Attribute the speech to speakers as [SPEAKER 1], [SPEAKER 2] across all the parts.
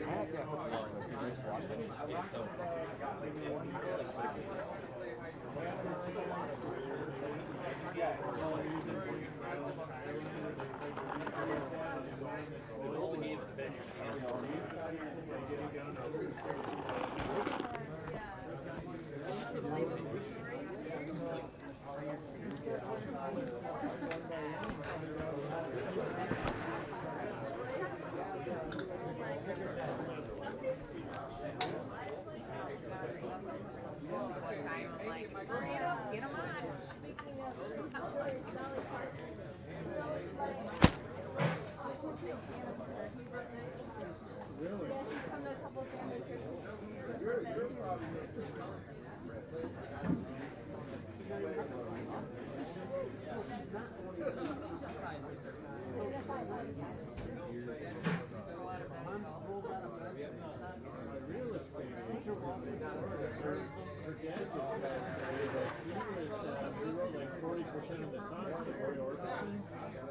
[SPEAKER 1] Honestly, I hope you guys see this watching it.
[SPEAKER 2] It's so the goal of the game is been
[SPEAKER 3] Get them on.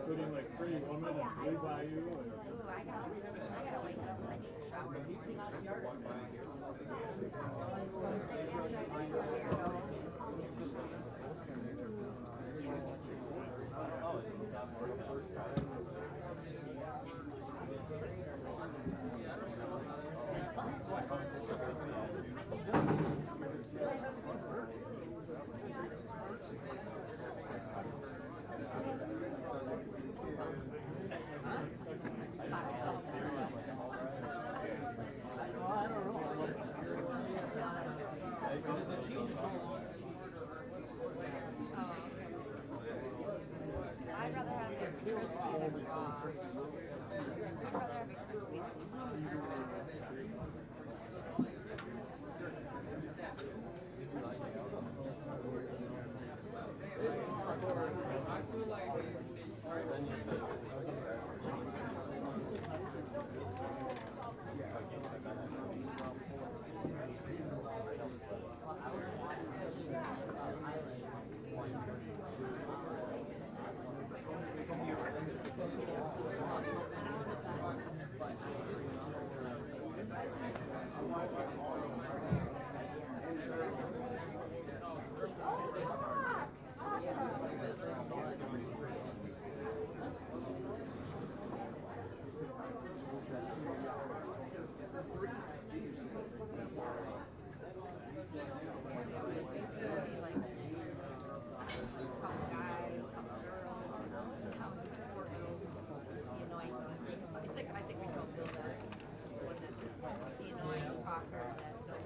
[SPEAKER 4] Including like Pretty Woman and Blue Bayou.
[SPEAKER 3] I gotta wake up. I need to shower. I'd rather have it crispy than raw. I'd rather have it crispy than raw. I think we told Bill that when that's the annoying talker that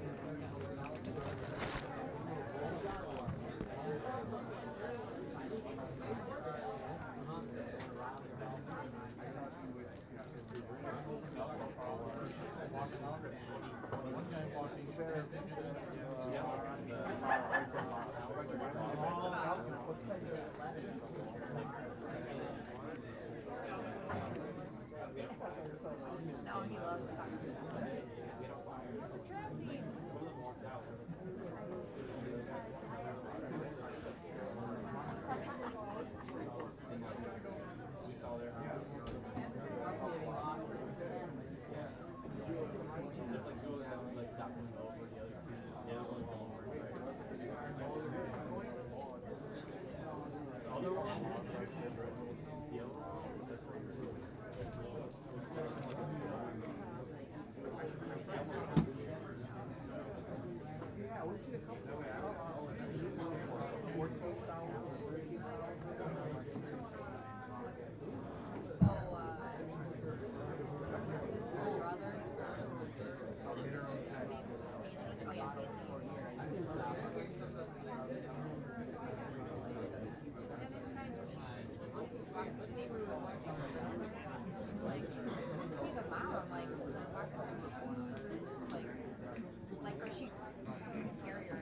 [SPEAKER 3] no, he loves talking about it. It's a trap team. See the mom, like or she carry her,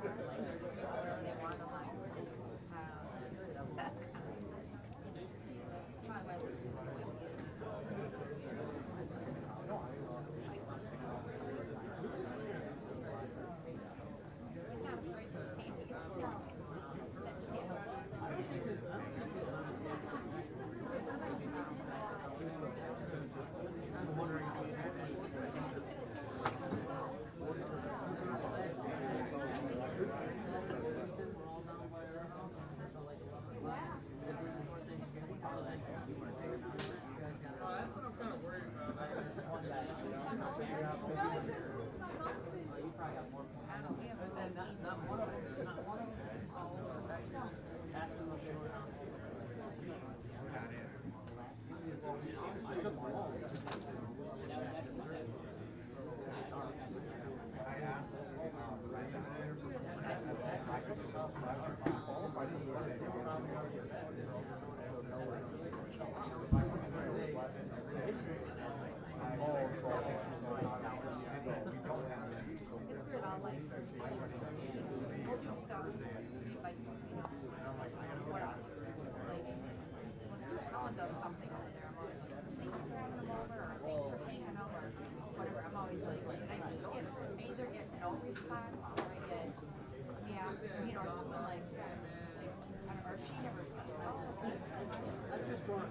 [SPEAKER 3] whatever, whatever they want. I'm like, probably why they do He's not afraid to say it.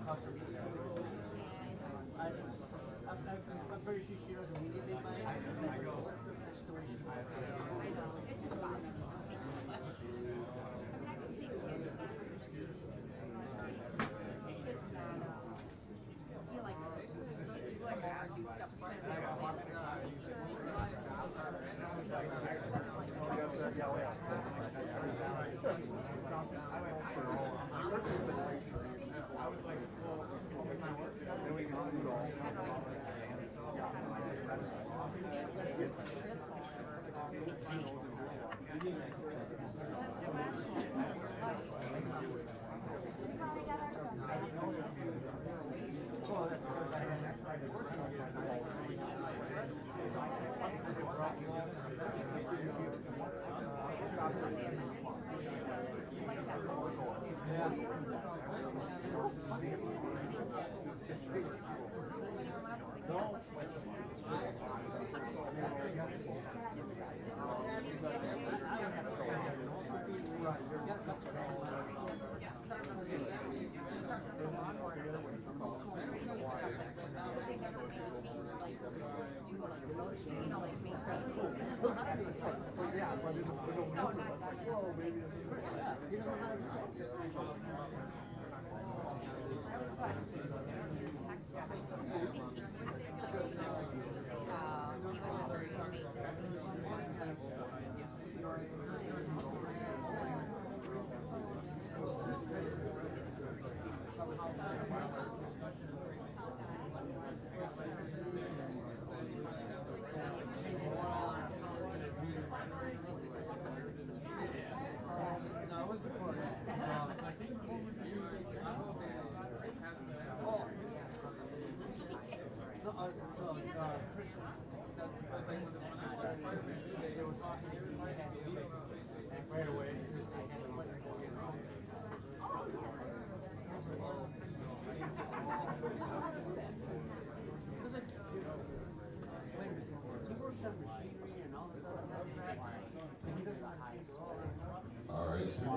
[SPEAKER 2] I'm pretty sure she doesn't need anything by it.
[SPEAKER 3] I know, it just bothers me so much. I mean, I can see kids not, feel like kids come over and do stuff for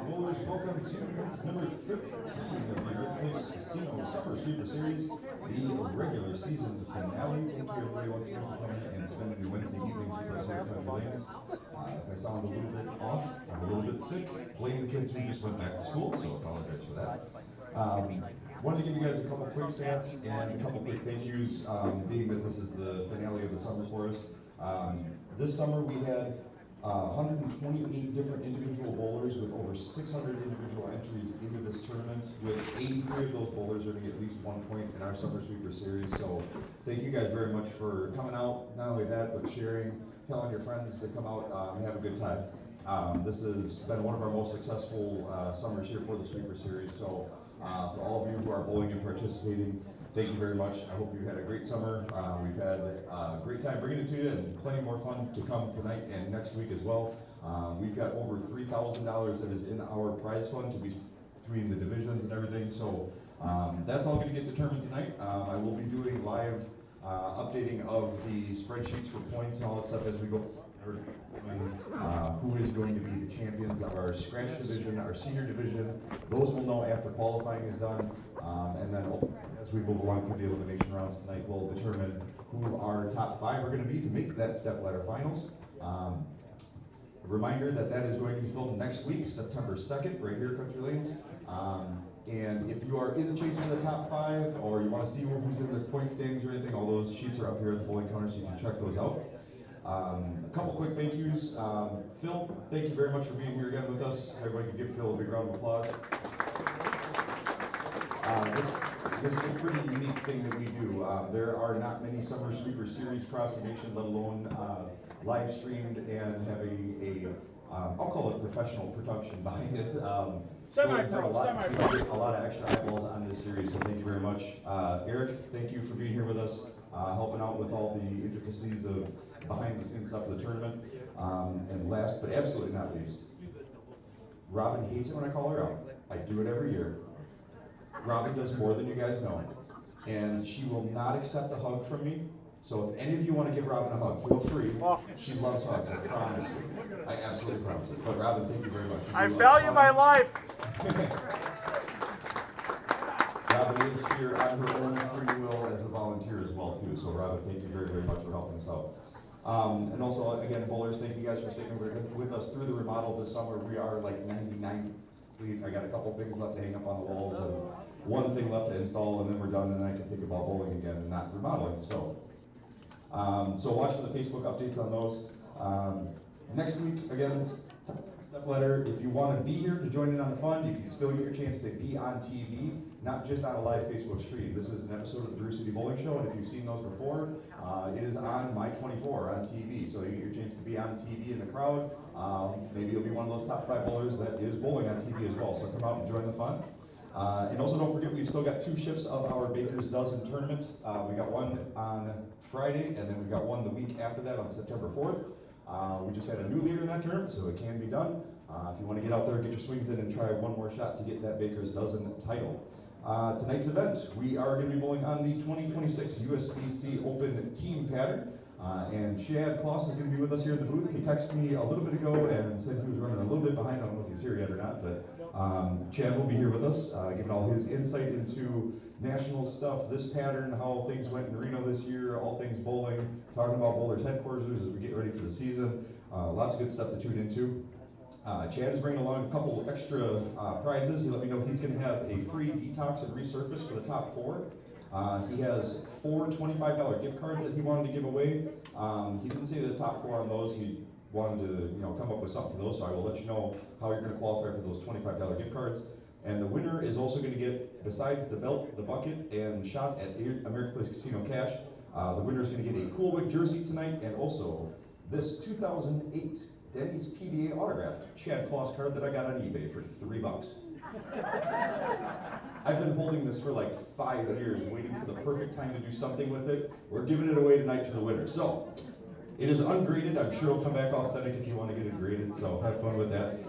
[SPEAKER 5] Bowlers, welcome to number 13 of the Great Place Casino Summer Sweeper Series, the regular season finale. Thank you everybody once again for coming and spending your Wednesday evenings with us here at Country Lanes. If I sound a little bit off, I'm a little bit sick, blame the kids who just went back to school, so I apologize for that. Wanted to give you guys a couple quick stats and a couple quick thank yous, being that this is the finale of the summer for us. This summer we had 128 different individual bowlers with over 600 individual entries into this tournament, with 83 of those bowlers earning at least 1 point in our Summer Sweeper Series. So thank you guys very much for coming out. Not only that, but sharing, telling your friends to come out and have a good time. This has been one of our most successful summers here for the Sweeper Series. So for all of you who are bowling and participating, thank you very much. I hope you had a great summer. We've had a great time bringing it to you, and plenty more fun to come tonight and next week as well. We've got over $3,000 that is in our prize fund to be between the divisions and everything. So that's all going to get determined tonight. I will be doing live updating of the spreadsheets for points and all that stuff as we go. Who is going to be the champions of our scratch division, our senior division. Those will know after qualifying is done, and then as we move along through the elimination rounds tonight, we'll determine who our top 5 are going to be to make that step ladder finals. A reminder that that is going to be filmed next week, September 2nd, right here at Country Lanes. And if you are in the chase for the top 5, or you want to see who's in the point standings or anything, all those sheets are up here at the bowling counter, so you can check those out. A couple quick thank yous. Phil, thank you very much for being here again with us. Everybody can give Phil a big round of applause. This is a pretty unique thing that we do. There are not many Summer Sweeper Series across the nation, let alone live streamed and have I'll call it professional production behind it.
[SPEAKER 4] Semi-pro.
[SPEAKER 5] A lot of extra eyeballs on this series, so thank you very much. Eric, thank you for being here with us, helping out with all the intricacies of behind the scenes stuff of the tournament. And last but absolutely not least, Robin hates it when I call her out. I do it every year. Robin does more than you guys know, and she will not accept a hug from me. So if any of you want to give Robin a hug, feel free. She loves hugs, I promise you. I absolutely promise it. But Robin, thank you very much.
[SPEAKER 4] I value my life.
[SPEAKER 5] Robin is here on her own free will as a volunteer as well too. So Robin, thank you very, very much for helping us out. And also, again, bowlers, thank you guys for sticking with us through the remodel this summer. We are like 99 complete. I got a couple things left to hang up on the walls and one thing left to install, and then we're done, and I can think about bowling again and not remodeling. So watch for the Facebook updates on those. Next week, again, step letter. If you want to be here to join in on the fun, you can still get your chance to be on TV, not just on a live Facebook stream. This is an episode of the Brew City Bowling Show, and if you've seen those before, it is on My 24 on TV. So you get your chance to be on TV in the crowd. Maybe you'll be one of those top 5 bowlers that is bowling on TV as well. So come out and join the fun. And also don't forget, we've still got 2 shifts of our Baker's Dozen tournament. We got one on Friday, and then we got one the week after that on September 4th. We just had a new leader in that tournament, so it can be done. If you want to get out there, get your swings in, and try one more shot to get that Baker's Dozen title. Tonight's event, we are going to be bowling on the 2026 USBC Open Team Pattern. And Chad Kloss is going to be with us here in the booth. He texted me a little bit ago and said he was running a little bit behind. I don't know if he's here yet or not, but Chad will be here with us, giving all his insight into national stuff, this pattern, how things went in Reno this year, all things bowling, talking about Bowlers Headquarters as we get ready for the season. Lots of good stuff to tune into. Chad is bringing along a couple extra prizes. He let me know he's going to have a free detox and resurface for the top 4. He has 4 $25 gift cards that he wanted to give away. He didn't say the top 4 on those. He wanted to come up with something for those, so I will let you know how you're going to qualify for those $25 gift cards. And the winner is also going to get, besides the belt, the bucket, and the shot at American Place Casino Cash, the winner is going to get a Cool Wick jersey tonight, and also this 2008 Denny's PBA autographed Chad Kloss card that I got on eBay for $3. I've been holding this for like 5 years, waiting for the perfect time to do something with it. We're giving it away tonight to the winner. So, it is ungraded. I'm sure it'll come back authentic if you want to get it graded, so have fun with that.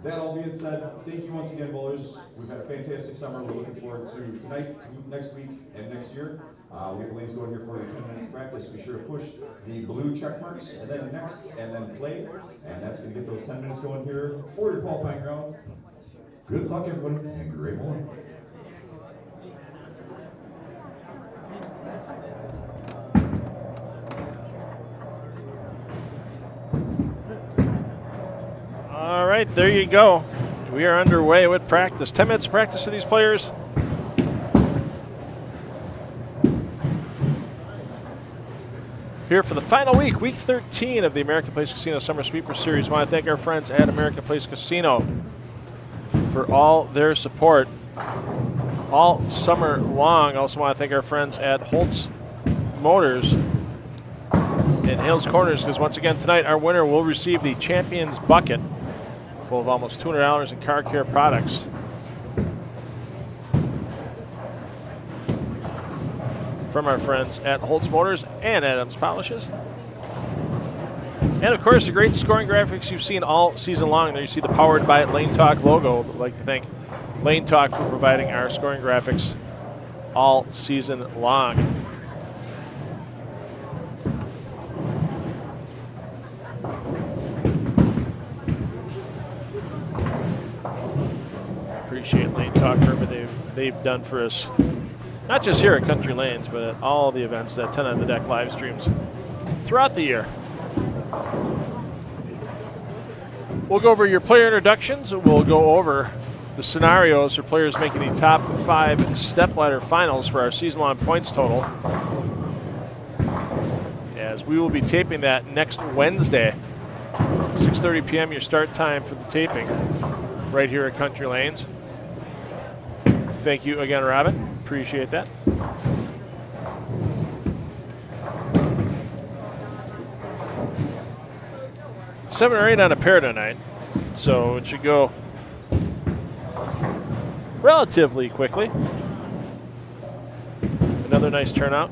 [SPEAKER 5] That all being said, thank you once again, bowlers. We've had a fantastic summer. We're looking forward to tonight, to next week, and next year. We have lanes going here for you, 10 minutes of practice. Be sure to push the blue check marks, and then next, and then play. And that's going to get those 10 minutes going here for your qualifying round. Good luck, everyone, and great bowling.
[SPEAKER 6] All right, there you go. We are underway with practice. 10 minutes of practice for these players. Here for the final week, week 13 of the American Place Casino Summer Sweeper Series. I want to thank our friends at American Place Casino for all their support all summer long. I also want to thank our friends at Holtz Motors in Hales Corners, because once again tonight our winner will receive the Champions Bucket full of almost $200 in car care products. From our friends at Holtz Motors and Adams Polishes. And of course, the great scoring graphics you've seen all season long. There you see the Powered by Lane Talk logo. I'd like to thank Lane Talk for providing our scoring graphics all season long. Appreciate Lane Talk for everything they've done for us. Not just here at Country Lanes, but at all the events that 10 on the Deck live streams throughout the year. We'll go over your player introductions. We'll go over the scenarios for players making the top 5 stepladder finals for our season-long points total, as we will be taping that next Wednesday, 6:30 p.m. your start time for the taping right here at Country Lanes. Thank you again, Robin. Appreciate that. Seven or 8 on a pair tonight, so it should go relatively quickly. Another nice turnout.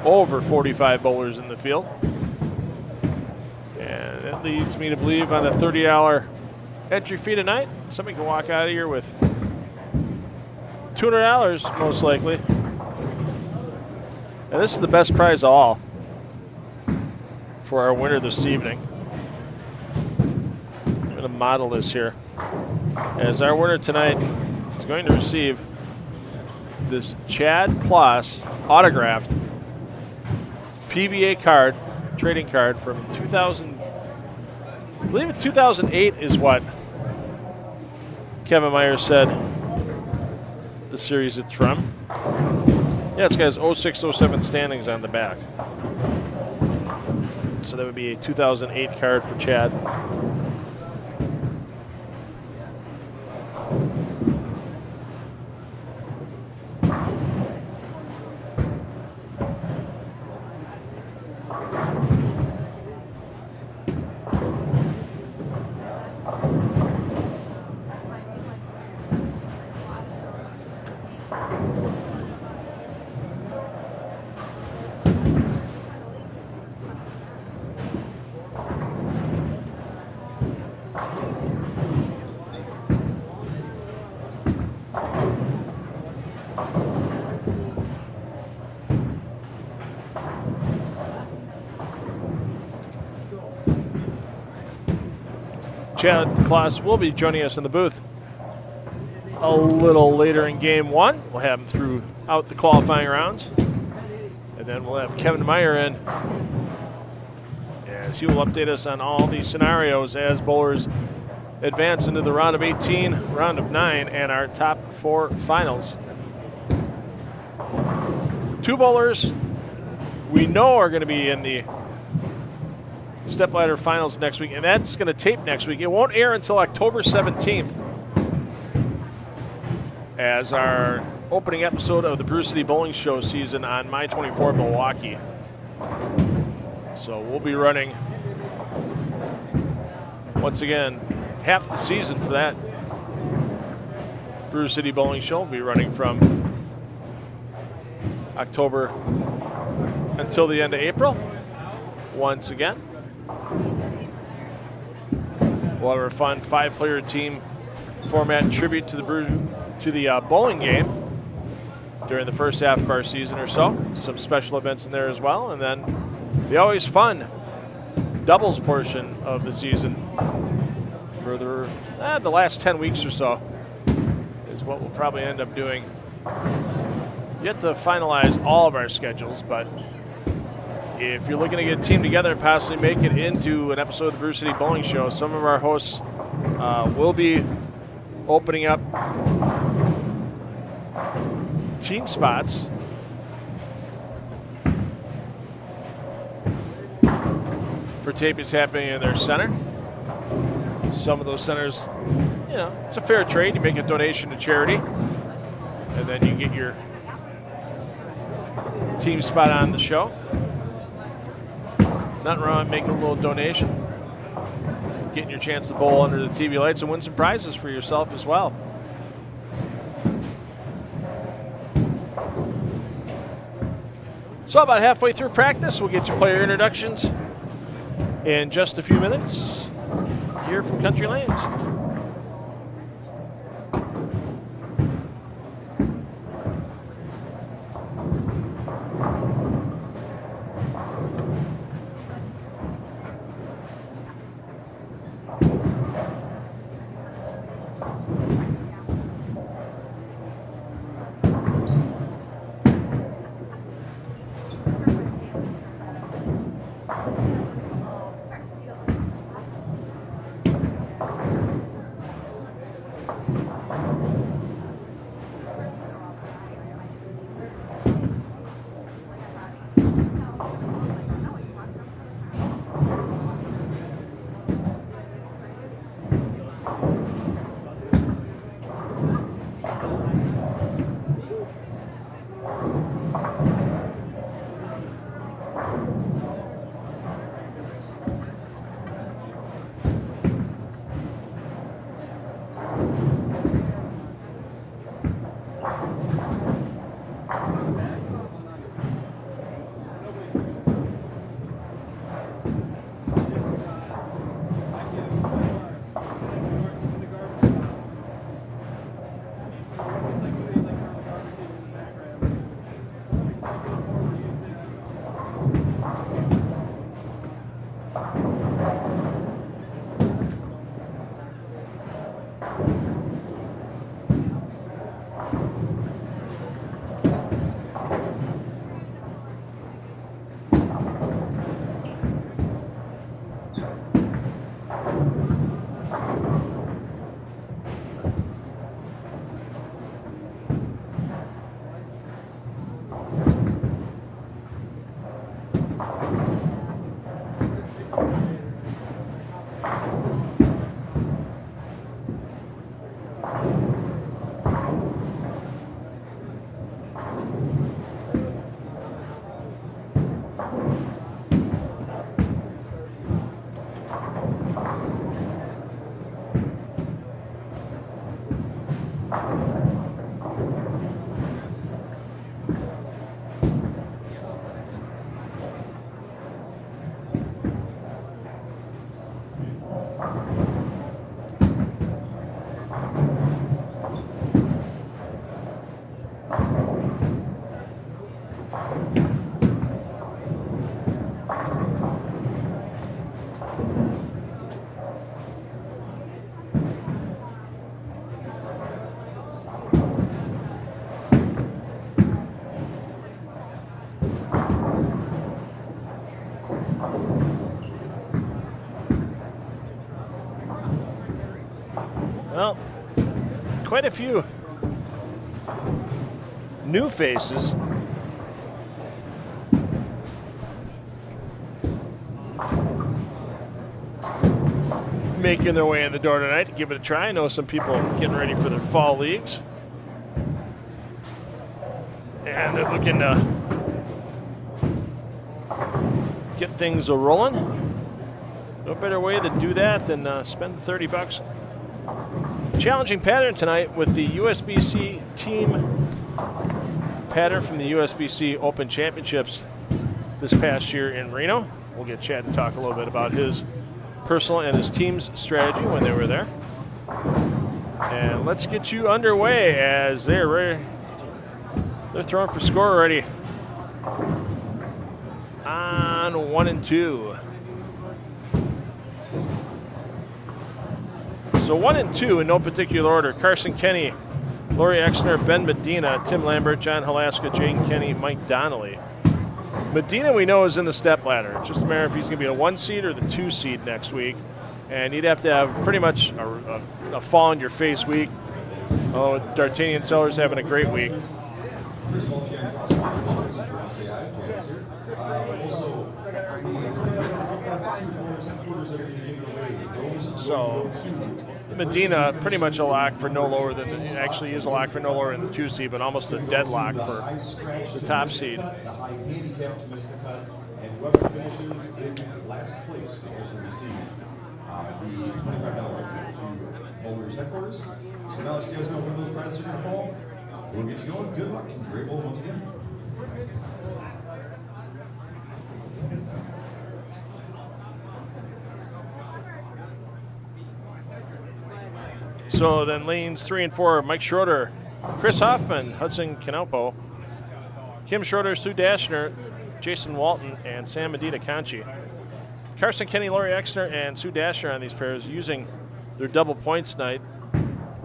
[SPEAKER 6] Over 45 bowlers in the field. And that leads me to believe on a $30 entry fee tonight, somebody can walk out of here with $200 most likely. And this is the best prize of all for our winner this evening. I'm going to model this here. as our winner tonight is going to receive this Chad Kloss autographed PBA card, trading card from 2000. I believe 2008 is what Kevin Myers said the series it's from. Yeah, it's got his 06-07 standings on the back. So that would be a 2008 card for Chad. Chad Kloss will be joining us in the booth a little later in game one. We'll have him throughout the qualifying rounds. And then we'll have Kevin Meyer in as he will update us on all these scenarios as bowlers advance into the round of 18, round of 9, and our top 4 finals. 2 bowlers we know are going to be in the Step Ladder Finals next week, and that's going to tape next week. It won't air until October 17th as our opening episode of the Brew City Bowling Show season on My 24 Milwaukee. So we'll be running, once again, half the season for that Brew City Bowling Show. We'll be running from October until the end of April, once again. We'll have a fun 5-player team format tribute to the bowling game during the first half of our season or so. Some special events in there as well, and then the always fun doubles portion of the season for the last 10 weeks or so is what we'll probably end up doing. Yet to finalize all of our schedules, but if you're looking to get a team together and possibly make it into an episode of the Brew City Bowling Show, some of our hosts will be opening up team spots for tapings happening in their center. Some of those centers, it's a fair trade. You make a donation to charity, and then you get your team spot on the show. Nothing wrong with making a little donation, getting your chance to bowl under the TV lights and win some prizes for yourself as well. So about halfway through practice, we'll get you player introductions in just a few minutes here from Country Lanes. Well, quite a few new faces. Making their way in the door tonight to give it a try. I know some people getting ready for their fall leagues. And they're looking to get things rolling. No better way to do that than spend the $30. Challenging pattern tonight with the USBC team pattern from the USBC Open Championships this past year in Reno. We'll get Chad to talk a little bit about his personal and his team's strategy when they were there. And let's get you underway as they're ready. They're throwing for score already on 1 and 2. So 1 and 2 in no particular order. Carson Kenny, Laurie Exner, Ben Medina, Tim Lambert, John Halaska, Jaden Kenny, Mike Donnelly. Medina we know is in the step ladder. It's just a matter if he's going to be a 1 seed or the 2 seed next week. And he'd have to have pretty much a fall in your face week. Oh, D'Artagnan Sellers having a great week.
[SPEAKER 5] First of all, Jan, also, say hi, Jan, sir. Also,
[SPEAKER 6] so Medina pretty much a lock for no lower than, actually is a lock for no lower than the 2 seed, but almost a deadlock for the top seed.
[SPEAKER 5] The high handicap to miss the cut, and whoever finishes in last place will also receive the $25 gift to Bowler's headquarters. So now that you guys know where those prizes are going to fall, we'll get you going. Good luck and great bowl once again.
[SPEAKER 6] So then lanes 3 and 4, Mike Schroeder, Chris Hoffman, Hudson Canalpo, Kim Schroeder, Sue Dashner, Jason Walton, and Sam Medina Conchi. Carson Kenny, Laurie Exner, and Sue Dashner on these pairs using their double points night.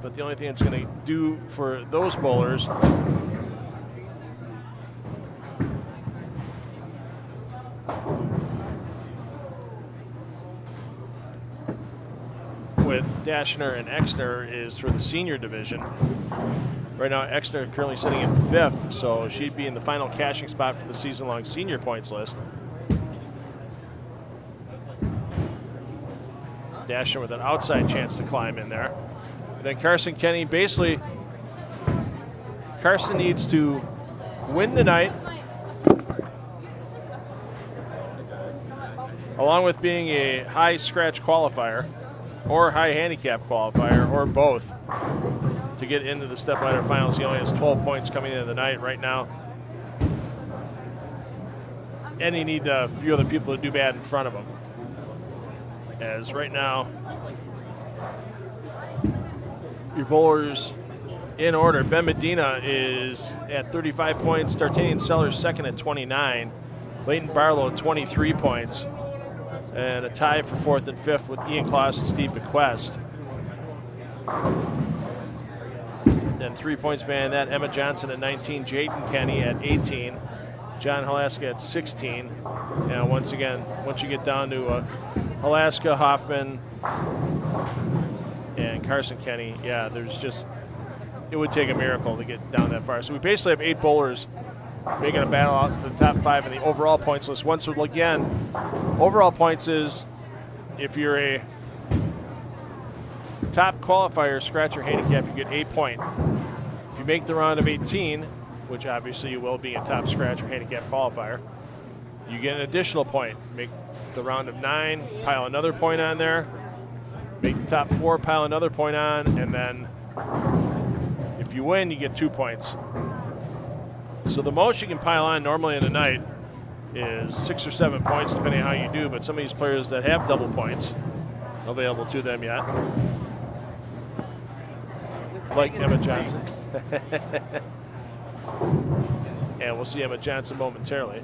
[SPEAKER 6] But the only thing it's going to do for those bowlers with Dashner and Exner is for the senior division. Right now, Exner currently sitting in 5th, so she'd be in the final cashing spot for the season-long senior points list. Dashner with an outside chance to climb in there. And then Carson Kenny, basically, Carson needs to win tonight, along with being a high scratch qualifier, or high handicap qualifier, or both, to get into the step ladder finals. He only has 12 points coming into the night right now. And he needs a few other people to do bad in front of him. As right now, your bowlers in order. Ben Medina is at 35 points. D'Artagnan Sellers second at 29. Leighton Barlow at 23 points. And a tie for 4th and 5th with Ian Kloss and Steve Bequest. Then 3 points behind that, Emma Johnson at 19, Jaden Kenny at 18, John Halaska at 16. And once again, once you get down to Halaska, Hoffman, and Carson Kenny, yeah, there's just, it would take a miracle to get down that far. So we basically have 8 bowlers making a battle out for the top 5 in the overall points list. Once again, overall points is if you're a top qualifier scratcher handicap, you get a point. If you make the round of 18, which obviously you will be a top scratcher handicap qualifier, you get an additional point. Make the round of 9, pile another point on there. Make the top 4, pile another point on, and then if you win, you get 2 points. So the most you can pile on normally in a night is 6 or 7 points, depending on how you do, but some of these players that have double points available to them yet, like Emma Johnson. And we'll see Emma Johnson momentarily.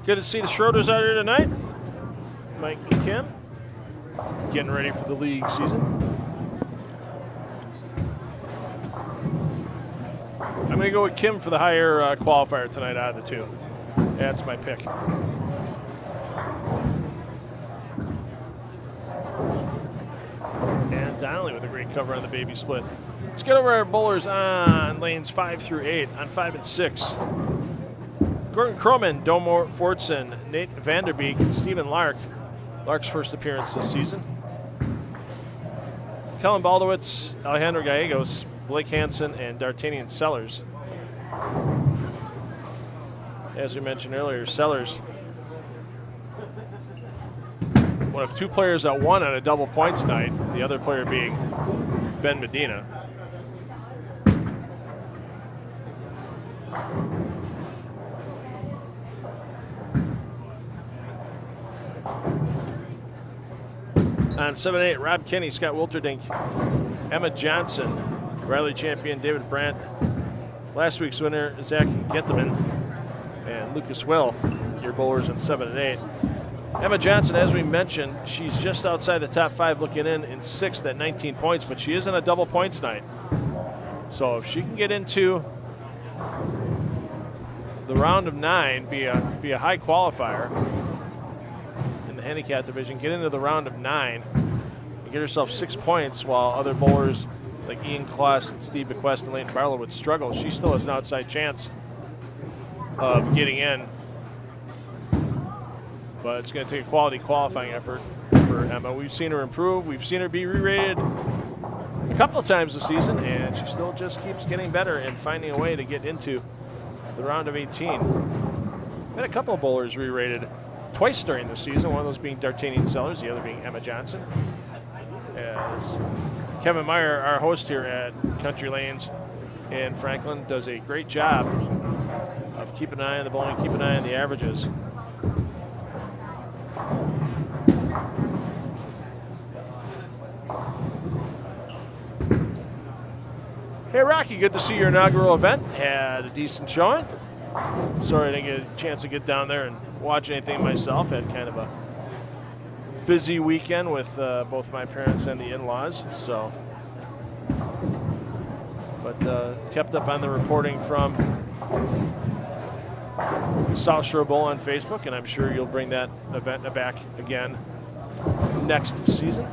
[SPEAKER 6] Good to see the Schroeders out here tonight. Mike and Kim getting ready for the league season. I'm going to go with Kim for the higher qualifier tonight out of the two. That's my pick. And Donnelly with a great cover on the baby split. Let's get over our bowlers on lanes 5 through 8. On 5 and 6. Gordon Croman, Domor Fortson, Nate Vanderbeek, and Stephen Lark. Lark's first appearance this season. Kellen Baldowitz, Alejandro Gallegos, Blake Hansen, and D'Artagnan Sellers. As we mentioned earlier, Sellers, one of 2 players that won on a double points night, the other player being Ben Medina. On 7-8, Rob Kenny, Scott Wilterdink, Emma Johnson, Riley champion David Brandt, last week's winner Zach Genteman, and Lucas Will, your bowlers in 7 and 8. Emma Johnson, as we mentioned, she's just outside the top 5 looking in 6th at 19 points, but she is in a double points night. So if she can get into the round of 9, be a high qualifier, handicap division, get into the round of 9 and get herself 6 points while other bowlers like Ian Kloss and Steve Bequest and Leighton Barlow would struggle. She still has an outside chance of getting in, but it's going to take a quality qualifying effort for Emma. We've seen her improve. We've seen her be re-rated a couple of times this season, and she still just keeps getting better and finding a way to get into the round of 18. Had a couple of bowlers re-rated twice during the season, one of those being D'Artagnan Sellers, the other being Emma Johnson. As Kevin Meyer, our host here at Country Lanes in Franklin, does a great job of keeping an eye on the bowling, keeping an eye on the averages. Hey Rocky, good to see your inaugural event. Had a decent showing. Sorry I didn't get a chance to get down there and watch anything myself. Had kind of a busy weekend with both my parents and the in-laws. So, but kept up on the reporting from South Shore Bowl on Facebook, and I'm sure you'll bring that event back again next season.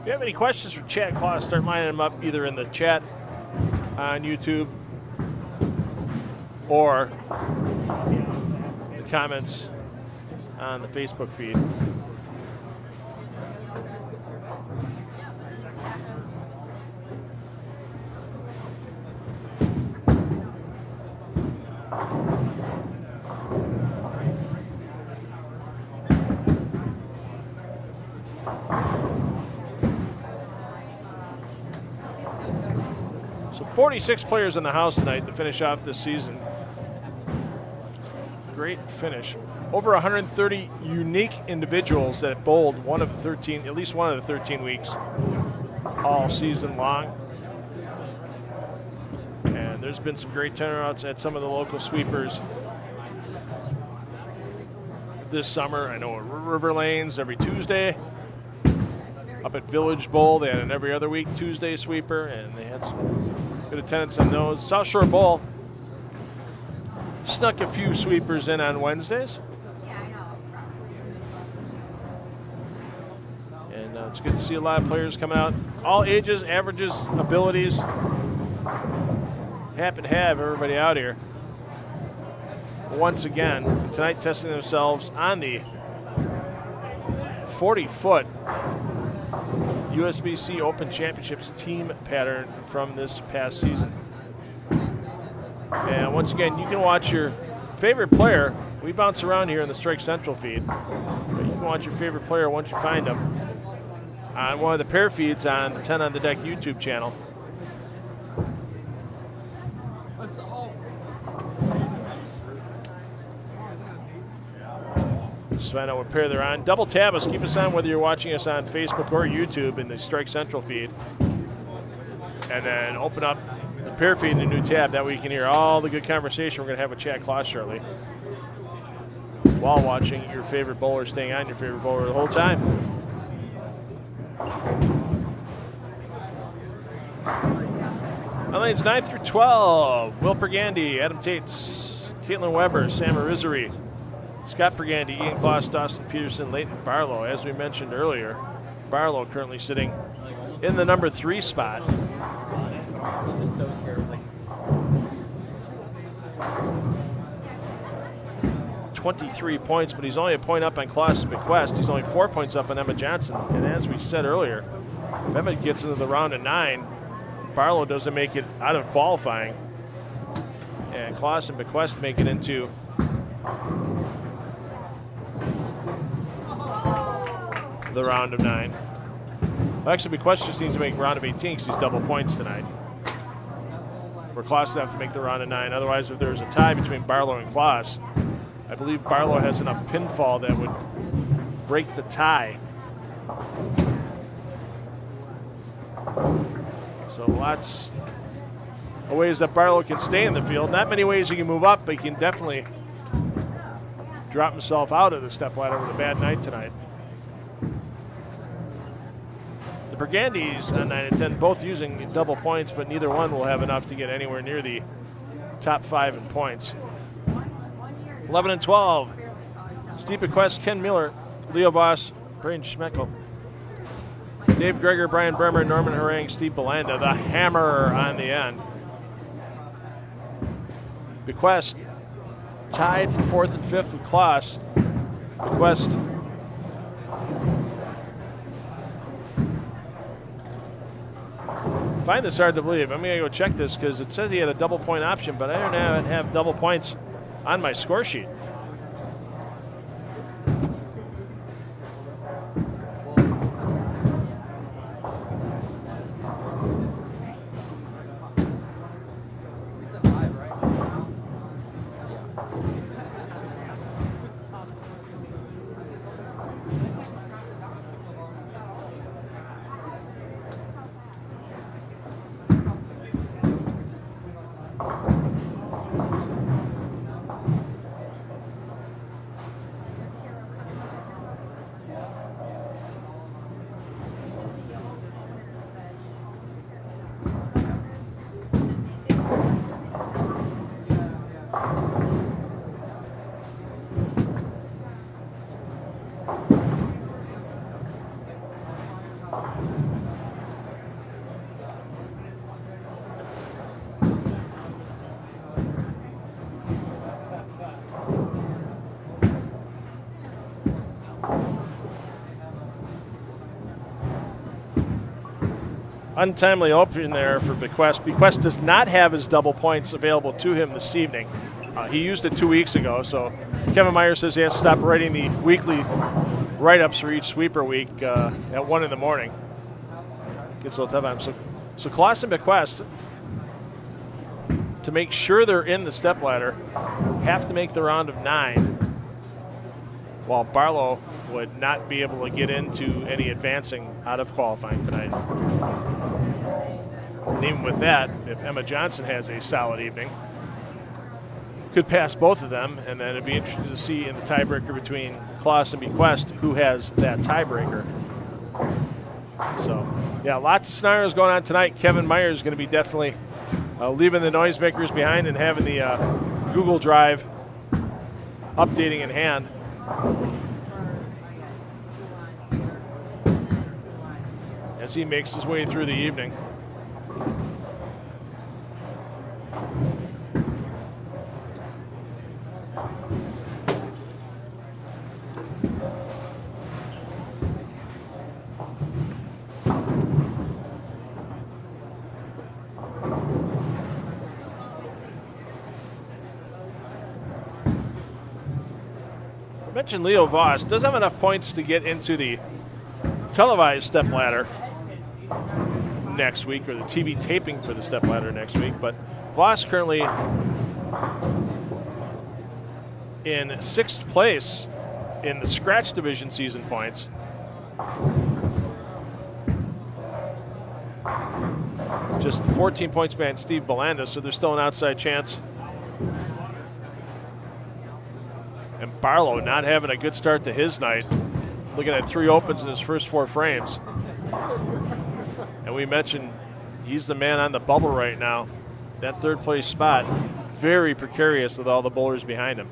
[SPEAKER 6] If you have any questions for Chad Claus, start lining them up either in the chat on YouTube or the comments on the Facebook feed. So 46 players in the house tonight to finish off this season. Great finish. Over 130 unique individuals that bowled at least one of the 13 weeks all season long. And there's been some great turnouts at some of the local sweepers this summer. I know at River Lanes every Tuesday. Up at Village Bowl, they had an every other week Tuesday sweeper, and they had some good attendance on those. South Shore Bowl snuck a few sweepers in on Wednesdays. And it's good to see a lot of players coming out. All ages, averages, abilities. Happy to have everybody out here. Once again, tonight testing themselves on the 40-foot USBC Open Championships team pattern from this past season. And once again, you can watch your favorite player. We bounce around here in the Strike Central feed. But you can watch your favorite player once you find them on one of the pair feeds on the 10 on the Deck YouTube channel. Just find out what pair they're on. Double tab us. Keep us on whether you're watching us on Facebook or YouTube in the Strike Central feed. And then open up the pair feed in a new tab. That way you can hear all the good conversation we're going to have with Chad Claus shortly while watching your favorite bowler, staying on your favorite bowler the whole time. On lanes 9 through 12, Will Pergandy, Adam Tates, Caitlin Weber, Sam Arizari, Scott Pergandy, Ian Kloss, Dawson Peterson, Leighton Barlow. As we mentioned earlier, Barlow currently sitting in the number 3 spot.
[SPEAKER 1] I'm just so scared of
[SPEAKER 6] 23 points, but he's only a point up on Kloss and Bequest. He's only 4 points up on Emma Johnson. And as we said earlier, if Emma gets into the round of 9, Barlow doesn't make it out of qualifying. And Kloss and Bequest make it into the round of 9. Well, actually, Bequest just needs to make round of 18 because he's double points tonight. Where Kloss would have to make the round of 9. Otherwise, if there's a tie between Barlow and Kloss, I believe Barlow has enough pinfall that would break the tie. So lots of ways that Barlow can stay in the field. Not many ways he can move up, but he can definitely drop himself out of the stepladder with a bad night tonight. The Pergandys on 9 and 10 both using double points, but neither one will have enough to get anywhere near the top 5 in points. 11 and 12, Steve Bequest, Ken Miller, Leo Voss, Braden Schmeckel, Dave Greger, Brian Bremer, Norman Harang, Steve Belanda, the hammer on the end. Bequest tied for 4th and 5th with Kloss. Bequest I find this hard to believe. I'm going to go check this because it says he had a double point option, but I don't have double points on my score sheet.
[SPEAKER 1] We said 5, right?
[SPEAKER 6] untimely opening there for Bequest. Bequest does not have his double points available to him this evening. He used it 2 weeks ago, so Kevin Myers says he has to stop writing the weekly write-ups for each sweeper week at 1 in the morning. Gets a little tough on him. So Claus and Bequest, to make sure they're in the stepladder, have to make the round of 9, while Barlow would not be able to get into any advancing out of qualifying tonight. And even with that, if Emma Johnson has a solid evening, could pass both of them, and then it'd be interesting to see in the tiebreaker between Claus and Bequest who has that tiebreaker. So, yeah, lots of scenarios going on tonight. Kevin Myers is going to be definitely leaving the noisemakers behind and having the Google Drive updating in hand. As he makes his way through the evening. I mentioned Leo Voss does have enough points to get into the televised stepladder next week, or the TV taping for the stepladder next week, but Voss currently in 6th place in the scratch division season points. Just 14 points behind Steve Belanda, so there's still an outside chance. And Barlow not having a good start to his night, looking at 3 opens in his first 4 frames. And we mentioned he's the man on the bubble right now. That 3rd place spot, very precarious with all the bowlers behind him.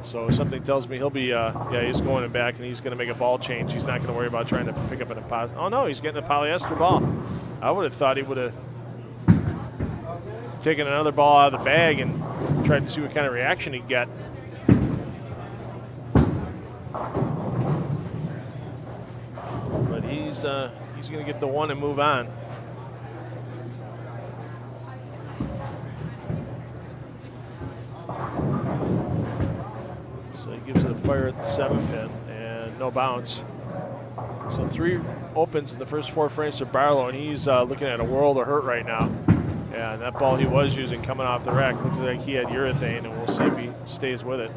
[SPEAKER 6] So something tells me he'll be, he's going back and he's going to make a ball change. He's not going to worry about trying to pick up an impossible. Oh, no, he's getting a polyester ball. I would have thought he would have taken another ball out of the bag and tried to see what kind of reaction he'd get. But he's going to get the 1 and move on. So he gives it a fire at the 7 pin and no bounce. So 3 opens in the first 4 frames for Barlow, and he's looking at a world of hurt right now. Yeah, and that ball he was using coming off the rack looked like he had urethane, and we'll see if he stays with it.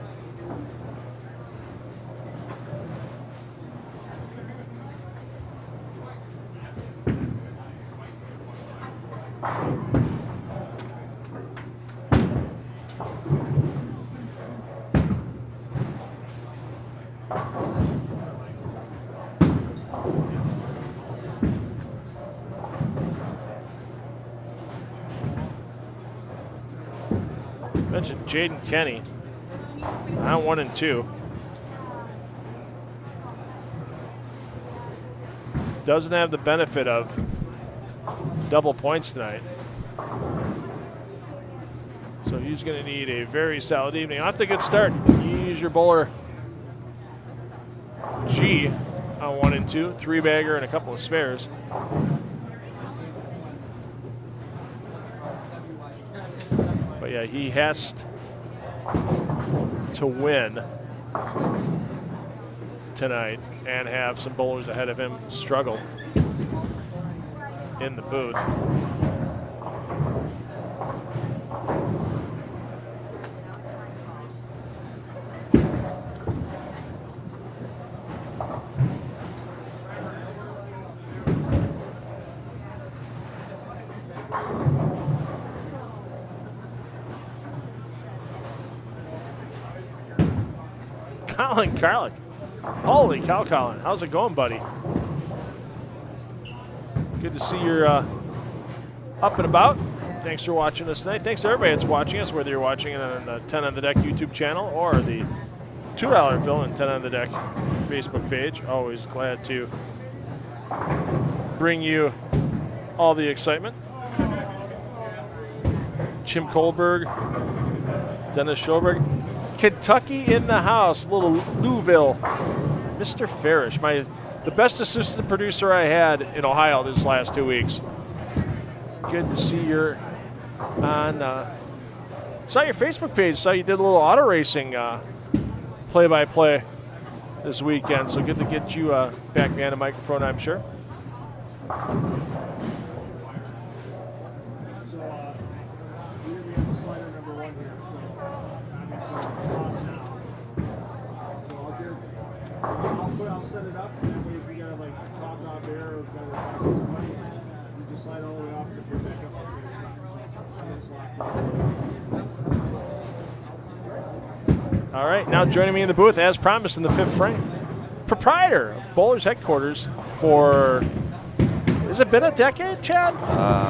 [SPEAKER 6] Mentioned Jaden Kenny on 1 and 2. Doesn't have the benefit of double points tonight. So he's going to need a very solid evening. Off to a good start. You use your bowler G on 1 and 2, 3-bagger and a couple of spares. But yeah, he has to win tonight and have some bowlers ahead of him struggle in the booth. Colin Carlick. Holy cow, Colin. How's it going, buddy? Good to see you're up and about. Thanks for watching us tonight. Thanks to everybody that's watching us, whether you're watching it on the 10 on the Deck YouTube channel or the $2 Phil and 10 on the Deck Facebook page. Always glad to bring you all the excitement. Jim Kohlberg, Dennis Schoberg. Kentucky in the house, little Louisville. Mr. Farish, my The best assistant producer I had in Ohio this last 2 weeks. Good to see you're on. Saw your Facebook page. Saw you did a little auto racing play-by-play this weekend. So good to get you back behind the microphone, I'm sure.
[SPEAKER 4] So, we're going to have slider number 1 here. So, obviously, it's on now. So, I'll set it up. And that way, if you got to, like, talk off air or if you got to talk to somebody, you just slide all the way off and get back up on the other side. So, I'm going to select
[SPEAKER 6] All right, now joining me in the booth, as promised in the 5th frame, proprietor of Bowlers Headquarters for, has it been a decade, Chad?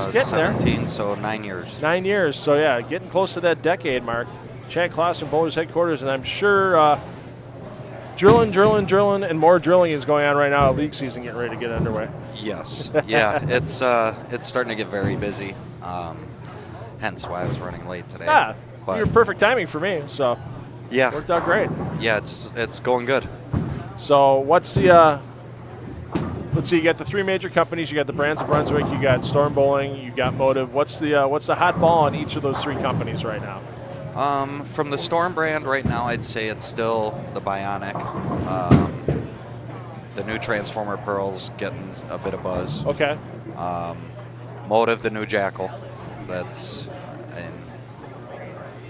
[SPEAKER 6] It's getting
[SPEAKER 7] 17, so 9 years.
[SPEAKER 6] 9 years, so yeah, getting close to that decade mark. Chad Klaus from Bowlers Headquarters, and I'm sure drilling, and more drilling is going on right now. League season getting ready to get underway.
[SPEAKER 7] Yes, yeah, it's starting to get very busy. Hence why I was running late today.
[SPEAKER 6] Yeah,
[SPEAKER 7] but
[SPEAKER 6] you're perfect timing for me, so
[SPEAKER 7] yeah,
[SPEAKER 6] worked out great.
[SPEAKER 7] Yeah, it's going good.
[SPEAKER 6] So what's the let's see, you got the 3 major companies. You got the Brands of Brunswick, you got Storm Bowling, you got Motive. What's the hot ball on each of those 3 companies right now?
[SPEAKER 7] From the Storm brand right now, I'd say it's still the Bionic. The new Transformer Pearl's getting a bit of buzz.
[SPEAKER 6] Okay.
[SPEAKER 7] Motive, the new Jackal. That's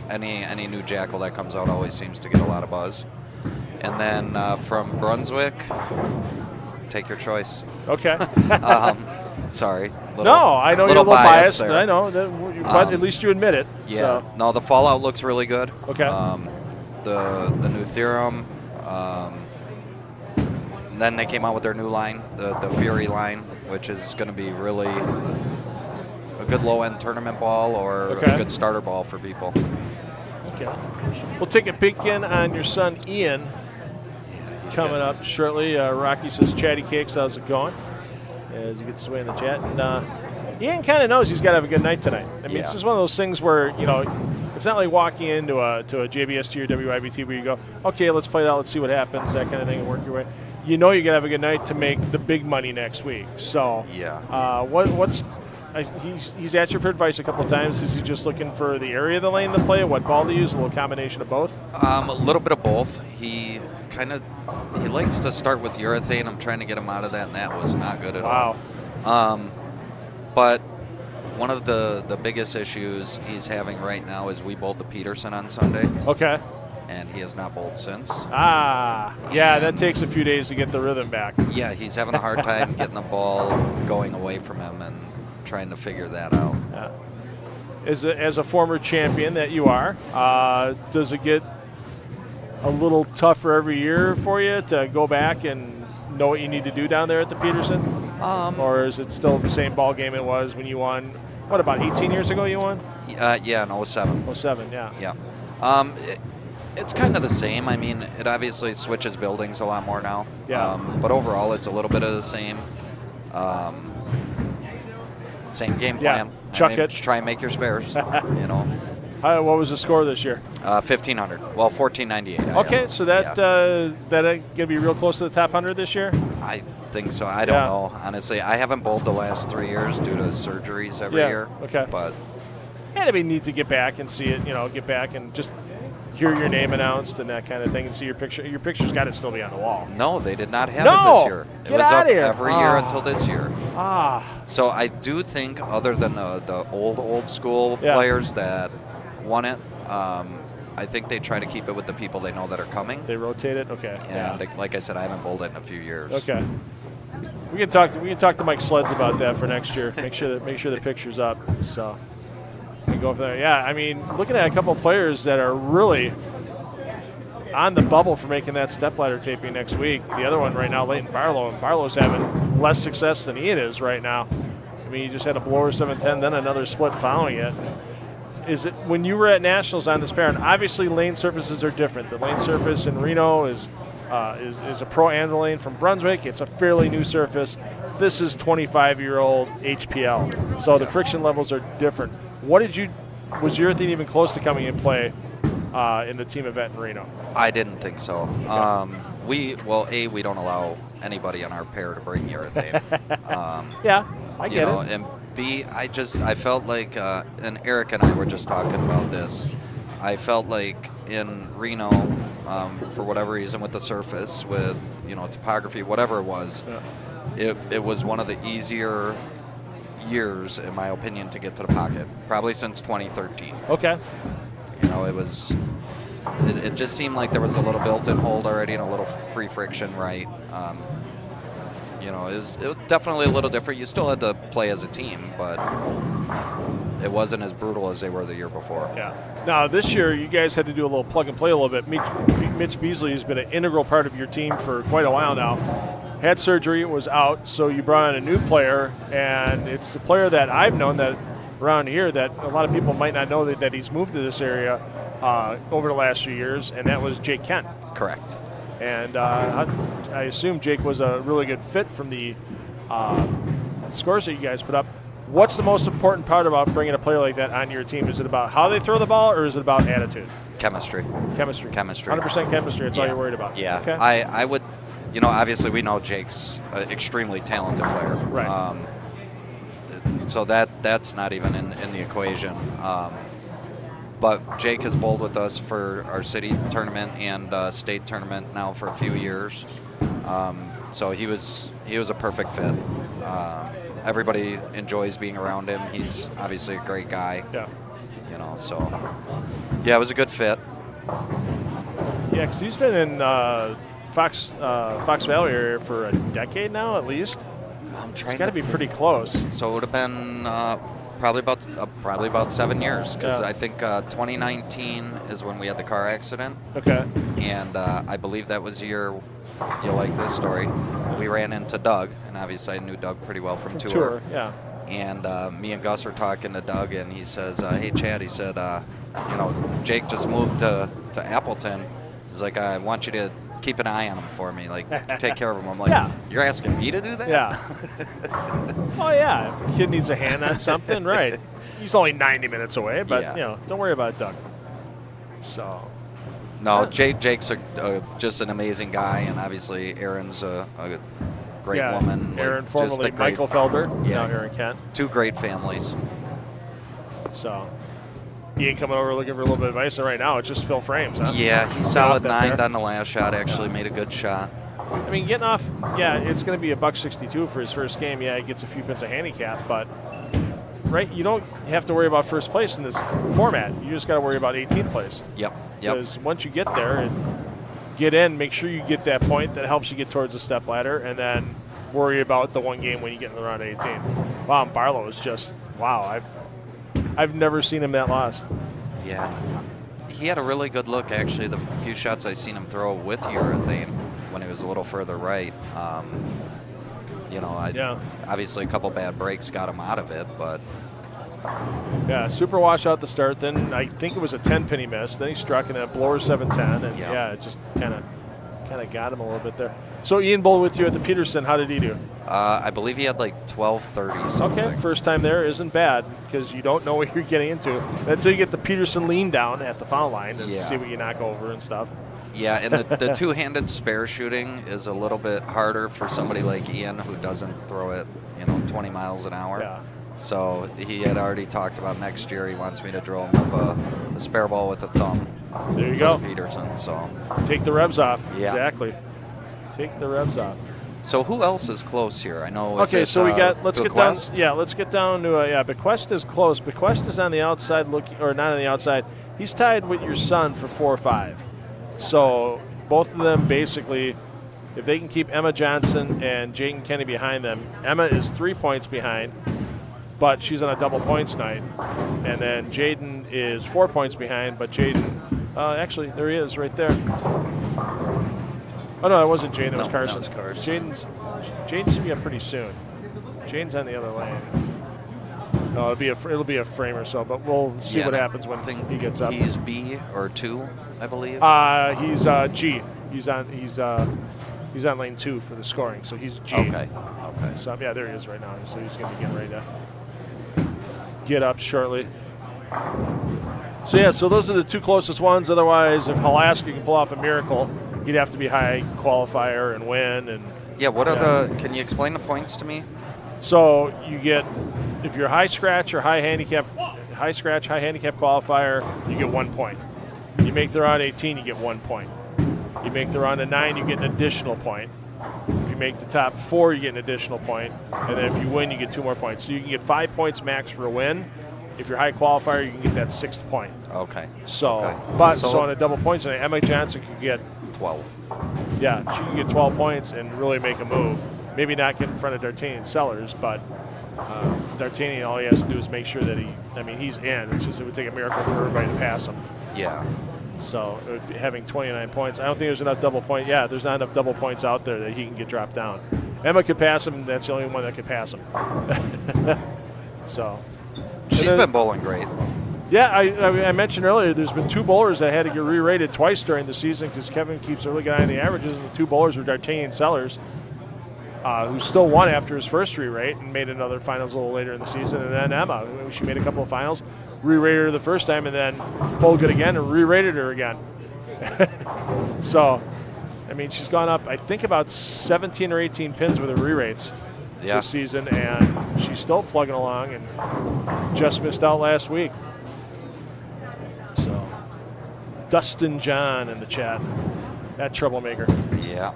[SPEAKER 7] any new Jackal that comes out always seems to get a lot of buzz. And then from Brunswick, take your choice.
[SPEAKER 6] Okay.
[SPEAKER 7] Sorry.
[SPEAKER 6] No, I know you're a little biased.
[SPEAKER 7] there.
[SPEAKER 6] I know, but at least you admit it.
[SPEAKER 7] Yeah.
[SPEAKER 6] So.
[SPEAKER 7] No, the Fallout looks really good.
[SPEAKER 6] Okay.
[SPEAKER 7] The new Theorem. And then they came out with their new line, the Fury line, which is going to be really a good low-end tournament ball or a good starter ball for people.
[SPEAKER 6] Okay. We'll take a peek in on your son Ian coming up shortly. Rocky says, Chatty Cakes, how's it going? As he gets away in the chat. And Ian kind of knows he's got to have a good night tonight. I mean, It's just one of those things where, it's not like walking into a JBST or WIBT where you go, okay, let's play it out, let's see what happens, that kind of thing, and work your way. You know you're going to have a good night to make the big money next week. So he's asked you for advice a couple of times. Is he just looking for the area of the lane to play, what ball to use, a little combination of both?
[SPEAKER 7] A little bit of both. He likes to start with urethane. I'm trying to get him out of that, and that was not good at all. But one of the biggest issues he's having right now is we bowled the Peterson on Sunday.
[SPEAKER 6] Okay.
[SPEAKER 7] And he has not bowled since.
[SPEAKER 6] Yeah, that takes a few days to get the rhythm back.
[SPEAKER 7] Yeah, he's having a hard time getting the ball going away from him and trying to figure that out.
[SPEAKER 6] Yeah. As a former champion that you are, does it get a little tougher every year for you to go back and know what you need to do down there at the Peterson? Or is it still the same ball game it was when you won? What, about 18 years ago you won?
[SPEAKER 7] Yeah, in 07.
[SPEAKER 6] 07, yeah.
[SPEAKER 7] Yeah. It's kind of the same. I mean, it obviously switches buildings a lot more now.
[SPEAKER 6] Yeah.
[SPEAKER 7] But overall, it's a little bit of the same. Same game plan.
[SPEAKER 6] Chuck it.
[SPEAKER 7] Try and make your spares.
[SPEAKER 6] What was the score this year?
[SPEAKER 7] 1,500. Well, 1,498.
[SPEAKER 6] Okay, so that going to be real close to the top 100 this year?
[SPEAKER 7] I think so. I don't know. Honestly, I haven't bowled the last 3 years due to surgeries every year.
[SPEAKER 6] Okay.
[SPEAKER 7] But
[SPEAKER 6] it'd be neat to get back and see it. Get back and just hear your name announced and that kind of thing, and see your picture. Your picture's got to still be on the wall.
[SPEAKER 7] No, they did not have it this year. It was up every year until this year. So I do think, other than the old school players that won it, I think they try to keep it with the people they know that are coming.
[SPEAKER 6] They rotate it. Okay.
[SPEAKER 7] And like I said, I haven't bowled it in a few years.
[SPEAKER 6] Okay. We can talk to Mike Sleds about that for next year. Make sure the picture's up. So. Go from there. Yeah, I mean, looking at a couple of players that are really on the bubble for making that stepladder taping next week. The other one right now, Leighton Barlow, and Barlow's having less success than Ian is right now. I mean, he just had a blower 710, then another split following it. Is it when you were at Nationals on this pair? And obviously, lane surfaces are different. The lane surface in Reno is a pro-and lane from Brunswick. It's a fairly new surface. This is 25-year-old HPL, so the friction levels are different. Was urethane even close to coming in play in the team event in Reno?
[SPEAKER 7] I didn't think so. we don't allow anybody on our pair to bring urethane.
[SPEAKER 6] Yeah, I get it.
[SPEAKER 7] And B, I felt like, and Eric and I were just talking about this. I felt like in Reno, for whatever reason, with the surface, with topography, whatever it was, it was one of the easier years, in my opinion, to get to the pocket. Probably since 2013.
[SPEAKER 6] Okay.
[SPEAKER 7] It just seemed like there was a little built-in hold already and a little free friction, right? It was definitely a little different. You still had to play as a team, but it wasn't as brutal as they were the year before.
[SPEAKER 6] Yeah. Now, this year, you guys had to do a little plug and play a little bit. Mitch Beasley has been an integral part of your team for quite a while now. Had surgery, was out, so you brought in a new player, and it's a player that I've known that around here that a lot of people might not know that he's moved to this area over the last few years, and that was Jake Kent.
[SPEAKER 7] Correct.
[SPEAKER 6] And I assume Jake was a really good fit from the scores that you guys put up. What's the most important part about bringing a player like that on your team? Is it about how they throw the ball, or is it about attitude?
[SPEAKER 7] Chemistry.
[SPEAKER 6] 100% chemistry. That's all you're worried about.
[SPEAKER 7] Yeah.
[SPEAKER 6] Okay.
[SPEAKER 7] I would, obviously we know Jake's an extremely talented player.
[SPEAKER 6] Right.
[SPEAKER 7] So that's not even in the equation. But Jake has bowled with us for our city tournament and state tournament now for a few years. So he was a perfect fit. Everybody enjoys being around him. He's obviously a great guy.
[SPEAKER 6] Yeah.
[SPEAKER 7] So yeah, it was a good fit.
[SPEAKER 6] Yeah, because he's been in Fox Valley area for a decade now, at least.
[SPEAKER 7] I'm trying.
[SPEAKER 6] It's got to be pretty close.
[SPEAKER 7] So it would have been probably about 7 years, because I think 2019 is when we had the car accident.
[SPEAKER 6] Okay.
[SPEAKER 7] And I believe that was the year. You'll like this story. We ran into Doug, and obviously I knew Doug pretty well from tour.
[SPEAKER 6] Yeah.
[SPEAKER 7] And me and Gus were talking to Doug, and he says, "Hey Chad," he said, "Jake just moved to Appleton. He's like, I want you to keep an eye on him for me, like take care of him." I'm like, "You're asking me to do that?"
[SPEAKER 6] Yeah. Oh yeah, if a kid needs a hand on something, right? He's only 90 minutes away, but don't worry about Doug. So.
[SPEAKER 7] No, Jake's just an amazing guy, and obviously Erin's a great woman.
[SPEAKER 6] Erin, formerly Michael Felder, now Erin Kent.
[SPEAKER 7] Two great families.
[SPEAKER 6] So, he ain't coming over looking for a little bit of advice, and right now it's just Phil Frames, huh?
[SPEAKER 7] Yeah, he solid 9'd on the last shot, actually made a good shot.
[SPEAKER 6] I mean, getting off, it's going to be $1.62 for his first game. Yeah, he gets a few pins of handicap, but right, you don't have to worry about first place in this format. You just got to worry about 18th place.
[SPEAKER 7] Yep.
[SPEAKER 6] Because once you get there and get in, make sure you get that point that helps you get towards the step ladder, and then worry about the one game when you get in the round of 18. Wow, Brylow is just, wow, I've never seen him that lost.
[SPEAKER 7] Yeah, he had a really good look, actually, the few shots I seen him throw with urethane when he was a little further right. Obviously a couple bad breaks got him out of it, but...
[SPEAKER 6] Yeah, super wash out the start. Then I think it was a 10-pin he missed. Then he struck in a blower 7-10, and it just kind of got him a little bit there. So Ian bowled with you at the Peterson. How did he do?
[SPEAKER 7] I believe he had like 12:30 something.
[SPEAKER 6] Okay, first time there isn't bad, because you don't know what you're getting into until you get the Peterson lean down at the foul line and see what you knock over and stuff.
[SPEAKER 7] Yeah, and the two-handed spare shooting is a little bit harder for somebody like Ian, who doesn't throw it 20 miles an hour.
[SPEAKER 6] Yeah.
[SPEAKER 7] So he had already talked about next year he wants me to drill him up a spare ball with a thumb.
[SPEAKER 6] There you go.
[SPEAKER 7] Peterson. So
[SPEAKER 6] take the revs off.
[SPEAKER 7] Yeah.
[SPEAKER 6] Exactly. Take the revs off.
[SPEAKER 7] So who else is close here? I know.
[SPEAKER 6] So we got. Let's
[SPEAKER 7] Bequest?
[SPEAKER 6] get down. Yeah, let's get down to. Bequest is close. Bequest is on the outside looking, or not on the outside. He's tied with your son for 4 or 5. So both of them basically, if they can keep Emma Johnson and Jaden Kenny behind them, Emma is 3 points behind, but she's on a double points night. And then Jaden is 4 points behind, but Jaden, actually, there he is right there. Oh, no, it wasn't Jaden. It was Carson.
[SPEAKER 7] That was Carson.
[SPEAKER 6] Jaden should be up pretty soon. Jaden's on the other lane. No, it'll be a frame or so, but we'll see what happens when he gets up.
[SPEAKER 7] He's B or 2, I believe.
[SPEAKER 6] He's G. He's on lane 2 for the scoring, so he's G.
[SPEAKER 7] Okay.
[SPEAKER 6] So there he is right now. So he's going to be getting ready to get up shortly. So those are the 2 closest ones. Otherwise, if Alaska can pull off a miracle, he'd have to be high qualifier and win. And
[SPEAKER 7] yeah, what are the? Can you explain the points to me?
[SPEAKER 6] So you get, if you're high scratch or high handicap qualifier, you get 1 point. You make the round 18, you get 1 point. You make the round of 9, you get an additional point. If you make the top 4, you get an additional point. And then if you win, you get 2 more points. So you can get 5 points max for a win. If you're high qualifier, you can get that 6th point.
[SPEAKER 7] Okay.
[SPEAKER 6] So,
[SPEAKER 7] okay.
[SPEAKER 6] So on a double points, Emma Johnson could get
[SPEAKER 7] 12.
[SPEAKER 6] Yeah, she can get 12 points and really make a move. Maybe not get in front of D'Artagnan Sellers, but D'Artagnan, all he has to do is make sure that he's in. It's just, it would take a miracle for everybody to pass him.
[SPEAKER 7] Yeah.
[SPEAKER 6] So it would be having 29 points. I don't think there's enough double points. Yeah, there's not enough double points out there that he can get dropped down. Emma could pass him. That's the only one that could pass him. So.
[SPEAKER 7] She's been bowling great.
[SPEAKER 6] Yeah, I mentioned earlier there's been 2 bowlers that had to get re-rated twice during the season because Kevin keeps a really good eye on the averages, and the 2 bowlers were D'Artagnan Sellers, who still won after his first re-rate and made another finals a little later in the season, and then Emma, she made a couple of finals, re-rated her the first time, and then bowled good again and re-rated her again. So, she's gone up, I think, about 17 or 18 pins with her re-rates this season, and she's still plugging along and just missed out last week. So, Dustin John in the chat, that troublemaker.
[SPEAKER 7] Yeah.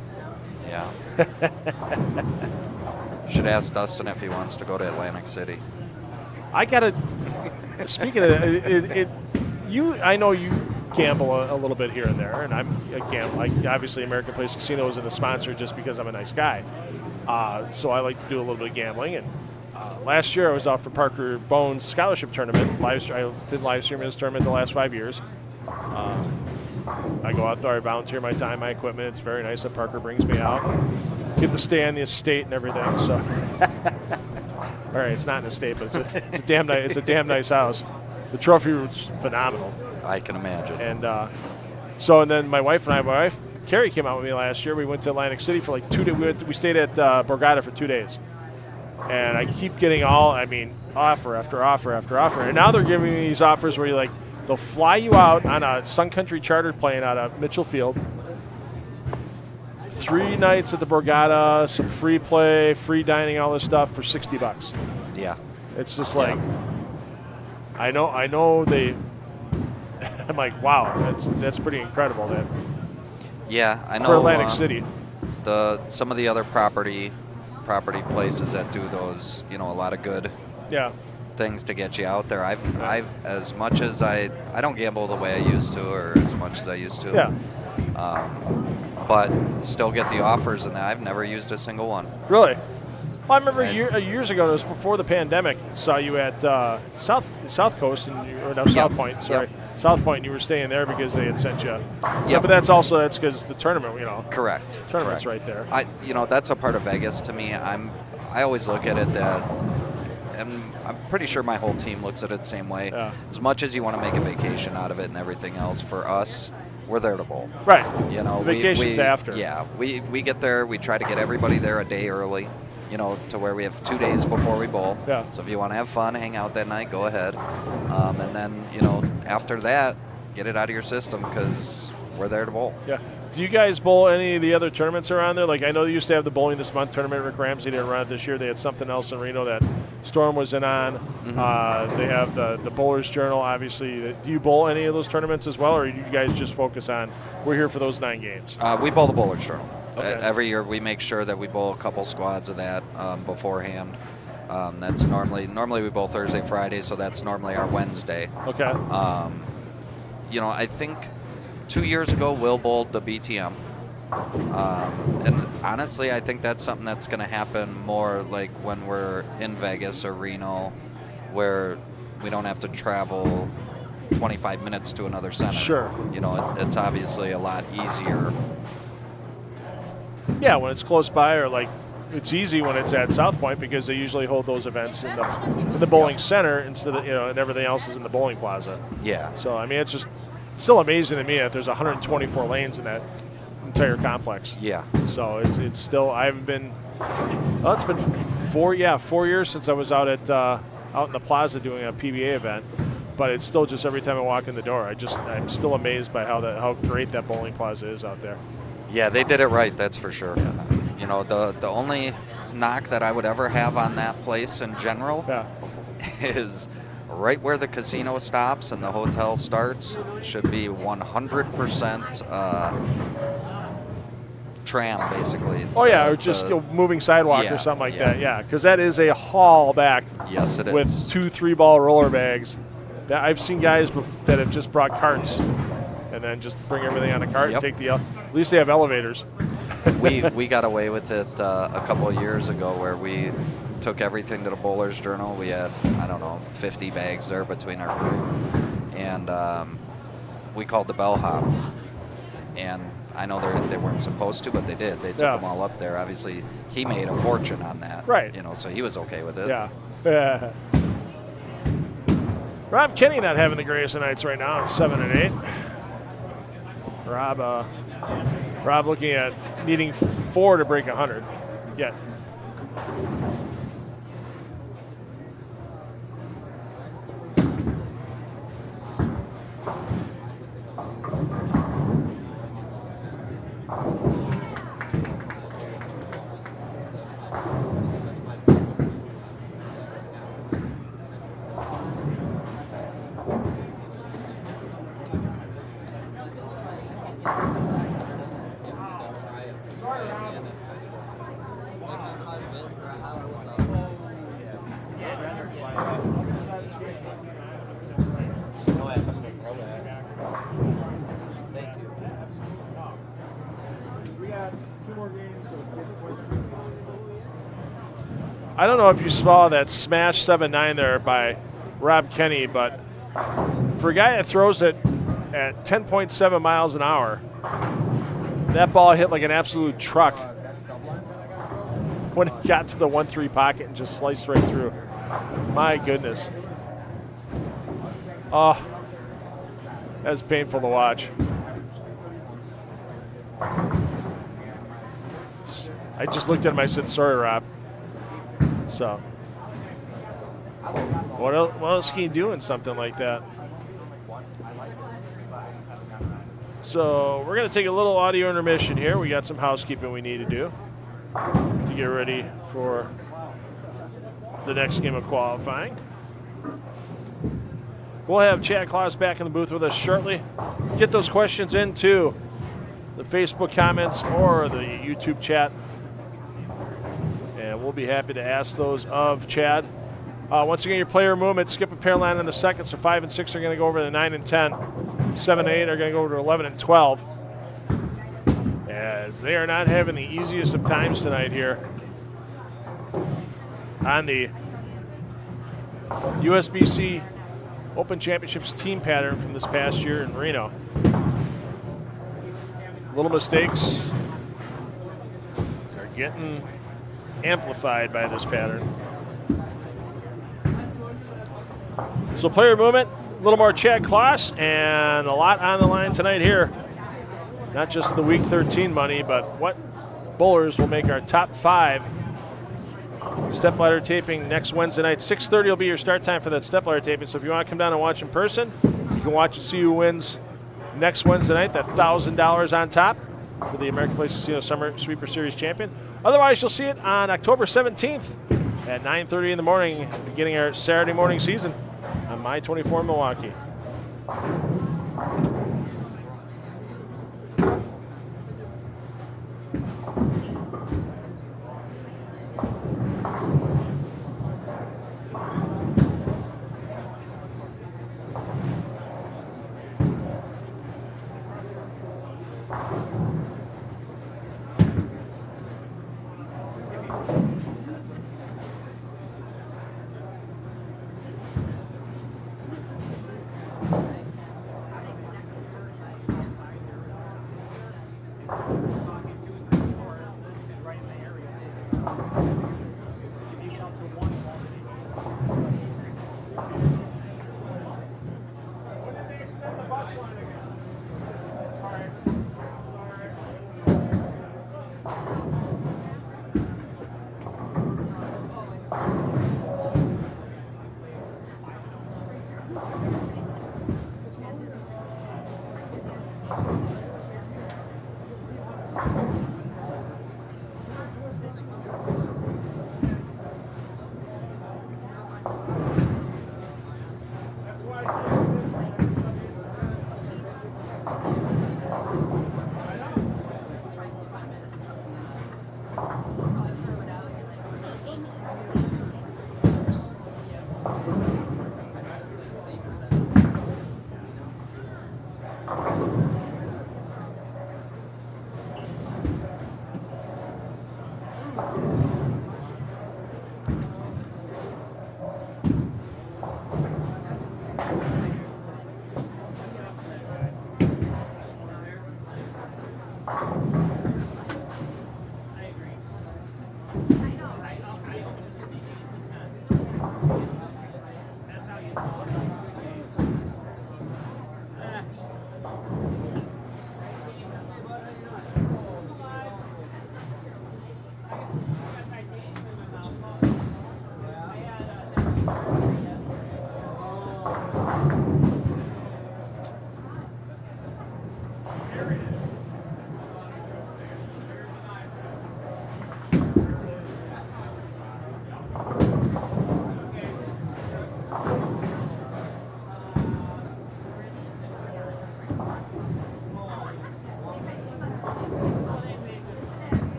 [SPEAKER 7] Should ask Dustin if he wants to go to Atlantic City.
[SPEAKER 6] I gotta. Speaking of it, I know you gamble a little bit here and there, and I'm a gambler. Obviously, American Place Casino isn't a sponsor just because I'm a nice guy. So I like to do a little bit of gambling. And last year I was out for Parker Bones Scholarship Tournament. I've been live streaming this tournament the last 5 years. I go out there, I volunteer my time, my equipment. It's very nice that Parker brings me out. Get to stay on the estate and everything. So, all right, it's not an estate, but it's a damn nice house. The trophy room's phenomenal.
[SPEAKER 7] I can imagine.
[SPEAKER 6] And and then my wife Carrie came out with me last year. We went to Atlantic City for like 2 days. We stayed at Borgata for 2 days. And I keep getting offer after offer after offer. And now they're giving me these offers where they'll fly you out on a Sun Country chartered plane out of Mitchell Field. 3 nights at the Borgata, some free play, free dining, all this stuff for $60.
[SPEAKER 7] Yeah.
[SPEAKER 6] It's just like, I know they. I'm like, wow, that's pretty incredible. That.
[SPEAKER 7] Yeah, I know.
[SPEAKER 6] For Atlantic City.
[SPEAKER 7] Some of the other property places that do those, a lot of good.
[SPEAKER 6] Yeah.
[SPEAKER 7] Things to get you out there. I've as much as I don't gamble the way I used to, or as much as I used to.
[SPEAKER 6] Yeah.
[SPEAKER 7] But still get the offers, and I've never used a single one.
[SPEAKER 6] Really? Well, I remember years ago, it was before the pandemic, saw you at South Coast, South Point, sorry. Yep. South Point, and you were staying there because they had sent you. Yeah, but that's because the tournament,
[SPEAKER 7] Correct.
[SPEAKER 6] Tournament's right there.
[SPEAKER 7] That's a part of Vegas to me. I always look at it that, and I'm pretty sure my whole team looks at it the same way. Yeah. As much as you want to make a vacation out of it and everything else, for us, we're there to bowl.
[SPEAKER 6] Right. Vacation's after.
[SPEAKER 7] Yeah. We get there. We try to get everybody there a day early, to where we have 2 days before we bowl.
[SPEAKER 6] Yeah.
[SPEAKER 7] So if you want to have fun, hang out that night, go ahead. And then, after that, get it out of your system because we're there to bowl.
[SPEAKER 6] Yeah. Do you guys bowl any of the other tournaments around there? Like, I know they used to have the Bowling This Month tournament. Rick Ramsey didn't run it this year. They had something else in Reno that Storm was in on. Mm-hmm. They have the Bowler's Journal, obviously. Do you bowl any of those tournaments as well, or do you guys just focus on, we're here for those 9 games?
[SPEAKER 7] We bowl the Bowler's Journal.
[SPEAKER 6] Okay.
[SPEAKER 7] Every year we make sure that we bowl a couple squads of that beforehand. That's normally we bowl Thursday, Friday, so that's normally our Wednesday.
[SPEAKER 6] Okay.
[SPEAKER 7] I think 2 years ago Will bowled the BTM. And honestly, I think that's something that's going to happen more like when we're in Vegas or Reno, where we don't have to travel 25 minutes to another center.
[SPEAKER 6] Sure.
[SPEAKER 7] It's obviously a lot easier.
[SPEAKER 6] Yeah, when it's close by, or it's easy when it's at South Point because they usually hold those events in the bowling center instead of, and everything else is in the bowling plaza.
[SPEAKER 7] Yeah.
[SPEAKER 6] So, it's still amazing to me that there's 124 lanes in that entire complex.
[SPEAKER 7] Yeah.
[SPEAKER 6] So it's still, I haven't been, it's been 4 years since I was out in the plaza doing a PBA event, but it's still just every time I walk in the door, I'm still amazed by how great that bowling plaza is out there.
[SPEAKER 7] Yeah, they did it right, that's for sure. You know, the only knock that I would ever have on that place in general is right where the casino stops and the hotel starts should be 100% tram, basically.
[SPEAKER 6] Oh, yeah, or just a moving sidewalk or something like that. Yeah, because that is a haul back.
[SPEAKER 7] Yes, it
[SPEAKER 6] with
[SPEAKER 7] is.
[SPEAKER 6] 2 3-ball roller bags. I've seen guys that have just brought carts and then just bring everything on a cart and take at least they have elevators.
[SPEAKER 7] we got away with it a couple of years ago where we took everything to the Bowler's Journal. We had, I don't know, 50 bags there between our crew. And we called the bellhop. And I know they weren't supposed to, but they did. They took them all up there. Obviously, he made a fortune on that.
[SPEAKER 6] Right.
[SPEAKER 7] You know, so he was okay with it.
[SPEAKER 6] Yeah. Rob Kenny not having the greatest of nights right now. It's 7 and 8. Rob looking at needing 4 to break 100. Yet. I don't know if you saw that smash 7-9 there by Rob Kenny, but for a guy that throws it at 10.7 miles an hour, that ball hit like an absolute truck when it got to the 1-3 pocket and just sliced right through. My goodness. Oh, that's painful to watch. I just looked at him, I said, sorry, Rob. So, what else can you do in something like that? So, we're going to take a little audio intermission here. We got some housekeeping we need to do to get ready for the next game of qualifying. We'll have Chad Claus back in the booth with us shortly. Get those questions into the Facebook comments or the YouTube chat. And we'll be happy to ask those of Chad. Once again, your player movement, skip a pair line in the second, so 5 and 6 are going to go over to 9 and 10. 7 and 8 are going to go over to 11 and 12. As they are not having the easiest of times tonight here on the USBC Open Championships team pattern from this past year in Reno. Little mistakes are getting amplified by this pattern. So player movement, a little more Chad Claus, and a lot on the line tonight here. Not just the Week 13 money, but what bowlers will make our top 5 stepladder taping next Wednesday night. 6:30 will be your start time for that stepladder taping. So if you want to come down and watch in person, you can watch and see who wins next Wednesday night. That $1,000 on top for the American Place Casino Summer Sweeper Series champion. Otherwise, you'll see it on October 17th at 9:30 in the morning, beginning our Saturday morning season on My 24 Milwaukee.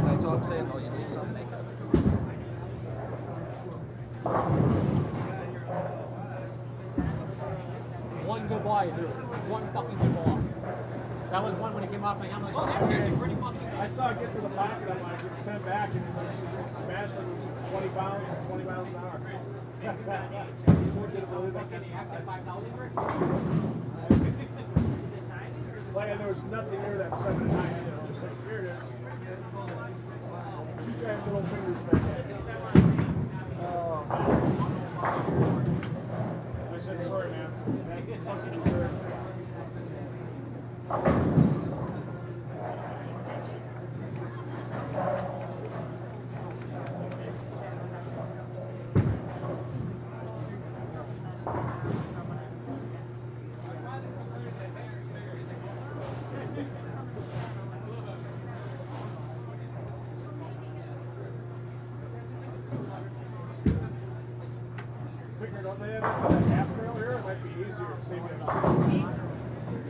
[SPEAKER 1] That's all I'm saying. Oh, you need something.
[SPEAKER 2] One good ball, dude. One fucking good ball. That was one when it came off my helmet. I'm like, oh, that's actually pretty fucking good.
[SPEAKER 4] I saw it get to the pocket. I'm like, it's 10 back, and it smashed it. It was 20 pounds an hour. Like, and there was nothing near that 7 to 9. Just like, here it is. You guys little fingers back. I said, sorry, man.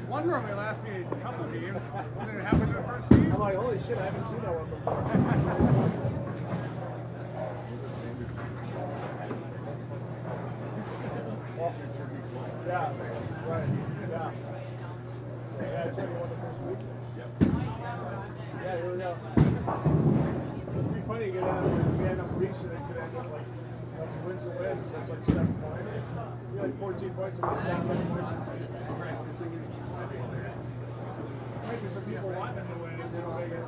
[SPEAKER 8] One normally lasts me a couple of games. Did it happen in the first game?
[SPEAKER 4] I'm like, holy shit, I haven't seen that one before. Yeah, right. Yeah. Yeah, it's only one the first week. Yep. decent, it could end up like wins and wins. That's like 7 points. You had 14 points and 10 points. Maybe some people want them to win if they don't make it.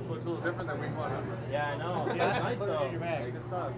[SPEAKER 1] Looks a little different than week 1, huh?
[SPEAKER 8] Yeah, I know. Yeah, that's nice though. Good stuff.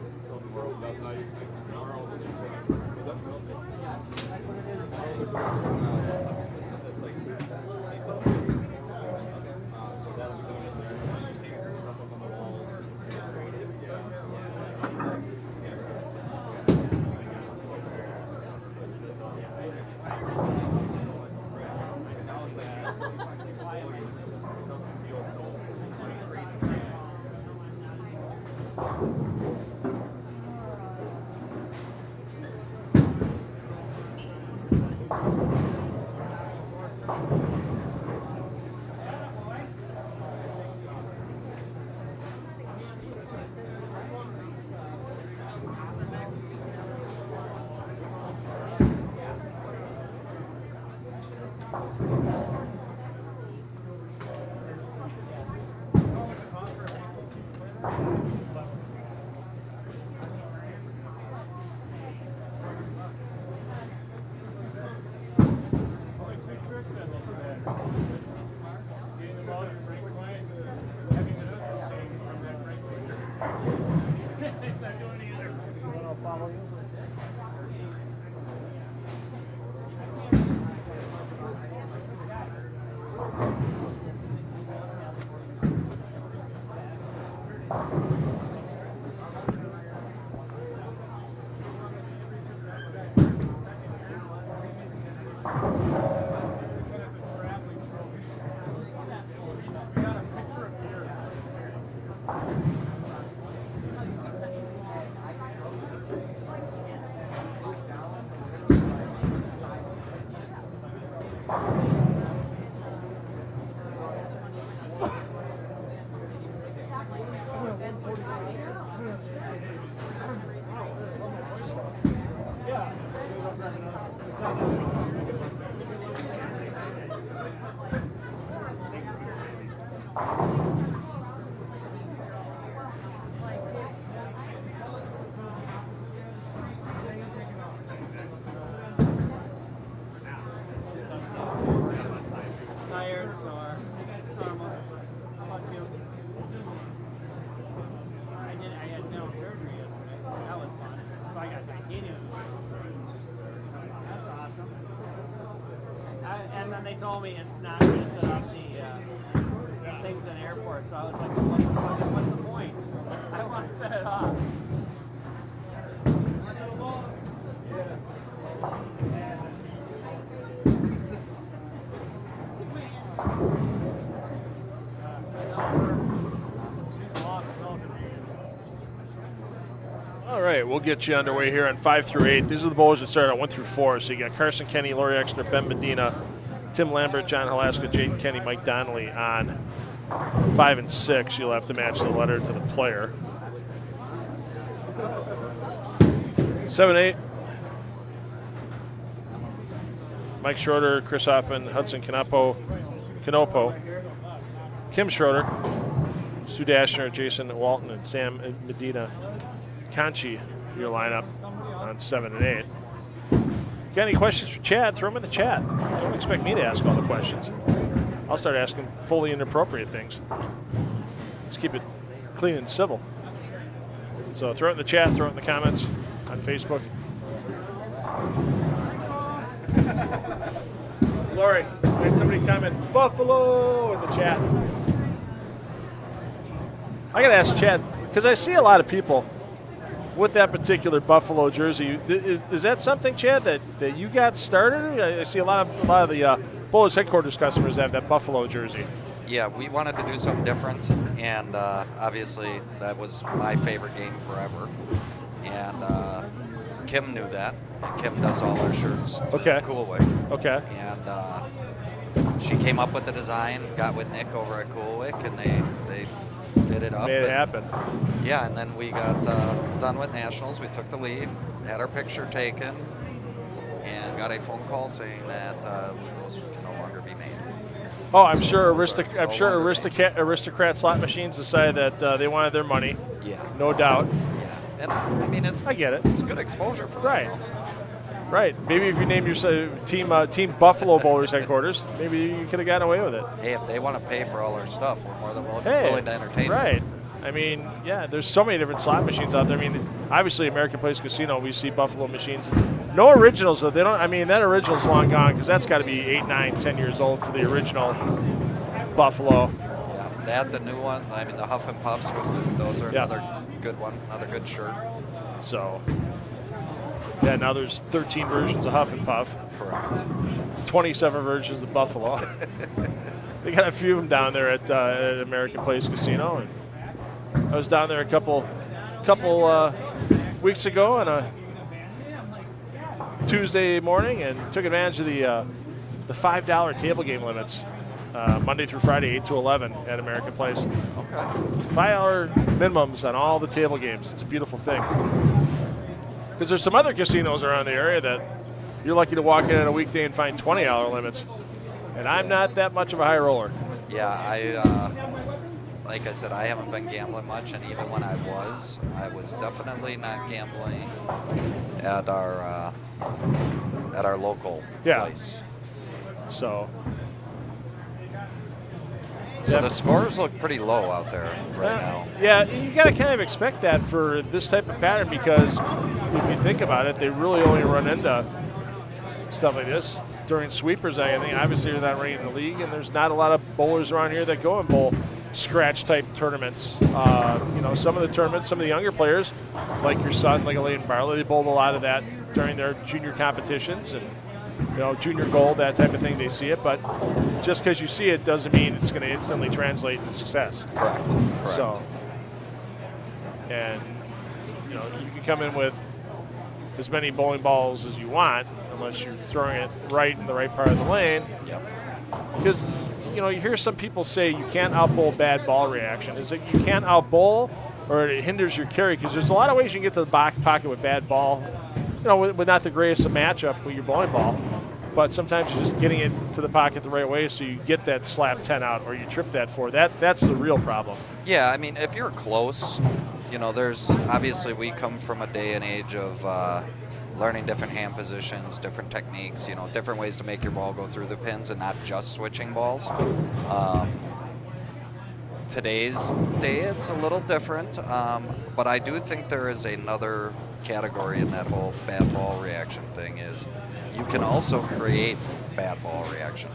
[SPEAKER 9] Tired, sore, normal. How about you? I had dental surgery yesterday. That was fun. So I got titanium. That's awesome. And then they told me it's not going to set up the things in airports. So I was like, what's the point? I don't want to set it off.
[SPEAKER 6] All right, we'll get you underway here on 5 through 8. These are the bowlers that started on 1 through 4. So you got Carson Kenny, Laurie Exner, Ben Medina, Tim Lambert, John Halaska, Jaden Kenny, Mike Donnelly on 5 and 6. You'll have to match the letter to the player. 7 8. Mike Schroeder, Chris Hoffman, Hudson Canopo, Kim Schroeder, Sue Dashner, Jason Walton, and Sam Medina. Conchi, your lineup on 7 and 8. Got any questions for Chad? Throw them in the chat. Don't expect me to ask all the questions. I'll start asking fully inappropriate things. Let's keep it clean and civil. So throw it in the chat, throw it in the comments on Facebook. Lori, had somebody comment Buffalo in the chat. I got to ask Chad, because I see a lot of people with that particular Buffalo jersey. Is that something, Chad, that you got started? I see a lot of the Bowlers headquarters customers have that Buffalo jersey.
[SPEAKER 7] Yeah, we wanted to do something different, and obviously that was my favorite game forever. And Kim knew that. And Kim does all our shirts to Coolwick.
[SPEAKER 6] Okay.
[SPEAKER 7] And she came up with the design, got with Nick over at Coolwick, and they did it up.
[SPEAKER 6] Made it happen.
[SPEAKER 7] Yeah, and then we got done with Nationals. We took the lead, had our picture taken, and got a phone call saying that those can no longer be made.
[SPEAKER 6] Oh, I'm sure aristocrat slot machines decided that they wanted their money.
[SPEAKER 7] Yeah.
[SPEAKER 6] No doubt.
[SPEAKER 7] Yeah, and I mean,
[SPEAKER 6] I get it.
[SPEAKER 7] It's good exposure for them.
[SPEAKER 6] Right. Right. Maybe if you named your team Buffalo Bowlers headquarters, maybe you could have gotten away with it.
[SPEAKER 7] Hey, if they want to pay for all our stuff, we're more than willing to entertain them.
[SPEAKER 6] Right. I mean, yeah, there's so many different slot machines out there. I mean, obviously, American Place Casino, we see Buffalo machines. No originals, though. They don't. I mean, that original's long gone because that's got to be 8, 9, 10 years old for the original Buffalo.
[SPEAKER 7] Yeah, that, the new one. I mean, the Huff and Puffs, those are another good one, another good shirt.
[SPEAKER 6] So, yeah, now there's 13 versions of Huff and Puff.
[SPEAKER 7] Correct.
[SPEAKER 6] 27 versions of Buffalo. They got a few of them down there at American Place Casino, and I was down there a couple weeks ago on a Tuesday morning and took advantage of the $5 table game limits Monday through Friday, 8 to 11 at American Place.
[SPEAKER 7] Okay.
[SPEAKER 6] $5 minimums on all the table games. It's a beautiful thing. Because there's some other casinos around the area that you're lucky to walk in on a weekday and find $20 limits. And I'm not that much of a high roller.
[SPEAKER 7] Yeah, like I said, I haven't been gambling much, and even when I was definitely not gambling at our local place.
[SPEAKER 6] So
[SPEAKER 7] the scores look pretty low out there right now.
[SPEAKER 6] Yeah, you got to kind of expect that for this type of pattern because if you think about it, they really only run into stuff like this during sweepers. I think obviously they're not running in the league, and there's not a lot of bowlers around here that go and bowl scratch type tournaments. Some of the tournaments, some of the younger players, like your son, like Phil Brylow, they bowled a lot of that during their junior competitions and junior gold, that type of thing. They see it, but just because you see it doesn't mean it's going to instantly translate into success.
[SPEAKER 7] Correct.
[SPEAKER 6] So, and you can come in with as many bowling balls as you want, unless you're throwing it right in the right part of the lane.
[SPEAKER 7] Yep.
[SPEAKER 6] Because you hear some people say you can't outbowl bad ball reaction. Is it you can't outbowl, or it hinders your carry? Because there's a lot of ways you can get to the back pocket with bad ball. With not the greatest of matchup with your bowling ball. but sometimes it's just getting it to the pocket the right way so you get that slap 10 out or you trip that 4. That's the real problem.
[SPEAKER 7] Yeah, I mean, if you're close, there's obviously we come from a day and age of learning different hand positions, different techniques, different ways to make your ball go through the pins and not just switching balls. Today's day, it's a little different, but I do think there is another category in that whole bad ball reaction thing is you can also create bad ball reaction.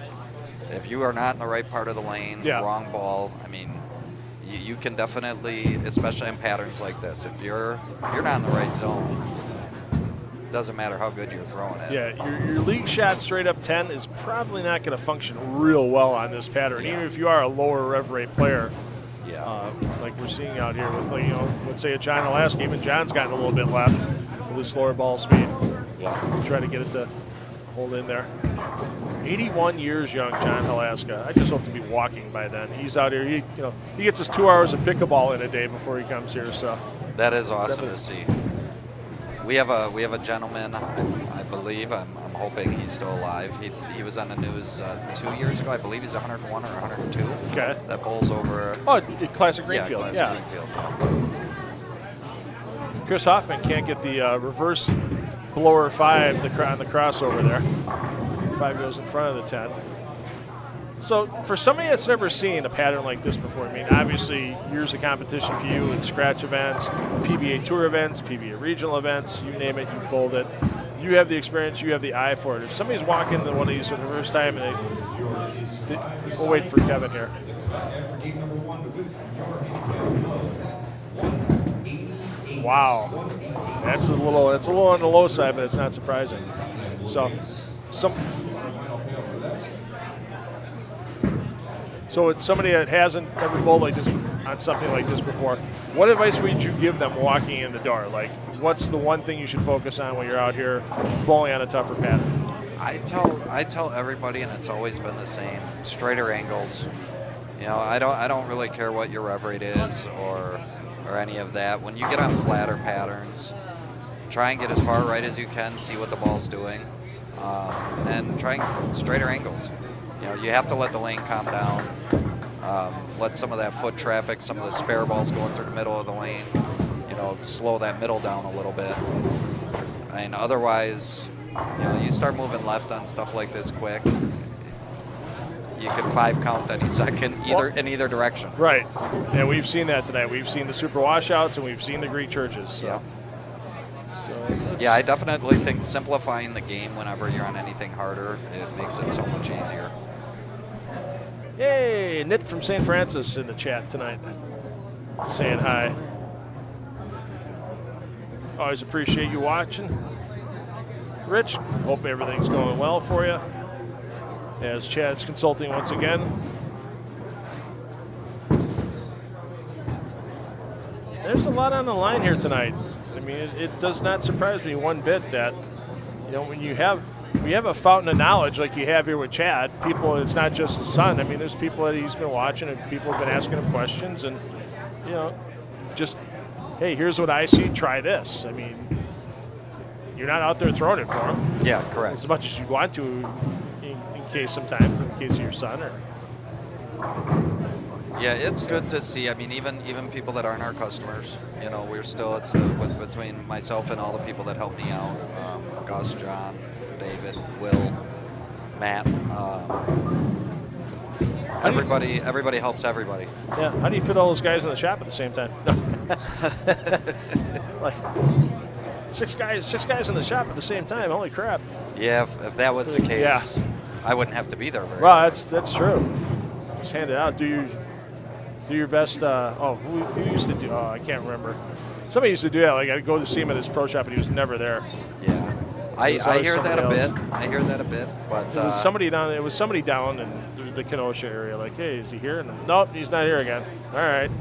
[SPEAKER 7] If you are not in the right part of the lane, wrong ball, I mean, you can definitely, especially in patterns like this, if you're not in the right zone, doesn't matter how good you're throwing it.
[SPEAKER 6] Yeah, your league shot straight up 10 is probably not going to function real well on this pattern, even if you are a lower rev rate player.
[SPEAKER 7] Yeah.
[SPEAKER 6] Like we're seeing out here with, let's say a John Alaska. Even John's gotten a little bit left with his slower ball speed.
[SPEAKER 7] Yeah.
[SPEAKER 6] Try to get it to hold in there. 81 years young, John Alaska. I just hope to be walking by then. He's out here. He gets his 2 hours of pickleball in a day before he comes here. So
[SPEAKER 7] that is awesome to see. We have a gentleman. I believe. I'm hoping he's still alive. He was on the news 2 years ago. I believe he's 101 or 102.
[SPEAKER 6] Okay.
[SPEAKER 7] That bowls over.
[SPEAKER 6] Oh, Classic Greenfield.
[SPEAKER 7] Classic Greenfield.
[SPEAKER 6] Chris Hoffman can't get the reverse blower 5 on the crossover there. 5 goes in front of the 10. So for somebody that's never seen a pattern like this before, I mean, obviously years of competition for you in scratch events, PBA Tour events, PBA regional events, you name it, you've bowled it. You have the experience, you have the eye for it. If somebody's walking to one of these for the first time, and we'll wait for Kevin here. Wow, that's a little on the low side, but it's not surprising. So it's somebody that hasn't ever bowled like this on something like this before. What advice would you give them walking in the door? Like, what's the one thing you should focus on when you're out here bowling on a tougher pattern?
[SPEAKER 7] I tell everybody, and it's always been the same: straighter angles. I don't really care what your rev rate is or any of that. When you get on flatter patterns, try and get as far right as you can, see what the ball's doing, and try and straighter angles. You have to let the lane calm down, let some of that foot traffic, some of the spare balls going through the middle of the lane, slow that middle down a little bit. I mean, otherwise, you start moving left on stuff like this quick, you can 5 count any second, in either direction.
[SPEAKER 6] Right. And we've seen that tonight. We've seen the super washouts and we've seen the Greek churches. So.
[SPEAKER 7] Yeah. Yeah, I definitely think simplifying the game whenever you're on anything harder, it makes it so much easier.
[SPEAKER 6] Hey, Nit from St. Francis in the chat tonight, saying hi. Always appreciate you watching. Rich, hope everything's going well for you. As Chad's consulting once again. There's a lot on the line here tonight. I mean, it does not surprise me one bit that, when you have a fountain of knowledge like you have here with Chad, people, it's not just his son. I mean, there's people that he's been watching and people have been asking him questions and, just, hey, here's what I see, try this. I mean, you're not out there throwing it for him.
[SPEAKER 7] Yeah, correct.
[SPEAKER 6] As much as you want to in case of your son or.
[SPEAKER 7] Yeah, it's good to see. I mean, even people that aren't our customers, we're still, between myself and all the people that help me out, Gus, John, David, Will, Matt, everybody helps everybody.
[SPEAKER 6] Yeah, how do you fit all those guys in the shop at the same time? No. Like, six guys in the shop at the same time, holy crap.
[SPEAKER 7] Yeah, if that was the case, I wouldn't have to be there very
[SPEAKER 6] well, that's true. Just hand it out. Do your best. Who used to do? Oh, I can't remember. Somebody used to do that. Like, I'd go to see him at his pro shop, and he was never there.
[SPEAKER 7] Yeah, I hear that a bit. I hear that a bit, but
[SPEAKER 6] it was somebody down. It was somebody down in the Kenosha area. Like, hey, is he here? And nope, he's not here again. All right.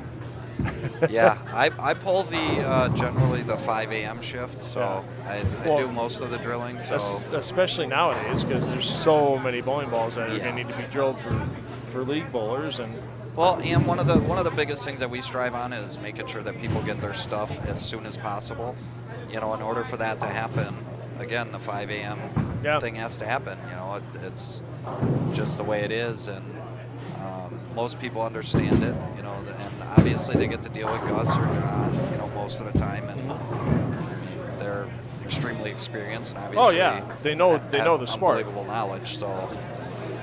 [SPEAKER 7] Yeah, I pull generally the 5 a.m. shift, so I do most of the drilling. So
[SPEAKER 6] especially nowadays, because there's so many bowling balls that are going to need to be drilled for league bowlers and.
[SPEAKER 7] Well, and one of the biggest things that we strive on is making sure that people get their stuff as soon as possible. In order for that to happen, again, the 5 a.m. thing has to happen. You know, it's just the way it is, and most people understand it. You know, and obviously they get to deal with Gus or John, you know, most of the time, and I mean, they're extremely experienced, and obviously
[SPEAKER 6] they know the sport.
[SPEAKER 7] Unbelievable knowledge. So.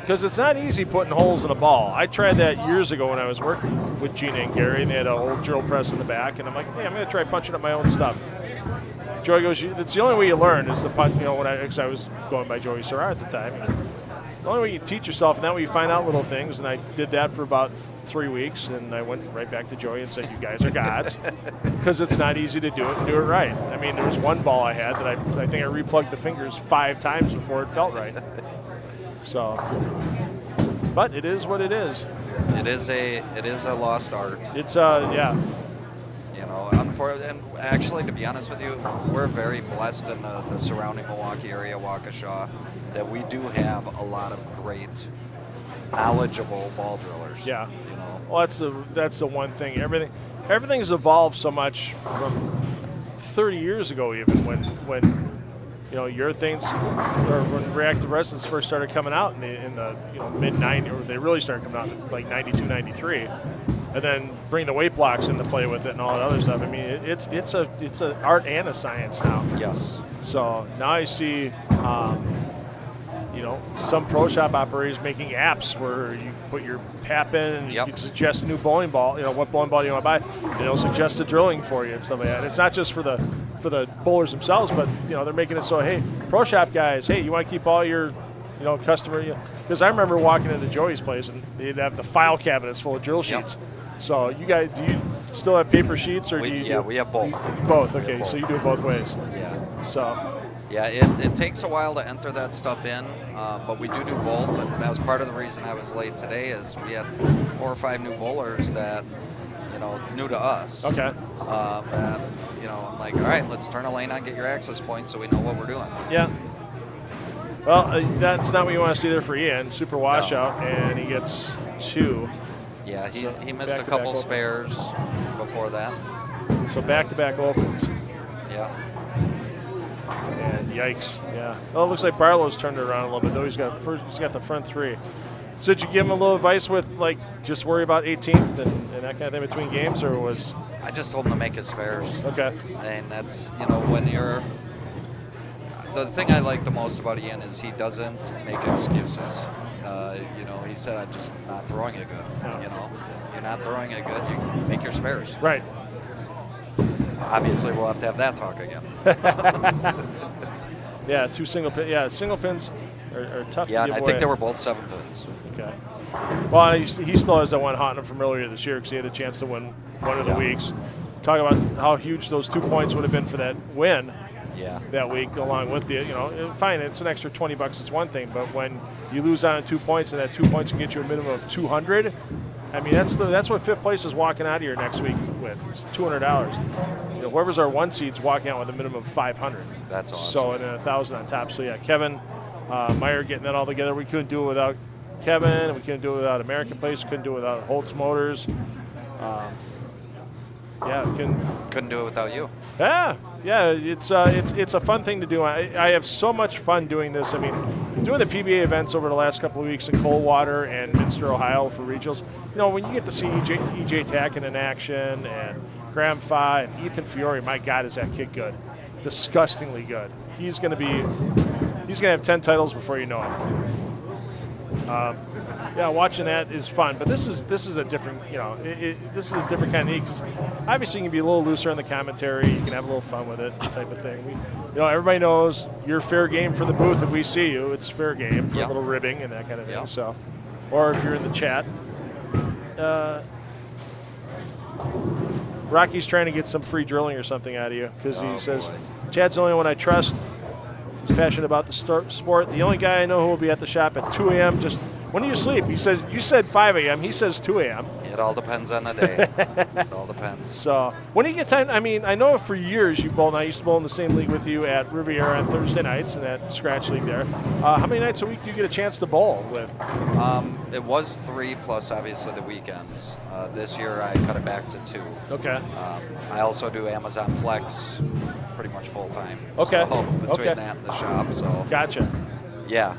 [SPEAKER 6] Because it's not easy putting holes in a ball. I tried that years ago when I was working with Gina and Gary, and they had an old drill press in the back, and I'm like, hey, I'm going to try punching up my own stuff. Joey goes, that's the only way you learn is the punch. You know, because I was going by Joey Serrar at the time. The only way you teach yourself, and that way you find out little things. And I did that for about 3 weeks, and I went right back to Joey and said, you guys are gods, because it's not easy to do it and do it right. I mean, there was one ball I had that I think I replugged the fingers 5 times before it felt right. So, but it is what it is.
[SPEAKER 7] It is a lost art.
[SPEAKER 6] It's yeah.
[SPEAKER 7] You know, and actually, to be honest with you, we're very blessed in the surrounding Milwaukee area, Waukesha, that we do have a lot of great, knowledgeable ball drillers.
[SPEAKER 6] Yeah.
[SPEAKER 7] You know.
[SPEAKER 6] Well, that's the one thing. Everything's evolved so much from 30 years ago, even when you know, urethanes, or when reactive resins first started coming out in the you know, mid-90s, or they really started coming out like 92, 93, and then bring the weight blocks into play with it and all that other stuff. I mean, it's an art and a science now.
[SPEAKER 7] Yes.
[SPEAKER 6] So now I see, you know, some pro shop operators making apps where you put your pap in and you can suggest a new bowling ball. You know, what bowling ball you want to buy. And it'll suggest the drilling for you and stuff like that. And it's not just for the bowlers themselves, but you know, they're making it so, hey, pro shop guys, hey, you want to keep all your, you know, customer, because I remember walking into Joey's place and they'd have the file cabinets full of drill sheets. So you guys, do you still have paper sheets, or do you?
[SPEAKER 7] Yeah, we have both.
[SPEAKER 6] Both, okay. So you do it both ways.
[SPEAKER 7] Yeah.
[SPEAKER 6] So.
[SPEAKER 7] Yeah, it takes a while to enter that stuff in, but we do both, and that was part of the reason I was late today. Is we had 4 or 5 new bowlers that, you know, new to us.
[SPEAKER 6] Okay.
[SPEAKER 7] That, you know, I'm like, all right, let's turn a lane on, get your access point, so we know what we're doing.
[SPEAKER 6] Yeah. Well, that's not what you want to see there for Ian. Super washout, and he gets 2.
[SPEAKER 7] Yeah, he missed a couple spares before that.
[SPEAKER 6] So back-to-back opens.
[SPEAKER 7] Yeah.
[SPEAKER 6] And yikes, yeah. Well, it looks like Brylo's turned it around a little bit, though. He's got the front 3. So did you give him a little advice with, like, just worry about 18th and that kind of thing between games, or was?
[SPEAKER 7] I just told him to make his spares.
[SPEAKER 6] Okay.
[SPEAKER 7] And that's, you know, when you're, the thing I like the most about Ian is he doesn't make excuses. You know, he said, I'm just not throwing it good.
[SPEAKER 6] No.
[SPEAKER 7] You know, you're not throwing it good, you make your spares.
[SPEAKER 6] Right.
[SPEAKER 7] Obviously, we'll have to have that talk again.
[SPEAKER 6] Yeah, 2 single pins. Yeah, single pins are tough to give away.
[SPEAKER 7] I think they were both 7 pins.
[SPEAKER 6] Okay. Well, he still has that one haunting him from earlier this year because he had a chance to win one of the weeks. Talk about how huge those 2 points would have been for that win.
[SPEAKER 7] Yeah.
[SPEAKER 6] That week, along with the, you know, fine, it's an extra $20. It's one thing, but when you lose on 2 points and that 2 points can get you a minimum of $200, I mean, that's what 5th place is walking out of here next week with. It's $200. You know, whoever's our 1 seed's walking out with a minimum of $500.
[SPEAKER 7] That's awesome.
[SPEAKER 6] So and then $1,000 on top. So yeah, Kevin Meyer getting that all together. We couldn't do it without Kevin. We couldn't do it without American Place. Couldn't do it without Holtz Motors. Yeah,
[SPEAKER 7] couldn't do it without you.
[SPEAKER 6] Yeah, it's a fun thing to do. I have so much fun doing this. I mean, doing the PBA events over the last couple of weeks in Coldwater and Minster, Ohio for regionals. You know, when you get to see EJ Tacken in action and Graham Fa and Ethan Fiore, my God, is that kid good? Disgustingly good. He's gonna have 10 titles before you know it. Yeah, watching that is fun, but this is a different, you know, this is a different kind of neat because obviously you can be a little looser in the commentary, you can have a little fun with it, type of thing. You know, everybody knows you're fair game for the booth if we see you. It's fair game for a little ribbing and that kind of thing. So, or if you're in the chat, Rocky's trying to get some free drilling or something out of you because he says Chad's the only one I trust. He's passionate about the sport. The only guy I know who will be at the shop at 2 a.m. just When do you sleep? He says, you said 5 a.m. He says 2 a.m.
[SPEAKER 7] It all depends on the day. It all depends.
[SPEAKER 6] So when do you get time? I mean, I know for years you bowled. I used to bowl in the same league with you at Riviera on Thursday nights in that scratch league there. How many nights a week do you get a chance to bowl with?
[SPEAKER 7] It was 3 plus obviously the weekends. This year I cut it back to 2.
[SPEAKER 6] Okay.
[SPEAKER 7] I also do Amazon Flex pretty much full time.
[SPEAKER 6] Okay.
[SPEAKER 7] So between
[SPEAKER 6] Okay.
[SPEAKER 7] that and the shop, so.
[SPEAKER 6] Gotcha.
[SPEAKER 7] Yeah.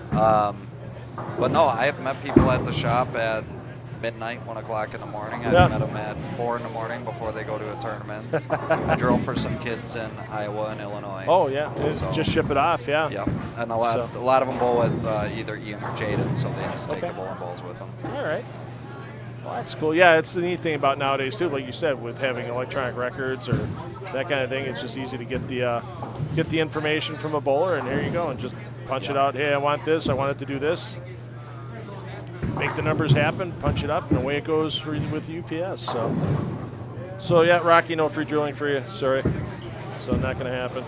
[SPEAKER 7] But no, I have met people at the shop at midnight, 1 o'clock in the morning. I've met them at 4 in the morning before they go to a tournament. I drove for some kids in Iowa and Illinois.
[SPEAKER 6] Oh yeah, just ship it off, yeah.
[SPEAKER 7] Yep, and a lot of them bowl with either Ian or Jaden, so they just take the bowling balls with them.
[SPEAKER 6] All right. Well, that's cool. Yeah, it's the neat thing about nowadays too, like you said, with having electronic records or that kind of thing. It's just easy to get the information from a bowler, and here you go, and just punch it out. Hey, I want this. I want it to do this. Make the numbers happen. Punch it up, and away it goes with UPS. So yeah, Rocky, no free drilling for you. Sorry. So not going to happen.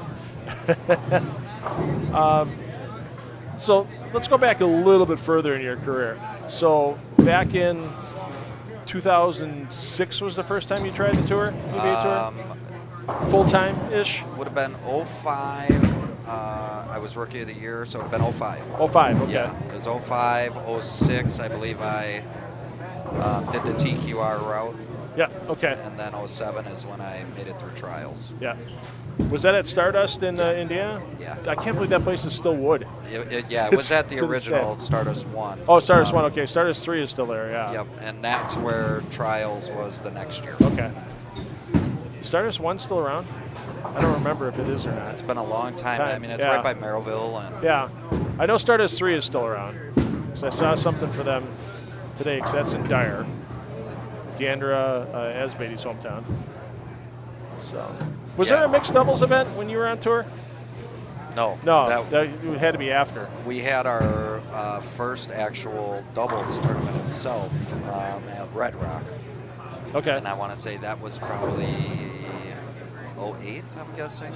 [SPEAKER 6] So let's go back a little bit further in your career. So back in 2006 was the first time you tried the tour, EBA tour? Full-time-ish?
[SPEAKER 7] Would have been 05. I was Rookie of the Year, so it would have been 05.
[SPEAKER 6] 05, okay.
[SPEAKER 7] Yeah, it was 05, 06, I believe I did the TQR route.
[SPEAKER 6] Yeah, okay.
[SPEAKER 7] And then 07 is when I made it through trials.
[SPEAKER 6] Yeah. Was that at Stardust in Indiana?
[SPEAKER 7] Yeah.
[SPEAKER 6] I can't believe that place is still wood.
[SPEAKER 7] It was at the original Stardust 1.
[SPEAKER 6] Oh, Stardust 1, okay. Stardust 3 is still there, yeah.
[SPEAKER 7] Yep, and that's where trials was the next year.
[SPEAKER 6] Okay. Stardust 1 still around? I don't remember if it is or not.
[SPEAKER 7] It's been a long time. I mean, it's right by Merrillville. And
[SPEAKER 6] yeah. I know Stardust 3 is still around. Because I saw something for them today, because that's in Dyer. Deandra Asbady's hometown. So, was there a mixed doubles event when you were on tour?
[SPEAKER 7] No.
[SPEAKER 6] That had to be after.
[SPEAKER 7] We had our first actual doubles tournament itself at Red Rock.
[SPEAKER 6] Okay.
[SPEAKER 7] And I want to say that was probably 08, I'm guessing.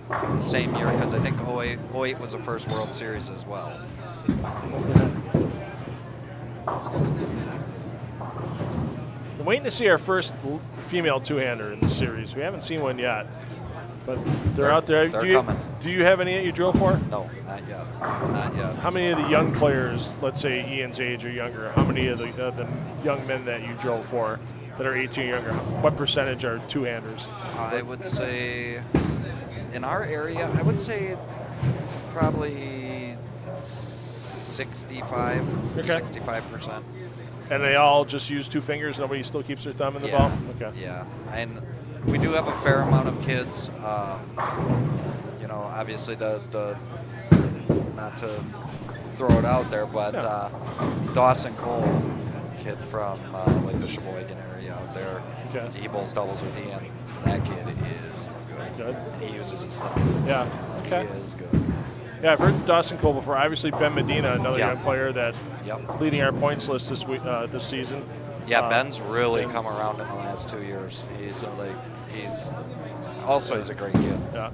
[SPEAKER 7] The same year, because I think 08 was the first World Series as well.
[SPEAKER 6] I'm waiting to see our first female two-hander in the series. We haven't seen one yet, but they're out there.
[SPEAKER 7] They're coming.
[SPEAKER 6] Do you have any that you drill for?
[SPEAKER 7] No, not yet. Not yet.
[SPEAKER 6] How many of the young players, let's say Ian's age or younger, how many of the young men that you drill for that are 18 or younger, what percentage are two-handers?
[SPEAKER 7] I would say, in our area, I would say probably 65%.
[SPEAKER 6] And they all just use 2 fingers? Nobody still keeps their thumb in the ball? Okay.
[SPEAKER 7] Yeah, and we do have a fair amount of kids. Obviously the not to throw it out there, but Dawson Cole, kid from like the Sheboygan area out there, he bowls doubles with Ian. That kid is good. He uses his thumb.
[SPEAKER 6] Yeah. Okay.
[SPEAKER 7] He is good.
[SPEAKER 6] Yeah, I've heard Dawson Cole before. Obviously, Ben Medina, another young player that leading our points list this week, this season.
[SPEAKER 7] Yeah, Ben's really come around in the last 2 years. He's a great kid.
[SPEAKER 6] Yeah.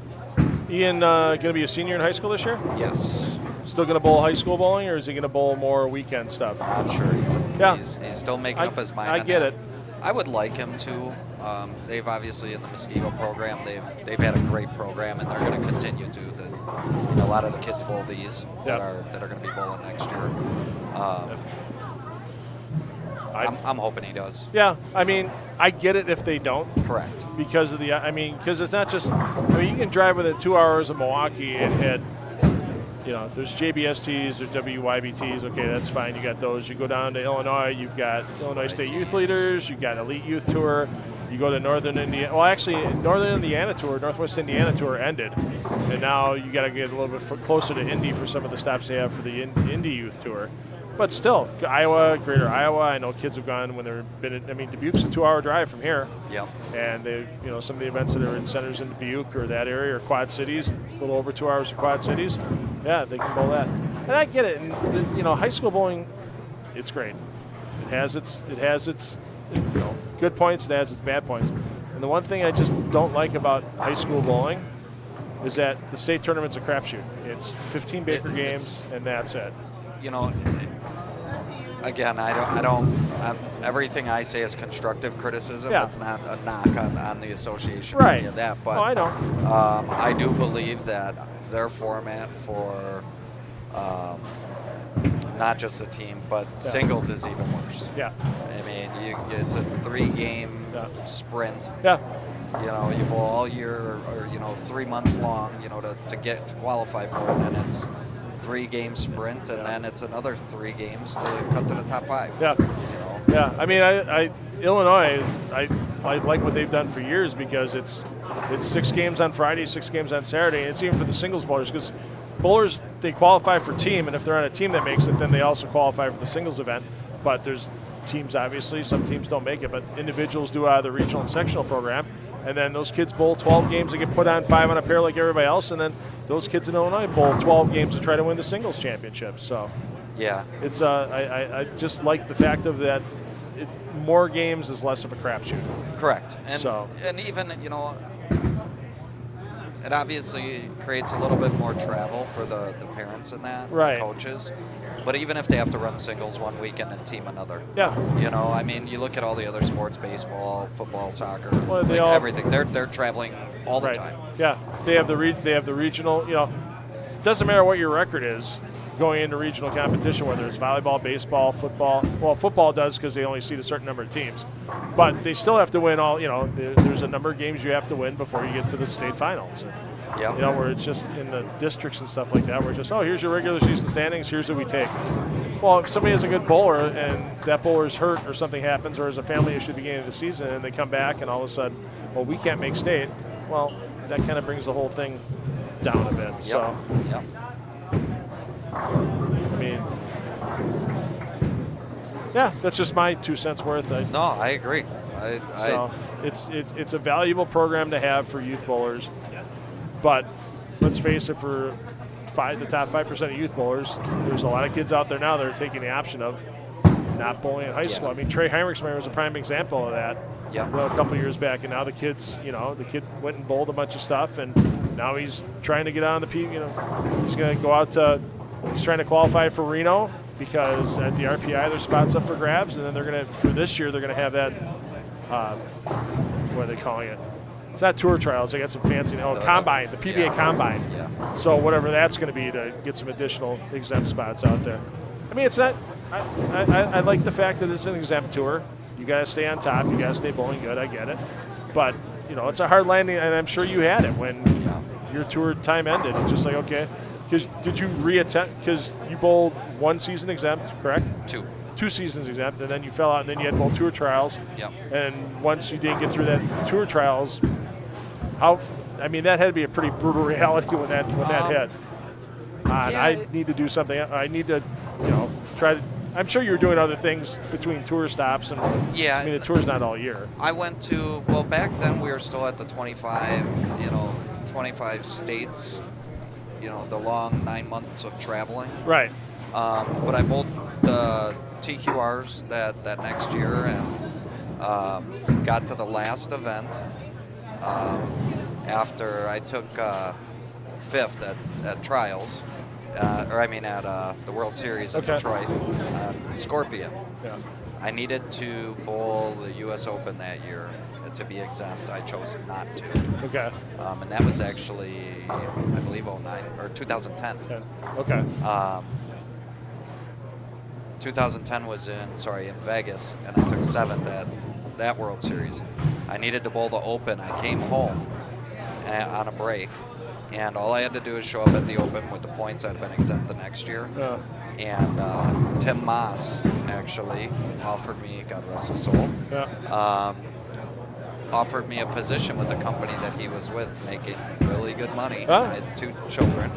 [SPEAKER 6] Ian, going to be a senior in high school this year?
[SPEAKER 7] Yes.
[SPEAKER 6] Still going to bowl high school bowling, or is he going to bowl more weekend stuff?
[SPEAKER 7] Not sure yet.
[SPEAKER 6] Yeah.
[SPEAKER 7] He's still making up his mind.
[SPEAKER 6] I get it.
[SPEAKER 7] I would like him to. They've obviously in the Muskego program, they've had a great program, and they're going to continue to. A lot of the kids bowl these that are going to be bowling next year. I'm hoping he does.
[SPEAKER 6] Yeah, I mean, I get it if they don't.
[SPEAKER 7] Correct.
[SPEAKER 6] Because of because it's not just. You can drive within 2 hours of Milwaukee and hit. There's JBSTs or WYBTs. Okay, that's fine. You got those. You go down to Illinois. You've got Illinois State Youth Leaders. You've got Elite Youth Tour. You go to Northern Indiana. Well, actually, Northern Indiana Tour, Northwest Indiana Tour ended, and now you got to get a little bit closer to Indy for some of the stops they have for the Indy Youth Tour. But still, Iowa, Greater Iowa. I know kids have gone when they've been. Dubuque's a 2-hour drive from here.
[SPEAKER 7] Yep.
[SPEAKER 6] And they, some of the events that are in centers in Dubuque or that area or Quad Cities, a little over 2 hours of Quad Cities. Yeah, they can bowl that. And I get it. And high school bowling, it's great. It has its good points. It has its bad points. And the one thing I just don't like about high school bowling is that the state tournament's a crapshoot. It's 15 Baker games, and that's it.
[SPEAKER 7] You know, again, everything I say is constructive criticism.
[SPEAKER 6] Yeah.
[SPEAKER 7] It's not a knock on the association
[SPEAKER 6] Right.
[SPEAKER 7] or any of that. But
[SPEAKER 6] I don't.
[SPEAKER 7] I do believe that their format for not just a team, but singles is even worse.
[SPEAKER 6] Yeah.
[SPEAKER 7] I mean, it's a 3-game sprint.
[SPEAKER 6] Yeah.
[SPEAKER 7] You know, you bowl all year, or 3 months long. To qualify for it, and then it's 3-game sprint, and then it's another 3 games to cut to the top 5.
[SPEAKER 6] Yeah. Yeah. I mean, Illinois, I like what they've done for years because it's 6 games on Friday, 6 games on Saturday. And it's even for the singles bowlers because bowlers, they qualify for team, and if they're on a team that makes it, then they also qualify for the singles event. But there's teams, obviously, some teams don't make it, but individuals do out of the regional and sectional program. And then those kids bowl 12 games and get put on 5 on a pair like everybody else. And then those kids in Illinois bowl 12 games to try to win the singles championship. So
[SPEAKER 7] yeah, it's
[SPEAKER 6] I just like the fact of that. More games is less of a crapshoot.
[SPEAKER 7] Correct. And even it obviously creates a little bit more travel for the parents and that,
[SPEAKER 6] right.
[SPEAKER 7] The coaches. But even if they have to run singles one weekend and team another, I mean, you look at all the other sports, baseball, football, soccer, everything. They're traveling all the time.
[SPEAKER 6] Yeah, they have the regional. Doesn't matter what your record is going into regional competition, whether it's volleyball, baseball, football. Well, football does because they only seed a certain number of teams, but they still have to win all. There's a number of games you have to win before you get to the state finals.
[SPEAKER 7] Yeah.
[SPEAKER 6] Where it's just in the districts and stuff like that, where it's just, here's your regular season standings, here's what we take. Well, if somebody has a good bowler and that bowler's hurt or something happens or there's a family issue at the beginning of the season and they come back and all of a sudden, we can't make state, well, that kind of brings the whole thing down a bit.
[SPEAKER 7] Yep.
[SPEAKER 6] So,
[SPEAKER 7] yep.
[SPEAKER 6] I mean, that's just my 2 cents worth.
[SPEAKER 7] No, I agree.
[SPEAKER 6] So it's a valuable program to have for youth bowlers. But let's face it, for the top 5% of youth bowlers, there's a lot of kids out there now that are taking the option of not bowling in high school. I mean, Trey Heinrichsmeyer was a prime example of that.
[SPEAKER 7] Yeah.
[SPEAKER 6] A couple of years back, and now the kid went and bowled a bunch of stuff, and now he's trying to get on the he's going to go out to. He's trying to qualify for Reno because at the RPI there's spots up for grabs, and then for this year they're going to have that. What are they calling it? It's not tour trials. They got some fancy combine, the PBA combine.
[SPEAKER 7] Yeah.
[SPEAKER 6] So whatever that's going to be to get some additional exempt spots out there. I mean, it's not. I like the fact that it's an exempt tour. You got to stay on top. You got to stay bowling good. I get it, but it's a hard landing, and I'm sure you had it when your tour time ended. It's just like, okay, because did you reattempt? Because you bowled 1 season exempt, correct? 2 seasons exempt, and then you fell out, and then you had both tour trials.
[SPEAKER 7] Yep.
[SPEAKER 6] And once you didn't get through that tour trials, that had to be a pretty brutal reality when that hit. I need to do something. I need to, try to. I'm sure you were doing other things between tour stops, and the tour's not all year.
[SPEAKER 7] I went to back then we were still at the 25 states. The long 9 months of traveling.
[SPEAKER 6] Right.
[SPEAKER 7] But I bowled the TQRs that next year and got to the last event after I took 5th at trials, at the World Series in Detroit on Scorpion.
[SPEAKER 6] Yeah.
[SPEAKER 7] I needed to bowl the U.S. Open that year to be exempt. I chose not to.
[SPEAKER 6] Okay.
[SPEAKER 7] And that was actually, I believe, 09 or 2010.
[SPEAKER 6] Okay.
[SPEAKER 7] 2010 was in Vegas, and I took 7th at that World Series. I needed to bowl the Open. I came home on a break, and all I had to do is show up at the Open with the points. I'd been exempt the next year.
[SPEAKER 6] Yeah.
[SPEAKER 7] And Tim Moss actually offered me, God rest his soul, offered me a position with the company that he was with, making really good money. I had 2 children.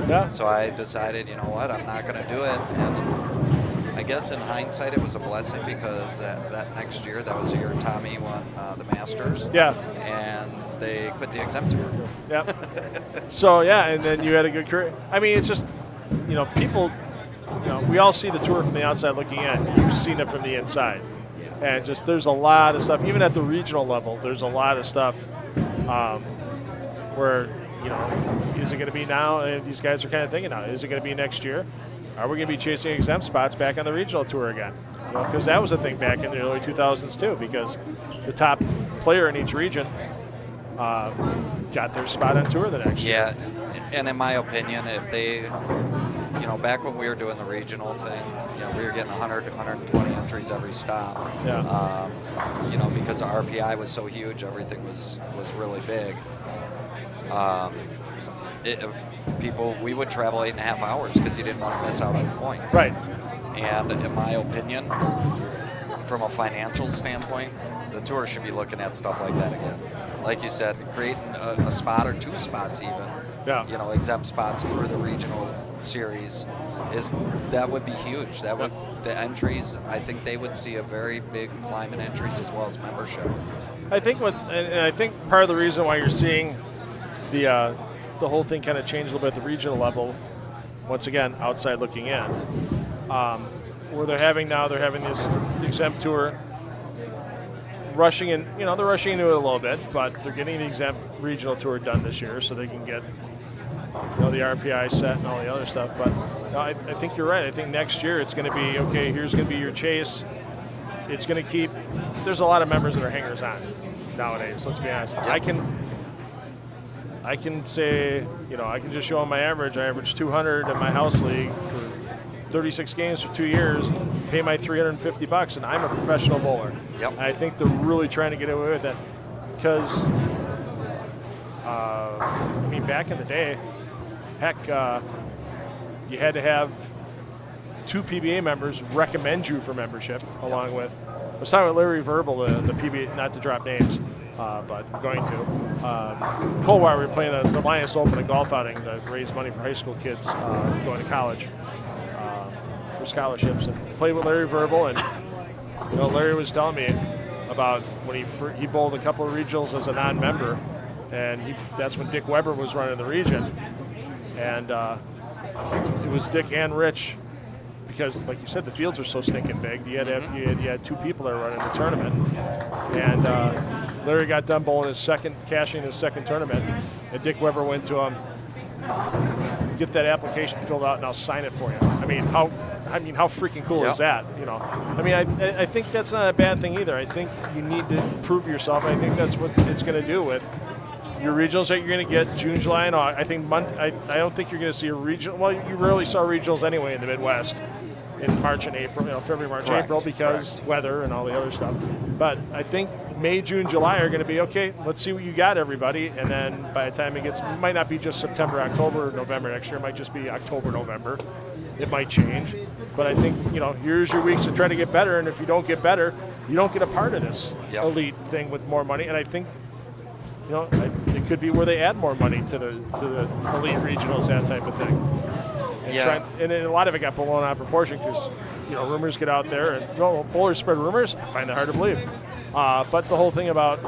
[SPEAKER 6] Yeah.
[SPEAKER 7] So I decided, you know what, I'm not going to do it. And I guess in hindsight, it was a blessing because that next year, that was the year Tommy won the Masters.
[SPEAKER 6] Yeah.
[SPEAKER 7] And they quit the exempt tour.
[SPEAKER 6] Yeah. So, and then you had a good career. I mean, it's just, people, we all see the tour from the outside looking in. You've seen it from the inside. Yeah. And just there's a lot of stuff, even at the regional level, there's a lot of stuff where is it going to be now? And these guys are kind of thinking now, is it going to be next year? Are we going to be chasing exempt spots back on the regional tour again? Because that was a thing back in the early 2000s too, because the top player in each region got their spot on tour the next year.
[SPEAKER 7] Yeah, and in my opinion, if they, back when we were doing the regional thing, we were getting 100, 120 entries every stop.
[SPEAKER 6] Yeah.
[SPEAKER 7] Because the RPI was so huge, everything was really big. We would travel 8.5 hours because you didn't want to miss out on points.
[SPEAKER 6] Right.
[SPEAKER 7] And in my opinion, from a financial standpoint, the tour should be looking at stuff like that again. Like you said, creating a spot or 2 spots even.
[SPEAKER 6] Yeah.
[SPEAKER 7] Exempt spots through the regional series that would be huge. That would the entries. I think they would see a very big climb in entries as well as membership.
[SPEAKER 6] I think I think part of the reason why you're seeing the whole thing kind of change a little bit at the regional level, once again outside looking in, where they're having this exempt tour. Rushing in, they're rushing into it a little bit, but they're getting the exempt regional tour done this year so they can get, the RPI set and all the other stuff. But I think you're right. I think next year it's going to be, okay, here's going to be your chase. It's going to keep, there's a lot of members that are hangers on nowadays, let's be honest.
[SPEAKER 7] Yep.
[SPEAKER 6] I can say, I can just show them my average. I averaged 200 in my house league for 36 games for 2 years, pay my $350, and I'm a professional bowler.
[SPEAKER 7] Yep.
[SPEAKER 6] I think they're really trying to get away with that because, back in the day, heck, you had to have 2 PBA members recommend you for membership, along with, I was talking with Larry Verbal, the PBA, not to drop names, but I'm going to. Coldwater, we were playing the Lions Open, a golf outing to raise money for high school kids going to college. For scholarships, and played with Larry Verbal, and Larry was telling me about when he bowled a couple of regionals as a non-member, and that's when Dick Weber was running the region, and it was Dick and Rich, because like you said, the fields are so stinking big. You had 2 people that were running the tournament, and Larry got done bowling cashing his second tournament, and Dick Weber went to him, get that application filled out, and I'll sign it for you. How freaking cool is that? I think that's not a bad thing either. I think you need to prove yourself. I think that's what it's going to do with your regionals that you're going to get June, July, and August. I don't think you're going to see a regional. Well, you rarely saw regionals anyway in the Midwest in March and April, February, March,
[SPEAKER 7] Correct.
[SPEAKER 6] April, because weather and all the other stuff. But I think May, June, July are going to be okay. Let's see what you got, everybody, and then by the time it might not be just September, October, November next year. It might just be October, November. It might change, but I think here's your weeks to try to get better, and if you don't get better, you don't get a part of this elite thing with more money. And I think it could be where they add more money to the elite regionals, that type of thing. And and then a lot of it got blown out of proportion because rumors get out there, and bowlers spread rumors. I find that hard to believe. But the whole thing about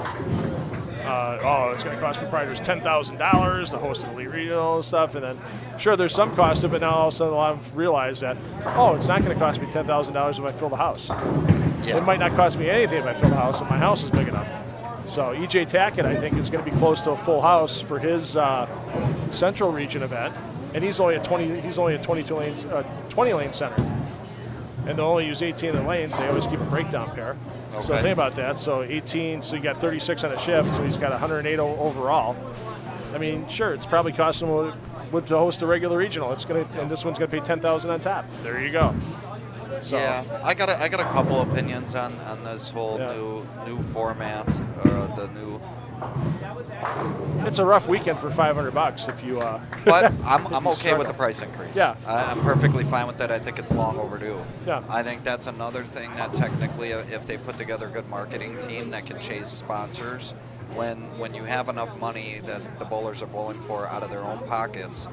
[SPEAKER 6] it's going to cost proprietors $10,000 to host an elite regional and stuff, and then sure there's some cost to it, but now all of a sudden a lot of them realize that it's not going to cost me $10,000 if I fill the house.
[SPEAKER 7] Yeah.
[SPEAKER 6] It might not cost me anything if I fill the house, and my house is big enough. So EJ Tackett, I think, is going to be close to a full house for his Central Region event, and he's only a 22 lanes 20 lane center, and they'll only use 18 of the lanes. They always keep a breakdown pair.
[SPEAKER 7] Okay.
[SPEAKER 6] So think about that. So 18, so you got 36 on a shift, so he's got 108 overall. Sure, it's probably costing him to host a regular regional. And this one's gonna pay $10,000 on top. There you go. So,
[SPEAKER 7] yeah, I got a couple opinions on this whole new format, the new.
[SPEAKER 6] It's a rough weekend for $500 if you.
[SPEAKER 7] But I'm okay with the price increase.
[SPEAKER 6] Yeah,
[SPEAKER 7] I'm perfectly fine with that. I think it's long overdue.
[SPEAKER 6] Yeah,
[SPEAKER 7] I think that's another thing that technically, if they put together a good marketing team that can chase sponsors, when you have enough money that the bowlers are bowling for out of their own pockets,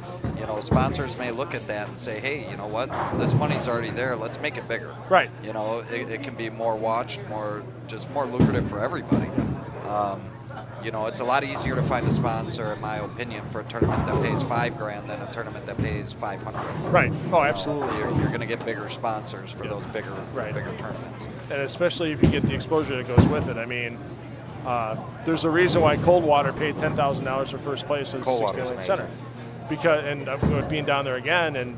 [SPEAKER 7] sponsors may look at that and say, hey, you know what, this money's already there. Let's make it bigger.
[SPEAKER 6] Right.
[SPEAKER 7] It can be more watched, more lucrative for everybody. It's a lot easier to find a sponsor, in my opinion, for a tournament that pays $5,000 than a tournament that pays $500.
[SPEAKER 6] Right. Oh, absolutely.
[SPEAKER 7] You're going to get bigger sponsors for those bigger tournaments.
[SPEAKER 6] And especially if you get the exposure that goes with it. There's a reason why Coldwater paid $10,000 for first place as
[SPEAKER 7] Coldwater's
[SPEAKER 6] 16 lane
[SPEAKER 7] amazing.
[SPEAKER 6] center. Because being down there again, and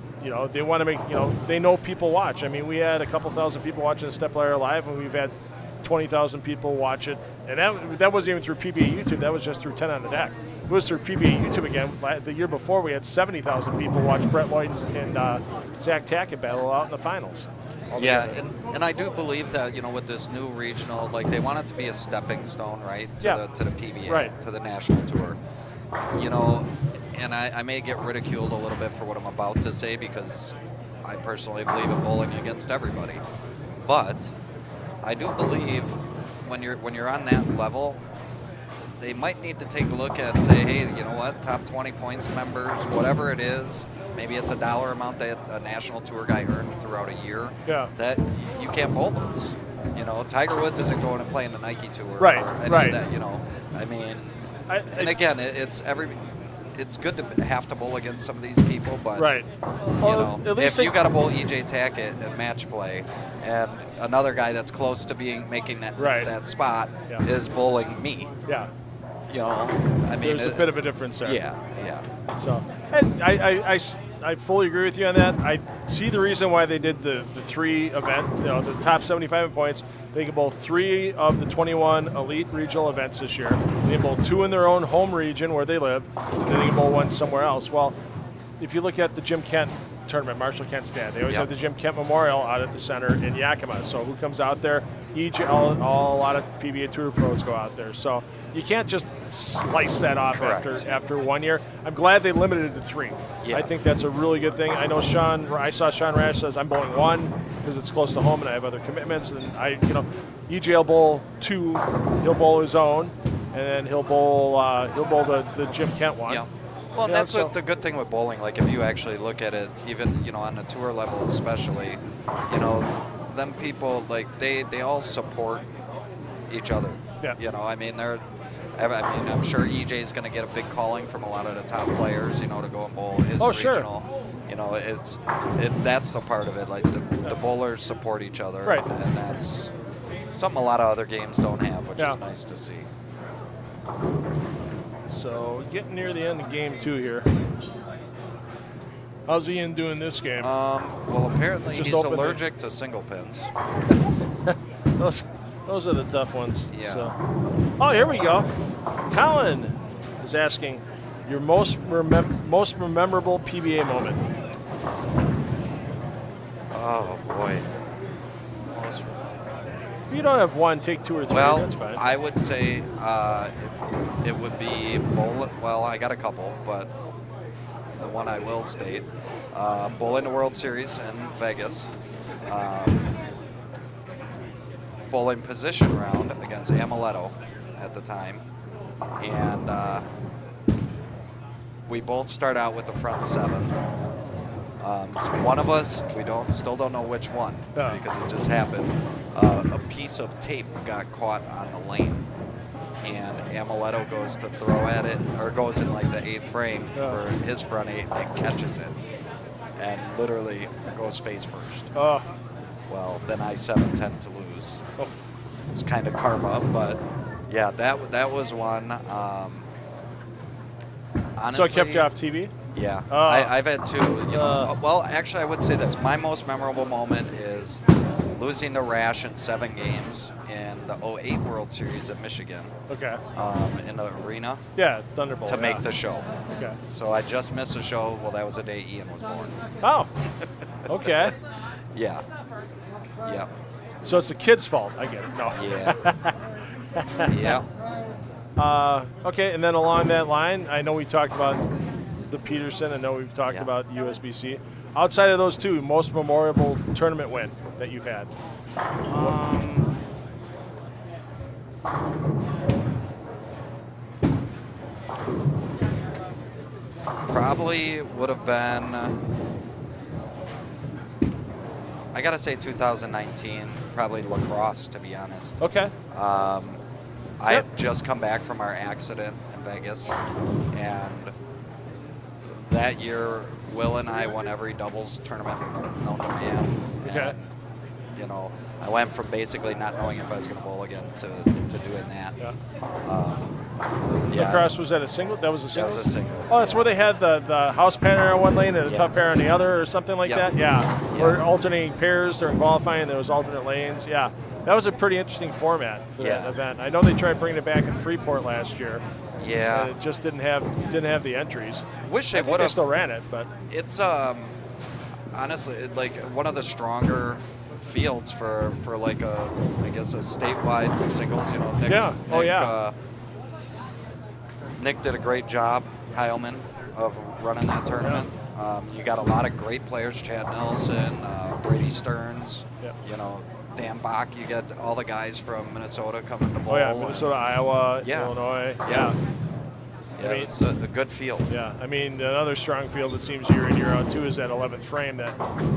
[SPEAKER 6] they want to make they know people watch. I mean, we had a couple thousand people watching the Step Ladder Live, and we've had 20,000 people watch it, and that wasn't even through PBA YouTube. That was just through 10 on the Deck. It was through PBA YouTube again. The year before, we had 70,000 people watch Brett Lloyd and Zach Tackett battle out in the finals.
[SPEAKER 7] Yeah, and I do believe that with this new regional, like they want it to be a stepping stone, right? To the PBA,
[SPEAKER 6] right.
[SPEAKER 7] To the national tour. And I may get ridiculed a little bit for what I'm about to say because I personally believe in bowling against everybody. But I do believe when you're on that level, they might need to take a look at, say, hey, you know what, top 20 points members, whatever it is, maybe it's a dollar amount that a national tour guy earned throughout a year.
[SPEAKER 6] Yeah.
[SPEAKER 7] That you can't bowl those. Tiger Woods isn't going and playing the Nike tour.
[SPEAKER 6] Right.
[SPEAKER 7] Or any
[SPEAKER 6] right.
[SPEAKER 7] of that. I mean, and again, it's good to have to bowl against some of these people, but
[SPEAKER 6] right. Well, at least
[SPEAKER 7] if you got to bowl EJ Tackett in match play, and another guy that's close to making that spot is bowling me.
[SPEAKER 6] Yeah.
[SPEAKER 7] I mean,
[SPEAKER 6] there's a bit of a difference there.
[SPEAKER 7] Yeah.
[SPEAKER 6] So, and I fully agree with you on that. I see the reason why they did the 3 event, the top 75 in points. They can bowl 3 of the 21 elite regional events this year. They can bowl 2 in their own home region where they live, and then they can bowl 1 somewhere else. Well, if you look at the Jim Kent tournament, Marshall Kent's dad, they always have the Jim Kent Memorial out at the center in Yakima. So who comes out there? A lot of PBA Tour pros go out there. So you can't just slice that off after 1 year. I'm glad they limited it to 3. Yeah. I think that's a really good thing. I know I saw Sean Rash says I'm bowling 1 because it's close to home and I have other commitments. And EJ will bowl 2. He'll bowl his own, and then he'll bowl the Jim Kent one.
[SPEAKER 7] Yeah. Well, and that's the good thing with bowling. Like if you actually look at it, even on the tour level, especially, them people they all support each other.
[SPEAKER 6] Yeah.
[SPEAKER 7] I mean I'm sure EJ's going to get a big calling from a lot of the top players, to go and bowl his regional. Sure. That's the part of it. Like the bowlers support each other,
[SPEAKER 6] right?
[SPEAKER 7] And that's something a lot of other games don't have, which is nice to see.
[SPEAKER 6] So getting near the end of game 2 here. How's Ian doing this game?
[SPEAKER 7] Well, apparently he's allergic to single pins.
[SPEAKER 6] Those are the tough ones.
[SPEAKER 7] Yeah.
[SPEAKER 6] So. Oh, here we go. Colin is asking your most memorable PBA moment.
[SPEAKER 7] Oh boy.
[SPEAKER 6] If you don't have 1, take 2 or 3.
[SPEAKER 7] Well,
[SPEAKER 6] that's fine.
[SPEAKER 7] I would say it would be bowling. Well, I got a couple, but the one I will state, bowling the World Series in Vegas. Bowling position round against Amaletto at the time, and we both start out with the front 7. So one of us, we still don't know which one because it just happened. A piece of tape got caught on the lane, and Amaletto goes to throw at it, or goes in like the 8th frame for his front 8 and catches it, and literally goes face first.
[SPEAKER 6] Oh.
[SPEAKER 7] Well, then I 7-10 to lose. It's kind of karma, but yeah, that was one. Honestly,
[SPEAKER 6] so it kept you off TV?
[SPEAKER 7] Yeah, I've had 2. Well, actually, I would say this. My most memorable moment is losing to Rash in 7 games in the 2008 World Series at Michigan.
[SPEAKER 6] Okay.
[SPEAKER 7] In the arena.
[SPEAKER 6] Yeah, Thunderbolt.
[SPEAKER 7] To make the show.
[SPEAKER 6] Okay.
[SPEAKER 7] So I just missed the show. Well, that was the day Ian was born.
[SPEAKER 6] Oh. Okay.
[SPEAKER 7] Yeah. Yeah.
[SPEAKER 6] So it's the kid's fault. I get it. No.
[SPEAKER 7] Yeah.
[SPEAKER 6] Yeah. Okay, and then along that line, I know we talked about the Peterson. I know we've talked about USBC. Outside of those 2, most memorable tournament win that you've had?
[SPEAKER 7] Probably would have been, I got to say 2019, probably lacrosse, to be honest.
[SPEAKER 6] Okay.
[SPEAKER 7] I had just come back from our accident in Vegas, and that year, Will and I won every doubles tournament known to man.
[SPEAKER 6] Okay.
[SPEAKER 7] And, I went from basically not knowing if I was going to bowl again to doing that.
[SPEAKER 6] Yeah.
[SPEAKER 7] Yeah.
[SPEAKER 6] Lacrosse, was that a single? That was a single?
[SPEAKER 7] That was a singles.
[SPEAKER 6] Oh, that's where they had the house pattern on one lane and the
[SPEAKER 7] Yeah.
[SPEAKER 6] tough pair on the other or something like
[SPEAKER 7] Yep.
[SPEAKER 6] that? Yeah.
[SPEAKER 7] Yeah.
[SPEAKER 6] Or alternating pairs during qualifying, there was alternate lanes. Yeah. That was a pretty interesting format for that
[SPEAKER 7] Yeah.
[SPEAKER 6] event. I know they tried bringing it back in Freeport last year.
[SPEAKER 7] Yeah.
[SPEAKER 6] And it just didn't have the entries.
[SPEAKER 7] Wish they
[SPEAKER 6] I think
[SPEAKER 7] would
[SPEAKER 6] they
[SPEAKER 7] have.
[SPEAKER 6] still ran it, but
[SPEAKER 7] It's honestly like one of the stronger fields for like I guess a statewide singles. You know, Nick.
[SPEAKER 6] Yeah. Oh,
[SPEAKER 7] Nick,
[SPEAKER 6] yeah.
[SPEAKER 7] Nick did a great job, Heilman, of running that tournament. You got a lot of great players: Chad Nelson, Brady Stearns.
[SPEAKER 6] Yeah.
[SPEAKER 7] You know, Dan Bach. You get all the guys from Minnesota coming to bowl.
[SPEAKER 6] oh yeah, Minnesota, Iowa,
[SPEAKER 7] Yeah.
[SPEAKER 6] Illinois.
[SPEAKER 7] Yeah.
[SPEAKER 6] I
[SPEAKER 7] Yeah,
[SPEAKER 6] mean-
[SPEAKER 7] it's a good field.
[SPEAKER 6] Yeah, I mean, another strong field that seems year in, year out, too, is that 11th frame that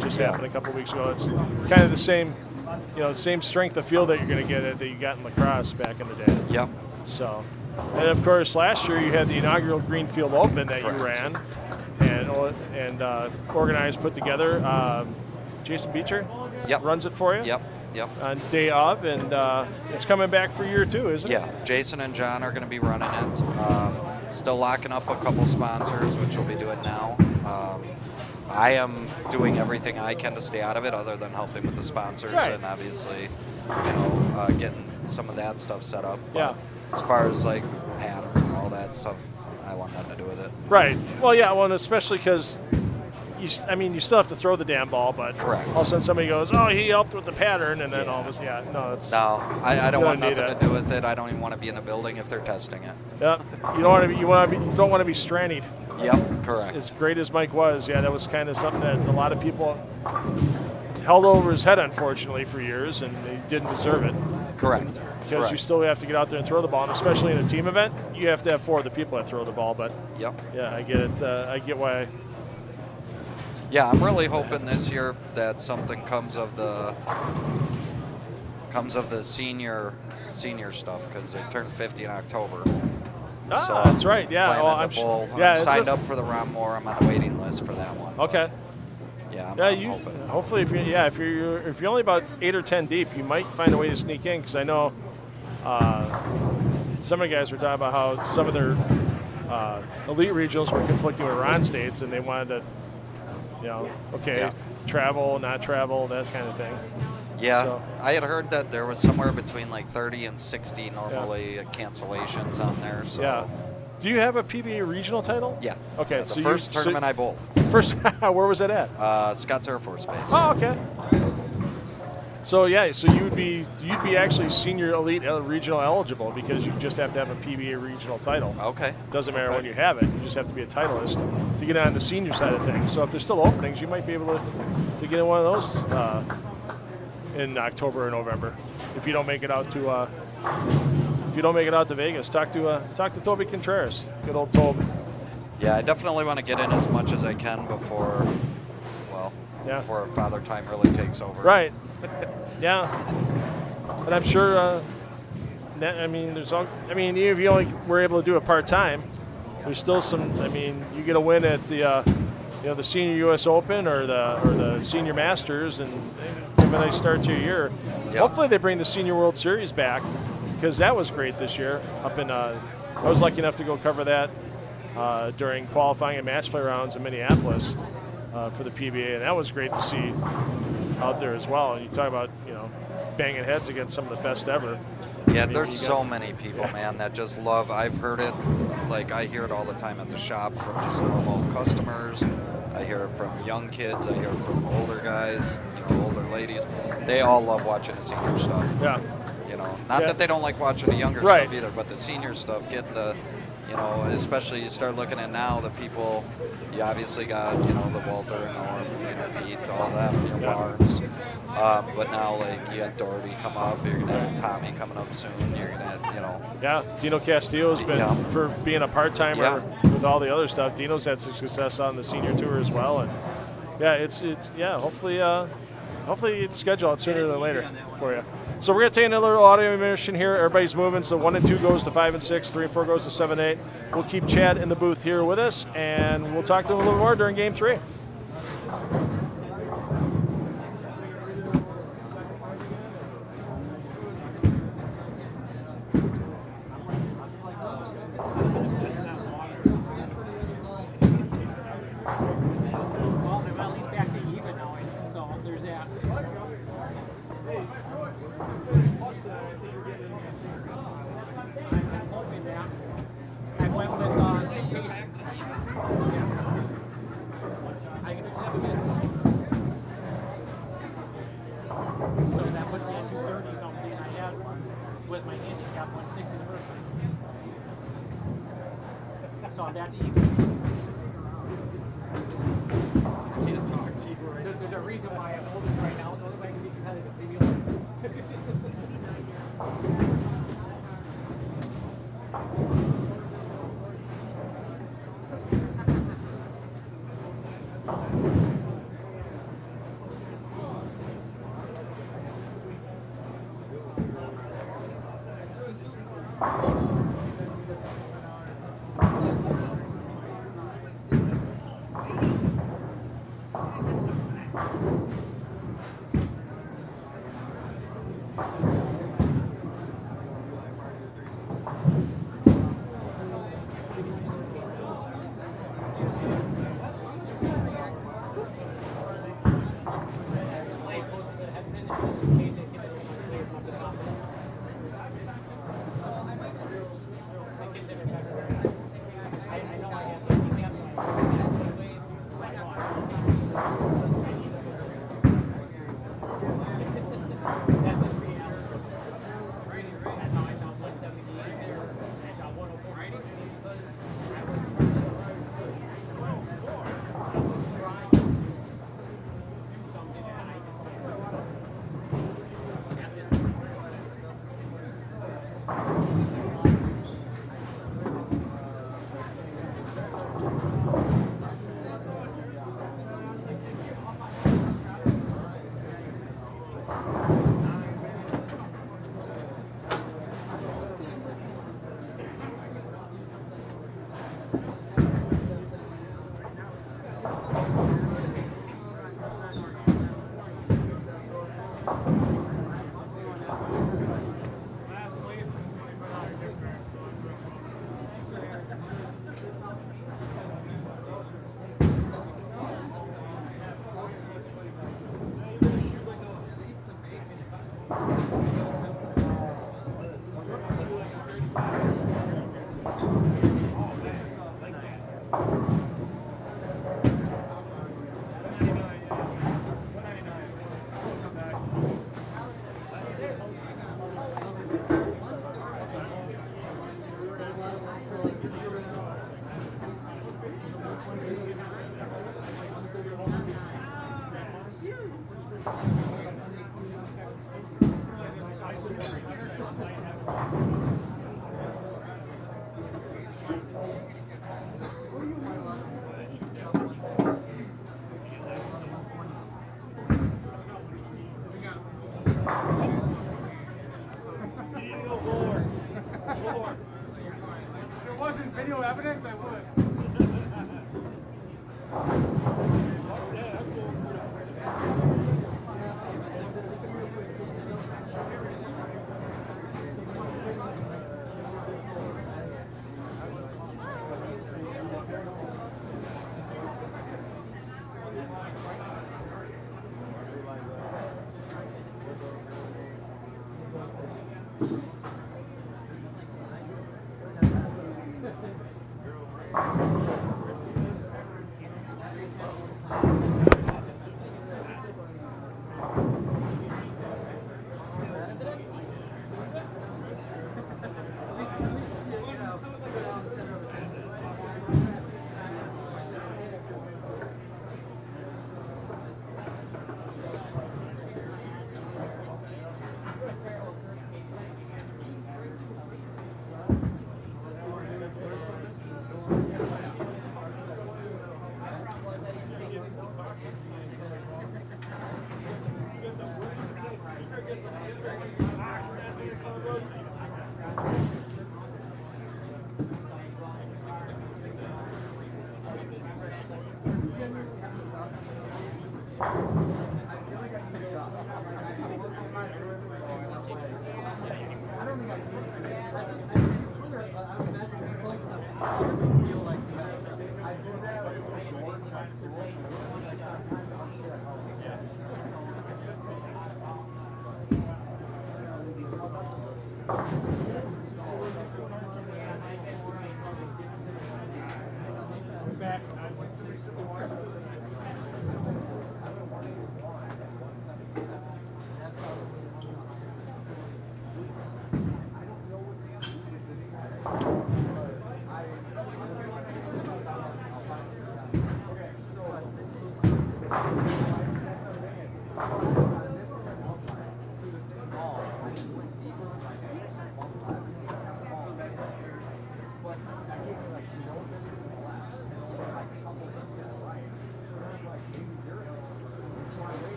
[SPEAKER 6] just
[SPEAKER 7] Yeah.
[SPEAKER 6] happened a couple weeks ago. It's kind of the same, same strength of field that you're going to get that you got in lacrosse back in the day.
[SPEAKER 7] Yep.
[SPEAKER 6] So, and of course, last year you had the inaugural Greenfield Open that
[SPEAKER 7] Correct.
[SPEAKER 6] you ran and organized, put together. Jason Beecher
[SPEAKER 7] Yep.
[SPEAKER 6] runs it for you
[SPEAKER 7] Yep. Yep.
[SPEAKER 6] on day of, and it's coming back for year two, isn't it?
[SPEAKER 7] Yeah, Jason and John are going to be running it. Still locking up a couple sponsors, which we'll be doing now. I am doing everything I can to stay out of it, other than helping with the sponsors
[SPEAKER 6] Right.
[SPEAKER 7] and obviously, getting some of that stuff set up. But
[SPEAKER 6] Yeah.
[SPEAKER 7] as far as like patterns and all that stuff, I want nothing to do with it.
[SPEAKER 6] Right. Well, yeah. Well, and especially because you still have to throw the damn ball, but
[SPEAKER 7] Correct.
[SPEAKER 6] all of a sudden somebody goes, "Oh, he helped with the pattern," and then
[SPEAKER 7] Yeah.
[SPEAKER 6] all of a sudden, no, it's
[SPEAKER 7] No, I don't
[SPEAKER 6] You
[SPEAKER 7] want
[SPEAKER 6] don't need
[SPEAKER 7] nothing
[SPEAKER 6] that.
[SPEAKER 7] to do with it. I don't even want to be in a building if they're testing it.
[SPEAKER 6] yeah. You don't want to be. You don't want to be stranded.
[SPEAKER 7] Yep, correct.
[SPEAKER 6] As great as Mike was, yeah, that was kind of something that a lot of people held over his head, unfortunately, for years, and they didn't deserve it
[SPEAKER 7] Correct.
[SPEAKER 6] because
[SPEAKER 7] Correct.
[SPEAKER 6] you still have to get out there and throw the ball, and especially in a team event, you have to have 4 other people that throw the ball. But
[SPEAKER 7] Yep.
[SPEAKER 6] yeah, I get it. I get why.
[SPEAKER 7] Yeah, I'm really hoping this year that something comes of the senior stuff, because they turned 50 in October.
[SPEAKER 6] Ah, that's right. Yeah.
[SPEAKER 7] planning
[SPEAKER 6] Well,
[SPEAKER 7] to
[SPEAKER 6] I'm
[SPEAKER 7] bowl.
[SPEAKER 6] Yeah,
[SPEAKER 7] I'm
[SPEAKER 6] it's
[SPEAKER 7] signed
[SPEAKER 6] just-
[SPEAKER 7] up for the Ron Moore. I'm on a waiting list for that one.
[SPEAKER 6] Okay.
[SPEAKER 7] Yeah,
[SPEAKER 6] Yeah,
[SPEAKER 7] I'm
[SPEAKER 6] you
[SPEAKER 7] hoping.
[SPEAKER 6] hopefully if you're only about 8 or 10 deep, you might find a way to sneak in, because I know some of the guys were talking about how some of their elite regionals were conflicting with Ron states, and they wanted to,
[SPEAKER 7] Yeah.
[SPEAKER 6] travel, not travel, that kind of thing.
[SPEAKER 7] Yeah,
[SPEAKER 6] So-
[SPEAKER 7] I had heard that there was somewhere between like 30 and 60 normally cancellations on there. So
[SPEAKER 6] Yeah. Do you have a PBA regional title?
[SPEAKER 7] Yeah.
[SPEAKER 6] Okay.
[SPEAKER 7] Yeah, the
[SPEAKER 6] so
[SPEAKER 7] first tournament I bowled,
[SPEAKER 6] First, where was it at?
[SPEAKER 7] Scotts Air Force Base.
[SPEAKER 6] Oh, okay. So yeah, so you'd be actually senior elite regional eligible, because you just have to have a PBA regional title.
[SPEAKER 7] Okay.
[SPEAKER 6] Doesn't matter
[SPEAKER 7] Okay.
[SPEAKER 6] when you have it. You just have to be a titleist to get on the senior side of things. So if there's still openings, you might be able to get in one of those in October or November. If you don't make it out to Vegas, talk to Toby Contreras. Good old Toby.
[SPEAKER 7] Yeah, I definitely want to get in as much as I can before
[SPEAKER 6] Yeah.
[SPEAKER 7] Father Time really takes over.
[SPEAKER 6] Right. Yeah. And I'm sure. Even if you only were able to do it part time, there's still some. You get a win at the Senior U.S. Open or the Senior Masters, and give a nice start to your year.
[SPEAKER 7] Yeah.
[SPEAKER 6] Hopefully they bring the Senior World Series back, because that was great this year. Up in, I was lucky enough to go cover that during qualifying and match play rounds in Minneapolis for the PBA, and that was great to see out there as well. And you talk about banging heads against some of the best ever.
[SPEAKER 7] Yeah, there's so many people, man, that just love. I've heard it, like I hear it all the time at the shop from just normal customers. I hear it from young kids. I hear it from older guys, older ladies. They all love watching the senior stuff.
[SPEAKER 6] Yeah.
[SPEAKER 7] Not
[SPEAKER 6] Yeah.
[SPEAKER 7] that they don't like watching the younger
[SPEAKER 6] Right.
[SPEAKER 7] stuff either, but the senior stuff, getting the, especially you start looking at now the people. You obviously got, the Walter and Norm, Pete, all them,
[SPEAKER 6] Yeah.
[SPEAKER 7] Barnes. But now, like, you got Doherty come up. You're gonna have Tommy coming up soon. You're gonna have,
[SPEAKER 6] Yeah, Dino Castillo's been,
[SPEAKER 7] Yeah.
[SPEAKER 6] for being a part-timer
[SPEAKER 7] Yeah.
[SPEAKER 6] with all the other stuff. Dino's had some success on the senior tour as well, and hopefully it's scheduled out sooner than later for you. So we're gonna take another little audio intermission here. Everybody's moving, so 1 and 2 goes to 5 and 6, 3 and 4 goes to 7 and 8. We'll keep Chad in the booth here with us, and we'll talk to him a little more during Game 3.
[SPEAKER 2] So that's even.
[SPEAKER 1] I can't talk to you right
[SPEAKER 2] There's a reason why I'm holding this right now. It's only way I can be competitive. Leave me alone.
[SPEAKER 8] If there wasn't video evidence, I would.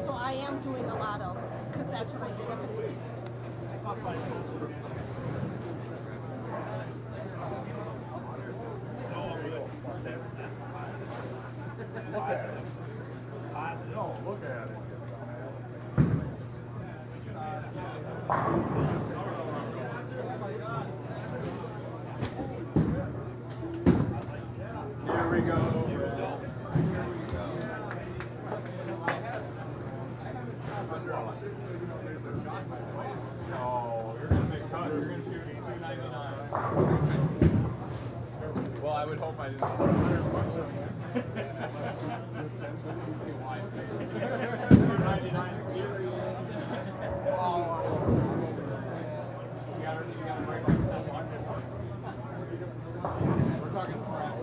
[SPEAKER 3] So I am doing a lot of, because that's what I did at the beach.
[SPEAKER 4] No, look at it. Here we go. Oh, you're gonna make cut. You're gonna shoot me $2.99. Well, I would hope I didn't put $100 on you. $2.99 series. Oh, you gotta break like $7 on this one. We're talking scratch.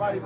[SPEAKER 4] 5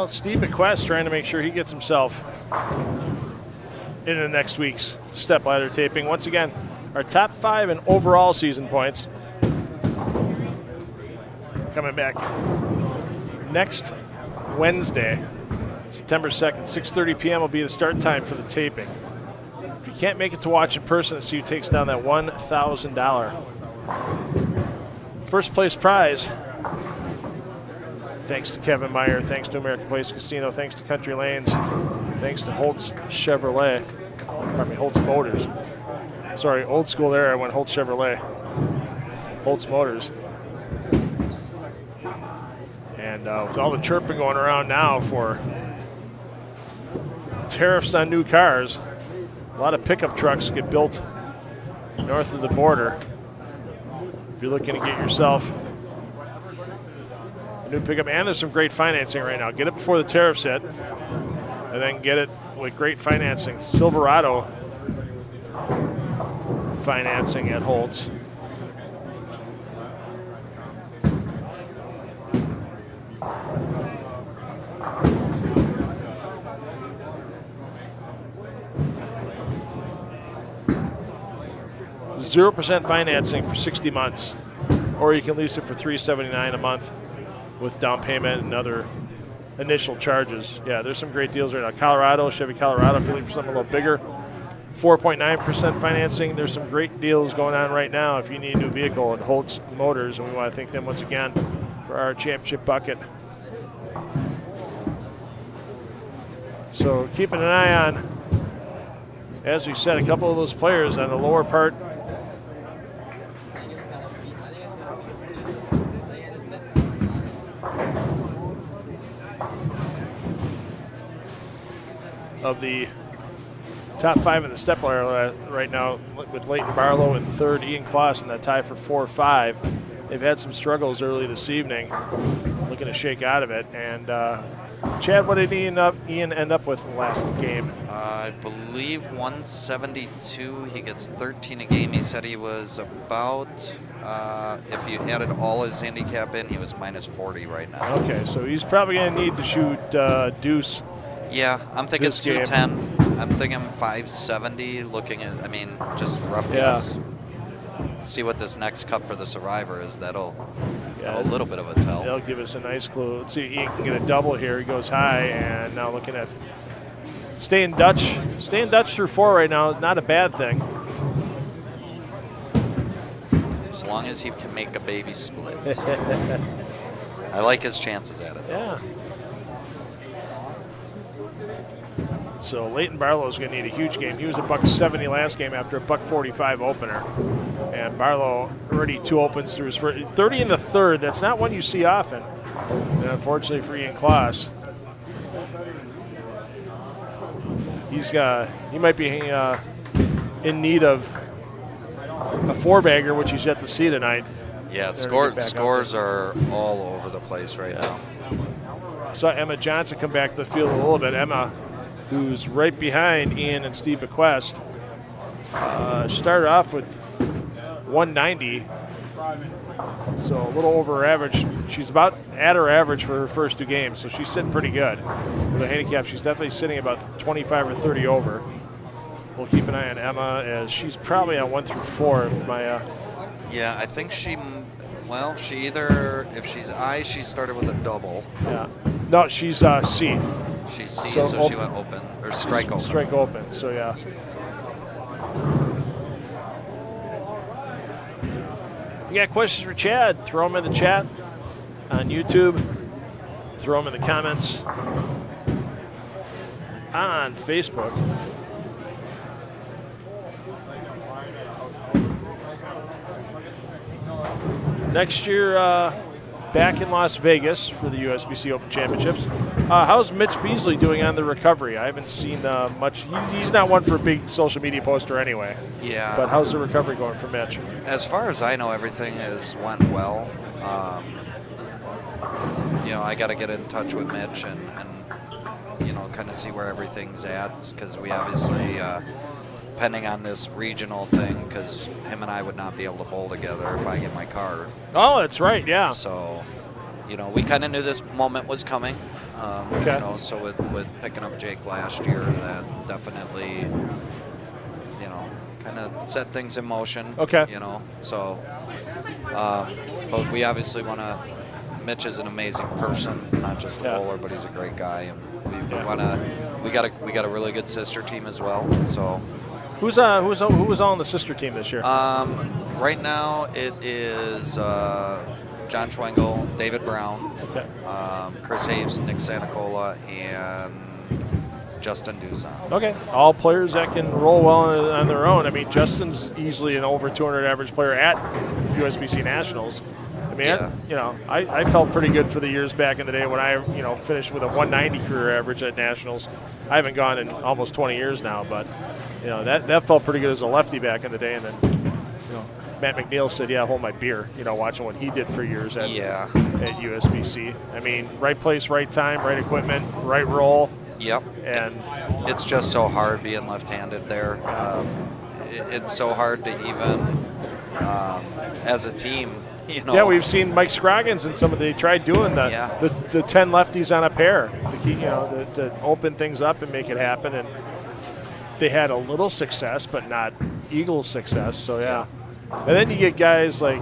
[SPEAKER 6] Well, Steve McQuest trying to make sure he gets himself into next week's step ladder taping. Once again, our top 5 in overall season points. Coming back next Wednesday, September 2nd, 6:30 p.m. will be the start time for the taping. If you can't make it to watch in person, let's see who takes down that $1,000 first place prize. Thanks to Kevin Meyer, thanks to American Place Casino, thanks to Country Lanes, thanks to Holtz Chevrolet, pardon me, Holtz Motors. Sorry, old school there, I went Holtz Chevrolet, Holtz Motors. And with all the chirping going around now for tariffs on new cars, a lot of pickup trucks get built north of the border. If you're looking to get yourself a new pickup, and there's some great financing right now. Get it before the tariffs hit, and then get it with great financing. Silverado financing at Holtz. %0 financing for 60 months, or you can lease it for $379 a month with down payment and other initial charges. Yeah, there's some great deals right now. Colorado, Chevy Colorado, if you're looking for something a little bigger, 4.9% financing. There's some great deals going on right now if you need a new vehicle at Holtz Motors, and we want to thank them once again for our championship bucket. So keeping an eye on, as we said, a couple of those players on the lower part of the top 5 in the step ladder right now, with Leighton Barlow in third, Ian Kloss in that tie for 4-5. They've had some struggles early this evening, looking to shake out of it. And Chad, what did Ian end up with in the last game?
[SPEAKER 7] I believe 172. He gets 13 a game. He said he was about, if you added all his handicap in, he was minus 40 right now.
[SPEAKER 6] Okay, so he's probably going to need to shoot deuce.
[SPEAKER 7] Yeah, I'm thinking 210. I'm thinking 570. Looking at, I mean, just rough guess. See what this next cup for the Survivor is. That'll have a little bit of a tell.
[SPEAKER 6] That'll give us a nice clue. Let's see, Ian can get a double here. He goes high, and now looking at staying Dutch. Staying Dutch through 4 right now is not a bad thing.
[SPEAKER 7] As long as he can make a baby split. I like his chances at it.
[SPEAKER 6] Yeah. So Leighton Barlow is going to need a huge game. He was a $170 last game after a $145 opener. And Barlow already 2 opens through his first, 30 in the third. That's not one you see often. And unfortunately for Ian Kloss, he might be in need of a 4-bagger, which he's yet to see tonight.
[SPEAKER 7] Yeah, scores are all over the place right now.
[SPEAKER 6] Saw Emma Johnson come back to the field a little bit. Emma, who's right behind Ian and Steve Bequest, started off with 190, so a little over her average. She's about at her average for her first 2 games, so she's sitting pretty good. With a handicap, she's definitely sitting about 25 or 30 over. We'll keep an eye on Emma, as she's probably on 1 through 4.
[SPEAKER 7] Yeah, I think she either, if she's I, she started with a double.
[SPEAKER 6] Yeah. No, she's C.
[SPEAKER 7] She's C, so she went open, or strike open.
[SPEAKER 6] Strike open, so yeah. If you got questions for Chad, throw them in the chat on YouTube. Throw them in the comments on Facebook. Next year, back in Las Vegas for the USBC Open Championships. How's Mitch Beasley doing on the recovery? I haven't seen much. He's not one for a big social media poster anyway.
[SPEAKER 7] Yeah.
[SPEAKER 6] But how's the recovery going for Mitch?
[SPEAKER 7] As far as I know, everything went well. I got to get in touch with Mitch and kind of see where everything's at, because we obviously, depending on this regional thing, because him and I would not be able to bowl together if I get my card.
[SPEAKER 6] Oh, that's right, yeah.
[SPEAKER 7] So, we kind of knew this moment was coming.
[SPEAKER 6] Okay.
[SPEAKER 7] So with picking up Jake last year, that definitely, kind of set things in motion.
[SPEAKER 6] Okay.
[SPEAKER 7] So, but we obviously want to. Mitch is an amazing person, not just a bowler, but he's a great guy, and we got a really good sister team as well. So,
[SPEAKER 6] who was on the sister team this year?
[SPEAKER 7] Right now it is John Schwengel, David Brown, Chris Haves, Nick Santacola, and Justin Duzon.
[SPEAKER 6] Okay, all players that can roll well on their own. I mean, Justin's easily an over 200 average player at USBC Nationals. I mean, I felt pretty good for the years back in the day when I, finished with a 190 career average at Nationals. I haven't gone in almost 20 years now, but, that felt pretty good as a lefty back in the day. And then, Matt McNeil said, yeah, hold my beer, watching what he did for years at USBC. I mean, right place, right time, right equipment, right role.
[SPEAKER 7] Yep.
[SPEAKER 6] And
[SPEAKER 7] it's just so hard being left-handed there. It's so hard to even, as a team,
[SPEAKER 6] Yeah, we've seen Mike Scroggins and they tried doing the 10 lefties on a pair to open things up and make it happen, and they had a little success, but not Eagles success. So yeah. And then you get guys like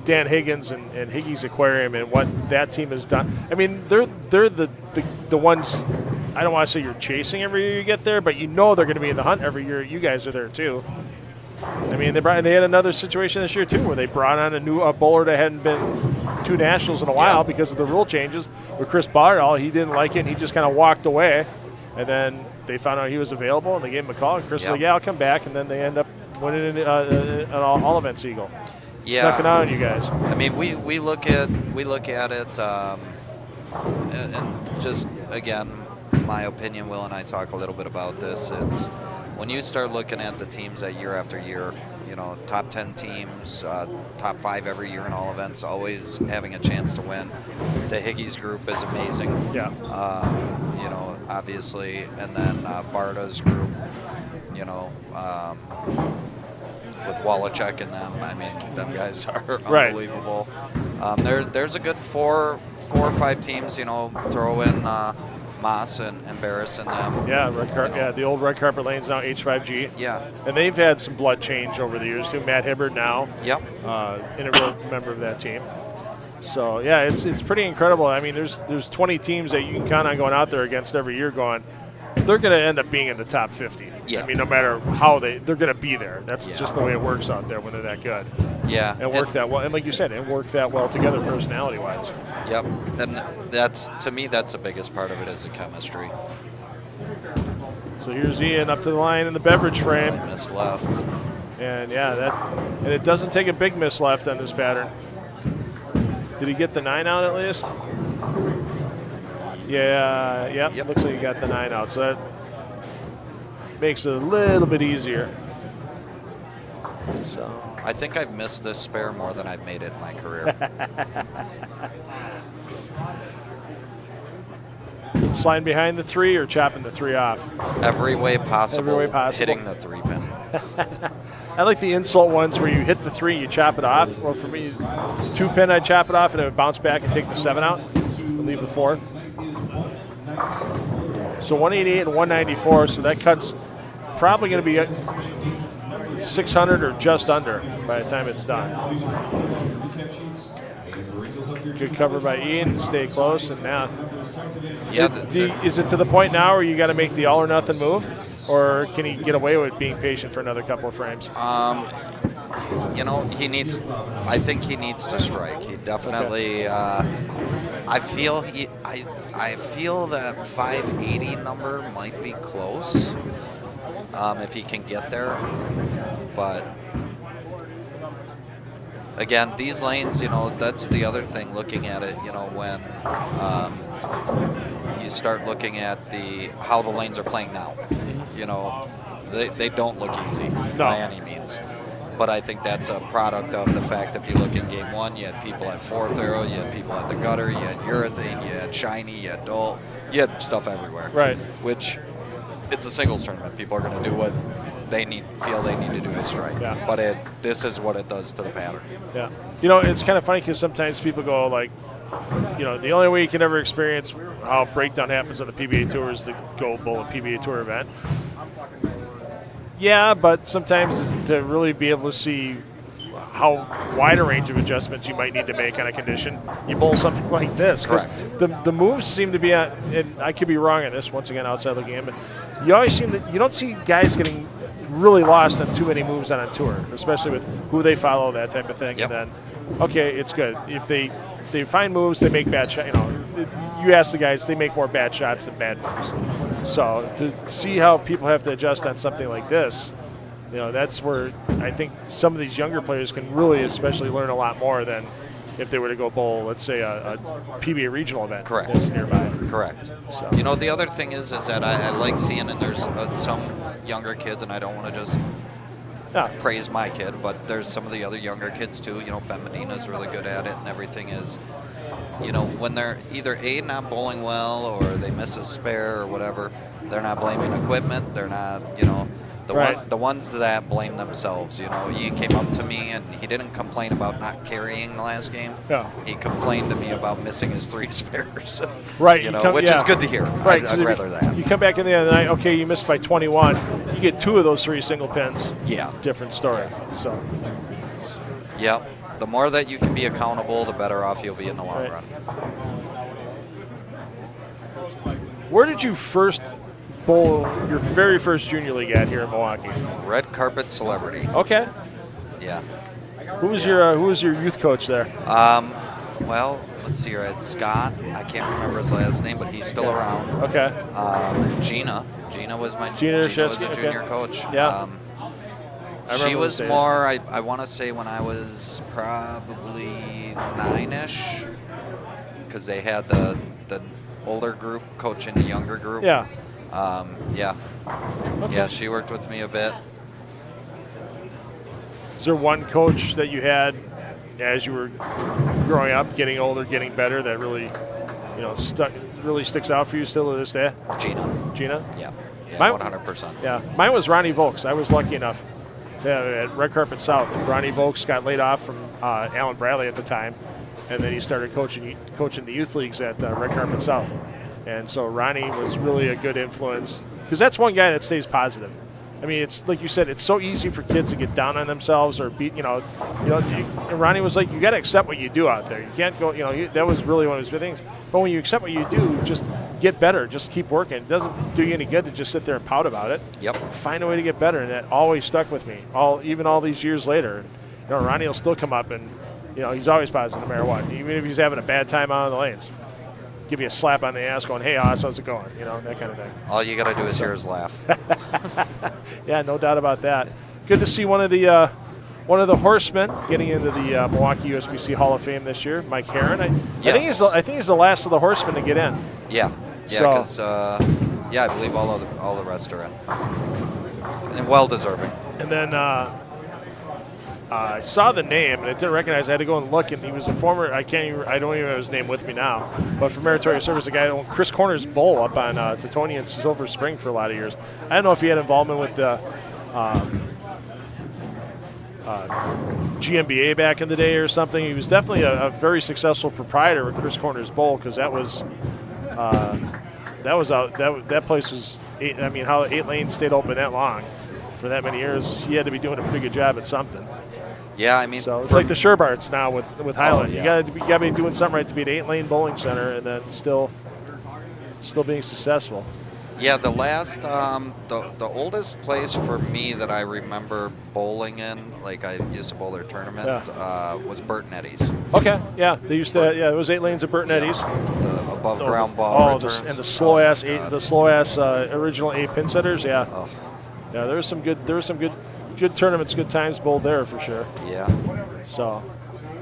[SPEAKER 6] Dan Higgins and Higgy's Aquarium and what that team has done. I mean, they're the ones I don't want to say you're chasing every year you get there, but you know they're going to be in the hunt every year. You guys are there too. I mean, they had another situation this year too, where they brought on a bowler that hadn't been to nationals in a while because of the rule changes. With Chris Brylow, he didn't like it, and he just kind of walked away. And then they found out he was available, and they gave him a call. And Chris was like, "Yeah, I'll come back." And then they end up winning an all events Eagle.
[SPEAKER 7] Yeah,
[SPEAKER 6] snuck it out on you guys.
[SPEAKER 7] I mean, we look at it, and just again, my opinion. Will and I talk a little bit about this. It's when you start looking at the teams that year after year, you know, top 10 teams, top 5 every year in all events, always having a chance to win. The Higgies group is amazing.
[SPEAKER 6] Yeah.
[SPEAKER 7] You know, obviously, and then Barda's group, you know, with Wallachek and them. I mean, them guys are unbelievable. There's a good four or five teams, you know, throw in Moss and Barris and them.
[SPEAKER 6] Yeah, the old Red Carpet Lane's now H5G.
[SPEAKER 7] Yeah.
[SPEAKER 6] And they've had some blood change over the years too. Matt Hibbard now.
[SPEAKER 7] Yep.
[SPEAKER 6] Integral member of that team. So, yeah, it's pretty incredible. I mean, there's 20 teams that you can count on going out there against every year going, they're going to end up being in the top 50.
[SPEAKER 7] Yeah.
[SPEAKER 6] I mean, no matter how they're going to be there. That's just the way it works out there when they're that good.
[SPEAKER 7] Yeah.
[SPEAKER 6] And work that well. And like you said, it worked that well together personality-wise.
[SPEAKER 7] Yep. And that's, to me, that's the biggest part of it is the chemistry.
[SPEAKER 6] So here's Ian up to the line in the beverage frame.
[SPEAKER 7] Miss left.
[SPEAKER 6] And, and it doesn't take a big miss left on this pattern. Did he get the 9 out at least? Yeah, yep. Looks like he got the 9 out. So that makes it a little bit easier. So
[SPEAKER 7] I think I've missed this spare more than I've made it in my career.
[SPEAKER 6] Sliding behind the 3 or chopping the 3 off?
[SPEAKER 7] Every way possible.
[SPEAKER 6] Every way possible.
[SPEAKER 7] Hitting the 3 pin.
[SPEAKER 6] I like the insult ones where you hit the 3, you chop it off. Well, for me, 2 pin, I'd chop it off and it would bounce back and take the 7 out and leave the 4. So 188 and 194, so that cut's probably going to be 600 or just under by the time it's done. Good cover by Ian, stay close, and now.
[SPEAKER 7] Yeah.
[SPEAKER 6] Is it to the point now where you got to make the all or nothing move? Or can he get away with being patient for another couple of frames?
[SPEAKER 7] You know, I think he needs to strike. He definitely, I feel that 580 number might be close if he can get there. But again, these lanes, you know, that's the other thing looking at it, you know, when you start looking at how the lanes are playing now. You know, they don't look easy by any means. But I think that's a product of the fact if you look in game 1, you had people at 4th arrow, you had people at the gutter, you had urethane, you had shiny, you had dull, you had stuff everywhere.
[SPEAKER 6] Right.
[SPEAKER 7] Which, it's a singles tournament. People are going to do what they feel they need to do to strike.
[SPEAKER 6] Yeah.
[SPEAKER 7] But this is what it does to the pattern.
[SPEAKER 6] Yeah. You know, it's kind of funny because sometimes people go like, you know, the only way you can ever experience how breakdown happens on the PBA Tour is to go bowl a PBA Tour event. Yeah, but sometimes to really be able to see how wide a range of adjustments you might need to make on a condition, you bowl something like this.
[SPEAKER 7] Correct.
[SPEAKER 6] The moves seem to be on, and I could be wrong on this, once again, outside looking in, but you always seem that you don't see guys getting really lost on too many moves on a tour, especially with who they follow, that type of thing.
[SPEAKER 7] Yep.
[SPEAKER 6] And then, okay, it's good. If they find moves, they make bad shots. You know, you ask the guys, they make more bad shots than bad moves. So to see how people have to adjust on something like this, you know, that's where I think some of these younger players can really especially learn a lot more than if they were to go bowl, let's say, a PBA regional event.
[SPEAKER 7] Correct.
[SPEAKER 6] That's nearby.
[SPEAKER 7] Correct.
[SPEAKER 6] So.
[SPEAKER 7] You know, the other thing is that I like seeing, and there's some younger kids, and I don't want to just praise my kid, but there's some of the other younger kids too. You know, Ben Medina's really good at it, and everything is, you know, when they're either not bowling well or they miss a spare or whatever, they're not blaming equipment. They're not, you know, the ones that blame themselves. You know, Ian came up to me and he didn't complain about not carrying the last game.
[SPEAKER 6] Yeah.
[SPEAKER 7] He complained to me about missing his 3 spares.
[SPEAKER 6] Right.
[SPEAKER 7] You know, which is good to hear.
[SPEAKER 6] Right.
[SPEAKER 7] I'd rather that.
[SPEAKER 6] You come back in the end of the night, okay, you missed by 21. You get 2 of those 3 single pins.
[SPEAKER 7] Yeah.
[SPEAKER 6] Different story. So.
[SPEAKER 7] Yep. The more that you can be accountable, the better off you'll be in the long run.
[SPEAKER 6] Where did you first bowl your very first junior league at here in Milwaukee?
[SPEAKER 7] Red Carpet Celebrity.
[SPEAKER 6] Okay.
[SPEAKER 7] Yeah.
[SPEAKER 6] Who was your youth coach there?
[SPEAKER 7] Well, let's see here. I had Scott. I can't remember his last name, but he's still around.
[SPEAKER 6] Okay.
[SPEAKER 7] Gina. Gina was my
[SPEAKER 6] Gina
[SPEAKER 7] was a junior coach.
[SPEAKER 6] Yeah.
[SPEAKER 7] She was more, I want to say, when I was probably 9-ish, because they had the older group coaching the younger group.
[SPEAKER 6] Yeah.
[SPEAKER 7] Yeah.
[SPEAKER 6] Okay.
[SPEAKER 7] Yeah, she worked with me a bit.
[SPEAKER 6] Is there one coach that you had as you were growing up, getting older, getting better, that really, really sticks out for you still to this day? Gina?
[SPEAKER 7] Yeah. Yeah,
[SPEAKER 6] Mine,
[SPEAKER 7] 100%.
[SPEAKER 6] Yeah. Mine was Ronnie Volks. I was lucky enough at Red Carpet South. Ronnie Volks got laid off from Alan Bradley at the time, and then he started coaching the youth leagues at Red Carpet South. And so Ronnie was really a good influence, because that's one guy that stays positive. I mean, it's like you said, it's so easy for kids to get down on themselves or beat, Ronnie was like, you got to accept what you do out there. You can't go, that was really one of his big things. But when you accept what you do, just get better, just keep working. It doesn't do you any good to just sit there and pout about it.
[SPEAKER 7] Yep.
[SPEAKER 6] Find a way to get better, and that always stuck with me, even all these years later. Ronnie will still come up and, he's always positive no matter what, even if he's having a bad time out on the lanes. Give you a slap on the ass going, hey, how's it going? That kind of thing.
[SPEAKER 7] All you got to do is hear his laugh.
[SPEAKER 6] Yeah, no doubt about that. Good to see one of the horsemen getting into the Milwaukee USBC Hall of Fame this year, Mike Herron. I think he's the last of the horsemen to get in.
[SPEAKER 7] Yeah, because I believe all the rest are in, and well deserving.
[SPEAKER 6] And then I saw the name and I didn't recognize it. I had to go and look, and he was a former. I don't even have his name with me now, but for meritorious service, a guy that owned Chris Corner's Bowl up on Teutonia and Silver Spring for a lot of years. I don't know if he had involvement with the GMBA back in the day or something. He was definitely a very successful proprietor with Chris Corner's Bowl, because that place was how 8 lanes stayed open that long for that many years. He had to be doing a pretty good job at something.
[SPEAKER 7] Yeah, I mean,
[SPEAKER 6] so it's like the Sherbarts now with Highland.
[SPEAKER 7] Yeah.
[SPEAKER 6] You got to be doing something right to be an 8-lane bowling center and then still being successful.
[SPEAKER 7] Yeah, the last, the oldest place for me that I remember bowling in, like I used to bowl their tournament, was Burt and Eddie's.
[SPEAKER 6] Okay, yeah, they used to. Yeah, it was 8 lanes at Burt and Eddie's.
[SPEAKER 7] The above ground ball returns.
[SPEAKER 6] And the slow ass original 8 pin setters. Yeah, yeah. There was some good tournaments, good times bowled there for sure.
[SPEAKER 7] Yeah.
[SPEAKER 6] So.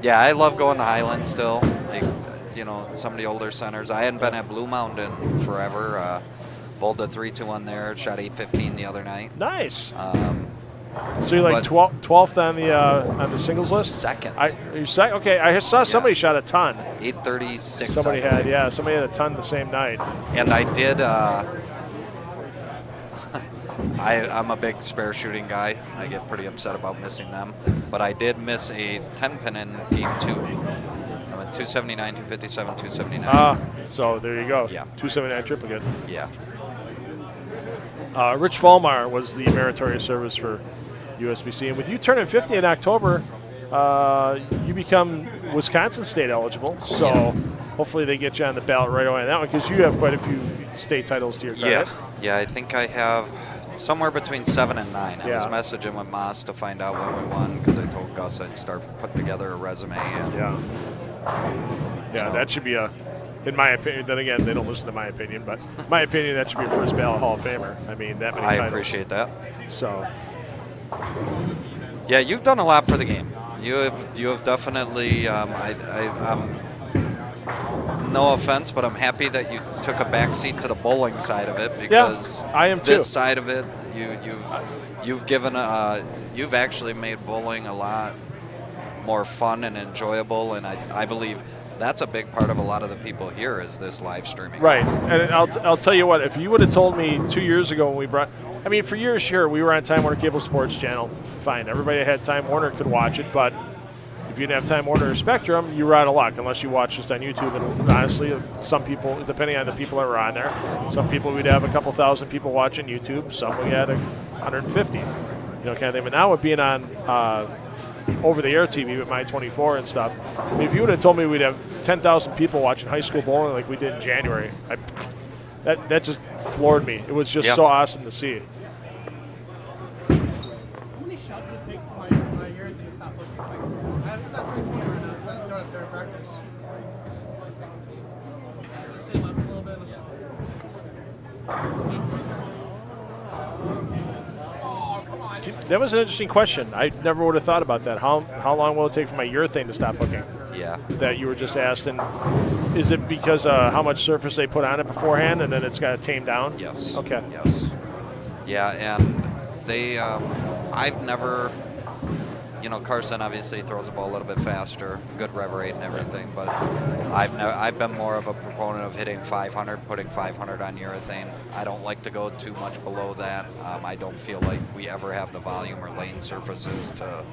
[SPEAKER 7] Yeah, I love going to Highland still. Like, some of the older centers. I hadn't been at Blue Mountain forever. Bowled a 3-2-1 there. Shot 815 the other night.
[SPEAKER 6] Nice. So you're like 12th on the singles list?
[SPEAKER 7] Second.
[SPEAKER 6] Okay, I saw somebody shot a ton.
[SPEAKER 7] 836.
[SPEAKER 6] Somebody had a ton the same night.
[SPEAKER 7] And I did. I'm a big spare shooting guy. I get pretty upset about missing them, but I did miss a 10-pin in game 2. I went 279, 257, 279.
[SPEAKER 6] So there you go.
[SPEAKER 7] Yeah.
[SPEAKER 6] 279 triplicate.
[SPEAKER 7] Yeah.
[SPEAKER 6] Rich Vollmar was the meritorious service for USBC, and with you turning 50 in October, you become Wisconsin state eligible. So hopefully they get you on the ballot right away on that one, because you have quite a few state titles to your credit.
[SPEAKER 7] Yeah. I think I have somewhere between 7 and 9. I was messaging with Moss to find out when we won, because I told Gus I'd start putting together a resume. And,
[SPEAKER 6] that should be in my opinion. Then again, they don't listen to my opinion, but my opinion, that should be a first ballot Hall of Famer. I mean, that many titles.
[SPEAKER 7] I appreciate that.
[SPEAKER 6] So.
[SPEAKER 7] Yeah, you've done a lot for the game. You have definitely. No offense, but I'm happy that you took a backseat to the bowling side of it, because
[SPEAKER 6] I am too.
[SPEAKER 7] This side of it, you've given you've actually made bowling a lot more fun and enjoyable, and I believe that's a big part of a lot of the people here is this live streaming.
[SPEAKER 6] Right, and I'll tell you what, if you would have told me 2 years ago when we brought, for years, sure, we were on Time Warner Cable Sports Channel, fine, everybody that had Time Warner could watch it, but if you didn't have Time Warner or Spectrum, you were out of luck unless you watched just on YouTube. And honestly, some people, depending on the people that were on there, some people we'd have a couple thousand people watching YouTube, some we had 150, kind of thing. But now with being on over-the-air TV with My 24 and stuff, if you would have told me we'd have 10,000 people watching high school bowling like we did in January, that just floored me. It was just so awesome to see.
[SPEAKER 2] How many shots does it take for my urethane to stop looking like? It's at 320 right now. I'm doing it during practice. Just sit left a little bit. Oh, come on.
[SPEAKER 6] That was an interesting question. I never would have thought about that. How long will it take for my urethane to stop looking?
[SPEAKER 7] Yeah.
[SPEAKER 6] That you were just asked. And is it because how much surface they put on it beforehand and then it's got to tame down?
[SPEAKER 7] Yes.
[SPEAKER 6] Okay.
[SPEAKER 7] Yes. Yeah, and they, I've never, Carson obviously throws the ball a little bit faster, good rev rate and everything, but I've been more of a proponent of hitting 500, putting 500 on urethane. I don't like to go too much below that. I don't feel like we ever have the volume or lane surfaces to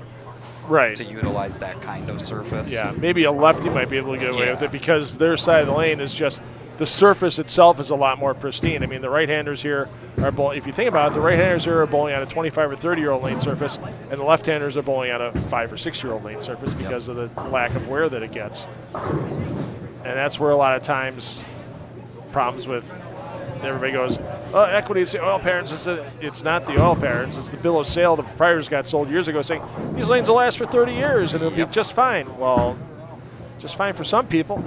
[SPEAKER 7] utilize that kind of surface.
[SPEAKER 6] Yeah, maybe a lefty might be able to get away with it because their side of the lane is just the surface itself is a lot more pristine. I mean, the right-handers here are bowling. If you think about it, the right-handers here are bowling on a 25 or 30-year-old lane surface, and the left-handers are bowling on a 5 or 6-year-old lane surface because of the lack of wear that it gets. And that's where a lot of times problems with everybody goes, oh, equity is the oil parents. It's not the oil parents. It's the bill of sale the proprietors got sold years ago saying these lanes will last for 30 years and it'll be just fine. Well, just fine for some people.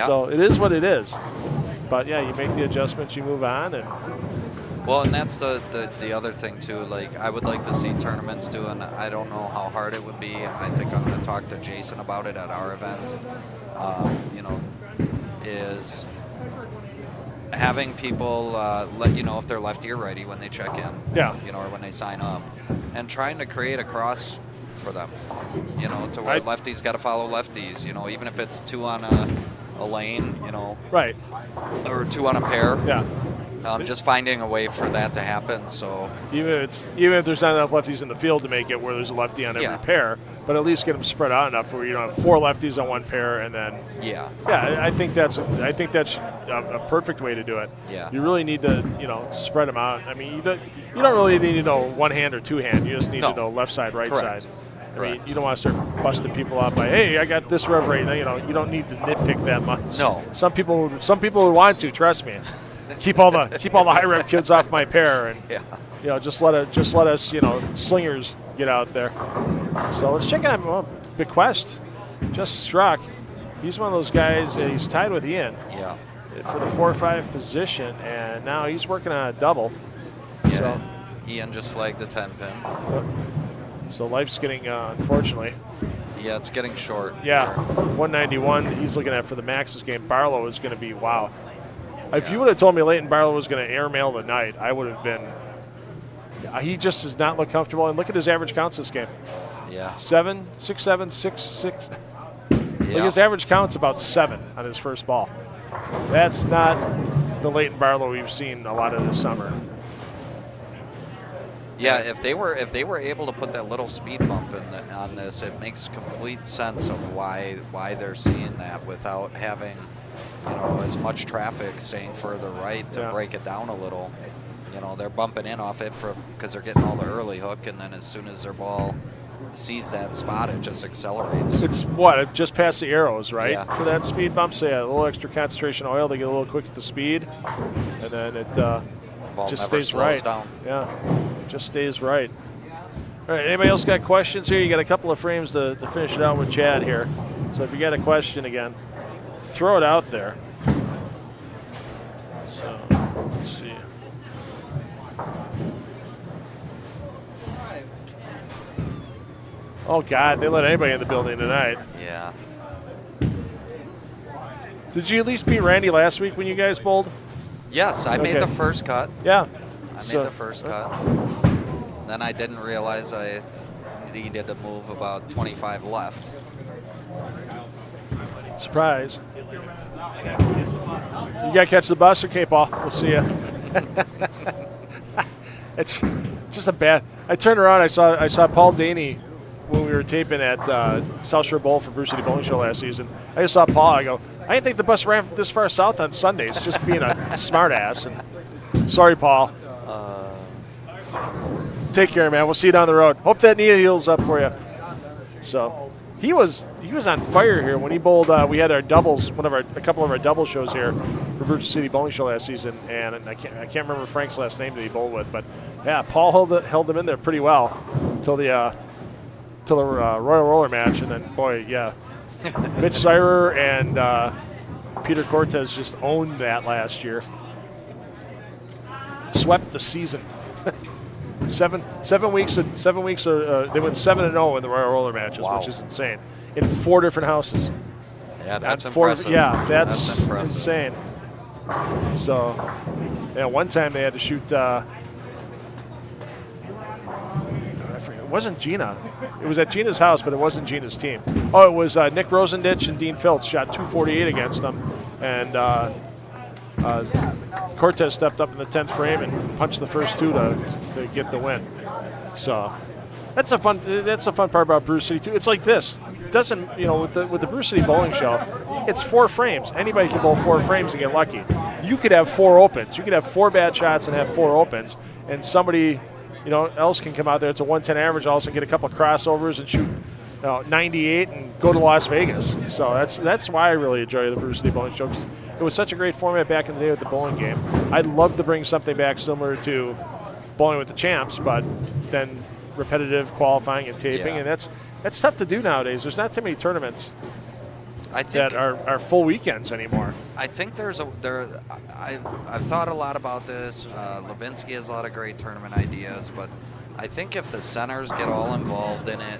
[SPEAKER 6] So it is what it is. But, yeah, you make the adjustments, you move on.
[SPEAKER 7] Well, and that's the other thing, too. Like, I would like to see tournaments do, and I don't know how hard it would be. I think I'm going to talk to Jason about it at our event, is having people let you know if they're lefty or righty when they check in, or when they sign up, and trying to create a cross for them, to where lefties got to follow lefties, even if it's 2 on a lane,
[SPEAKER 6] right,
[SPEAKER 7] or 2 on a pair. Yeah. Just finding a way for that to happen. So
[SPEAKER 6] even if there's not enough lefties in the field to make it where there's a lefty on every pair, but at least get them spread out enough where you don't have 4 lefties on 1 pair and then I think that's a perfect way to do it.
[SPEAKER 7] Yeah.
[SPEAKER 6] You really need to spread them out. I mean you don't really need to know 1 hand or 2 hand. You just need to know left side, right side. I mean, you don't want to start busting people out by, hey, I got this rev rate. You don't need to nitpick that much.
[SPEAKER 7] No.
[SPEAKER 6] Some people would want to. Trust me. Keep all the high rev kids off my pair, and just let us slingers get out there. So let's check out Bequest. Just struck. He's one of those guys. He's tied with Ian.
[SPEAKER 7] Yeah.
[SPEAKER 6] For the 4-5 position, and now he's working on a double.
[SPEAKER 7] Yeah.
[SPEAKER 6] So,
[SPEAKER 7] Ian just flagged the 10 pin.
[SPEAKER 6] So life's getting, unfortunately.
[SPEAKER 7] Yeah, it's getting short.
[SPEAKER 6] Yeah, 191. He's looking at for the Max's game. Barlow is going to be wow. If you would have told me Leighton Barlow was going to airmail the night, I would have been. He just does not look comfortable. And look at his average counts this game.
[SPEAKER 7] Yeah.
[SPEAKER 6] 7, 6, 7, 6, 6. Look, his average count's about 7 on his first ball. That's not the Leighton Barlow we've seen a lot of this summer.
[SPEAKER 7] Yeah, if they were able to put that little speed bump on this, it makes complete sense of why they're seeing that without having as much traffic staying further right to break it down a little. They're bumping in off it because they're getting all the early hook, and then as soon as their ball sees that spot, it just accelerates.
[SPEAKER 6] It's just past the arrows, right? Yeah. For that speed bump. So a little extra concentration oil. They get a little quick at the speed, and then it
[SPEAKER 7] ball
[SPEAKER 6] just
[SPEAKER 7] never
[SPEAKER 6] stays right.
[SPEAKER 7] Down.
[SPEAKER 6] Yeah, just stays right. All right. Anybody else got questions here? You got a couple of frames to finish it out with Chad here. So if you got a question again, throw it out there. So let's see. Oh God, they let anybody in the building tonight.
[SPEAKER 7] Yeah.
[SPEAKER 6] Did you at least beat Randy last week when you guys bowled?
[SPEAKER 7] Yes, I made the first cut.
[SPEAKER 6] Yeah.
[SPEAKER 7] I made the first cut. Then I didn't realize I needed to move about 25 left.
[SPEAKER 6] Surprise. You got to catch the bus? Okay, Paul. We'll see you. It's just a bad. I turned around. I saw Paul Daney when we were taping at South Shore Bowl for Bruce City Bowling Show last season. I just saw Paul. I go, I didn't think the bus ran this far south on Sundays. Just being a smart ass. And sorry, Paul. Take care, man. We'll see you down the road. Hope that knee heals up for you. So, He was on fire here when he bowled. We had our doubles, a couple of our double shows here for Bruce City Bowling Show last season, and I can't remember Frank's last name that he bowled with, but yeah, Paul held them in there pretty well till the Royal Roller match, and then boy, yeah, Mitch Sirer and Peter Cortez just owned that last year. Swept the season. 7 weeks. They went 7-0 in the Royal Roller matches,
[SPEAKER 7] wow.
[SPEAKER 6] which is insane, in 4 different houses.
[SPEAKER 7] Yeah, that's impressive.
[SPEAKER 6] Yeah, that's
[SPEAKER 7] impressive.
[SPEAKER 6] insane. So, yeah, one time they had to shoot. I forget, it wasn't Gina. It was at Gina's house, but it wasn't Gina's team. Oh, it was Nick Rosenditch and Dean Filtz shot 248 against them, and Cortez stepped up in the 10th frame and punched the first 2 to get the win. So that's the fun part about Bruce City too. It's like this. It doesn't with the Bruce City Bowling Show, it's 4 frames. Anybody can bowl 4 frames and get lucky. You could have 4 opens. You could have 4 bad shots and have 4 opens, and somebody else can come out there. It's a 110 average, also get a couple of crossovers and shoot 98 and go to Las Vegas. So that's why I really enjoy the Bruce City Bowling Show. It was such a great format back in the day with the bowling game. I'd love to bring something back similar to Bowling with the Champs, but then repetitive qualifying and taping, and that's tough to do nowadays. There's not too many tournaments that are full weekends anymore.
[SPEAKER 7] I think I've thought a lot about this. Levinsky has a lot of great tournament ideas, but I think if the centers get all involved in it,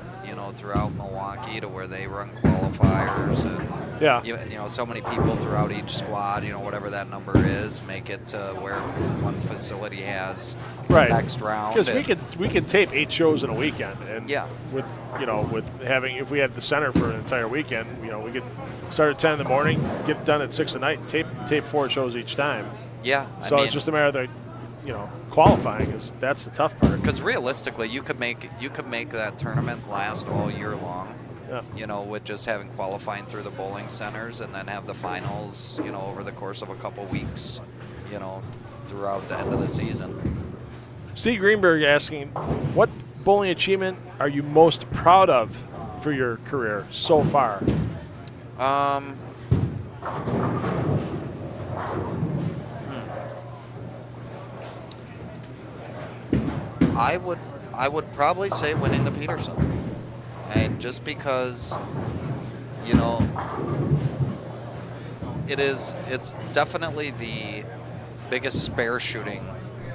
[SPEAKER 7] throughout Milwaukee, to where they run qualifiers and so many people throughout each squad, whatever that number is, make it to where one facility has next round.
[SPEAKER 6] Because we could tape 8 shows in a weekend, and with if we had the center for an entire weekend, we could start at 10 in the morning, get done at 6 at night, and tape 4 shows each time.
[SPEAKER 7] Yeah.
[SPEAKER 6] So it's just a matter of qualifying that's the tough part.
[SPEAKER 7] Because realistically, you could make that tournament last all year long. Yeah. With just having qualifying through the bowling centers, and then have the finals, over the course of a couple weeks, throughout the end of the season.
[SPEAKER 6] Steve Greenberg asking, what bowling achievement are you most proud of for your career so far?
[SPEAKER 7] I would probably say winning the Peterson, and just because it's definitely the biggest spare shooting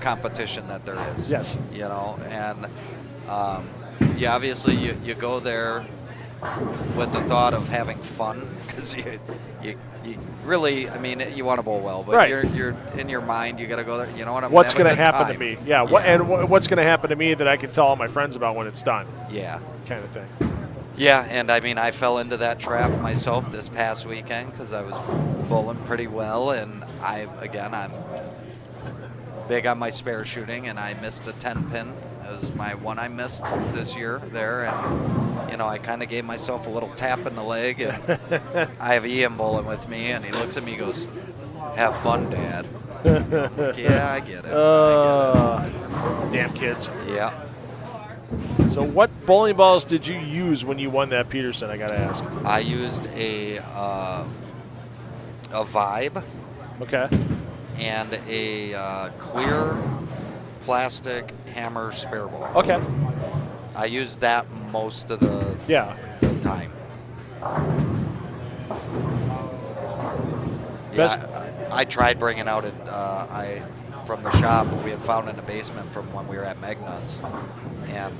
[SPEAKER 7] competition that there is.
[SPEAKER 6] Yes.
[SPEAKER 7] And obviously you go there with the thought of having fun, because you really, you want to bowl well, but you're in your mind, you got to go there.
[SPEAKER 6] What's going to happen to me? Yeah. And what's going to happen to me that I can tell all my friends about when it's done?
[SPEAKER 7] Yeah.
[SPEAKER 6] Kind of thing.
[SPEAKER 7] Yeah, and I fell into that trap myself this past weekend because I was bowling pretty well, and I'm big on my spare shooting, and I missed a 10 pin. It was my one I missed this year there, and I kind of gave myself a little tap in the leg, and I have Ian bowling with me, and he looks at me and goes, "Have fun, Dad." I'm like, yeah, I get it.
[SPEAKER 6] Damn kids.
[SPEAKER 7] Yeah.
[SPEAKER 6] So what bowling balls did you use when you won that Peterson, I got to ask?
[SPEAKER 7] I used a Vibe.
[SPEAKER 6] Okay.
[SPEAKER 7] And a clear plastic hammer spare ball.
[SPEAKER 6] Okay.
[SPEAKER 7] I used that most of the time. I tried bringing out from the shop we had found in the basement from when we were at Magna's, and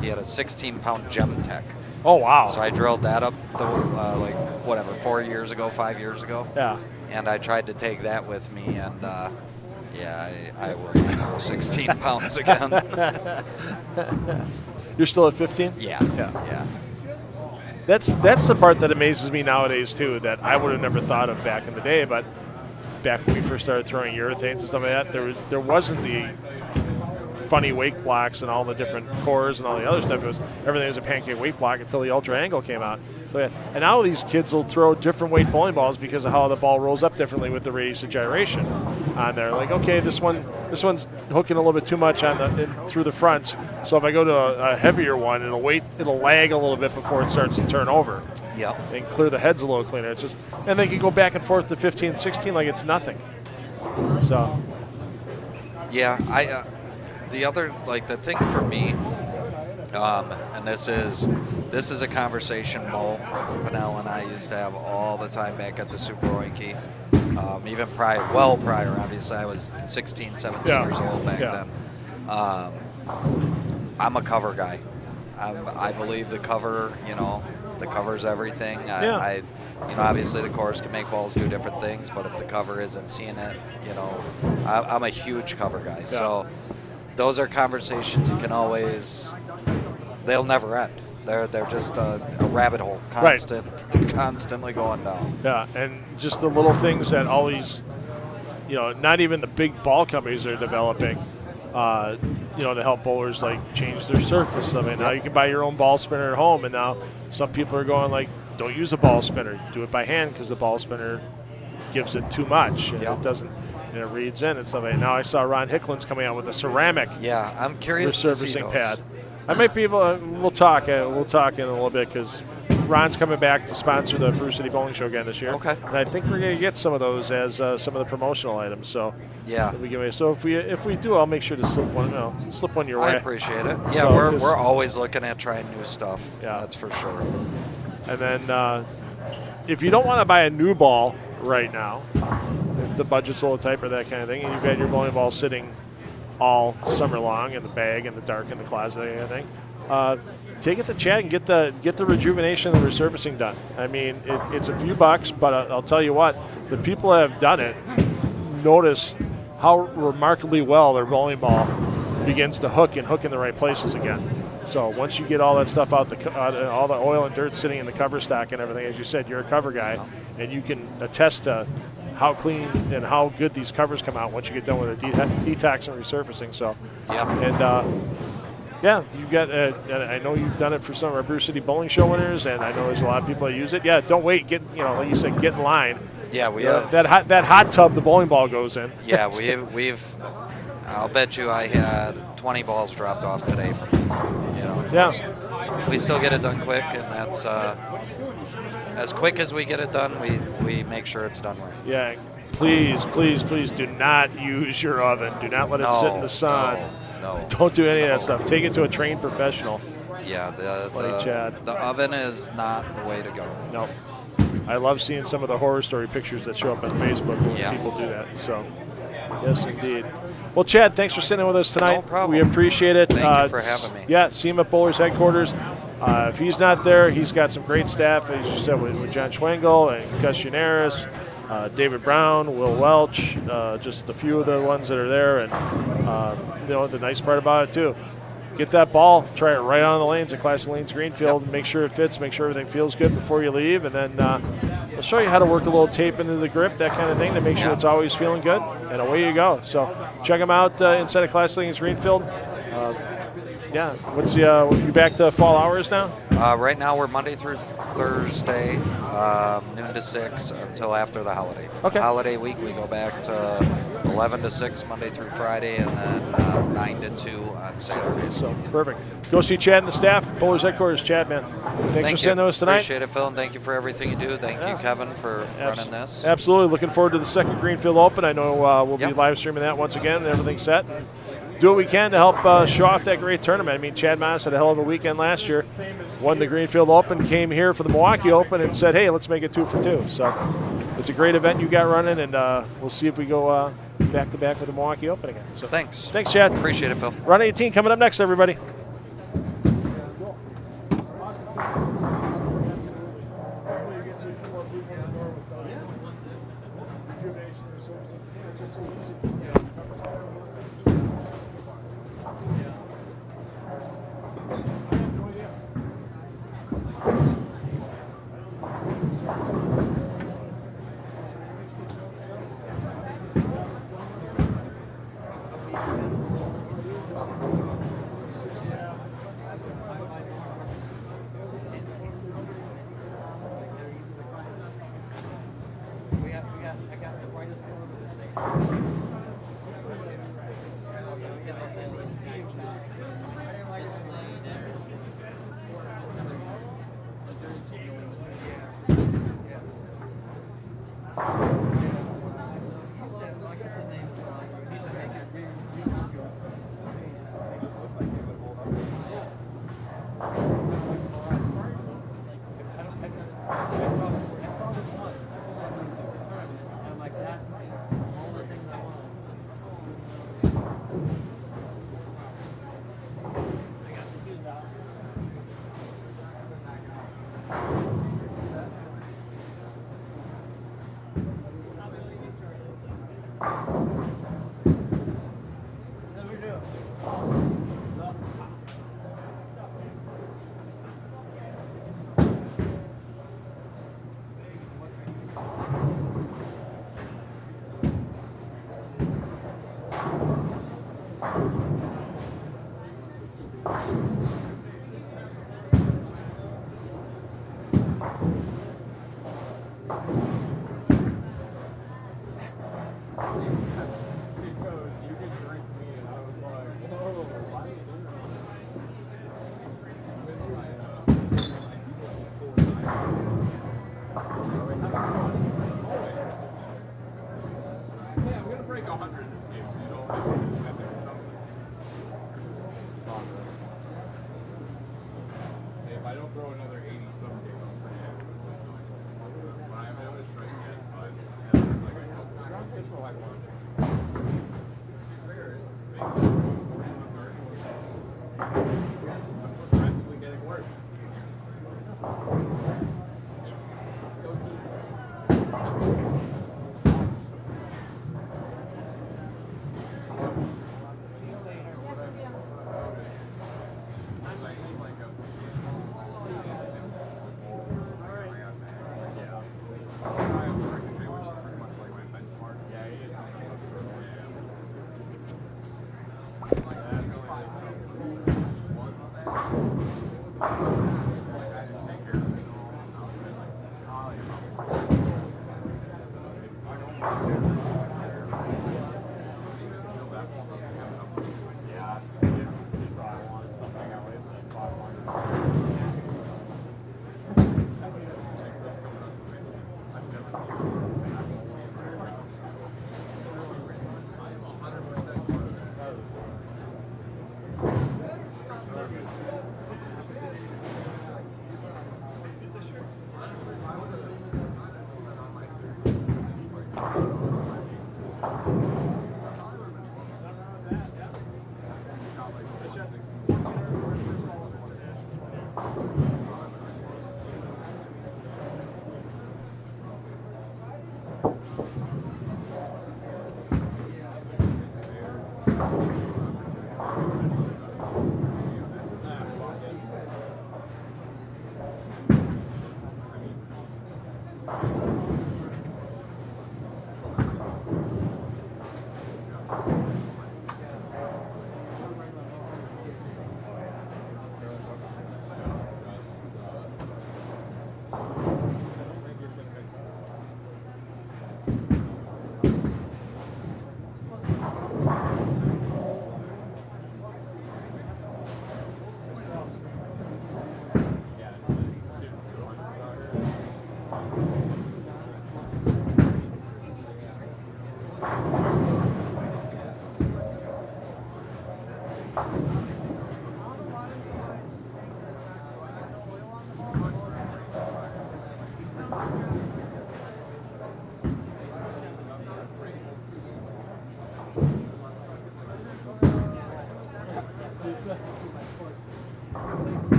[SPEAKER 7] he had a 16-pound Gemtech.
[SPEAKER 6] Oh wow!
[SPEAKER 7] So I drilled that up 5 years ago.
[SPEAKER 6] Yeah.
[SPEAKER 7] And I tried to take that with me, and I was 16 pounds again.
[SPEAKER 6] You're still at 15?
[SPEAKER 7] Yeah.
[SPEAKER 6] That's the part that amazes me nowadays too, that I would have never thought of back in the day. But back when we first started throwing urethanes and stuff like that, there wasn't the funny wake blocks and all the different cores and all the other stuff. Everything was a pancake wake block until the Ultra Angle came out. So yeah, and now these kids will throw different weight bowling balls because of how the ball rolls up differently with the radius of gyration on there. Like, okay, this one's hooking a little bit too much through the fronts. So if I go to a heavier one, it'll lag a little bit before it starts to turn over.
[SPEAKER 7] Yep.
[SPEAKER 6] And clear the heads a little cleaner. It's just, and they can go back and forth to 15, 16 like it's nothing. So.
[SPEAKER 7] Yeah, the thing for me, and this is a conversation Mo Pinnell and I used to have all the time back at the Super Oinky. Even prior, obviously I was 16, 17 years old back then. I'm a cover guy. I believe the cover, the cover's everything. Obviously the cores can make balls do different things, but if the cover isn't seeing it, I'm a huge cover guy. Yeah. So those are conversations you can always, they'll never end. They're just a rabbit hole, constantly going down.
[SPEAKER 6] Yeah, and just the little things that all these, not even the big ball companies are developing, to help bowlers like change their surface. I mean, now you can buy your own ball spinner at home, and now some people are going like, don't use a ball spinner, do it by hand because the ball spinner gives it too much and it doesn't, and it reads in and stuff. And now I saw Ron Hicklin's coming out with a ceramic.
[SPEAKER 7] Yeah, I'm curious to see those.
[SPEAKER 6] Pad. I might be able. We'll talk in a little bit because Ron's coming back to sponsor the Brew City Bowling Show again this year.
[SPEAKER 7] Okay.
[SPEAKER 6] And I think we're going to get some of those as some of the promotional items. So
[SPEAKER 7] yeah,
[SPEAKER 6] we give away. So if we do, I'll make sure to slip one your way.
[SPEAKER 7] I appreciate it. Yeah, so we're always looking at trying new stuff. Yeah, that's for sure.
[SPEAKER 6] And then if you don't want to buy a new ball right now, if the budget's a little tight or that kind of thing, and you've got your bowling ball sitting all summer long in the bag, in the dark, in the closet, that kind of thing, take it to Chad and get the rejuvenation and the resurfacing done. I mean, it's a few bucks, but I'll tell you what, the people that have done it notice how remarkably well their bowling ball begins to hook in the right places again. So once you get all that stuff out, all the oil and dirt sitting in the cover stock and everything, as you said, you're a cover guy, and you can attest to how clean and how good these covers come out once you get done with the detox and resurfacing. So, you've got. I know you've done it for some of our Brew City Bowling Show winners, and I know there's a lot of people that use it. Yeah, don't wait. Like you said, get in line.
[SPEAKER 7] Yeah, we have
[SPEAKER 6] that hot tub the bowling ball goes in.
[SPEAKER 7] Yeah, we've. I'll bet you I had 20 balls dropped off today from me. We still get it done quick, and that's as quick as we get it done, we make sure it's done right.
[SPEAKER 6] Yeah, please do not use your oven. Do not let it sit in the sun.
[SPEAKER 7] No.
[SPEAKER 6] Don't do any of that stuff. Take it to a trained professional.
[SPEAKER 7] Yeah,
[SPEAKER 6] Chad.
[SPEAKER 7] The oven is not the way to go.
[SPEAKER 6] No. I love seeing some of the horror story pictures that show up on Facebook when people do that. So, yes, indeed. Well, Chad, thanks for sitting with us tonight.
[SPEAKER 7] No problem.
[SPEAKER 6] We appreciate it.
[SPEAKER 7] Thank you for having me.
[SPEAKER 6] Yeah, see him at Bowlers headquarters. If he's not there, he's got some great staff, as you said, with John Schwengel and Gus Unaris, David Brown, Will Welch, just a few of the ones that are there. And, the nice part about it, too, get that ball, try it right on the lanes at Classic Lanes Greenfield, make sure it fits, make sure everything feels good before you leave, and then we'll show you how to work a little tape into the grip, that kind of thing, to make sure it's always feeling good, and away you go. So check them out inside of Classic Lanes Greenfield. What's you back to fall hours now?
[SPEAKER 7] Right now we're Monday through Thursday, noon to 6 until after the holiday.
[SPEAKER 6] Okay.
[SPEAKER 7] Holiday week we go back to 11 to 6 Monday through Friday, and then 9 to 2 on Saturdays.
[SPEAKER 6] So perfect. Go see Chad and the staff. Bowlers headquarters. Chad, man. Thanks for sending us tonight.
[SPEAKER 7] Appreciate it, Phil, and thank you for everything you do. Thank you, Kevin, for running this.
[SPEAKER 6] Absolutely. Looking forward to the second Greenfield Open. I know we'll be live streaming that once again, and everything's set. And do what we can to help show off that great tournament. I mean, Chad Maas had a hell of a weekend last year. Won the Greenfield Open, came here for the Milwaukee Open, and said, hey, let's make it 2 for 2. So it's a great event you got running, and we'll see if we go back-to-back with the Milwaukee Open again. So
[SPEAKER 7] Thanks,
[SPEAKER 6] Chad.
[SPEAKER 7] Appreciate it, Phil.
[SPEAKER 6] Round 18 coming up next, everybody.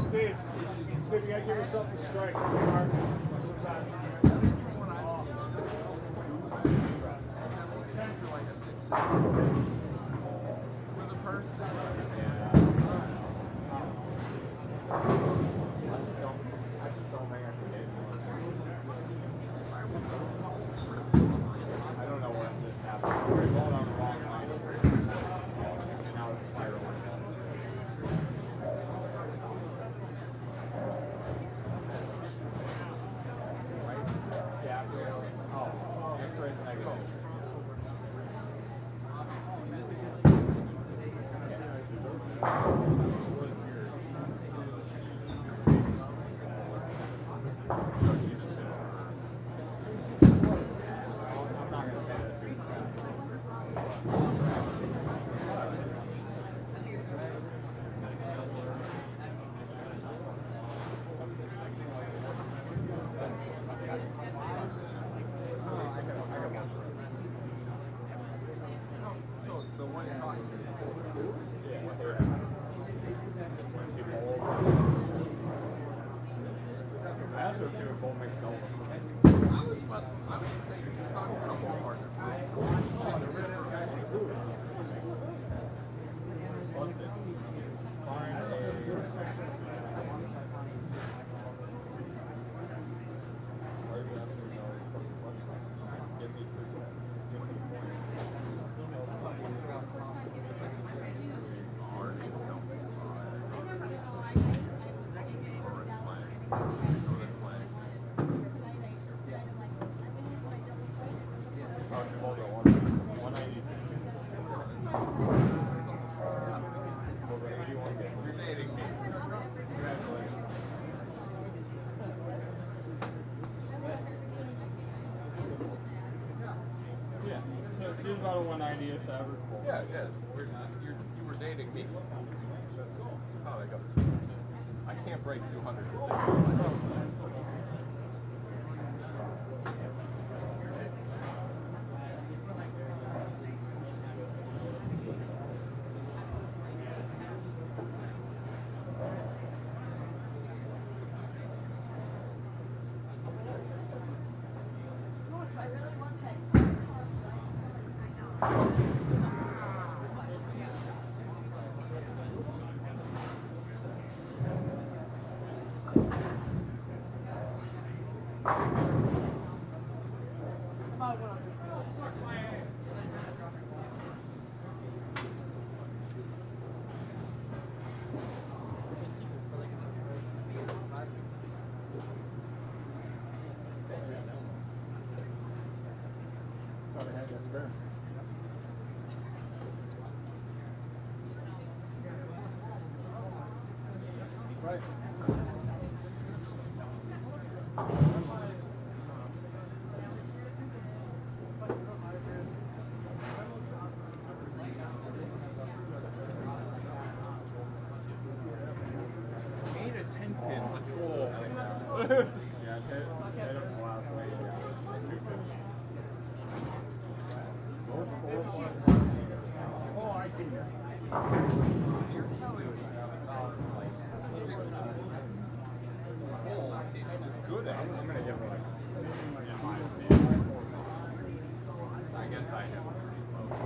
[SPEAKER 4] Steve, you gotta give yourself a strike.
[SPEAKER 8] He's about a 190-ish average.
[SPEAKER 1] Yeah, yeah. You were dating me. That's how that goes. I can't break 206.
[SPEAKER 4] Right.
[SPEAKER 1] Let's go.
[SPEAKER 8] Yeah, hit him last week.
[SPEAKER 4] Oh, I see that.
[SPEAKER 1] Good at it.
[SPEAKER 8] I'm gonna give him like.
[SPEAKER 1] I guess I have pretty close.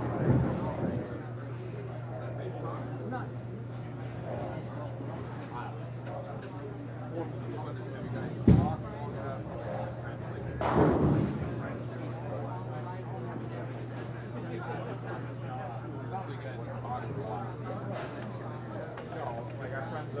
[SPEAKER 8] Like our friends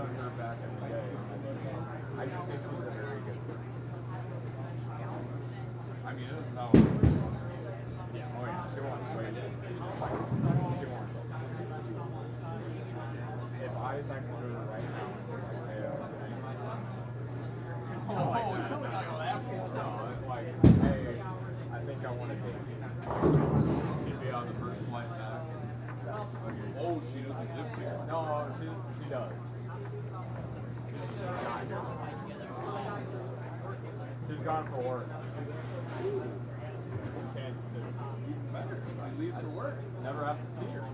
[SPEAKER 1] Never have to see her.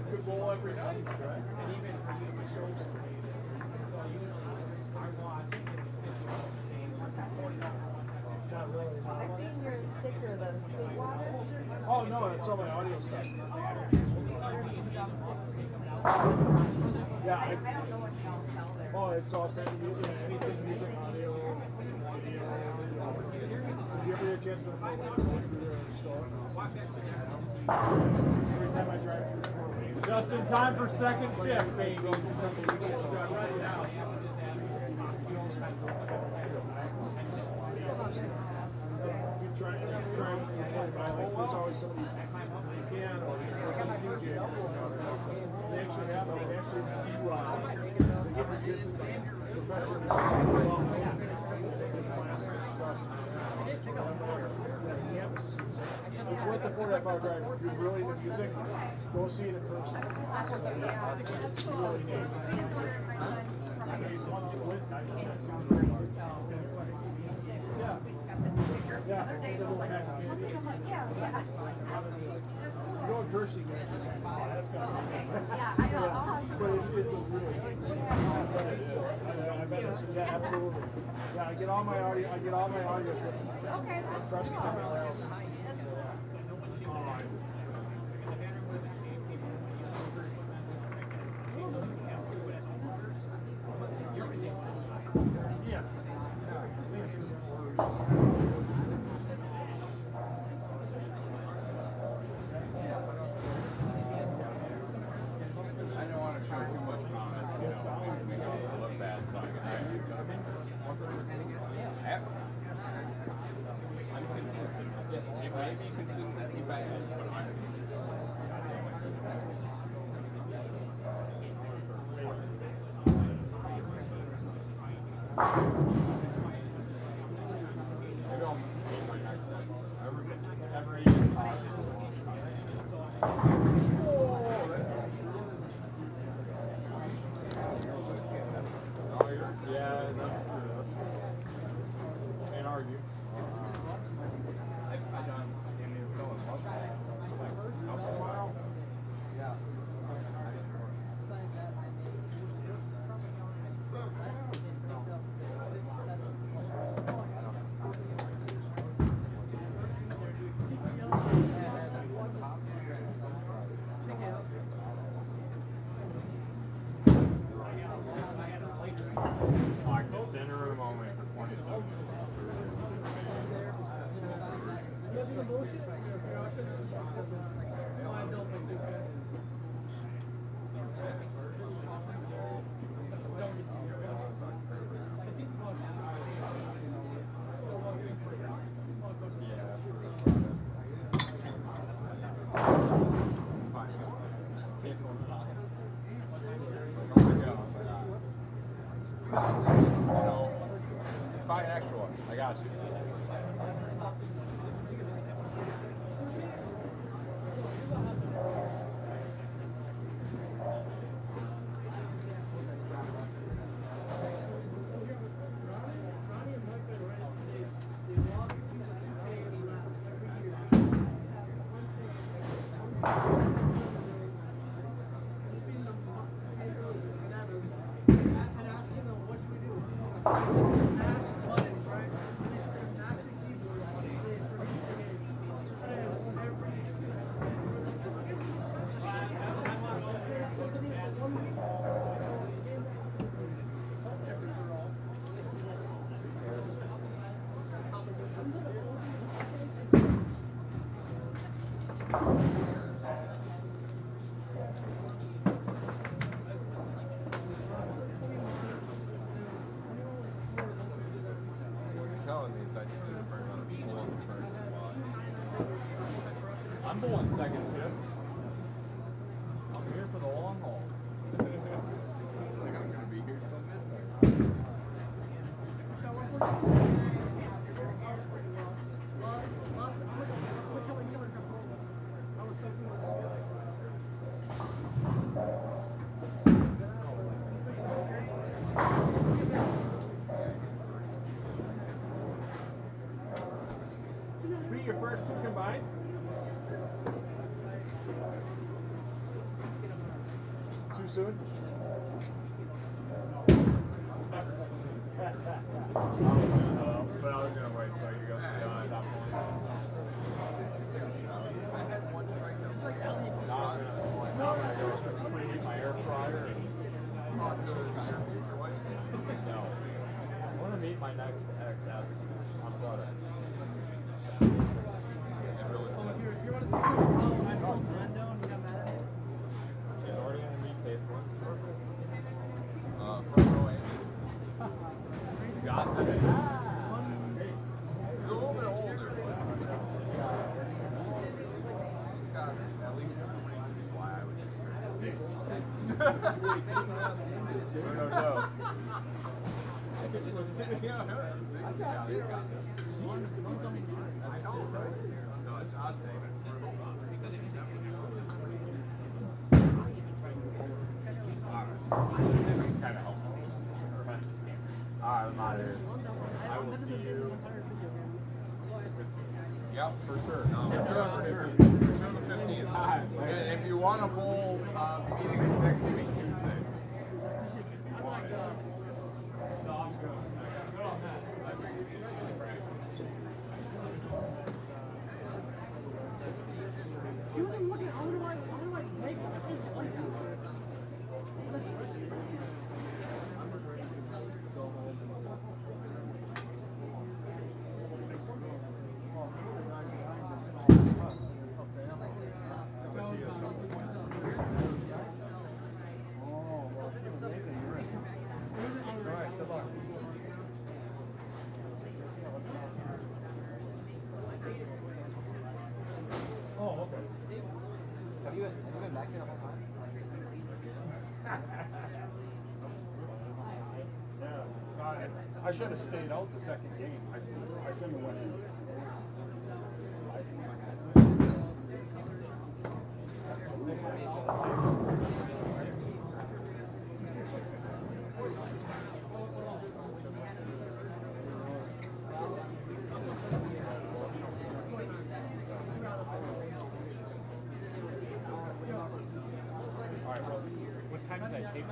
[SPEAKER 1] Good bowl every night.
[SPEAKER 2] And even for you, it shows so usually I watch
[SPEAKER 3] I seen your sticker, the sweet water.
[SPEAKER 4] Oh no, that's all my audio stuff. Yeah,
[SPEAKER 3] I don't know what y'all sell there.
[SPEAKER 4] oh, it's all kind of music, anything music, audio, video. If you ever get a chance to go to the store, every time I drive through the store. Just in time for second shift, baby.
[SPEAKER 1] Right now.
[SPEAKER 4] There's always somebody piano or DJ. They actually have they actually do give this it's worth the 4.5-hour drive. If you're really into music, go see it in person. It's really neat. Yeah. You know Jersey guys. That's got
[SPEAKER 3] Yeah, I know.
[SPEAKER 4] but it's a really I bet it's, yeah, absolutely. Yeah, I get all my audio
[SPEAKER 3] Okay, that's
[SPEAKER 4] especially everywhere else. Yeah.
[SPEAKER 1] I don't want to show too much promise, you know. We don't look bad, so I can actually I'm consistent. Yes, it may be consistently bad, but I'm consistent. Maybe I'll make my next one. Every yeah, that's true. Can't argue. I've done yeah. Dinner room only for 27
[SPEAKER 2] This is a bullshit. No, I shouldn't say bullshit. No, I don't think so. Don't get
[SPEAKER 1] buy an extra one. I got you. I'm going second shift. I'm here for the long haul. I think I'm going to be here till midnight.
[SPEAKER 4] Be your first two combined? soon?
[SPEAKER 1] But I was gonna wait till you guys are done at that point. Now I'm gonna go preheat my air fryer and no. I want to meet my next ex after I'm done.
[SPEAKER 2] If you want to see my son Lando and you got mad at me?
[SPEAKER 1] She's already gonna meet Caitlin. Got that. He's a little bit older. She's got at least 2 reasons why I would He's kind of helpful. Alright, I'm out of here. I will see you. Yep, for sure. No, for sure. For sure the 15th. And if you want a bowl meeting next week, Tuesday.
[SPEAKER 2] You wasn't looking at how do I make it? I just like that.
[SPEAKER 4] Oh, okay.
[SPEAKER 1] Have you been back here the whole time?
[SPEAKER 4] Yeah, I should have stayed out the second game. I shouldn't have went in.
[SPEAKER 8] What time is that tape?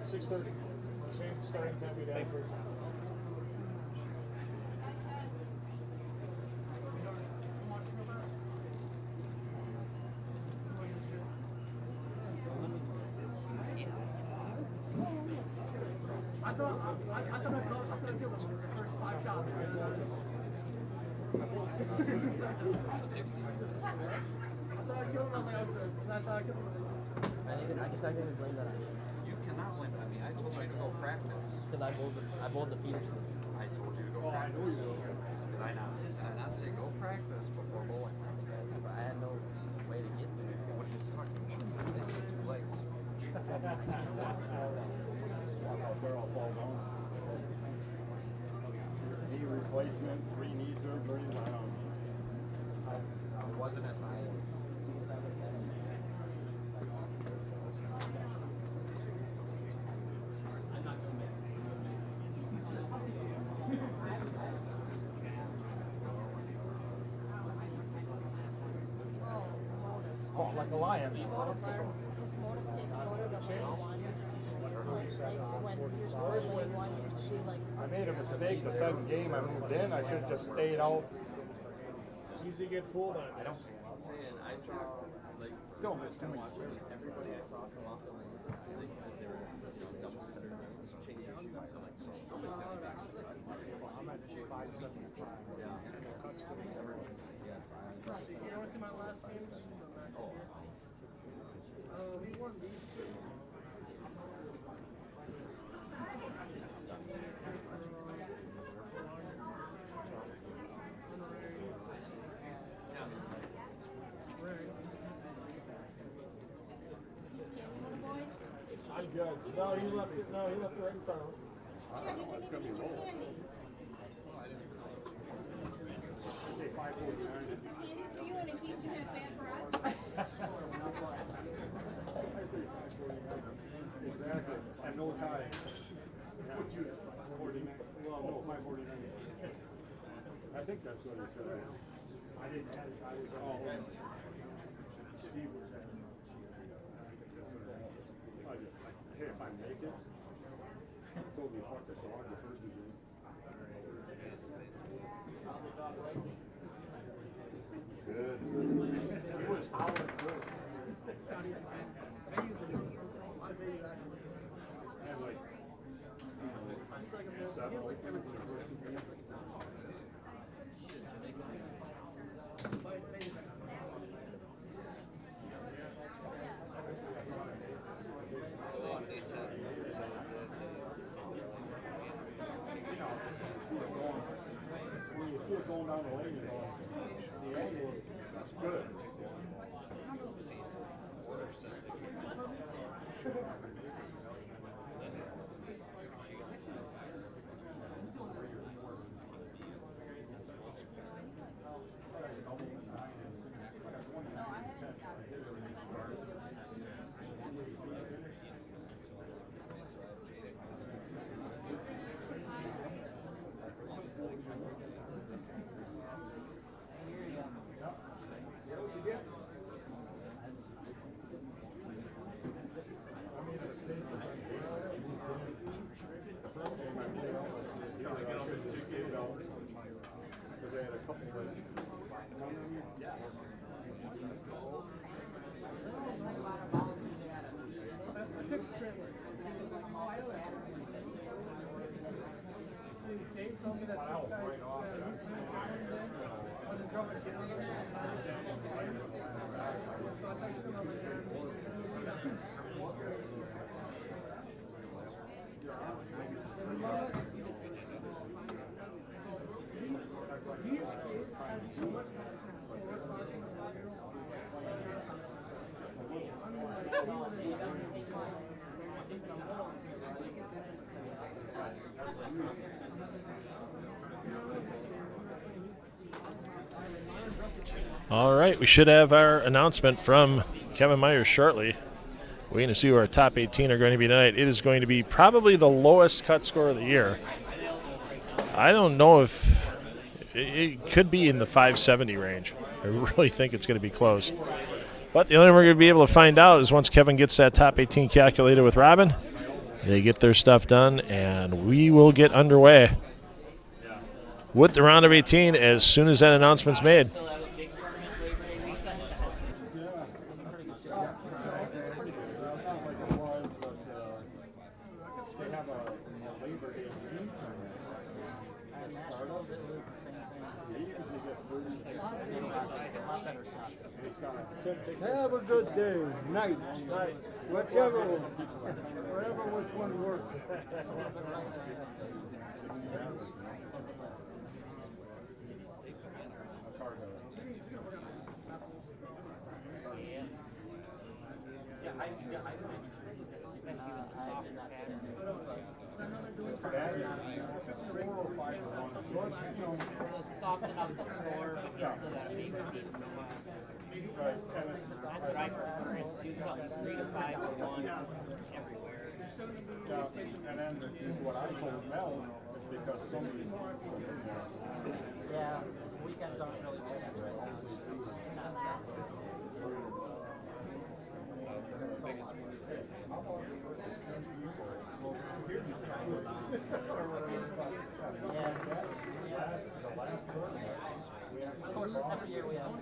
[SPEAKER 4] 6:30. Same starting time we had for.
[SPEAKER 2] I thought I'd give us the first 5 shots. Right? 60. I thought I'd kill him. I thought I'd kill him.
[SPEAKER 10] I can technically blame that on you.
[SPEAKER 7] You cannot blame it on me. I told you to go practice.
[SPEAKER 10] It's because I bowled the Peterson.
[SPEAKER 7] I told you to go practice. Did I not? Did I not say go practice before bowling?
[SPEAKER 10] But I had no way to get there.
[SPEAKER 7] What are you talking about? They see 2 legs.
[SPEAKER 4] Barrel fall down. Knee replacement, 3 knee surgeries. I don't know.
[SPEAKER 1] It wasn't as high as.
[SPEAKER 4] Oh, like a lion.
[SPEAKER 3] Does motive take an order to make one? Like when you're playing one, you should be like.
[SPEAKER 4] I made a mistake the second game I moved in. I should have just stayed out.
[SPEAKER 8] It's easy to get fooled on.
[SPEAKER 1] I don't.
[SPEAKER 11] I saw, like,
[SPEAKER 4] Still missed him.
[SPEAKER 11] everybody I saw come off the lane, like, as they were, double center, changing shoes. I'm like, so somebody's got to be.
[SPEAKER 4] I'm at 575.
[SPEAKER 11] Yeah.
[SPEAKER 2] You want to see my last game? We won these 2.
[SPEAKER 4] I'm good. No, he left it. No, he left it right in front of him.
[SPEAKER 3] It's gonna be roll. Candy.
[SPEAKER 4] Say 549.
[SPEAKER 3] Piece of candy for you, and in case you have bad breath.
[SPEAKER 4] I say 549. Exactly. And no tie. Yeah. 49. Well, no, 549. I think that's what he said. I didn't have it. Oh, Steve was at it. I think that's what it was. When you see it going down the lane, you know, the angle is good.
[SPEAKER 6] All right, we should have our announcement from Kevin Myers shortly. We're going to see who our top 18 are going to be tonight. It is going to be probably the lowest cut score of the year. I don't know if it could be in the 570 range. I really think it's going to be close. But the only way we're going to be able to find out is once Kevin gets that top 18 calculated with Robin. They get their stuff done, and we will get underway with the round of 18 as soon as that announcement's made.
[SPEAKER 12] Have a good day, night, whichever one, whatever which one works.
[SPEAKER 9] Soften up the score, but you still got to make it decent. That's what I prefer, is do something 3 to 5 to 1 everywhere.
[SPEAKER 4] And then what I told Mel is because somebody's
[SPEAKER 9] yeah, weekends aren't really good right now. Not Of course, every year we have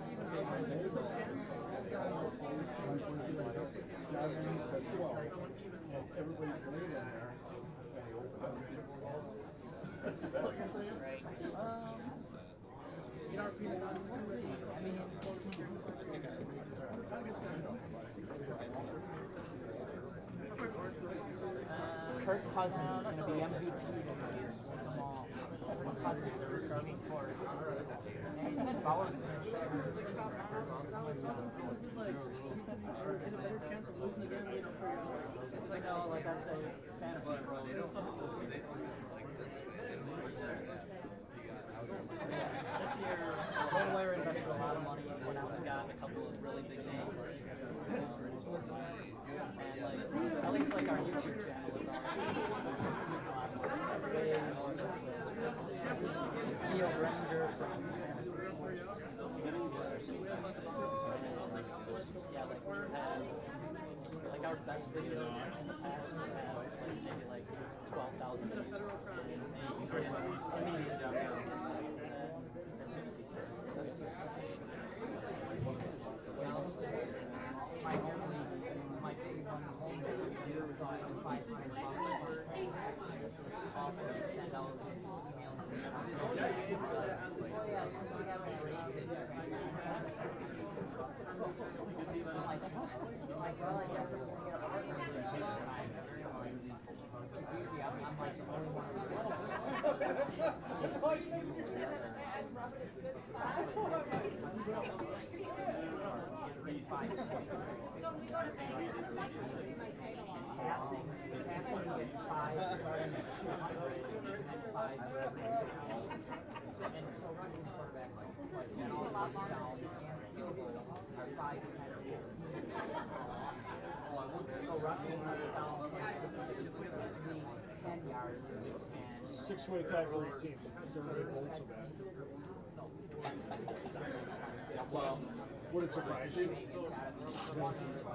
[SPEAKER 9] Kirk Cousins is going to be MVP this year. Them all. Kirk Cousins is receiving for it. And he said Bauer finished. It's like, no, like that's a fantasy pro. This year, Goldwire invested a lot of money and went out and got a couple of really big names. And like, at least like our YouTube channel is on. Neil Granger from Fantasy. Yeah, like our
[SPEAKER 11] our best videos in the past have maybe 12,000 views. As soon as he started.
[SPEAKER 9] My big one home year was on $500. Also, send out
[SPEAKER 1] Six-way tie for each team. So everybody won't so bad. Well, would it surprise you?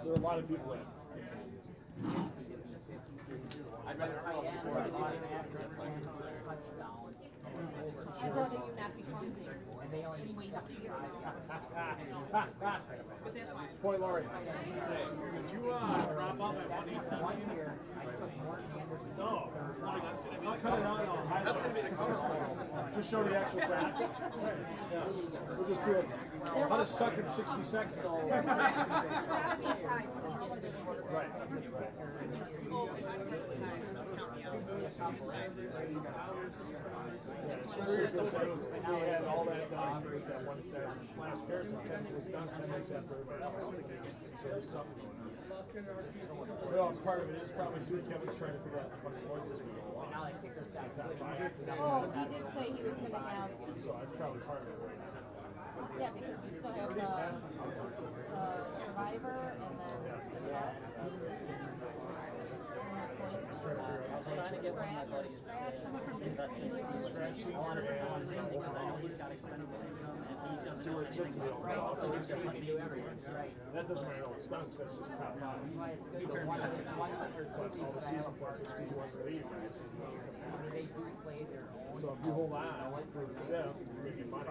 [SPEAKER 1] There are a lot of people that.
[SPEAKER 11] I'd rather tell before I leave. That's my
[SPEAKER 3] I'd rather you not be clumsy and waste a year.
[SPEAKER 1] Point Laurie.
[SPEAKER 8] Did you drop off at 1 year?
[SPEAKER 1] No.
[SPEAKER 8] That's going to be
[SPEAKER 1] I'll cut it out.
[SPEAKER 8] That's going to be the cover.
[SPEAKER 1] Just show the actual facts. Yeah. We'll just do it. How to suck in 60 seconds. Right. We had all that done. That last Pearson was done 10 minutes after everybody else. So there's something going on. Well, part of it is probably too. Kevin's trying to figure out what the points is going to go on.
[SPEAKER 3] Oh, he did say he was going to have.
[SPEAKER 1] So that's probably part of it right now.
[SPEAKER 3] Yeah, because you still have the Survivor and then the Cup.
[SPEAKER 11] I was trying to get one of my buddies to invest in his team. I wanted him because I know he's got expendable income and he doesn't want anything left. Right, so he's just letting me do everything. Right.
[SPEAKER 1] That doesn't matter what stunts, that's just top five.
[SPEAKER 11] He turned me down.
[SPEAKER 1] All the season points is because he wants to leave, right?
[SPEAKER 9] They do play their own.
[SPEAKER 1] So if you hold on for them, you make your money.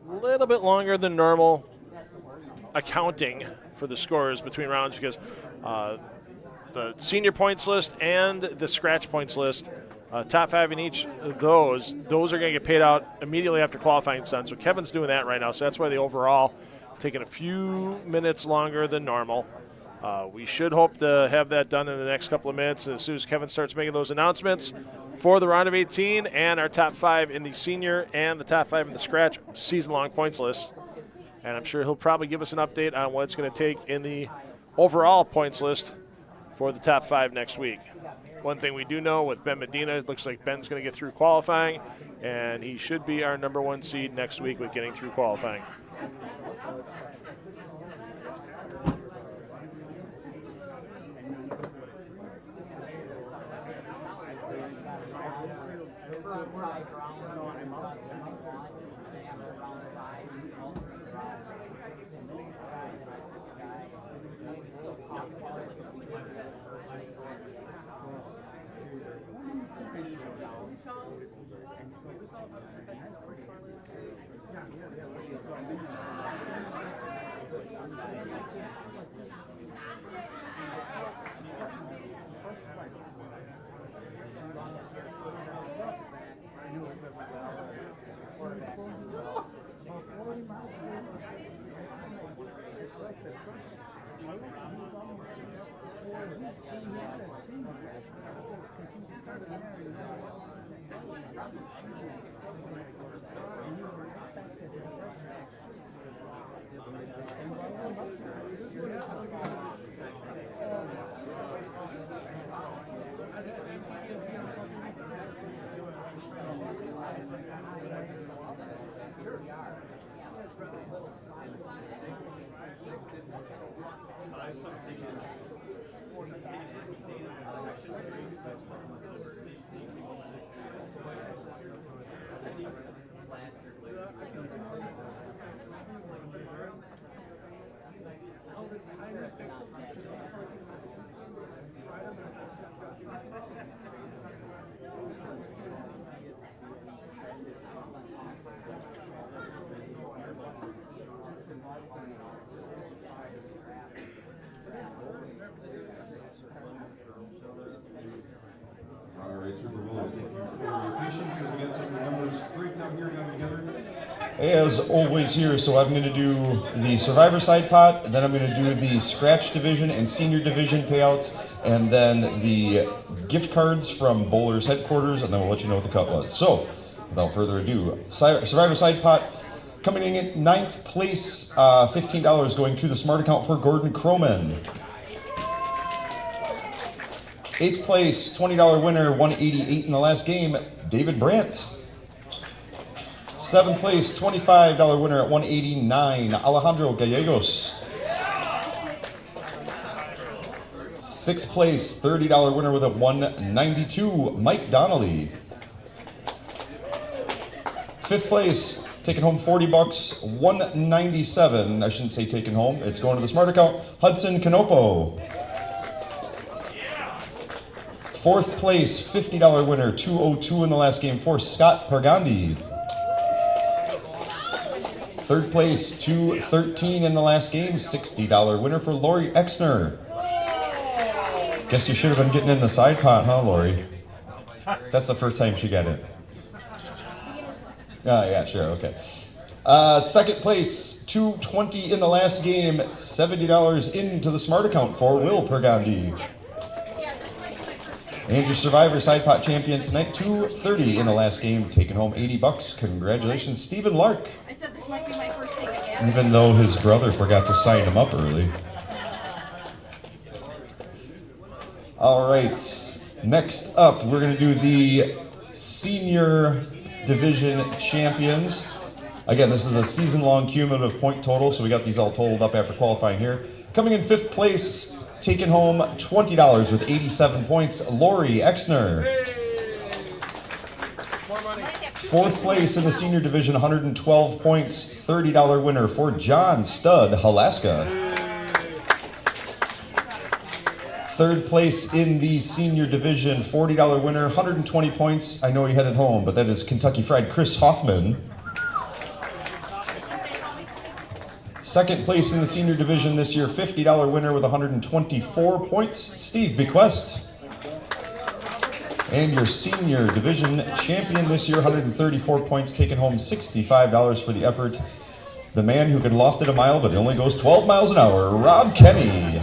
[SPEAKER 6] A little bit longer than normal accounting for the scores between rounds because the senior points list and the scratch points list, top five in each of those are going to get paid out immediately after qualifying's done. So Kevin's doing that right now. So that's why the overall taking a few minutes longer than normal. We should hope to have that done in the next couple of minutes as soon as Kevin starts making those announcements for the round of 18 and our top five in the senior and the top five in the scratch season-long points list. And I'm sure he'll probably give us an update on what it's going to take in the overall points list for the top five next week. One thing we do know with Ben Medina, it looks like Ben's going to get through qualifying, and he should be our number one seed next week with getting through qualifying.
[SPEAKER 5] All right, Super Bowlers, thank you for your patience as we got some of the numbers breakdown here, got them together. As always here, so I'm going to do the Survivor side pot, and then I'm going to do the Scratch Division and Senior Division payouts, and then the gift cards from Bowlers headquarters, and then we'll let you know what the cut was. So, without further ado, Survivor side pot coming in at 9th place, $15 going to the Smart account for Gordon Croman. 8th place, $20 winner, 188 in the last game, David Brandt. 7th place, $25 winner at 189, Alejandro Gallegos. 6th place, $30 winner with a 192, Mike Donnelly. 5th place, taking home $40, 197. I shouldn't say taking home, it's going to the Smart account, Hudson Canopo. 4th place, $50 winner, 202 in the last game for Scott Pargandi. 3rd place, 213 in the last game, $60 winner for Lori Exner. Guess you should have been getting in the side pot, huh, Lori? That's the first time she got in. Oh, yeah, sure, okay. 2nd place, 220 in the last game, $70 into the Smart account for Will Pargandi. And your Survivor side pot champion tonight, 230 in the last game, taking home $80. Congratulations, Stephen Lark.
[SPEAKER 3] I said this might be my first thing again.
[SPEAKER 5] Even though his brother forgot to sign him up early. All right, next up, we're going to do the Senior Division Champions. Again, this is a season-long cumulative point total, so we got these all totaled up after qualifying here. Coming in 5th place, taking home $20 with 87 points, Lori Exner. 4th place in the Senior Division, 112 points, $30 winner for John Stud Halaska. 3rd place in the Senior Division, $40 winner, 120 points. I know he headed home, but that is Kentucky Fried Chris Hoffman. 2nd place in the Senior Division this year, $50 winner with 124 points, Steve Bequest. And your Senior Division champion this year, 134 points, taking home $65 for the effort. The man who can loft it a mile, but it only goes 12 miles an hour, Rob Kenny.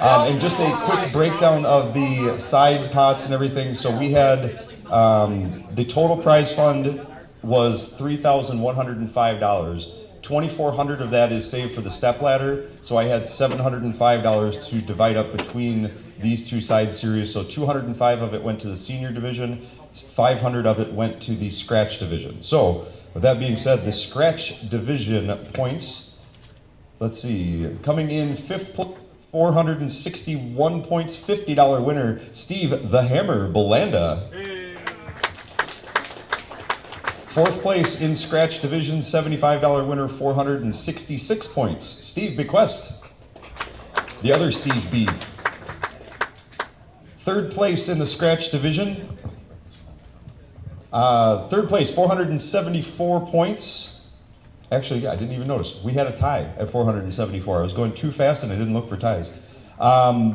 [SPEAKER 5] And just a quick breakdown of the side pots and everything. So we had the total prize fund was $3,105. $2,400 of that is saved for the step ladder. So I had $705 to divide up between these two side series. So 205 of it went to the Senior Division, 500 of it went to the Scratch Division. So with that being said, the Scratch Division points, let's see, coming in 5th place, 461 points, $50 winner, Steve the Hammer Belanda. 4th place in Scratch Division, $75 winner, 466 points, Steve Bequest. The other Steve B. 3rd place in the Scratch Division. 3rd place, 474 points. Actually, yeah, I didn't even notice. We had a tie at 474. I was going too fast and I didn't look for ties.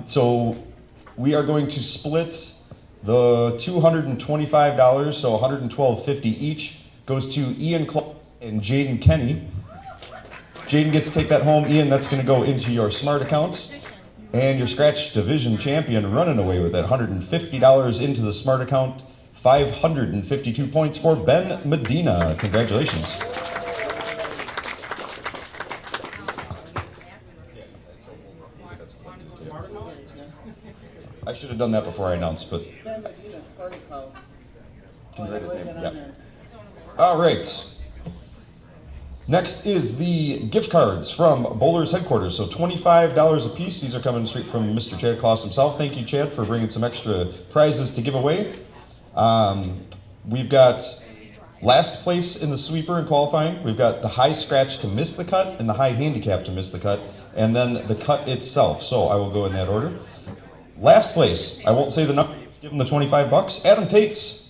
[SPEAKER 5] So we are going to split the $225, so $112.50 each goes to Ian Clark and Jaden Kenny. Jaden gets to take that home. Ian, that's going to go into your Smart account. And your Scratch Division champion running away with that, $150 into the Smart account. 552 points for Ben Medina. Congratulations. I should have done that before I announced, but.
[SPEAKER 13] Ben Medina, Smart account.
[SPEAKER 5] Can you write his name? Yeah. All right. Next is the gift cards from Bowlers headquarters. So $25 a piece. These are coming straight from Mr. Chad Claus himself. Thank you, Chad, for bringing some extra prizes to give away. We've got last place in the sweeper in qualifying. We've got the high scratch to miss the cut and the high handicap to miss the cut, and then the cut itself. So I will go in that order. Last place, I won't say the number, give him the $25. Adam Tates.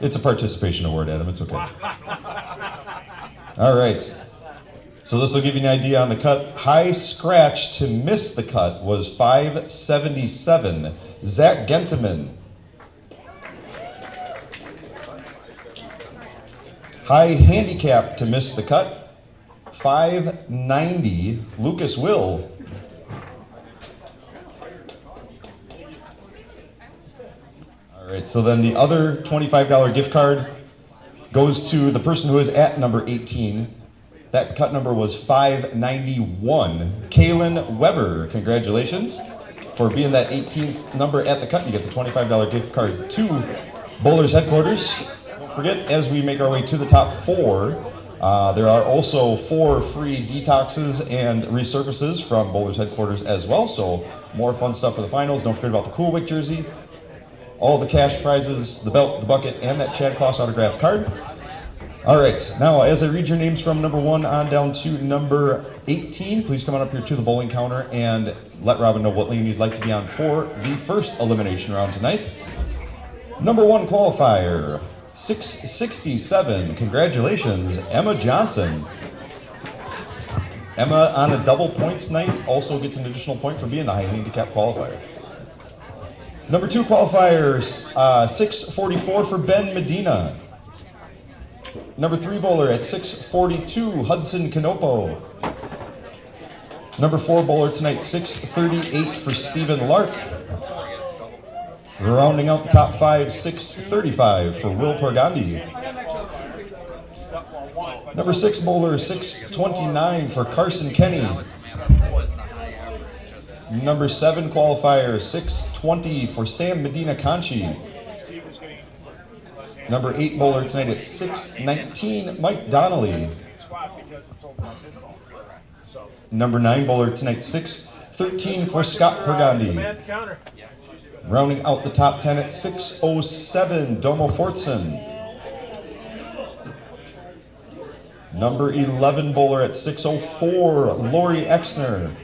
[SPEAKER 5] It's a participation award, Adam. It's okay. All right. So this will give you an idea on the cut. High scratch to miss the cut was 577. Zach Gentiman. High handicap to miss the cut, 590. Lucas Will. All right, so then the other $25 gift card goes to the person who is at number 18. That cut number was 591. Kaylin Weber, congratulations for being that 18th number at the cut. You get the $25 gift card to Bowlers headquarters. Don't forget, as we make our way to the top 4, there are also 4 free detoxes and resurfaces from Bowlers headquarters as well. So more fun stuff for the finals. Don't forget about the Cool Wick jersey, all the cash prizes, the belt, the bucket, and that Chad Claus autographed card. All right, now as I read your names from number 1 on down to number 18, please come on up here to the bowling counter and let Robin know what lane you'd like to be on for the first elimination round tonight. Number 1 qualifier, 667. Congratulations, Emma Johnson. Emma on a double points night also gets an additional point for being the high handicap qualifier. Number 2 qualifier, 644 for Ben Medina. Number 3 bowler at 642, Hudson Canopo. Number 4 bowler tonight, 638 for Stephen Lark. Rounding out the top 5, 635 for Will Porgandi. Number 6 bowler, 629 for Carson Kenny. Number 7 qualifier, 620 for Sam Medina Conchi. Number 8 bowler tonight at 619, Mike Donnelly. Number 9 bowler tonight, 613 for Scott Porgandi. Rounding out the top 10 at 607, Domo Fortson. Number 11 bowler at 604, Lori Exner.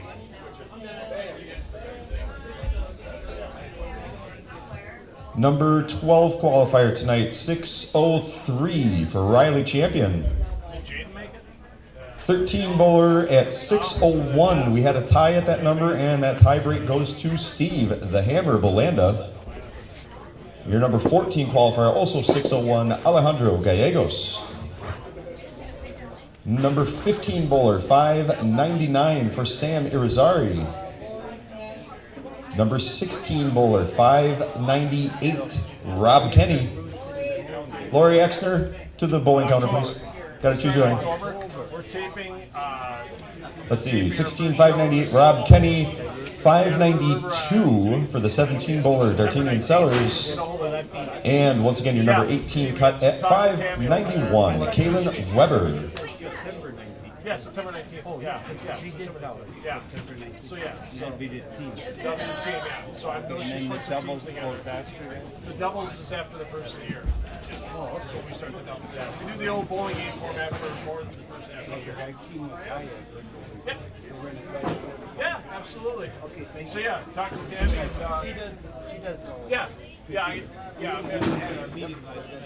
[SPEAKER 5] Number 12 qualifier tonight, 603 for Riley Champion. 13 bowler at 601. We had a tie at that number, and that tie break goes to Steve, the Hammer Belanda. Your number 14 qualifier, also 601, Alejandro Gallegos. Number 15 bowler, 599 for Sam Irizarry. Number 16 bowler, 598, Rob Kenny. Lori Exner, to the bowling counter, please. Got to choose your line. Let's see, 16, 598, Rob Kenny. 592 for the 17 bowler, D'Artagnan Sellers. And once again, your number 18 cut at 591, Kaylin Weber.
[SPEAKER 1] Yeah, September 19th. Oh, yeah. She did tell us. Yeah. So, yeah. So, we did team. Yeah. So, I know she's put some teams together. The doubles is after the first of the year. Oh, okay. So, we start the doubles. Yeah. We do the old bowling game format for more than the first half of the year. Yep. Yeah, absolutely. Okay, thank you. So, yeah, talk to Tammy. She does know. Yeah. Yeah, I'm going to have a meeting like this.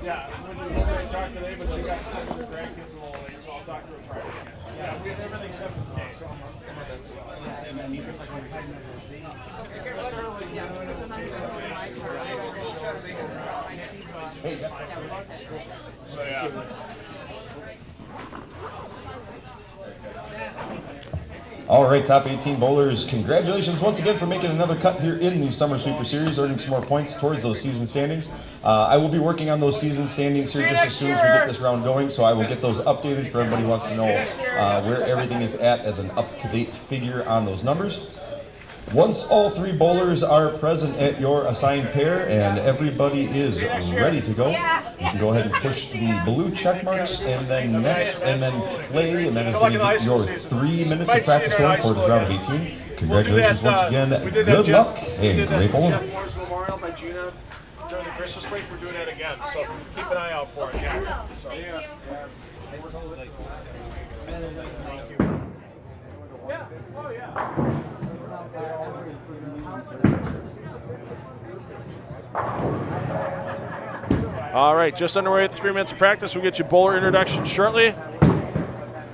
[SPEAKER 1] Yeah, I'm going to talk today, but she got stuck with her grandkids a little late, so I'll talk to her Friday. Yeah, we have everything set for today. So, yeah.
[SPEAKER 5] All right, top 18 bowlers, congratulations once again for making another cut here in the Summer Sweeper Series, earning some more points towards those season standings. I will be working on those season standings here just as soon as we get this round going, so I will get those updated for everybody who wants to know where everything is at as an up-to-date figure on those numbers. Once all 3 bowlers are present at your assigned pair and everybody is ready to go, you can go ahead and push the blue check marks and then next and then play, and that is going to get your 3 minutes of practice going for this round of 18. Congratulations once again, good luck, and great bowling.
[SPEAKER 6] Memorial by Gina during the Christmas break. We're doing that again, so keep an eye out for it. Yeah.
[SPEAKER 3] Thank you.
[SPEAKER 6] Yeah. Oh yeah. All right, just underway at 3 minutes of practice. We'll get you bowler introduction shortly.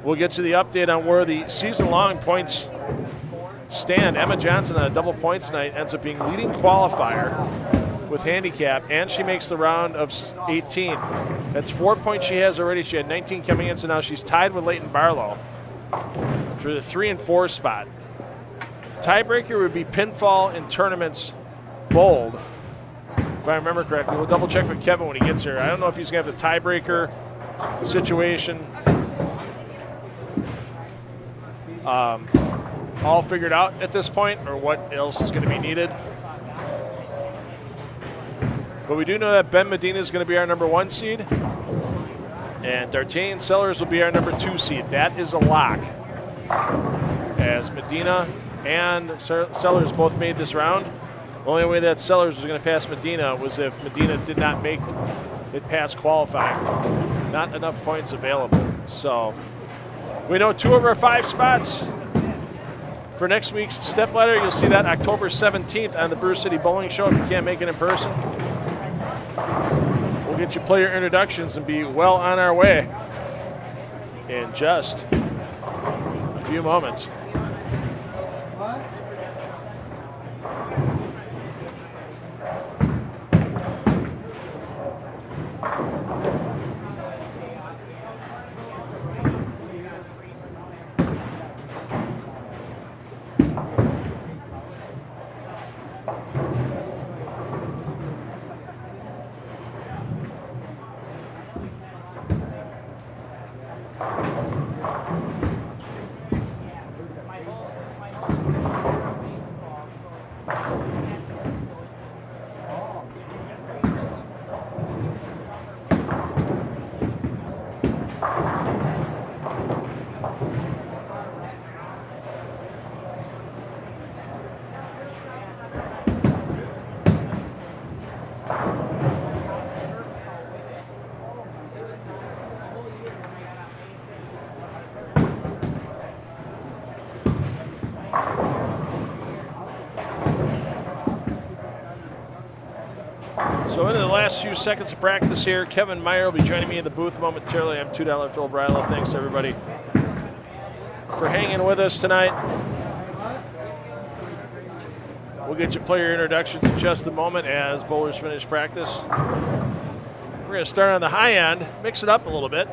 [SPEAKER 6] We'll get you the update on where the season-long points stand. Emma Johnson on a double points night ends up being leading qualifier with handicap, and she makes the round of 18. That's 4 points she has already. She had 19 coming in, so now she's tied with Phil Brylow for the 3 and 4 spot. Tiebreaker would be pinfall in tournaments bowled, if I remember correctly. We'll double check with Kevin when he gets here. I don't know if he's going to have the tiebreaker situation all figured out at this point, or what else is going to be needed. But we do know that Ben Medina is going to be our number 1 seed, and D'Artagnan Sellers will be our number 2 seed. That is a lock, as Medina and Sellers both made this round. The only way that Sellers was going to pass Medina was if Medina did not make it past qualifying. Not enough points available. So we know 2 of our 5 spots for next week's step ladder. You'll see that October 17th on the Brew City Bowling Show if you can't make it in person. We'll get you player introductions and be well on our way in just a few moments. So into the last few seconds of practice here. Kevin Meyer will be joining me in the booth momentarily. I'm $2 Phil Brylow. Thanks to everybody for hanging with us tonight. We'll get you player introductions in just a moment as bowlers finish practice. We're going to start on the high end, mix it up a little bit,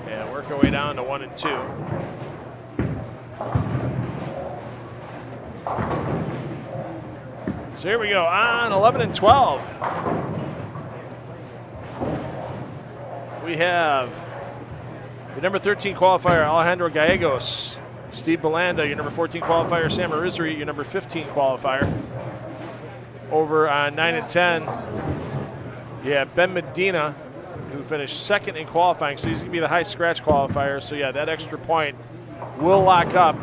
[SPEAKER 6] and work our way down to 1 and 2. So here we go on 11 and 12. We have your number 13 qualifier, Alejandro Gallegos. Steve Belanda, your number 14 qualifier, Sam Arizri, your number 15 qualifier. Over on 9 and 10, you have Ben Medina, who finished second in qualifying, so he's going to be the high scratch qualifier. So yeah, that extra point will lock up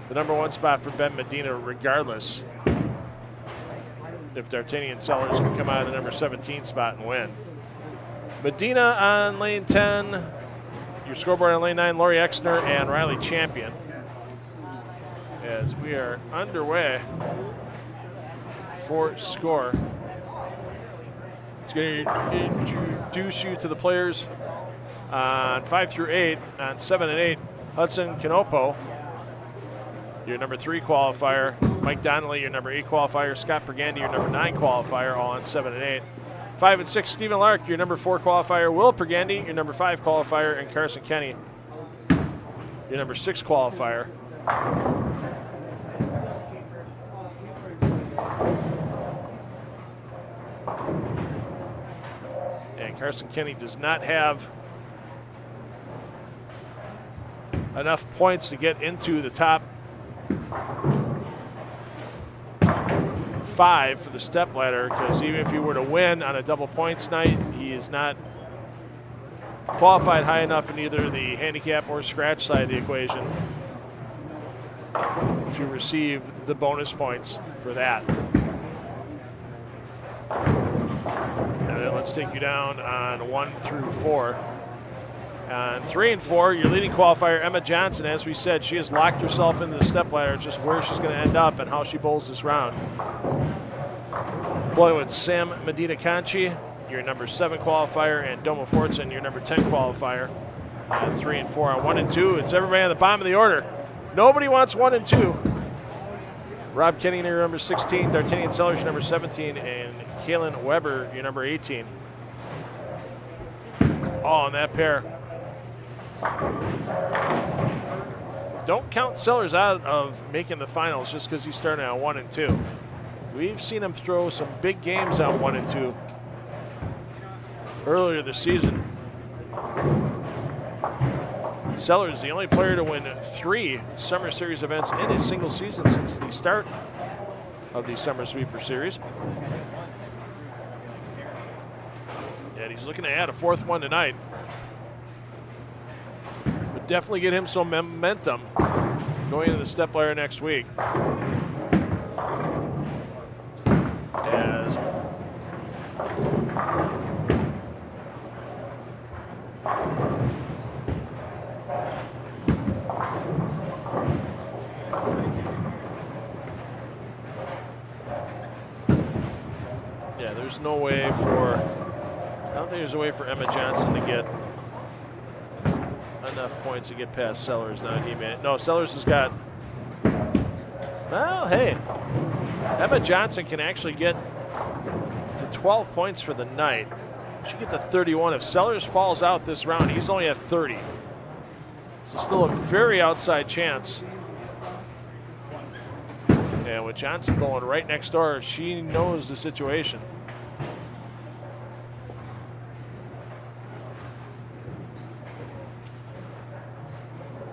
[SPEAKER 6] the number 1 spot for Ben Medina regardless if D'Artagnan Sellers can come out of the number 17 spot and win. Medina on lane 10, your scoreboard on lane 9, Laurie Exner and Riley Champion. As we are underway for score. It's going to introduce you to the players on 5 through 8. On 7 and 8, Hudson Canopo, your number 3 qualifier. Mike Donnelly, your number 8 qualifier. Scott Pergandy, your number 9 qualifier, all on 7 and 8. 5 and 6, Stephen Lark, your number 4 qualifier. Will Pergandy, your number 5 qualifier. And Carson Kenny, your number 6 qualifier. And Carson Kenny does not have enough points to get into the top 5 for the stepladder, because even if he were to win on a double points night, he is not qualified high enough in either the handicap or scratch side of the equation to receive the bonus points for that. And then let's take you down on 1 through 4. On 3 and 4, your leading qualifier, Emma Johnson, as we said, she has locked herself into the stepladder, just where she's going to end up and how she bowls this round. Playing with Sam Medina Conchi, your number 7 qualifier, and Doma Fortson, your number 10 qualifier. On 3 and 4. On 1 and 2, it's everybody on the bottom of the order. Nobody wants 1 and 2. Rob Kenny, your number 16, D'Artagnan Sellers, your number 17, and Kaylin Weber, your number 18. All on that pair. Don't count Sellers out of making the finals just because he's starting on 1 and 2. We've seen him throw some big games on 1 and 2 earlier this season. Sellers, the only player to win 3 Summer Series events in a single season since the start of the Summer Sweeper Series. And he's looking to add a 4th one tonight. Would definitely get him some momentum going into the stepladder next week. As there's no way for, I don't think there's a way for Emma Johnson to get enough points to get past Sellers. Now he made it. No, Sellers has got, well, hey, Emma Johnson can actually get to 12 points for the night. She get to 31. If Sellers falls out this round, he's only at 30. So still a very outside chance. And with Johnson going right next door, she knows the situation.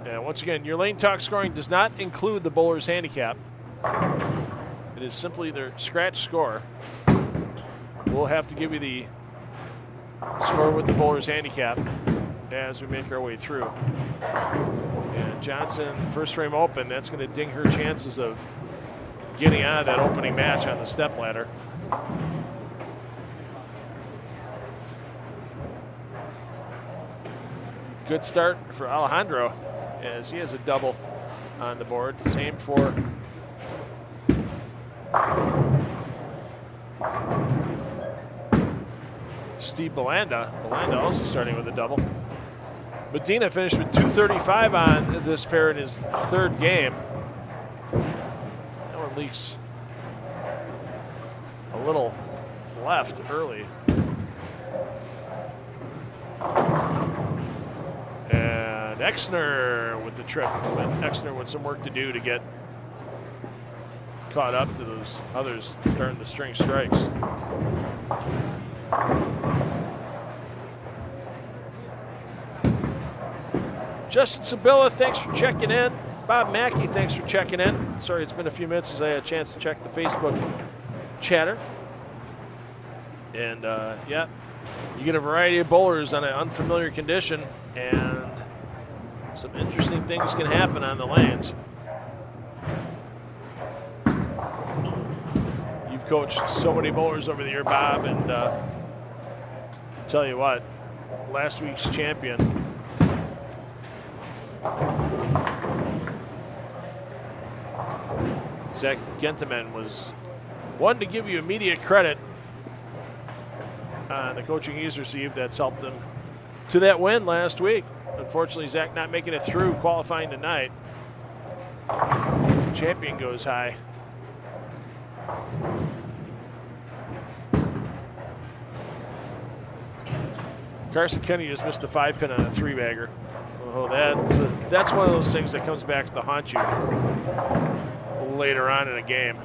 [SPEAKER 6] And once again, your lane talk scoring does not include the bowler's handicap. It is simply their scratch score. We'll have to give you the score with the bowler's handicap as we make our way through. And Johnson, first frame open, that's going to ding her chances of getting out of that opening match on the stepladder. Good start for Alejandro as he has a double on the board. Same for Steve Belanda. Belanda also starting with a double. Medina finished with 235 on this pair in his 3rd game. That one leaks a little left early. And Exner with the trip. But Exner with some work to do to get caught up to those others during the string strikes. Justin Sabilla, thanks for checking in. Bob Mackey, thanks for checking in. Sorry, it's been a few minutes since I had a chance to check the Facebook chatter. And yeah, you get a variety of bowlers on an unfamiliar condition, and some interesting things can happen on the lanes. You've coached so many bowlers over the year, Bob, and tell you what, last week's champion, Zach Gentiman, was one to give you immediate credit on the coaching he's received that's helped him to that win last week. Unfortunately, Zach not making it through qualifying tonight. Champion goes high. Carson Kenny just missed a 5-pin on a 3-bagger. Oh, that's one of those things that comes back to haunt you later on in a game.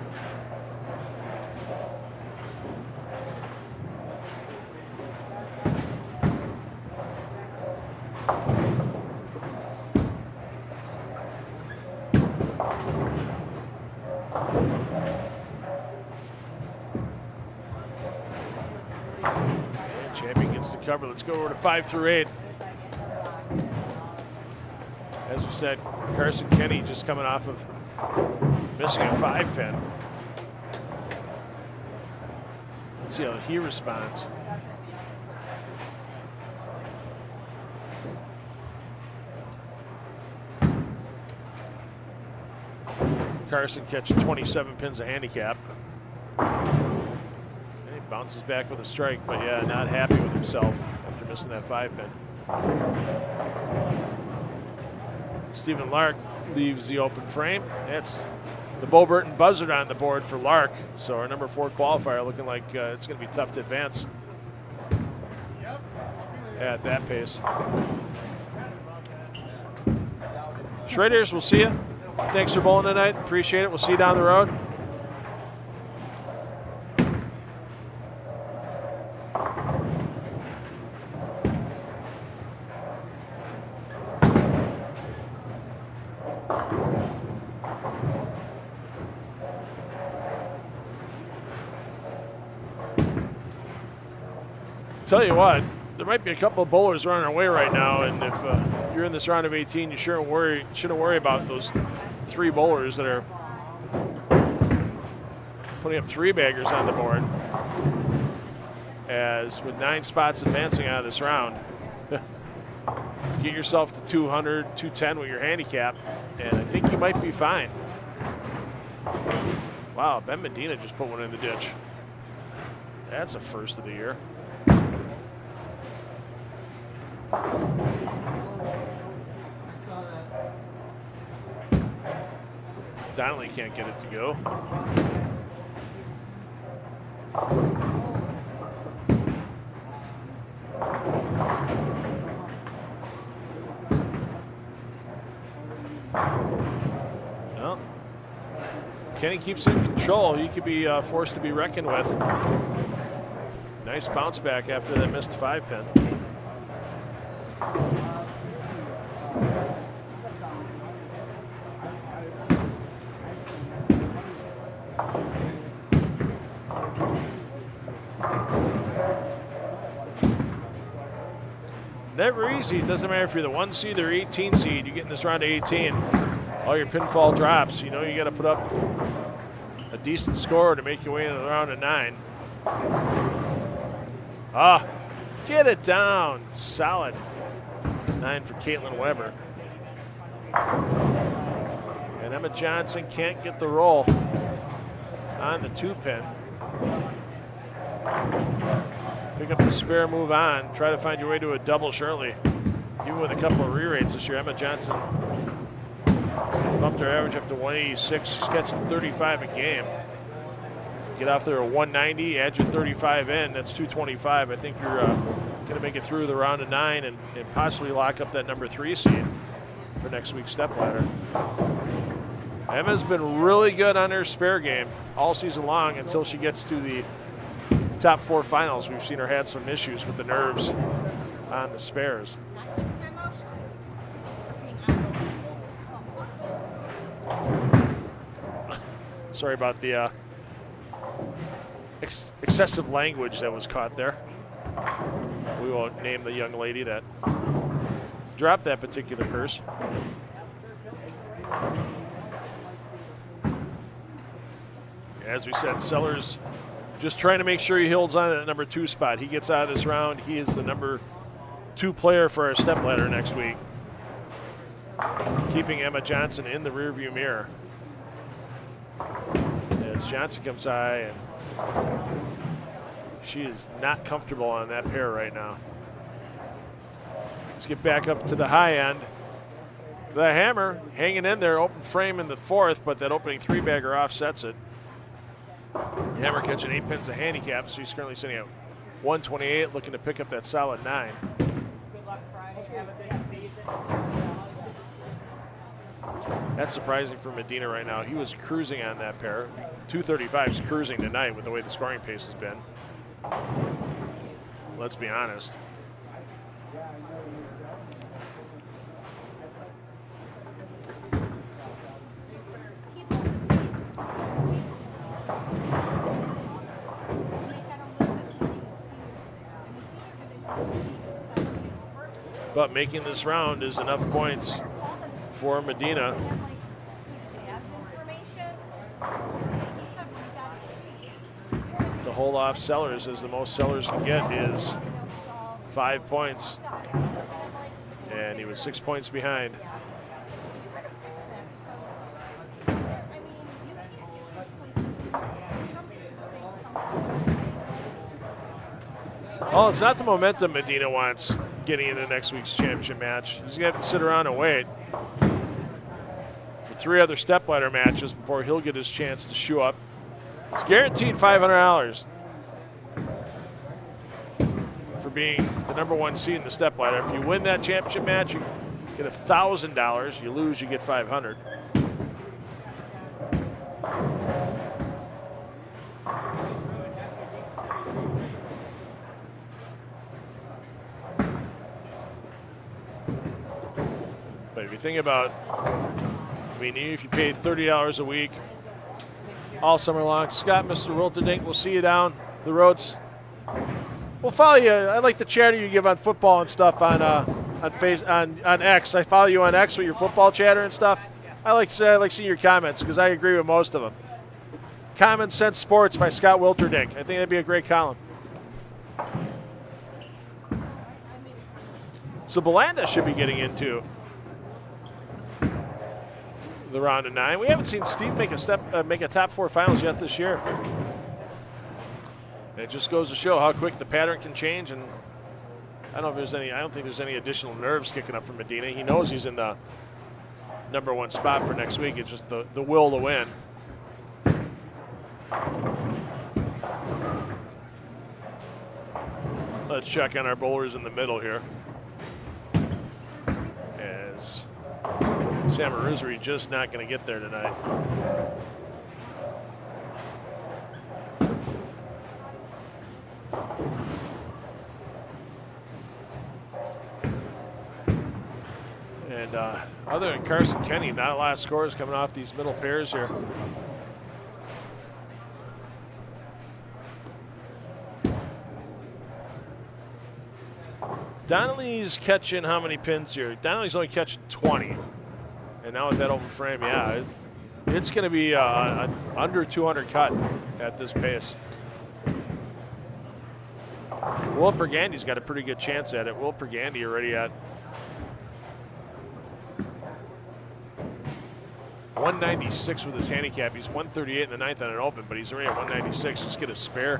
[SPEAKER 6] cover. Let's go over to 5 through 8. As we said, Carson Kenny just coming off of missing a 5-pin. Let's see how he responds. Carson catching 27 pins of handicap. And he bounces back with a strike, but yeah, not happy with himself after missing that 5-pin. Stephen Lark leaves the open frame. That's the Bo Burton buzzard on the board for Lark. So our number 4 qualifier looking like it's going to be tough to advance at that pace. Schraders, we'll see you. Thanks for bowling tonight. Appreciate it. We'll see you down the road. Tell you what, there might be a couple of bowlers running away right now, and if you're in this round of 18, you shouldn't worry about those 3 bowlers that are putting up 3-baggers on the board. As with 9 spots advancing out of this round, get yourself to 200, 210 with your handicap, and I think you might be fine. Wow, Ben Medina just put one in the ditch. That's a first of the year. Donnelly can't get it to go. Well, Kenny keeps it in control. He could be forced to be reckoned with. Nice bounce back after that missed 5-pin. Never easy. It doesn't matter if you're the 1 seed or 18 seed. You get in this round of 18, all your pinfall drops. You know you got to put up a decent score to make your way into the round of 9. Ah, get it down. Solid. 9 for Caitlin Weber. And Emma Johnson can't get the roll on the 2-pin. Pick up the spare, move on. Try to find your way to a double shortly. Even with a couple of re-rates this year, Emma Johnson bumped her average up to 186. She's catching 35 a game. Get off there at 190, add your 35 in, that's 225. I think you're going to make it through the round of 9 and possibly lock up that number 3 seed for next week's stepladder. Emma's been really good on her spare game all season long until she gets to the top 4 finals. We've seen her had some issues with the nerves on the spares. Sorry about the excessive language that was caught there. We won't name the young lady that dropped that particular curse. As we said, Sellers just trying to make sure he holds on at the number 2 spot. He gets out of this round. He is the number 2 player for our stepladder next week, keeping Emma Johnson in the rearview mirror. As Johnson comes high, and she is not comfortable on that pair right now. Let's get back up to the high end. The hammer hanging in there, open frame in the 4th, but that opening 3-bagger offsets it. Hammer catching 8 pins of handicap, so he's currently sitting at 128, looking to pick up that solid 9. That's surprising for Medina right now. He was cruising on that pair. 235 is cruising tonight with the way the scoring pace has been. Let's be honest. But making this round is enough points for Medina. To hold off Sellers, as the most Sellers can get is 5 points. And he was 6 points behind. Oh, it's not the momentum Medina wants getting into next week's championship match. He's going to have to sit around and wait for 3 other stepladder matches before he'll get his chance to shoe up. He's guaranteed $500 for being the #1 seed in the stepladder. If you win that championship match, you get $1,000. You lose, you get $500. But if you think about, I mean, if you paid $30 a week all summer long, Scott, Mr. Wilterdink, we'll see you down the roads. We'll follow you. I like the chatter you give on football and stuff on X. I follow you on X with your football chatter and stuff. I like seeing your comments because I agree with most of them. Common Sense Sports by Scott Wilterdink. I think that'd be a great column. So Belanda should be getting into the round of 9. We haven't seen Steve make a top 4 finals yet this year. And it just goes to show how quick the pattern can change. And I don't think there's any additional nerves kicking up for Medina. He knows he's in the #1 spot for next week. It's just the will to win. Let's check on our bowlers in the middle here. As Sam Aruzari just not going to get there tonight. And other than Carson Kenny, not a lot of scores coming off these middle pairs here. Donnelly's catching how many pins here? Donnelly's only catching 20. And now with that open frame, yeah, it's going to be an under 200 cut at this pace. Will Pergandy's got a pretty good chance at it. Will Pergandy already at 196 with his handicap. He's 138 in the 9th on an open, but he's already at 196. Just get a spare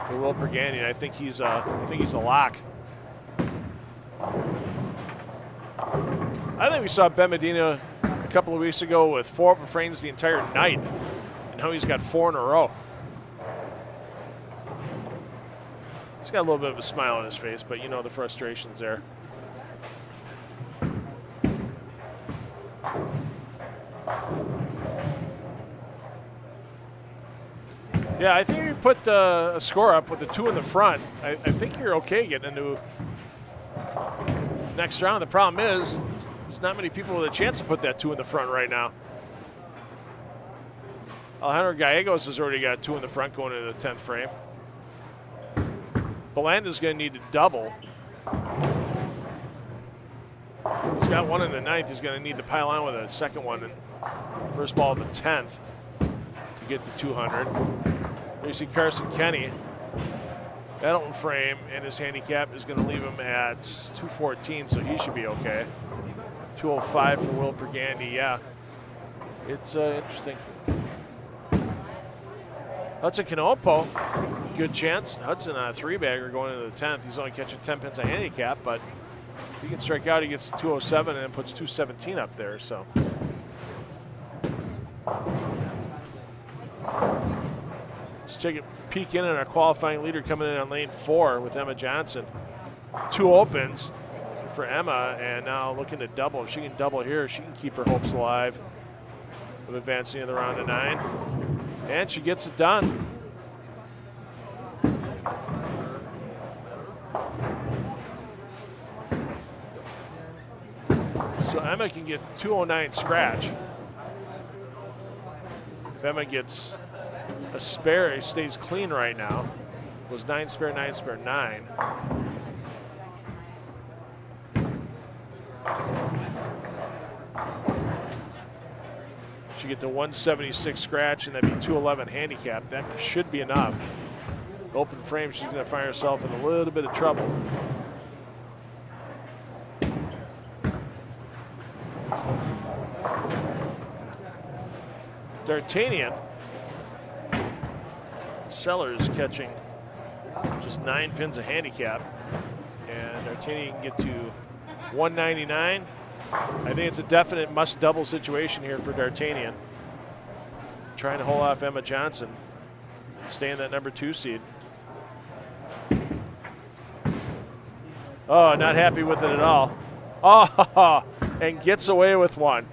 [SPEAKER 6] for Will Pergandy. I think he's a lock. I think we saw Ben Medina a couple of weeks ago with 4 open frames the entire night, and now he's got 4 in a row. He's got a little bit of a smile on his face, but you know the frustration's there. Yeah, I think if you put a score up with the 2 in the front, I think you're okay getting into next round. The problem is there's not many people with a chance to put that 2 in the front right now. Alejandro Gallegos has already got 2 in the front going into the 10th frame. Belanda's going to need to double. He's got 1 in the 9th. He's going to need to pile on with a second one. And first ball of the 10th to get to 200. There you see Carson Kenny. That open frame and his handicap is going to leave him at 214, so he should be okay. 205 for Will Pergandy, yeah. It's interesting. Hudson Canopo, good chance. Hudson on a 3-bagger going into the 10th. He's only catching 10 pins a handicap, but if he can strike out, he gets to 207 and then puts 217 up there, so. Let's take a peek in on our qualifying leader coming in on lane 4 with Emma Johnson. 2 opens for Emma, and now looking to double. If she can double here, she can keep her hopes alive of advancing in the round of 9. And she gets it done. So Emma can get 209 scratch. If Emma gets a spare, he stays clean right now. It was 9 spare, 9 spare, 9. get the 176 scratch, and that'd be 211 handicap. That should be enough. Open frame, she's going to find herself in a little bit of trouble. D'Artagnan. Sellers catching just 9 pins of handicap. And D'Artagnan can get to 199. I think it's a definite must-double situation here for D'Artagnan. Trying to hold off Emma Johnson and stay in that number 2 seed. Oh, not happy with it at all. Oh, and gets away with one.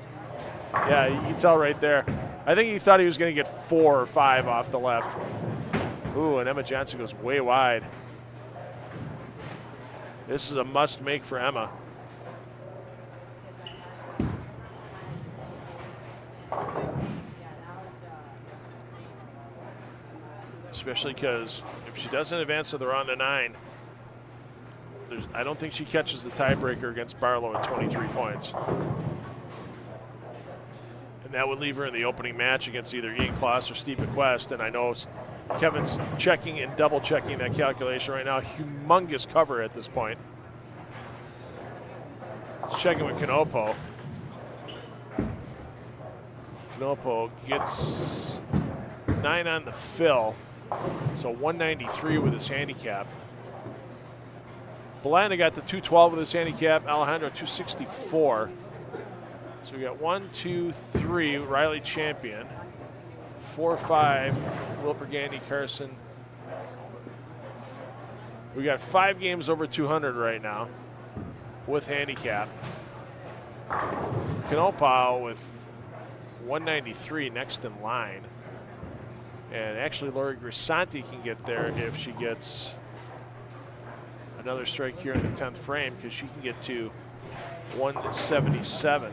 [SPEAKER 6] Yeah, you can tell right there. I think he thought he was going to get 4 or 5 off the left. Ooh, and Emma Johnson goes way wide. This is a must-make for Emma. Especially because if she doesn't advance to the round of 9, I don't think she catches the tiebreaker against Brylow at 23 points. And that would leave her in the opening match against either Ian Kloss or Steve McQuest. And I know Kevin's checking and double-checking that calculation right now. Humongous cover at this point. He's checking with Canopo. Canopo gets 9 on the fill. So 193 with his handicap. Belanda got the 212 with his handicap. Alejandro 264. So we got 1, 2, 3, Riley Champion. 4, 5, Wilbur Gandy, Carson. We got 5 games over 200 right now with handicap. Canopo with 193 next in line. And actually, Lori Grisanti can get there if she gets another strike here in the 10th frame, because she can get to 177.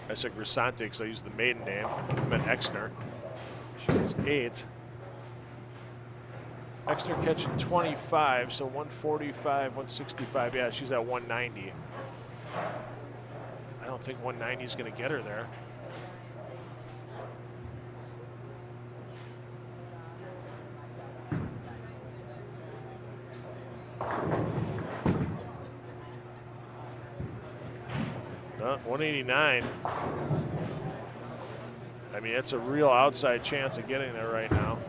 [SPEAKER 6] I said Grisanti because I used the maiden name. I meant Exner. She gets 8. Exner catching 25, so 145, 165. Yeah, she's at 190. I don't think 190 is going to get her there. No, 189. I mean, it's a real outside chance of getting there right now.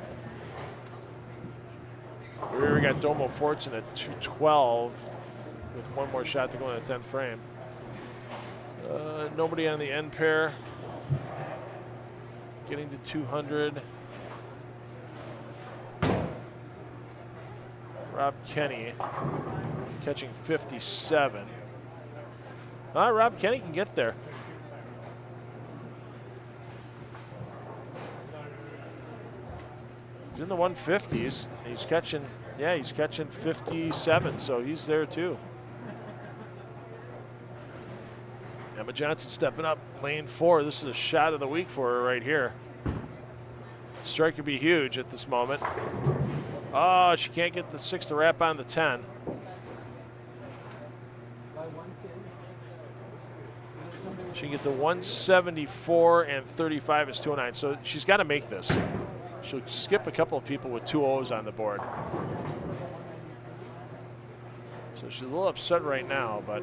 [SPEAKER 6] We already got Domo Fortson at 212 with one more shot to go in the 10th frame. Nobody on the end pair. Getting to 200. Rob Kenny catching 57. Rob Kenny can get there. He's in the 150s. He's catching, he's catching 57, so he's there too. Emma Johnson stepping up, lane 4. This is a shot of the week for her right here. Strike could be huge at this moment. Oh, she can't get the 6 to wrap on the 10. She can get the 174 and 35 is 209. So she's got to make this. She'll skip a couple of people with 2 O's on the board. So she's a little upset right now, but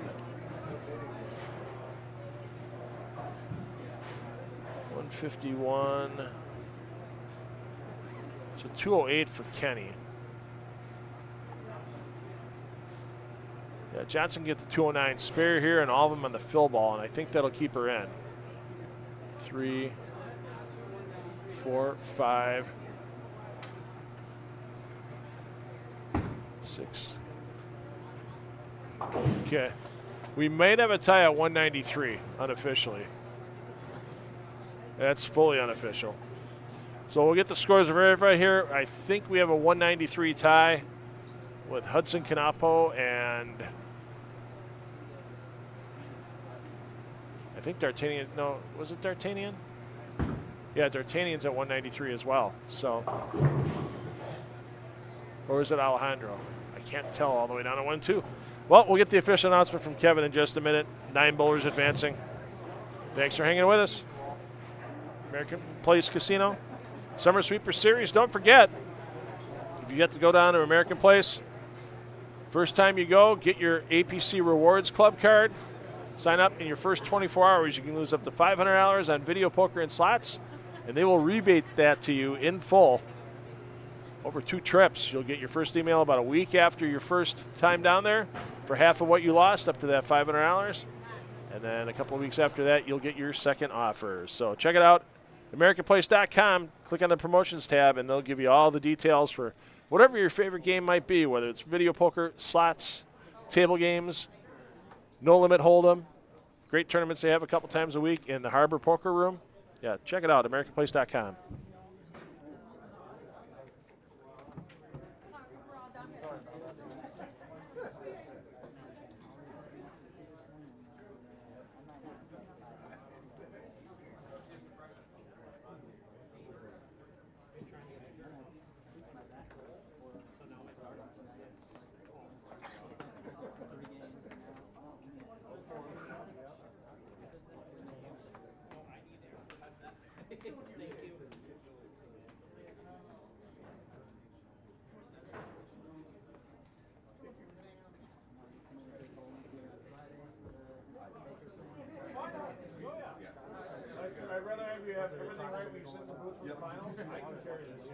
[SPEAKER 6] 151. So 208 for Kenny. Yeah, Johnson can get the 209 spare here and all of them on the fill ball, and I think that'll keep her in. 3, 4, 5, 6. Okay. We might have a tie at 193 unofficially. That's fully unofficial. So we'll get the scores verified here. I think we have a 193 tie with Hudson Canopo and I think D'Artagnan. No, was it D'Artagnan? Yeah, D'Artagnan's at 193 as well. So, or is it Alejandro? I can't tell all the way down to 1-2. Well, we'll get the official announcement from Kevin in just a minute. 9 bowlers advancing. Thanks for hanging with us. American Place Casino Summer Sweeper Series. Don't forget, if you get to go down to American Place, first time you go, get your APC Rewards Club card. Sign up in your first 24 hours. You can lose up to $500 on video poker and slots, and they will rebate that to you in full over 2 trips. You'll get your first email about a week after your first time down there for half of what you lost, up to that $500. And then a couple of weeks after that, you'll get your second offer. So check it out, AmericanPlace.com. Click on the promotions tab, and they'll give you all the details for whatever your favorite game might be, whether it's video poker, slots, table games, no limit hold'em. Great tournaments they have a couple times a week in the Harbor Poker Room. Yeah, check it out, AmericanPlace.com.
[SPEAKER 1] I'd rather have you have everything right when you sit in the booth for the finals. I can carry this.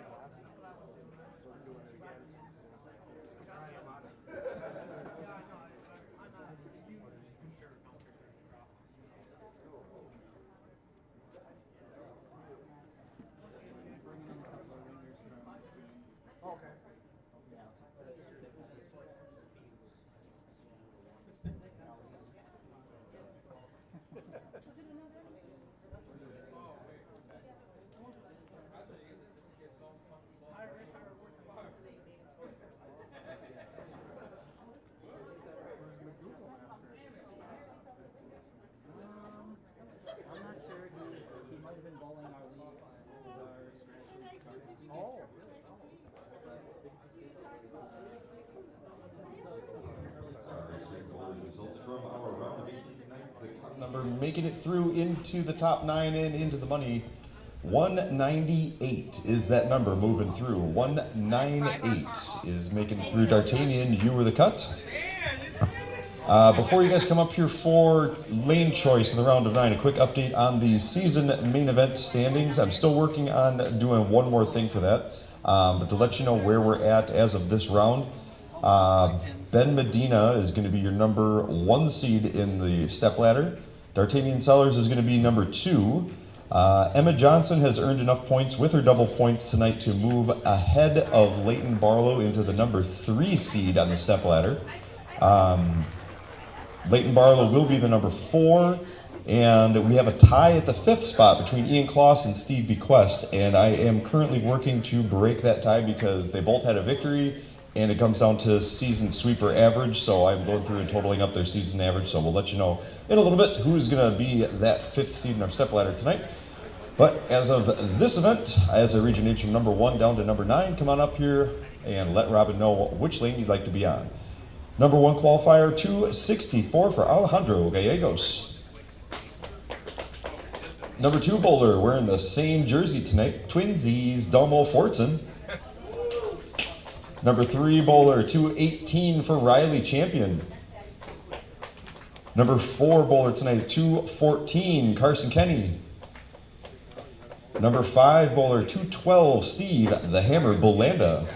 [SPEAKER 5] Number making it through into the top 9 and into the money. 198 is that number moving through. 198 is making it through. D'Artagnan, you were the cut. Before you guys come up here for lane choice in the round of 9, a quick update on the season main event standings. I'm still working on doing one more thing for that, but to let you know where we're at as of this round. Ben Medina is going to be your number 1 seed in the step ladder. D'Artagnan Sellers is going to be number 2. Emma Johnson has earned enough points with her double points tonight to move ahead of Leighton Barlow into the number 3 seed on the step ladder. Leighton Barlow will be the number 4, and we have a tie at the 5th spot between Ian Kloss and Steve Bequest, and I am currently working to break that tie because they both had a victory, and it comes down to season sweeper average, so I'm going through and totaling up their season average, so we'll let you know in a little bit who's going to be that 5th seed in our step ladder tonight. But as of this event, as I read your names from number 1 down to number 9, come on up here and let Robin know which lane you'd like to be on. Number 1 qualifier, 264 for Alejandro Gallegos. Number 2 bowler wearing the same jersey tonight, Twinsies, Domo Fortson. Number 3 bowler, 218 for Riley Champion. Number 4 bowler tonight, 214, Carson Kenny. Number 5 bowler, 212, Steve the Hammer Bolanda.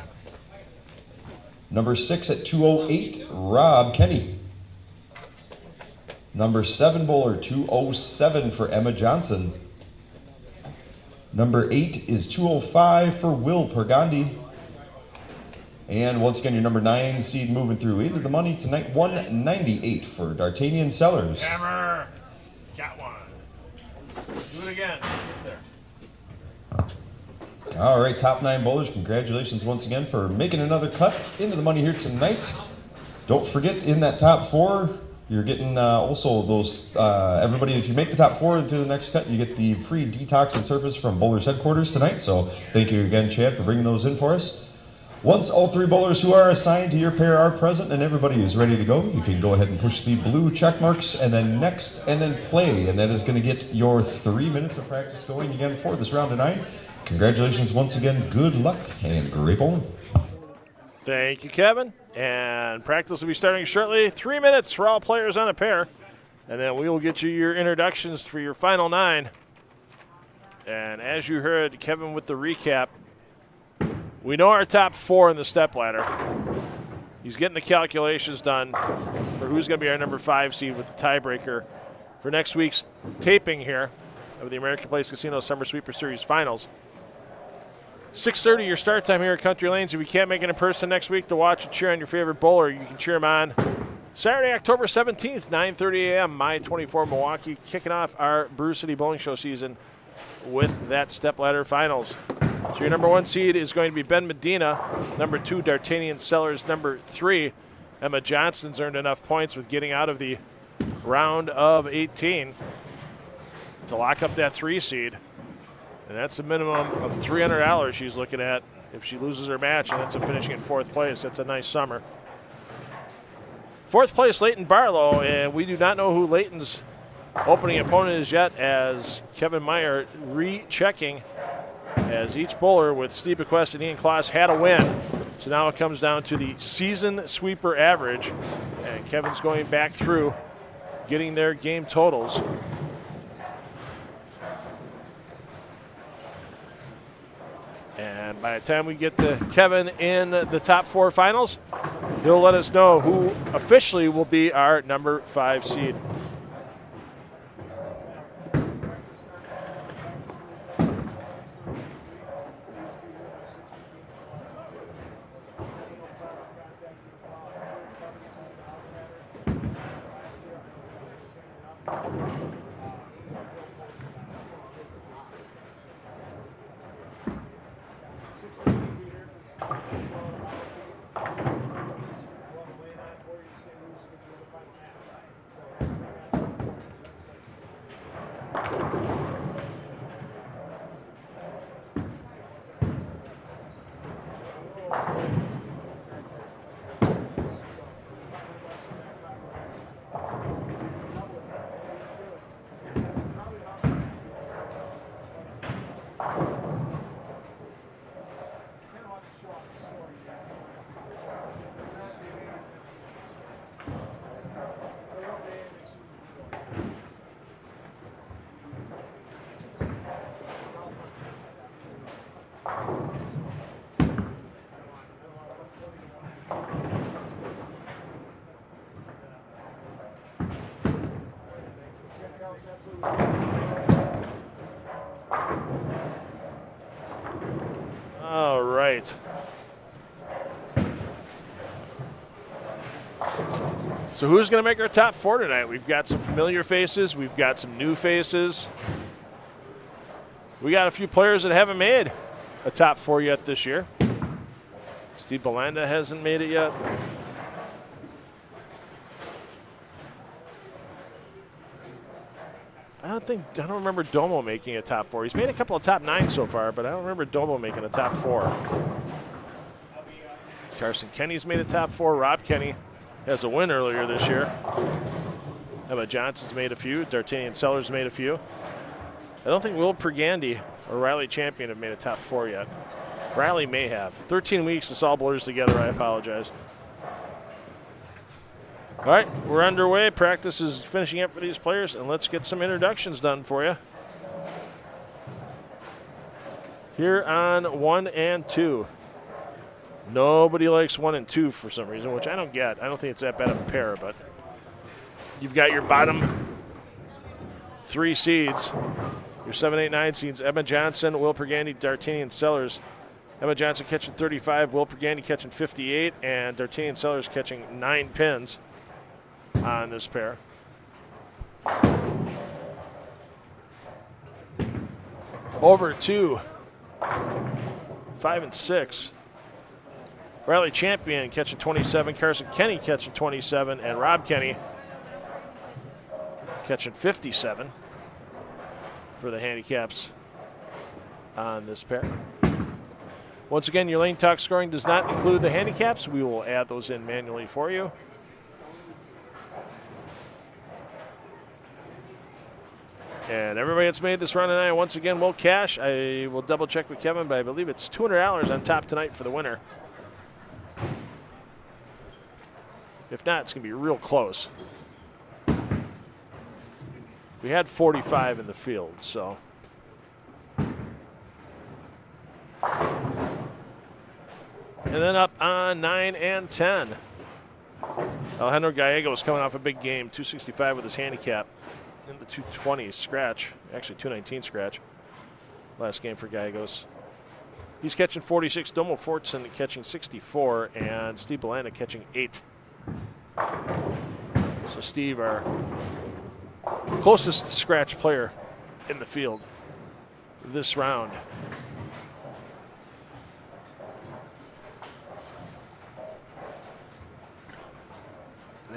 [SPEAKER 5] Number 6 at 208, Rob Kenny. Number 7 bowler, 207 for Emma Johnson. Number 8 is 205 for Will Pergandi. And once again, your number 9 seed moving through into the money tonight, 198 for D'Artagnan Sellers.
[SPEAKER 6] Hammer! Got one. Do it again. There.
[SPEAKER 5] All right, top 9 bowlers, congratulations once again for making another cut into the money here tonight. Don't forget, in that top 4, you're getting also those, everybody, if you make the top 4 into the next cut, you get the free detox and surface from Bowlers Headquarters tonight. So thank you again, Chad, for bringing those in for us. Once all 3 bowlers who are assigned to your pair are present and everybody is ready to go, you can go ahead and push the blue check marks and then next and then play. And that is going to get your 3 minutes of practice going again for this round of 9. Congratulations once again, good luck, and great bowling.
[SPEAKER 6] Thank you, Kevin. And practice will be starting shortly. 3 minutes for all players on a pair. And then we will get you your introductions for your final 9. And as you heard Kevin with the recap, we know our top 4 in the stepladder. He's getting the calculations done for who's going to be our number 5 seed with the tiebreaker for next week's taping here of the American Place Casino Summer Sweeper Series Finals. 6:30 your start time here at Country Lanes. If you can't make it in person next week to watch and cheer on your favorite bowler, you can cheer him on Saturday, October 17th, 9:30 a.m., My 24 Milwaukee, kicking off our Brew City Bowling Show season with that stepladder finals. So your number 1 seed is going to be Ben Medina. Number 2, D'Artagnan Sellers. Number 3, Emma Johnson's earned enough points with getting out of the round of 18 to lock up that 3 seed. And that's a minimum of $300 she's looking at if she loses her match and ends up finishing in 4th place. That's a nice summer. 4th place, Leighton Barlow, and we do not know who Leighton's opening opponent is yet, as Kevin Meyer rechecking as each bowler with Steve Bequest and Ian Kloss had a win. So now it comes down to the season sweeper average, and Kevin's going back through getting their game totals. And by the time we get to Kevin in the top 4 finals, he'll let us know who officially will be our number 5 seed. All right. So who's going to make our top 4 tonight? We've got some familiar faces. We've got some new faces. We got a few players that haven't made a top 4 yet this year. Steve Belanda hasn't made it yet. I don't remember Domo making a top 4. He's made a couple of top 9 so far, but I don't remember Domo making a top 4. Carson Kenny's made a top 4. Rob Kenny has a win earlier this year. Emma Johnson's made a few. D'Artagnan Sellers made a few. I don't think Will Pergandy or Riley Champion have made a top 4 yet. Riley may have. 13 weeks, this all blurs together. I apologize. All right, we're underway. Practice is finishing up for these players, and let's get some introductions done for you. Here on 1 and 2. Nobody likes 1 and 2 for some reason, which I don't get. I don't think it's that bad of a pair, but you've got your bottom 3 seeds, your 7, 8, 9 seeds. Emma Johnson, Will Pergandy, D'Artagnan Sellers. Emma Johnson catching 35, Will Pergandy catching 58, and D'Artagnan Sellers catching 9 pins on this pair. Over to 5 and 6. Riley Champion catching 27, Carson Kenny catching 27, and Rob Kenny catching 57 for the handicaps on this pair. Once again, your Lane Talk scoring does not include the handicaps. We will add those in manually for you. And everybody that's made this run tonight, once again, will cash. I will double check with Kevin, but I believe it's $200 on top tonight for the winner. If not, it's going to be real close. We had 45 in the field, so. And then up on 9 and 10. Alejandro Gallegos coming off a big game, 265 with his handicap. In the 220 scratch, actually 219 scratch. Last game for Gallegos. He's catching 46, Domo Fortson catching 64, and Steve Belanda catching 8. So Steve, our closest scratch player in the field this round.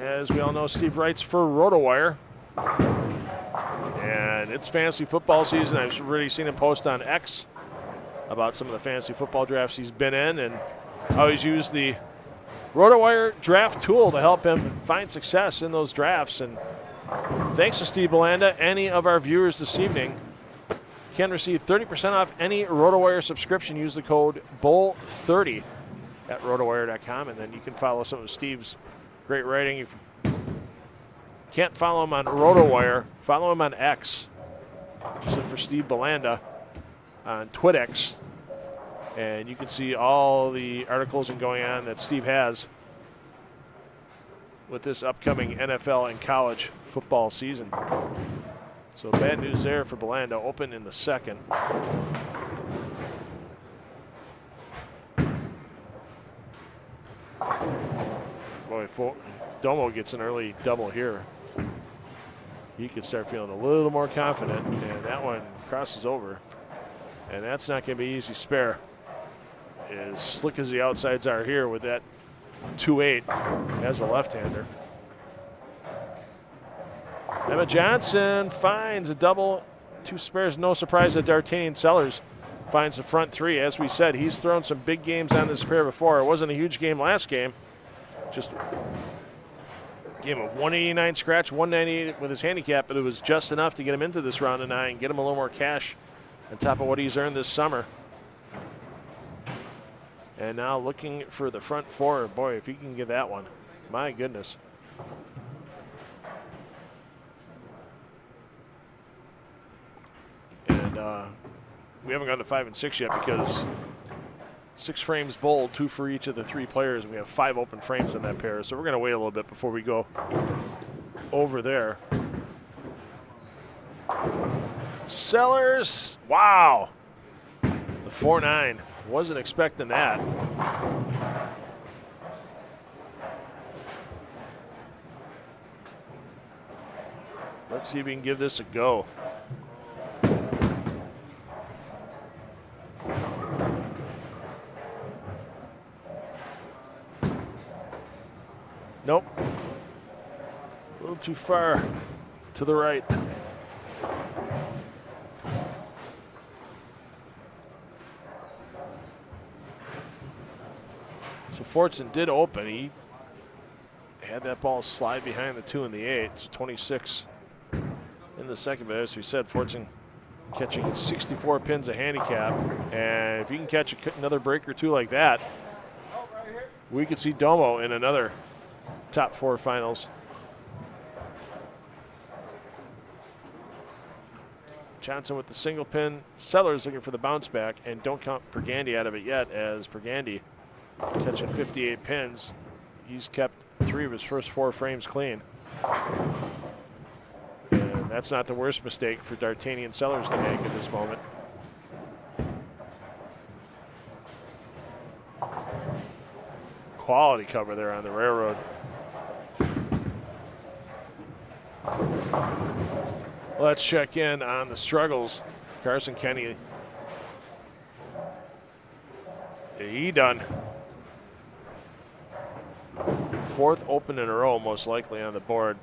[SPEAKER 6] As we all know, Steve writes for RotoWire. And it's fantasy football season. I've already seen him post on X about some of the fantasy football drafts he's been in, and how he's used the RotoWire draft tool to help him find success in those drafts. And thanks to Steve Belanda, any of our viewers this evening can receive 30% off any RotoWire subscription. Use the code BULL30 at rotowire.com, and then you can follow some of Steve's great writing. If you can't follow him on RotoWire, follow him on X. Just look for Steve Belanda on TwitX, and you can see all the articles and going on that Steve has with this upcoming NFL and college football season. So bad news there for Belanda, open in the second. Boy, Domo gets an early double here. He could start feeling a little more confident, and that one crosses over. And that's not going to be easy spare. As slick as the outsides are here with that 2-8 as a left-hander. Emma Johnson finds a double, 2 spares. No surprise that D'Artagnan Sellers finds the front 3. As we said, he's thrown some big games on this pair before. It wasn't a huge game last game. Just game of 189 scratch, 198 with his handicap, but it was just enough to get him into this round of 9, get him a little more cash on top of what he's earned this summer. And now looking for the front 4. Boy, if he can get that one, my goodness. And we haven't gone to 5 and 6 yet because 6 frames bold, 2 for each of the 3 players. We have 5 open frames in that pair, so we're going to wait a little bit before we go over there. Sellers, wow. The 4-9, wasn't expecting that. Let's see if we can give this a go. Nope. A little too far to the right. So Fortson did open. He had that ball slide behind the 2 and the 8. So 26 in the second. But as we said, Fortson catching 64 pins of handicap. And if you can catch another break or 2 like that, we could see Domo in another top 4 finals. Johnson with the single pin. Sellers looking for the bounce back, and don't count Pergandy out of it yet, as Pergandy catching 58 pins. He's kept 3 of his first 4 frames clean. And that's not the worst mistake for D'Artagnan Sellers to make at this moment. Quality cover there on the railroad. Let's check in on the struggles. Carson Kenny. He done. 4th open in a row, most likely on the board.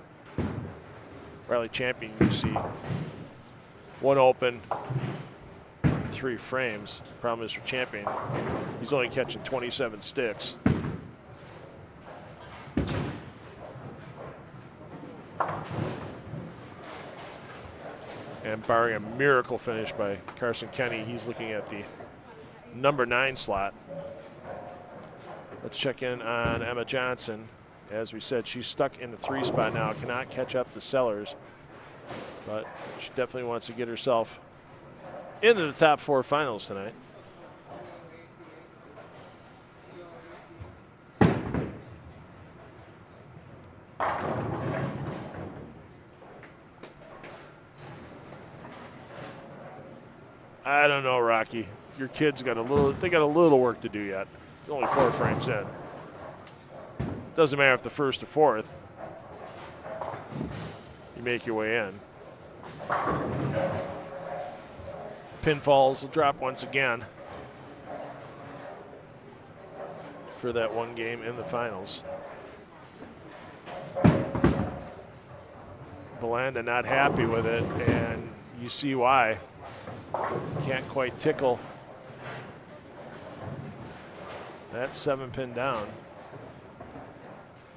[SPEAKER 6] Rally Champion, you see 1 open, 3 frames. Problem is for Champion, he's only catching 27 sticks. And barring a miracle finish by Carson Kenny, he's looking at the number 9 slot. Let's check in on Emma Johnson. As we said, she's stuck in the 3 spot now, cannot catch up the Sellers, but she definitely wants to get herself into the top 4 finals tonight. I don't know, Rocky. Your kids got a little work to do yet. It's only 4 frames in. Doesn't matter if the first or fourth. You make your way in. Pinfalls will drop once again for that one game in the finals. Belanda not happy with it, and you see why. Can't quite tickle that 7-pin down.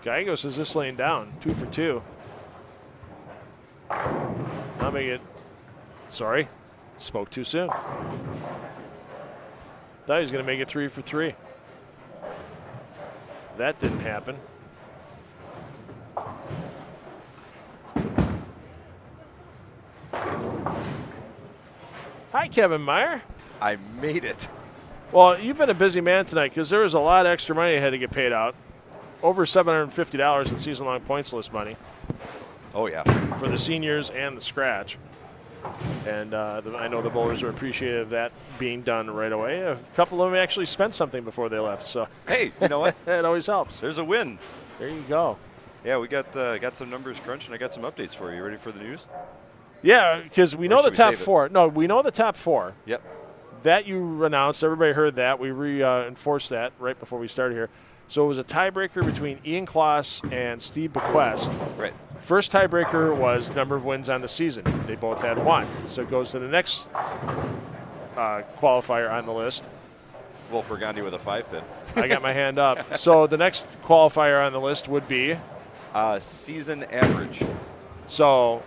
[SPEAKER 6] Gallegos is this lane down, 2 for 2. Now make it, sorry, spoke too soon. Thought he was going to make it 3 for 3. That didn't happen. Hi, Kevin Meyer.
[SPEAKER 13] I made it.
[SPEAKER 6] Well, you've been a busy man tonight because there was a lot of extra money that had to get paid out. Over $750 in season-long points list money.
[SPEAKER 13] Oh, yeah.
[SPEAKER 6] For the seniors and the scratch. And I know the bowlers are appreciative of that being done right away. A couple of them actually spent something before they left. So
[SPEAKER 13] hey, you know what?
[SPEAKER 6] It always helps.
[SPEAKER 13] There's a win.
[SPEAKER 6] There you go.
[SPEAKER 13] Yeah, we got some numbers crunched, and I got some updates for you. Ready for the news?
[SPEAKER 6] Yeah, because we know the top 4. No, we know the top 4.
[SPEAKER 13] Yep.
[SPEAKER 6] That you announced. Everybody heard that. We reinforced that right before we started here. So it was a tiebreaker between Ian Kloss and Steve Bequest.
[SPEAKER 13] Right.
[SPEAKER 6] First tiebreaker was number of wins on the season. They both had 1. So it goes to the next qualifier on the list.
[SPEAKER 13] Wolf Gandhi with a 5-pin.
[SPEAKER 6] I got my hand up. So the next qualifier on the list would be?
[SPEAKER 13] Season average.
[SPEAKER 6] So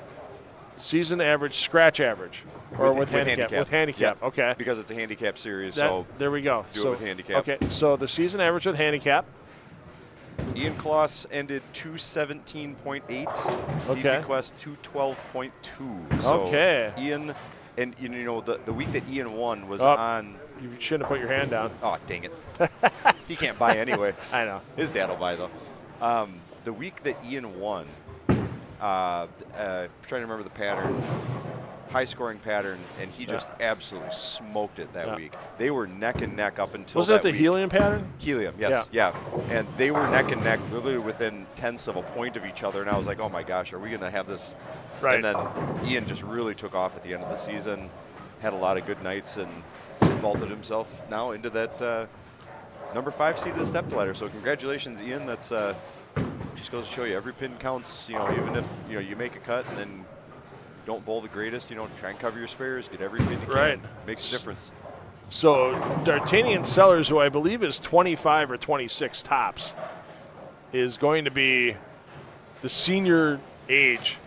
[SPEAKER 6] season average, scratch average. Or with handicap? With handicap,
[SPEAKER 13] yep.
[SPEAKER 6] Okay.
[SPEAKER 13] Because it's a handicap series, so
[SPEAKER 6] there we go.
[SPEAKER 13] Do it with handicap.
[SPEAKER 6] Okay, so the season average with handicap.
[SPEAKER 13] Ian Kloss ended 217.8. Steve Bequest 212.2. So
[SPEAKER 6] okay.
[SPEAKER 13] Ian, and you know the week that Ian won was on.
[SPEAKER 6] You shouldn't have put your hand down.
[SPEAKER 13] Oh, dang it! He can't buy anyway.
[SPEAKER 6] I know.
[SPEAKER 13] His dad will buy though. The week that Ian won, trying to remember the pattern. High-scoring pattern, and he just absolutely smoked it that week. They were neck and neck up until
[SPEAKER 6] Was that the helium pattern?
[SPEAKER 13] Helium, yes, yeah. And they were neck and neck, literally within tenths of a point of each other, and I was like, oh my gosh, are we going to have this?
[SPEAKER 6] Right.
[SPEAKER 13] And then Ian just really took off at the end of the season, had a lot of good nights, and vaulted himself now into that number 5 seed of the stepladder. So congratulations, Ian. That's just goes to show you every pin counts. You know, even if you make a cut and then don't bowl the greatest, try and cover your spares, get every pin you can.
[SPEAKER 6] Right.
[SPEAKER 13] Makes a difference.
[SPEAKER 6] So D'Artagnan Sellers, who I believe is 25 or 26 tops, is going to be the senior age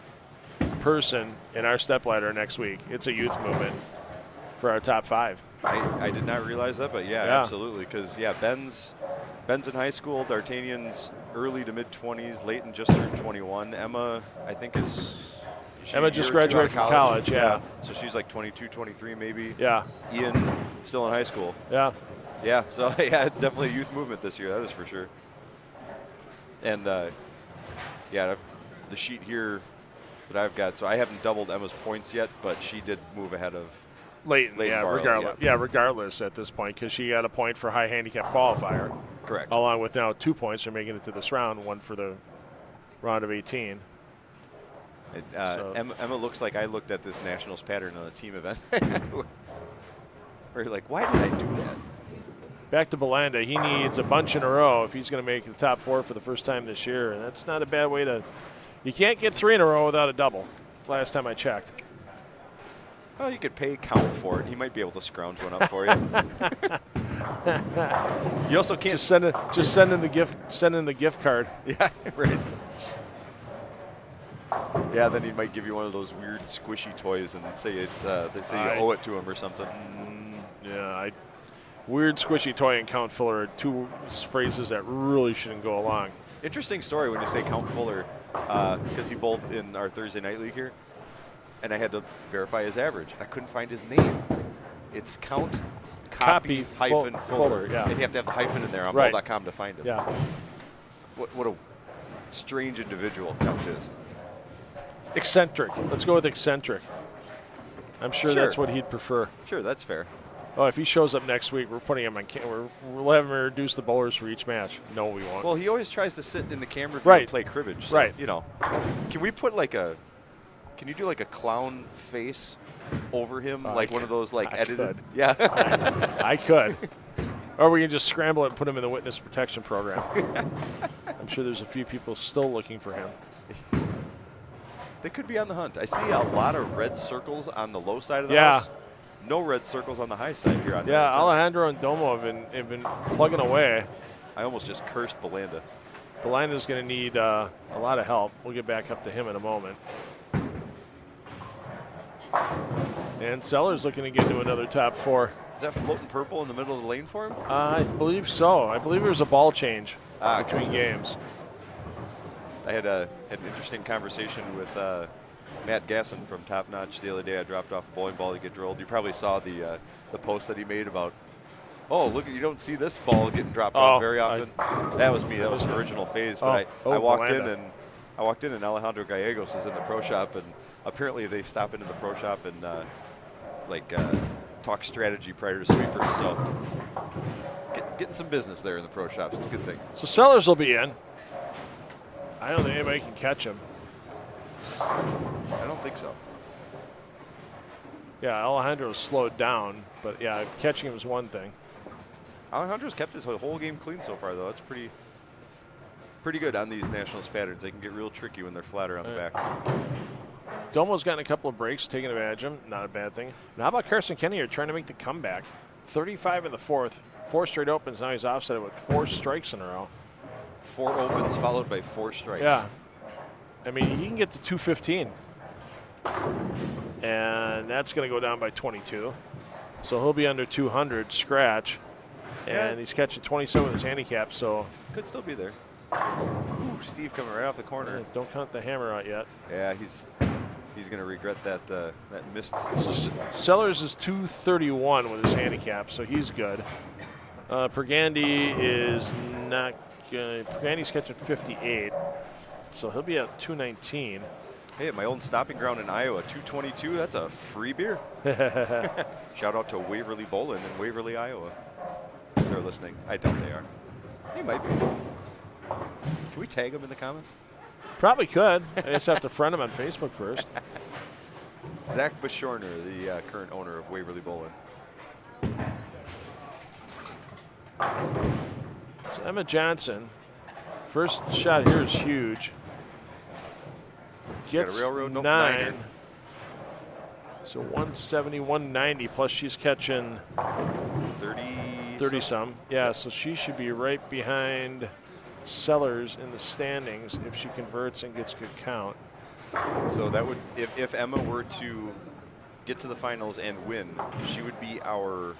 [SPEAKER 6] person in our stepladder next week. It's a youth movement for our top 5.
[SPEAKER 13] I did not realize that, but yeah. Absolutely. Because, Ben's in high school, D'Artagnan's early to mid-20s, Leighton just turned 21. Emma, I think, Emma just graduated from college, yeah. So she's like 22, 23 maybe.
[SPEAKER 6] Yeah.
[SPEAKER 13] Ian still in high school.
[SPEAKER 6] Yeah.
[SPEAKER 13] Yeah, so it's definitely a youth movement this year, that is for sure. And, the sheet here that I've got, so I haven't doubled Emma's points yet, but she did move ahead of
[SPEAKER 6] Leighton
[SPEAKER 13] Brylow,
[SPEAKER 6] regardless. Yeah, regardless at this point, because she got a point for high handicap qualifier.
[SPEAKER 13] Correct.
[SPEAKER 6] Along with now 2 points for making it to this round, 1 for the round of 18.
[SPEAKER 13] Emma looks like I looked at this Nationals pattern on a team event. Where you're like, why did I do that?
[SPEAKER 6] Back to Belanda. He needs a bunch in a row if he's going to make the top 4 for the first time this year. And that's not a bad way to – you can't get 3 in a row without a double, last time I checked.
[SPEAKER 13] Well, you could pay Count for it. He might be able to scrounge one up for you. You also can't
[SPEAKER 6] just send in the gift card.
[SPEAKER 13] Yeah, right. Yeah, then he might give you one of those weird squishy toys and say you owe it to him or something.
[SPEAKER 6] Weird squishy toy and Count Fuller are two phrases that really shouldn't go along.
[SPEAKER 13] Interesting story when you say Count Fuller, because he bowled in our Thursday night league here, and I had to verify his average. I couldn't find his name. It's Count Copy hyphen Fuller.
[SPEAKER 6] Yeah.
[SPEAKER 13] And you have to have the hyphen in there on
[SPEAKER 6] right.
[SPEAKER 13] bowl.com to find him.
[SPEAKER 6] Yeah.
[SPEAKER 13] What a strange individual Count is.
[SPEAKER 6] Eccentric. Let's go with eccentric. I'm sure that's what he'd prefer.
[SPEAKER 13] Sure, that's fair.
[SPEAKER 6] Oh, if he shows up next week, we're putting him on we'll have him reduce the bowlers for each match. No, we won't.
[SPEAKER 13] Well, he always tries to sit in the camera view and play cribbage. So,
[SPEAKER 6] right.
[SPEAKER 13] You know, can we put can you do like a clown face over him, like one of those edited?
[SPEAKER 6] Could.
[SPEAKER 13] Yeah.
[SPEAKER 6] I could. Or we can just scramble it and put him in the witness protection program. I'm sure there's a few people still looking for him.
[SPEAKER 13] They could be on the hunt. I see a lot of red circles on the low side of the house. No red circles on the high side here on
[SPEAKER 6] Alejandro and Domo have been plugging away.
[SPEAKER 13] I almost just cursed Belanda.
[SPEAKER 6] Belanda's going to need a lot of help. We'll get back up to him in a moment. And Sellers looking to get into another top 4.
[SPEAKER 13] Is that floating purple in the middle of the lane for him?
[SPEAKER 6] I believe so. I believe there was a ball change between games.
[SPEAKER 13] I had an interesting conversation with Matt Gasson from Top Notch the other day. I dropped off a bowling ball to get drilled. You probably saw the post that he made about, oh, look, you don't see this ball getting dropped off very often. That was me. That was the original phase. But I walked in and Alejandro Gallegos is in the pro shop, and apparently they stop into the pro shop and talk strategy prior to sweepers. So getting some business there in the pro shops. It's a good thing.
[SPEAKER 6] So Sellers will be in. I don't think anybody can catch him.
[SPEAKER 13] I don't think so.
[SPEAKER 6] Yeah, Alejandro's slowed down, but catching him is one thing.
[SPEAKER 13] Alejandro's kept his whole game clean so far, though. That's pretty good on these Nationals patterns. They can get real tricky when they're flatter on the back.
[SPEAKER 6] Domo's gotten a couple of breaks, taking advantage of him. Not a bad thing. Now, how about Carson Kenny trying to make the comeback? 35 in the 4th. 4 straight opens. Now he's offset with 4 strikes in a row.
[SPEAKER 13] 4 opens followed by 4 strikes.
[SPEAKER 6] Yeah. I mean, he can get to 215. And that's going to go down by 22. So he'll be under 200 scratch. And he's catching 27 with his handicap, so.
[SPEAKER 13] Could still be there. Ooh, Steve coming right off the corner.
[SPEAKER 6] Yeah, don't count the hammer out yet.
[SPEAKER 13] Yeah, he's going to regret that missed.
[SPEAKER 6] So Sellers is 231 with his handicap, so he's good. Pergandy is not good. Pergandy's catching 58, so he'll be at 219.
[SPEAKER 13] Hey, at my old stomping ground in Iowa, 222, that's a free beer. Shout out to Waverly Bowling in Waverly, Iowa. If they're listening. I doubt they are. They might be. Can we tag them in the comments?
[SPEAKER 6] Probably could. I just have to friend him on Facebook first.
[SPEAKER 13] Zach Bashorner, the current owner of Waverly Bowling.
[SPEAKER 6] So Emma Johnson, first shot here is huge. Gets
[SPEAKER 13] got a railroad,
[SPEAKER 6] 9. So 170, 190, plus she's catching 30 some. Yeah, so she should be right behind Sellers in the standings if she converts and gets good count.
[SPEAKER 13] So that would, if Emma were to get to the finals and win, she would be our,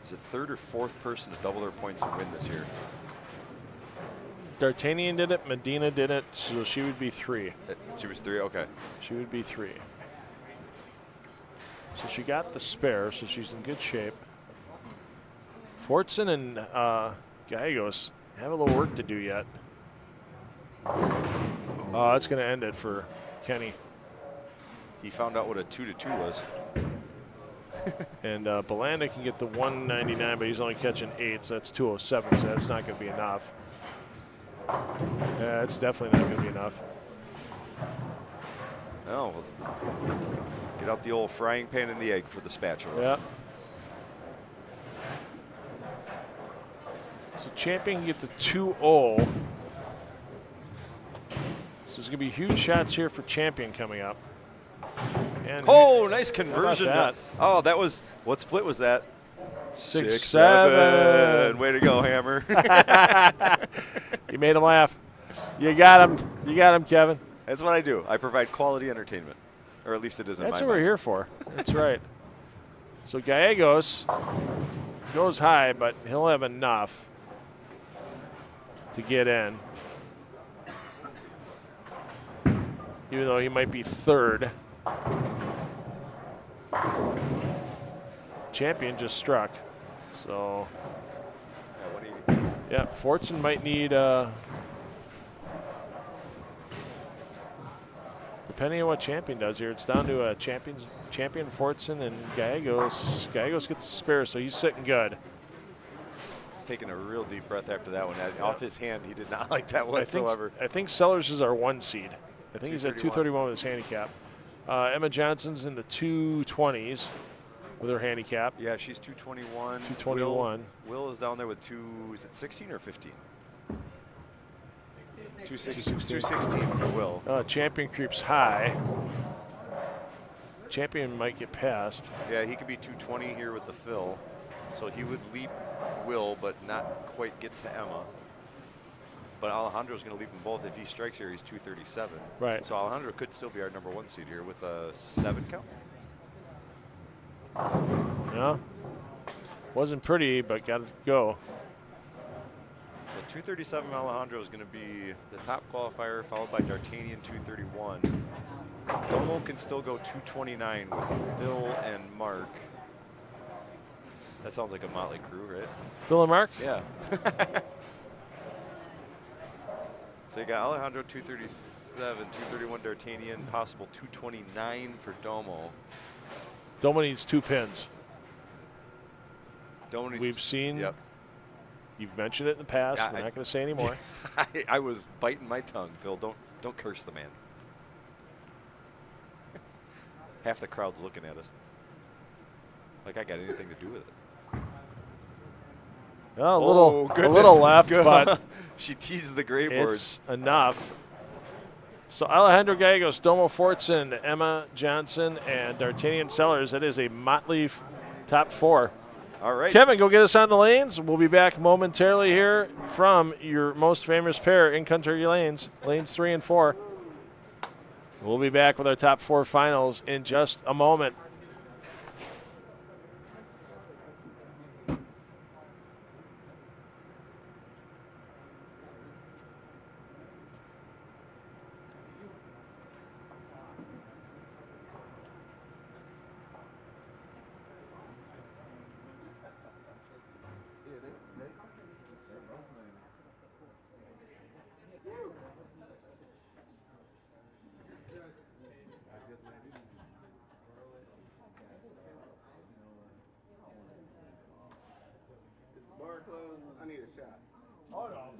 [SPEAKER 13] is it 3rd or 4th person to double her points and win this year?
[SPEAKER 6] D'Artagnan did it, Medina did it, so she would be 3.
[SPEAKER 13] She was 3, okay.
[SPEAKER 6] She would be 3. So she got the spare, so she's in good shape. Fortson and Gallegos have a little work to do yet. Oh, that's going to end it for Kenny.
[SPEAKER 13] He found out what a 2-2 was.
[SPEAKER 6] And Belanda can get the 199, but he's only catching 8, so that's 207, so that's not going to be enough. Yeah, it's definitely not going to be enough.
[SPEAKER 13] Oh, well, get out the old frying pan and the egg for the spatula.
[SPEAKER 6] Yeah. So Champion can get the 2-0. So there's going to be huge shots here for Champion coming up. And
[SPEAKER 13] Nice conversion.
[SPEAKER 6] That?
[SPEAKER 13] Oh, that was, what split was that?
[SPEAKER 6] 6-7.
[SPEAKER 13] Way to go, Hammer.
[SPEAKER 6] You made him laugh. You got him. You got him, Kevin.
[SPEAKER 13] That's what I do. I provide quality entertainment. Or at least it is in my
[SPEAKER 6] That's
[SPEAKER 13] mind.
[SPEAKER 6] what we're here for. That's right. So Gallegos goes high, but he'll have enough to get in. Even though he might be third. Champion just struck. So, yeah, Fortson might need, depending on what Champion does here, it's down to a Champion, Fortson, and Gallegos. Gallegos gets a spare, so he's sitting good.
[SPEAKER 13] He's taking a real deep breath after that one. Off his hand, he did not like that whatsoever.
[SPEAKER 6] I think Sellers is our 1 seed. I think he's at 231 with his handicap. Emma Johnson's in the 220s with her handicap.
[SPEAKER 13] Yeah, she's 221.
[SPEAKER 6] 221.
[SPEAKER 13] Will is down there with is it 16 or 15? 216 for Will.
[SPEAKER 6] Champion creeps high. Champion might get past.
[SPEAKER 13] Yeah, he could be 220 here with the Phil. So he would leap Will, but not quite get to Emma. But Alejandro's going to leap them both. If he strikes here, he's 237.
[SPEAKER 6] Right.
[SPEAKER 13] So Alejandro could still be our number 1 seed here with a 7 count.
[SPEAKER 6] Yeah. Wasn't pretty, but got to go.
[SPEAKER 13] So 237 Alejandro is going to be the top qualifier, followed by D'Artagnan 231. Domo can still go 229 with Phil and Mark. That sounds like a motley crew, right?
[SPEAKER 6] Phil and Mark?
[SPEAKER 13] Yeah. So you got Alejandro 237, 231 D'Artagnan, possible 229 for Domo.
[SPEAKER 6] Domo needs 2 pins.
[SPEAKER 13] Domo needs
[SPEAKER 6] We've seen.
[SPEAKER 13] Yep.
[SPEAKER 6] You've mentioned it in the past.
[SPEAKER 13] Yeah,
[SPEAKER 6] We're not going to say anymore.
[SPEAKER 13] I was biting my tongue, Phil. Don't curse the man. Half the crowd's looking at us. Like I got anything to do with it.
[SPEAKER 6] Well, a
[SPEAKER 13] goodness.
[SPEAKER 6] little left, but
[SPEAKER 13] she teased the gray boards.
[SPEAKER 6] It's enough. So Alejandro Gallegos, Domo Fortson, Emma Johnson, and D'Artagnan Sellers. That is a motley top 4.
[SPEAKER 13] All right.
[SPEAKER 6] Kevin, go get us on the lanes. We'll be back momentarily here from your most famous pair in country lanes, lanes 3 and 4. We'll be back with our top 4 finals in just a moment.
[SPEAKER 8] I need a shot.
[SPEAKER 1] Oh no,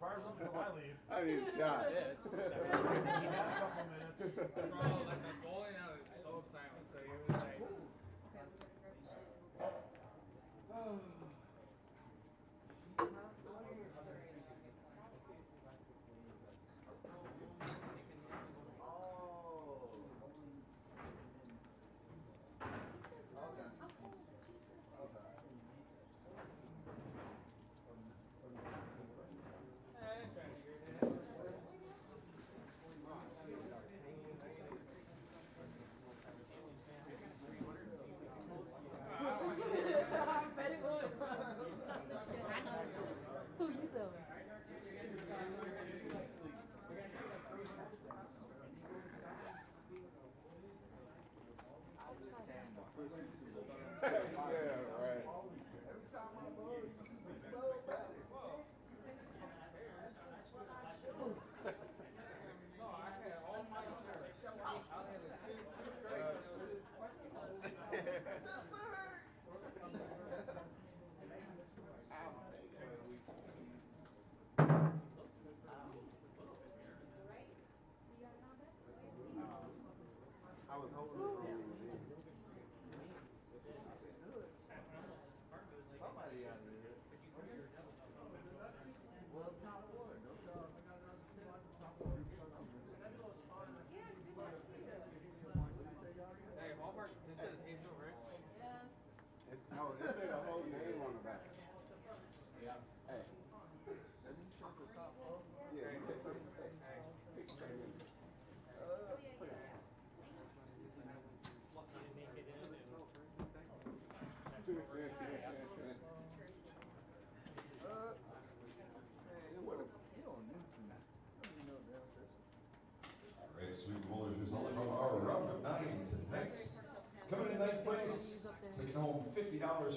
[SPEAKER 1] bars open till I leave.
[SPEAKER 8] I need a shot.
[SPEAKER 2] Yes.
[SPEAKER 1] You got a couple minutes.
[SPEAKER 2] Bro, like the goalie now is so silent. So he was like,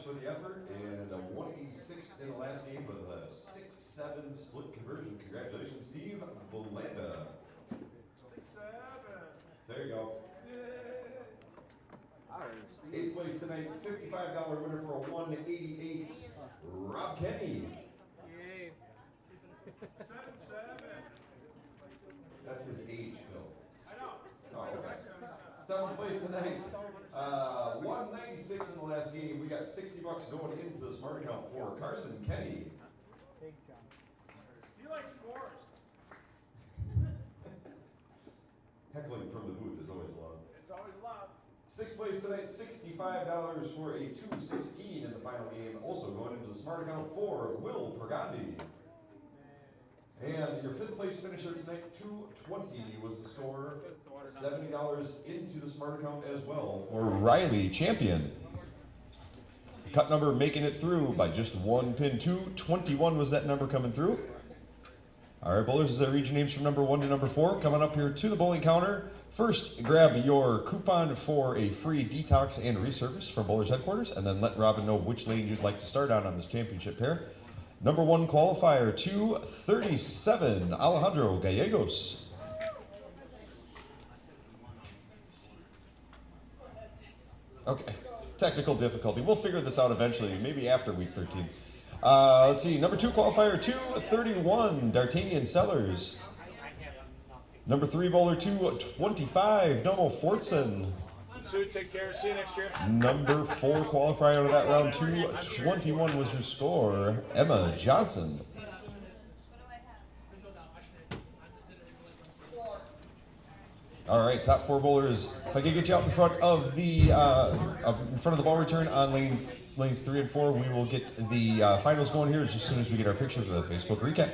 [SPEAKER 5] for the effort, and a 186 in the last game with a 6-7 split conversion. Congratulations, Steve Belanda. There you go. 8th place tonight, $55 winner for a 188, Rob Kenny. That's his age, Phil. I know. Oh, okay. 7th place tonight, 196 in the last game. We got $60 going into the smart account for Carson Kenny.
[SPEAKER 1] He likes scores.
[SPEAKER 5] Heckling from the booth is always allowed.
[SPEAKER 1] It's always allowed.
[SPEAKER 5] 6th place tonight, $65 for a 216 in the final game. Also going into the smart account for Will Pergandi. And your 5th place finisher tonight, 220 was the score. $70 into the smart account as well for Riley Champion. Cut number making it through by just one pin. 221 was that number coming through. All right, bowlers, as I read your names from number 1 to number 4, coming up here to the bowling counter. First, grab your coupon for a free detox and resurface from Bowlers Headquarters, and then let Robin know which lane you'd like to start on this championship pair. Number 1 qualifier, 237, Alejandro Gallegos. Okay, technical difficulty. We'll figure this out eventually, maybe after week 13. Let's see, number 2 qualifier, 231, D'Artagnan Sellers. Number 3 bowler, 225, Nomo Fortson.
[SPEAKER 1] Sue, take care. See you next year.
[SPEAKER 5] Number 4 qualifier out of that round, 221 was her score, Emma Johnson. All right, top 4 bowlers. If I could get you out in front of the ball return on lanes 3 and 4, we will get the finals going here as soon as we get our picture for the Facebook recap.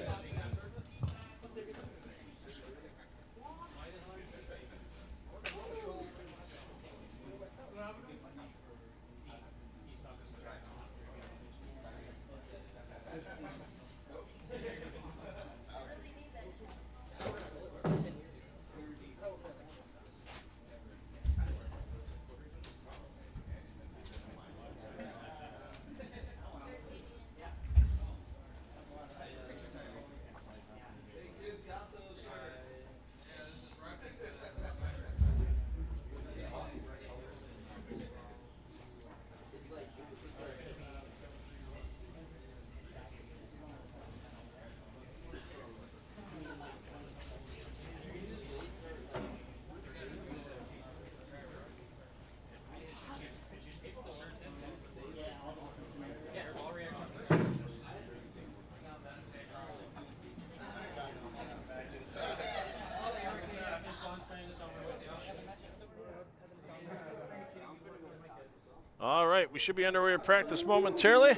[SPEAKER 6] All right, we should be underway at practice momentarily.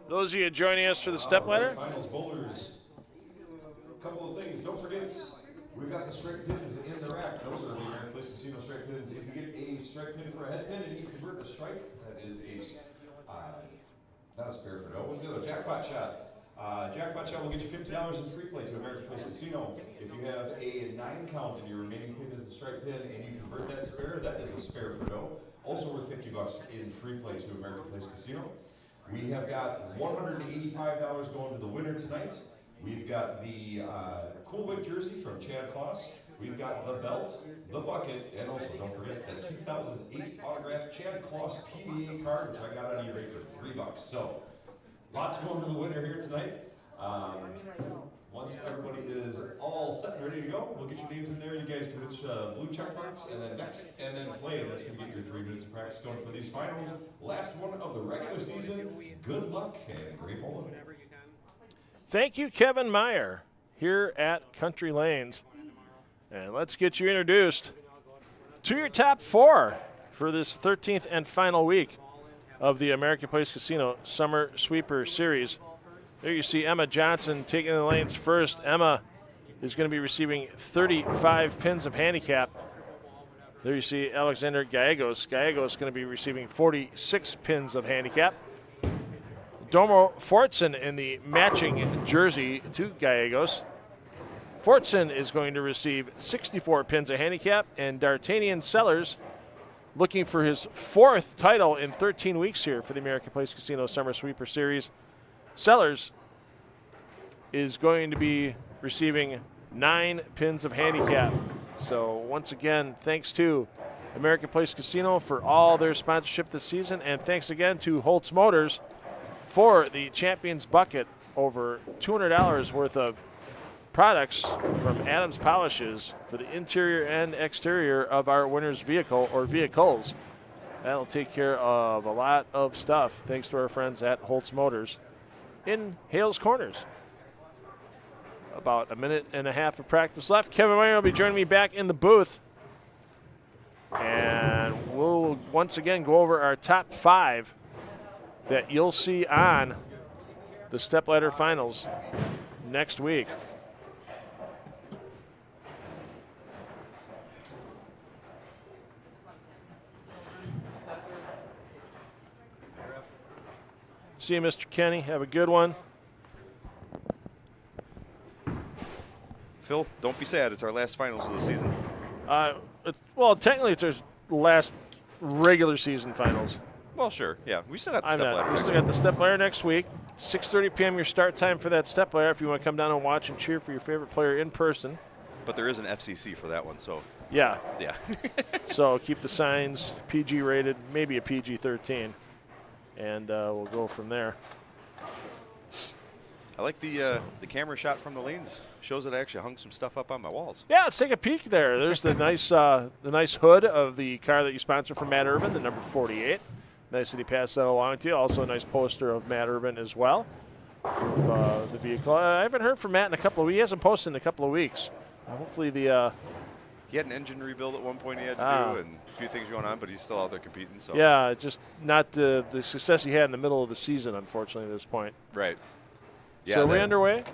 [SPEAKER 6] Those of you joining us for the stepladder.
[SPEAKER 5] Finals bowlers. A couple of things. Don't forget, we've got the strike pins in the rack. Those are the American Place Casino strike pins. If you get a strike pin for a head pin and you convert a strike, that is a, not a spare for no. What's the other? Jackpot shot. Jackpot shot will get you $50 in free play to American Place Casino. If you have a 9 count and your remaining pin is a strike pin and you convert that spare, that is a spare for no. Also worth $50 in free play to American Place Casino. We have got $185 going to the winner tonight. We've got the Cool Whip jersey from Chad Kloss. We've got the belt, the bucket, and also don't forget the 2008 autographed Chad Kloss PBA card, which I got on eBay for $3. So lots going to the winner here tonight. Once everybody is all set and ready to go, we'll get your names in there. You guys can hit blue check marks, and then next, and then play. That's going to get your 3 minutes of practice going for these finals. Last one of the regular season. Good luck and great bowling.
[SPEAKER 6] Thank you, Kevin Meyer, here at Country Lanes. And let's get you introduced to your top 4 for this 13th and final week of the American Place Casino Summer Sweeper Series. There you see Emma Johnson taking the lanes first. Emma is going to be receiving 35 pins of handicap. There you see Alexander Gallegos. Gallegos is going to be receiving 46 pins of handicap. Domo Fortson in the matching jersey to Gallegos. Fortson is going to receive 64 pins of handicap, and D'Artagnan Sellers looking for his 4th title in 13 weeks here for the American Place Casino Summer Sweeper Series. Sellers is going to be receiving 9 pins of handicap. So once again, thanks to American Place Casino for all their sponsorship this season, and thanks again to Holtz Motors for the Champions Bucket, over $200 worth of products from Adams Polishes for the interior and exterior of our winner's vehicle or vehicles. That'll take care of a lot of stuff, thanks to our friends at Holtz Motors in Hales Corners. About a minute and a half of practice left. Kevin Meyer will be joining me back in the booth. And we'll once again go over our top 5 that you'll see on the stepladder finals next week. See you, Mr. Kenny. Have a good one.
[SPEAKER 13] Phil, don't be sad. It's our last finals of the season.
[SPEAKER 6] Well, technically, it's our last regular season finals.
[SPEAKER 13] Well, sure. Yeah, we still got the stepladder.
[SPEAKER 6] We still got the stepladder next week. 6:30 p.m. your start time for that stepladder if you want to come down and watch and cheer for your favorite player in person.
[SPEAKER 13] But there is an FCC for that one, so.
[SPEAKER 6] Yeah.
[SPEAKER 13] Yeah.
[SPEAKER 6] So keep the signs PG rated, maybe a PG-13, and we'll go from there.
[SPEAKER 13] I like the camera shot from the lanes. Shows that I actually hung some stuff up on my walls.
[SPEAKER 6] Yeah, let's take a peek there. There's the nice hood of the car that you sponsor from Matt Urban, the number 48. Nice that he passed that along to you. Also a nice poster of Matt Urban as well, of the vehicle. I haven't heard from Matt in a couple of weeks. He hasn't posted in a couple of weeks. Hopefully the...
[SPEAKER 13] He had an engine rebuild at one point he had to do, and a few things going on, but he's still out there competing. So
[SPEAKER 6] yeah, just not the success he had in the middle of the season, unfortunately, at this point.
[SPEAKER 13] Right. Yeah,
[SPEAKER 6] so are we underway?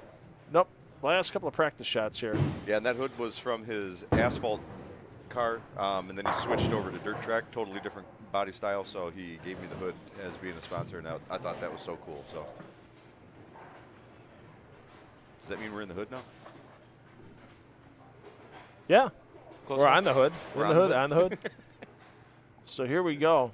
[SPEAKER 6] Nope. Last couple of practice shots here.
[SPEAKER 13] Yeah, and that hood was from his asphalt car, and then he switched over to dirt track, totally different body style, so he gave me the hood as being a sponsor, and I thought that was so cool. So does that mean we're in the hood now?
[SPEAKER 6] Yeah.
[SPEAKER 13] Close
[SPEAKER 6] we're
[SPEAKER 13] enough.
[SPEAKER 6] on the hood.
[SPEAKER 13] We're
[SPEAKER 6] on the hood. So here we go.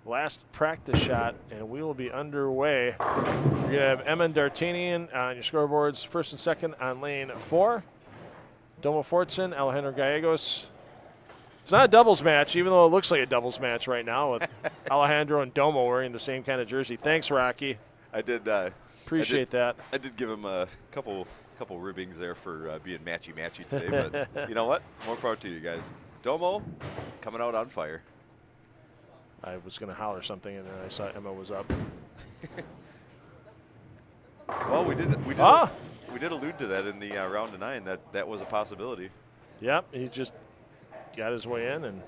[SPEAKER 6] Last practice shot, and we will be underway. You're going to have Emma D'Artagnan on your scoreboards, first and second on lane 4. Domo Fortson, Alejandro Gallegos. It's not a doubles match, even though it looks like a doubles match right now with Alejandro and Domo wearing the same kind of jersey. Thanks, Rocky.
[SPEAKER 13] I did.
[SPEAKER 6] Appreciate that.
[SPEAKER 13] I did give him a couple ribbings there for being matchy today, but you know what? More power to you guys. Domo coming out on fire.
[SPEAKER 6] I was going to holler something, and then I saw Emma was up.
[SPEAKER 13] Well, we did allude to that in the round of 9. That was a possibility.
[SPEAKER 6] Yep, he just got his way in, and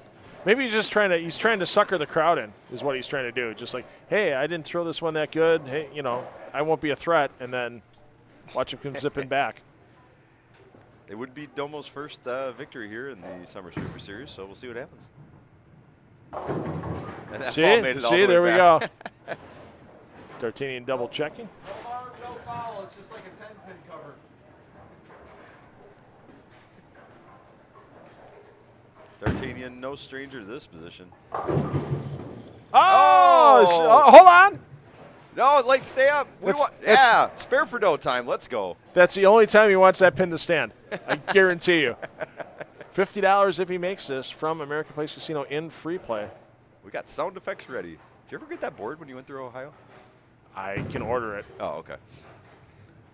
[SPEAKER 6] maybe he's trying to sucker the crowd in, is what he's trying to do. Just like, hey, I didn't throw this one that good. Hey, I won't be a threat, and then watch him come zipping back.
[SPEAKER 13] It would be Domo's first victory here in the Summer Sweeper Series, so we'll see what happens. And that ball made it all the way
[SPEAKER 6] there we
[SPEAKER 13] back.
[SPEAKER 6] go. D'Artagnan double checking.
[SPEAKER 13] No harm, no foul. It's just like a 10-pin cover. D'Artagnan, no stranger to this position.
[SPEAKER 6] Hold on.
[SPEAKER 13] No, stay up. Spare for no time. Let's go.
[SPEAKER 6] That's the only time he wants that pin to stand. I guarantee you. $50 if he makes this from American Place Casino in free play.
[SPEAKER 13] We got sound effects ready. Did you ever get that board when you went through Ohio?
[SPEAKER 6] I can order it.
[SPEAKER 13] Oh, okay.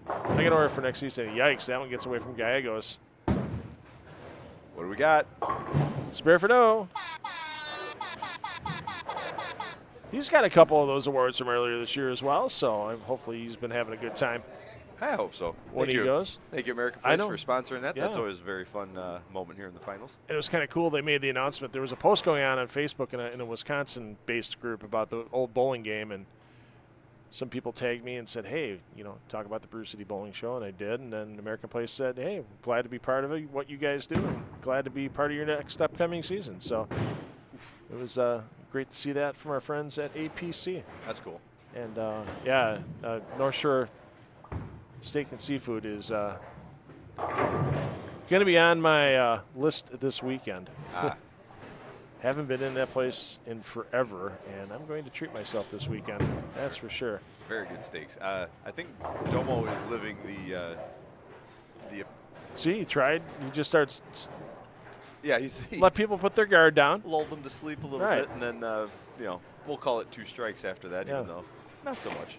[SPEAKER 6] I can order it for next season. Yikes, that one gets away from Gallegos.
[SPEAKER 13] What do we got?
[SPEAKER 6] Spare for no. He's got a couple of those awards from earlier this year as well, so hopefully he's been having a good time.
[SPEAKER 13] I hope so.
[SPEAKER 6] When he goes.
[SPEAKER 13] Thank you, American Place, for sponsoring that.
[SPEAKER 6] Yeah.
[SPEAKER 13] That's always a very fun moment here in the finals.
[SPEAKER 6] It was kind of cool. They made the announcement. There was a post going on Facebook in a Wisconsin-based group about the old bowling game, and some people tagged me and said, hey, talk about the Brew City Bowling Show, and I did. And then American Place said, hey, glad to be part of what you guys do, and glad to be part of your next upcoming season. So it was great to see that from our friends at APC.
[SPEAKER 13] That's cool.
[SPEAKER 6] And, North Shore Steak and Seafood is going to be on my list this weekend. Haven't been in that place in forever, and I'm going to treat myself this weekend. That's for sure.
[SPEAKER 13] Very good steaks. I think Domo is living the.
[SPEAKER 6] See, he tried. He just starts.
[SPEAKER 13] Yeah,
[SPEAKER 6] let people put their guard down.
[SPEAKER 13] Lulled them to sleep a little bit, and then we'll call it 2 strikes after that, even though not so much.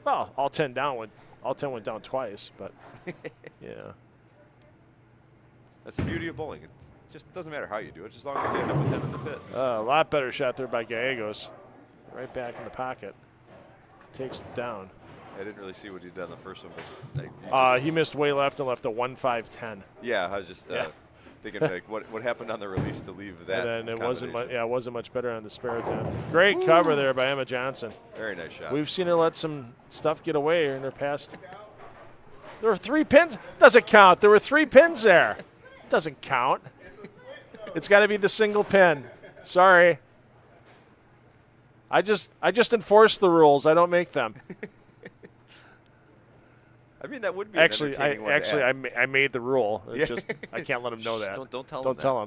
[SPEAKER 6] Well, all 10 went down twice, but yeah.
[SPEAKER 13] That's the beauty of bowling. It just doesn't matter how you do it, just as long as you end up with 10 in the pit.
[SPEAKER 6] A lot better shot there by Gallegos. Right back in the pocket. Takes it down.
[SPEAKER 13] I didn't really see what he did on the first one, but
[SPEAKER 6] he missed way left and left a 1-5-10.
[SPEAKER 13] Yeah, I was just thinking like what happened on the release to leave that.
[SPEAKER 6] And then it wasn't much better on the spare attempt. Great cover there by Emma Johnson.
[SPEAKER 13] Very nice shot.
[SPEAKER 6] We've seen her let some stuff get away in her past. There were 3 pins. Doesn't count. There were 3 pins there. Doesn't count. It's got to be the single pin. Sorry. I just enforce the rules. I don't make them.
[SPEAKER 13] I mean, that would be
[SPEAKER 6] actually.
[SPEAKER 13] An entertaining one to add.
[SPEAKER 6] I made the rule. It's just I can't let them know that.
[SPEAKER 13] Don't tell
[SPEAKER 6] them.
[SPEAKER 13] Don't
[SPEAKER 6] tell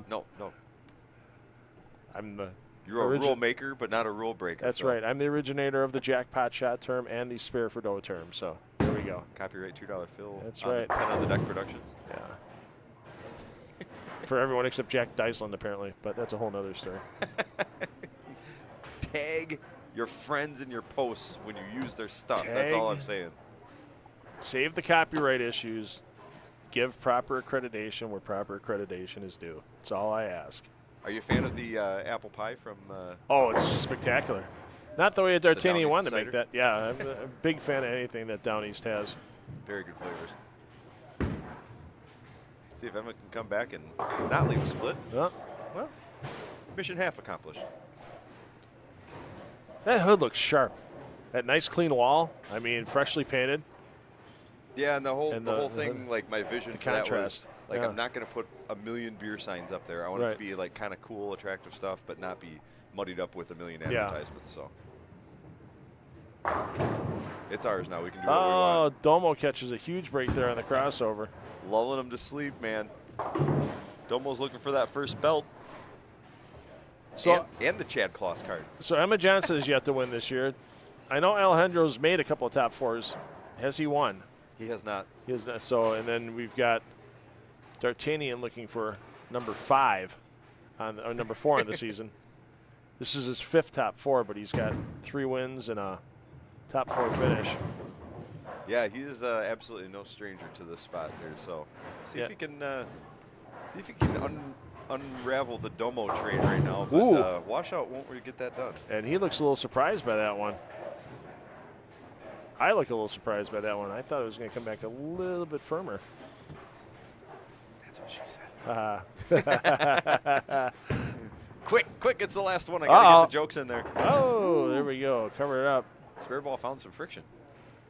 [SPEAKER 6] them.
[SPEAKER 13] No.
[SPEAKER 6] You're
[SPEAKER 13] a rule maker, but not a rule breaker.
[SPEAKER 6] That's right. I'm the originator of the jackpot shot term and the spare for dough term. So there we go.
[SPEAKER 13] Copyright $2 Phil.
[SPEAKER 6] That's
[SPEAKER 13] on
[SPEAKER 6] right.
[SPEAKER 13] 10 on the deck productions.
[SPEAKER 6] Yeah. For everyone except Jack Dyson, apparently, but that's a whole nother story.
[SPEAKER 13] Tag your friends in your posts when you use their stuff. That's all I'm saying.
[SPEAKER 6] Save the copyright issues. Give proper accreditation where proper accreditation is due. That's all I ask.
[SPEAKER 13] Are you a fan of the apple pie from?
[SPEAKER 6] Oh, it's spectacular. Not the way D'Artagnan wanted to make
[SPEAKER 13] cider?
[SPEAKER 6] that. Yeah, I'm a big fan of anything that Down East has.
[SPEAKER 13] Very good flavors. See if Emma can come back and not leave a split.
[SPEAKER 6] Yeah.
[SPEAKER 13] Well, mission half accomplished.
[SPEAKER 6] That hood looks sharp. That nice clean wall. I mean, freshly painted.
[SPEAKER 13] Yeah, and the whole thing, like my vision for that was,
[SPEAKER 6] contrast.
[SPEAKER 13] like
[SPEAKER 6] Yeah.
[SPEAKER 13] I'm not going to put a million beer signs up there. I want it to be like kind of cool, attractive stuff, but not be muddied up with a million advertisements. So it's ours now. We can do what we want.
[SPEAKER 6] Oh, Domo catches a huge break there on the crossover.
[SPEAKER 13] Lulling them to sleep, man. Domo's looking for that first belt.
[SPEAKER 6] So
[SPEAKER 13] and the Chad Kloss card.
[SPEAKER 6] So Emma Johnson is yet to win this year. I know Alejandro's made a couple of top 4s. Has he won?
[SPEAKER 13] He has not.
[SPEAKER 6] He has not. So, and then we've got D'Artagnan looking for number 5 or number 4 on the season. This is his 5th top 4, but he's got 3 wins and a top 4 finish.
[SPEAKER 13] Yeah, he is absolutely no stranger to this spot here. So, see if he can unravel the Domo train right now. But washout won't really get that done.
[SPEAKER 6] And he looks a little surprised by that one. I look a little surprised by that one. I thought it was going to come back a little bit firmer.
[SPEAKER 13] That's what she said. Quick, it's the last one. I got to get the jokes in there.
[SPEAKER 6] Oh, there we go. Cover it up.
[SPEAKER 13] Spare ball found some friction.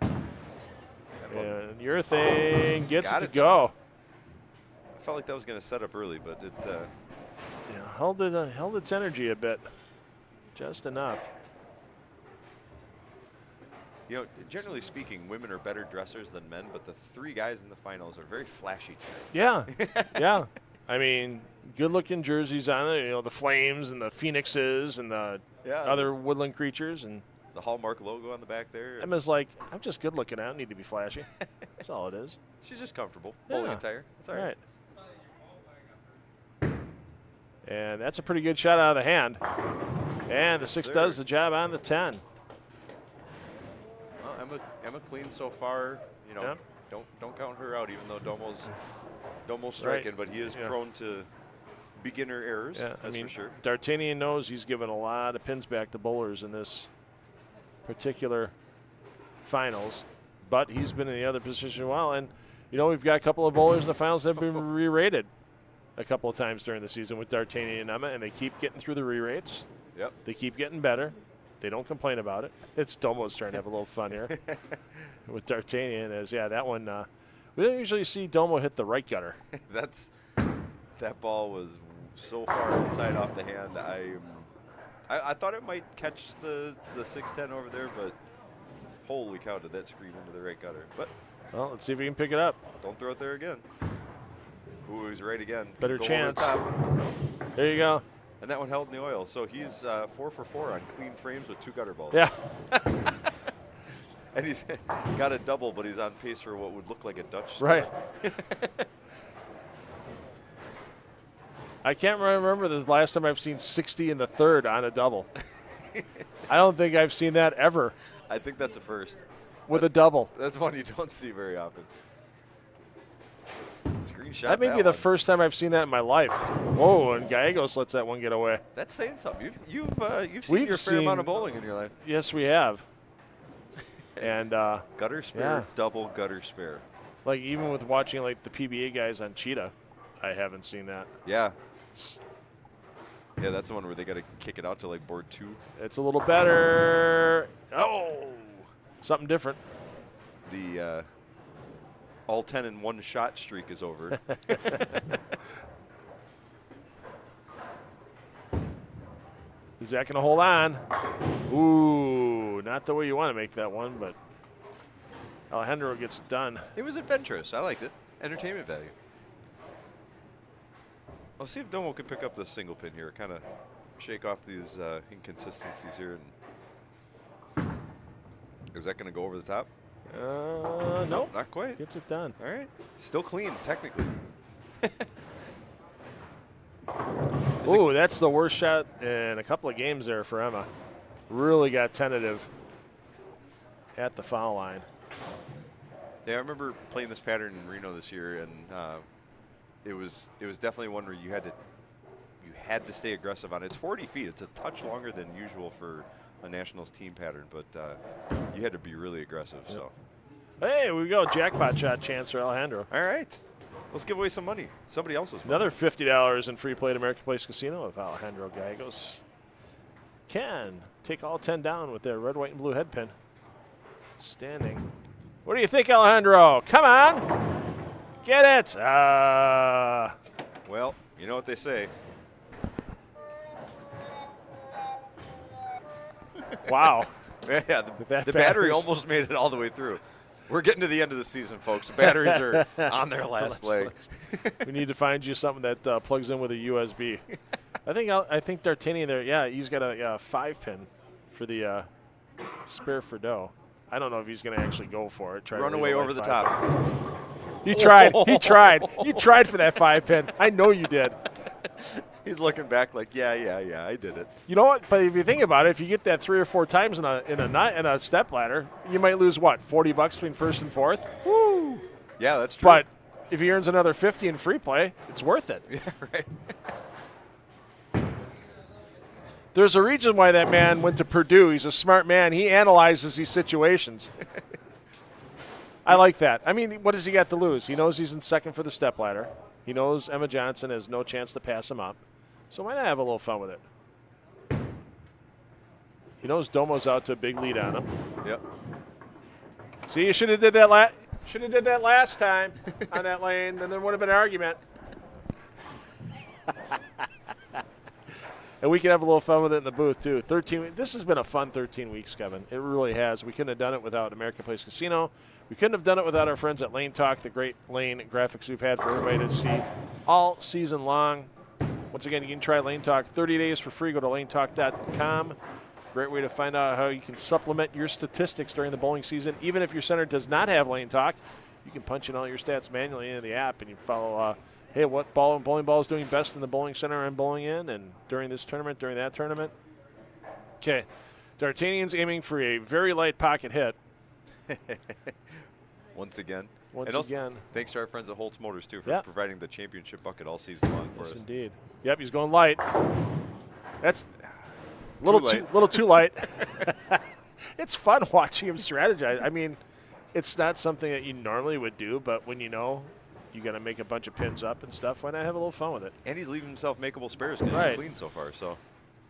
[SPEAKER 6] And your thing gets it to go.
[SPEAKER 13] I felt like that was going to set up early, but it
[SPEAKER 6] held its energy a bit, just enough.
[SPEAKER 13] You know, generally speaking, women are better dressers than men, but the 3 guys in the finals are very flashy tonight.
[SPEAKER 6] Yeah, yeah. I mean, good-looking jerseys on it. You know, the Flames and the Phoenixes and the other woodland creatures and
[SPEAKER 13] the Hallmark logo on the back there.
[SPEAKER 6] Emma's like, I'm just good-looking. I don't need to be flashy. That's all it is.
[SPEAKER 13] She's just comfortable. Bowling attire. That's all right.
[SPEAKER 6] And that's a pretty good shot out of the hand. And the 6 does the job on the 10.
[SPEAKER 13] Well, Emma clean so far. You know, don't count her out, even though Domo's striking, but he is prone to beginner errors.
[SPEAKER 6] Yeah,
[SPEAKER 13] that's for sure.
[SPEAKER 6] D'Artagnan knows he's given a lot of pins back to bowlers in this particular finals, but he's been in the other position a while. And, you know, we've got a couple of bowlers in the finals that have been re-rated a couple of times during the season with D'Artagnan and Emma, and they keep getting through the re-rates.
[SPEAKER 13] Yep.
[SPEAKER 6] They keep getting better. They don't complain about it. It's Domo's trying to have a little fun here with D'Artagnan. That one, we don't usually see Domo hit the right gutter.
[SPEAKER 13] That ball was so far inside off the hand. I thought it might catch the 610 over there, but holy cow, did that scream into the right gutter. But
[SPEAKER 6] well, let's see if we can pick it up.
[SPEAKER 13] Don't throw it there again. Ooh, he's right again.
[SPEAKER 6] Better
[SPEAKER 13] Go
[SPEAKER 6] chance.
[SPEAKER 13] over the top.
[SPEAKER 6] There you go.
[SPEAKER 13] And that one held in the oil. So he's 4 for 4 on clean frames with 2 gutter balls.
[SPEAKER 6] Yeah.
[SPEAKER 13] And he's got a double, but he's on pace for what would look like a Dutch score.
[SPEAKER 6] Right. I can't remember the last time I've seen 60 in the third on a double. I don't think I've seen that ever.
[SPEAKER 13] I think that's a first.
[SPEAKER 6] With a double.
[SPEAKER 13] That's one you don't see very often. Screenshot
[SPEAKER 6] That may be the
[SPEAKER 13] one.
[SPEAKER 6] first time I've seen that in my life. Whoa, and Gallegos lets that one get away.
[SPEAKER 13] That's saying something. You've seen your fair amount of bowling in your life.
[SPEAKER 6] Yes, we have. And
[SPEAKER 13] gutter spare,
[SPEAKER 6] yeah.
[SPEAKER 13] double gutter spare.
[SPEAKER 6] Like even with watching like the PBA guys on Cheetah, I haven't seen that.
[SPEAKER 13] Yeah. Yeah, that's the one where they got to kick it out to like board 2.
[SPEAKER 6] It's a little better. Oh, something different.
[SPEAKER 13] The all 10 in one shot streak is over.
[SPEAKER 6] Is that going to hold on? Ooh, not the way you want to make that one, but Alejandro gets it done.
[SPEAKER 13] It was adventurous. I liked it. Entertainment value. Let's see if Domo can pick up this single pin here. Kind of shake off these inconsistencies here. And is that going to go over the top?
[SPEAKER 6] Nope.
[SPEAKER 13] Not quite.
[SPEAKER 6] Gets it done.
[SPEAKER 13] All right. Still clean, technically.
[SPEAKER 6] Ooh, that's the worst shot in a couple of games there for Emma. Really got tentative at the foul line.
[SPEAKER 13] Yeah, I remember playing this pattern in Reno this year, and it was definitely one where you had to stay aggressive on it. It's 40 feet. It's a touch longer than usual for a Nationals team pattern, but you had to be really aggressive. Yep. So,
[SPEAKER 6] hey, we go. Jackpot shot chance for Alejandro.
[SPEAKER 13] All right. Let's give away some money. Somebody else's money.
[SPEAKER 6] Another $50 in free play at American Place Casino if Alejandro Gallegos can take all 10 down with their red, white, and blue head pin. Standing. What do you think, Alejandro? Come on. Get it.
[SPEAKER 13] Well, you know what they say.
[SPEAKER 6] Wow.
[SPEAKER 13] Yeah, the battery almost made it all the way through. We're getting to the end of the season, folks. The batteries are on their last leg.
[SPEAKER 6] We need to find you something that plugs in with a USB. I think D'Artagnan there, yeah, he's got a 5-pin for the spare for dough. I don't know if he's going to actually go for it.
[SPEAKER 13] Run away over the top.
[SPEAKER 6] He tried. He tried. You tried for that 5-pin. I know you did.
[SPEAKER 13] He's looking back like, yeah, I did it.
[SPEAKER 6] You know what? But if you think about it, if you get that 3 or 4 times in a step ladder, you might lose what, $40 between first and fourth?
[SPEAKER 13] Woo! Yeah, that's true.
[SPEAKER 6] But if he earns another 50 in free play, it's worth it.
[SPEAKER 13] Yeah, right.
[SPEAKER 6] There's a reason why that man went to Purdue. He's a smart man. He analyzes these situations. I like that. I mean, what does he got to lose? He knows he's in second for the step ladder. He knows Emma Johnson has no chance to pass him up. So why not have a little fun with it? He knows Domo's out to a big lead on him.
[SPEAKER 13] Yep.
[SPEAKER 6] See, you should have did that last time on that lane, then there would have been an argument. And we can have a little fun with it in the booth, too. This has been a fun 13 weeks, Kevin. It really has. We couldn't have done it without American Place Casino. We couldn't have done it without our friends at Lane Talk, the great Lane graphics we've had for everybody to see all season long. Once again, you can try Lane Talk 30 days for free. Go to lanetalk.com. Great way to find out how you can supplement your statistics during the bowling season. Even if your center does not have Lane Talk, you can punch in all your stats manually into the app, and you follow, hey, what bowling ball is doing best in the bowling center I'm bowling in, and during this tournament, during that tournament. Okay, D'Artagnan's aiming for a very light pocket hit.
[SPEAKER 13] Once again.
[SPEAKER 6] Once again.
[SPEAKER 13] Thanks to our friends at Holtz Motors, too, for providing the championship bucket all season long for us.
[SPEAKER 6] Yes, indeed. Yep, he's going light. That's a little too light. It's fun watching him strategize. I mean, it's not something that you normally would do, but when you know you got to make a bunch of pins up and stuff, why not have a little fun with it?
[SPEAKER 13] And he's leaving himself makeable spares because he's clean so far. So,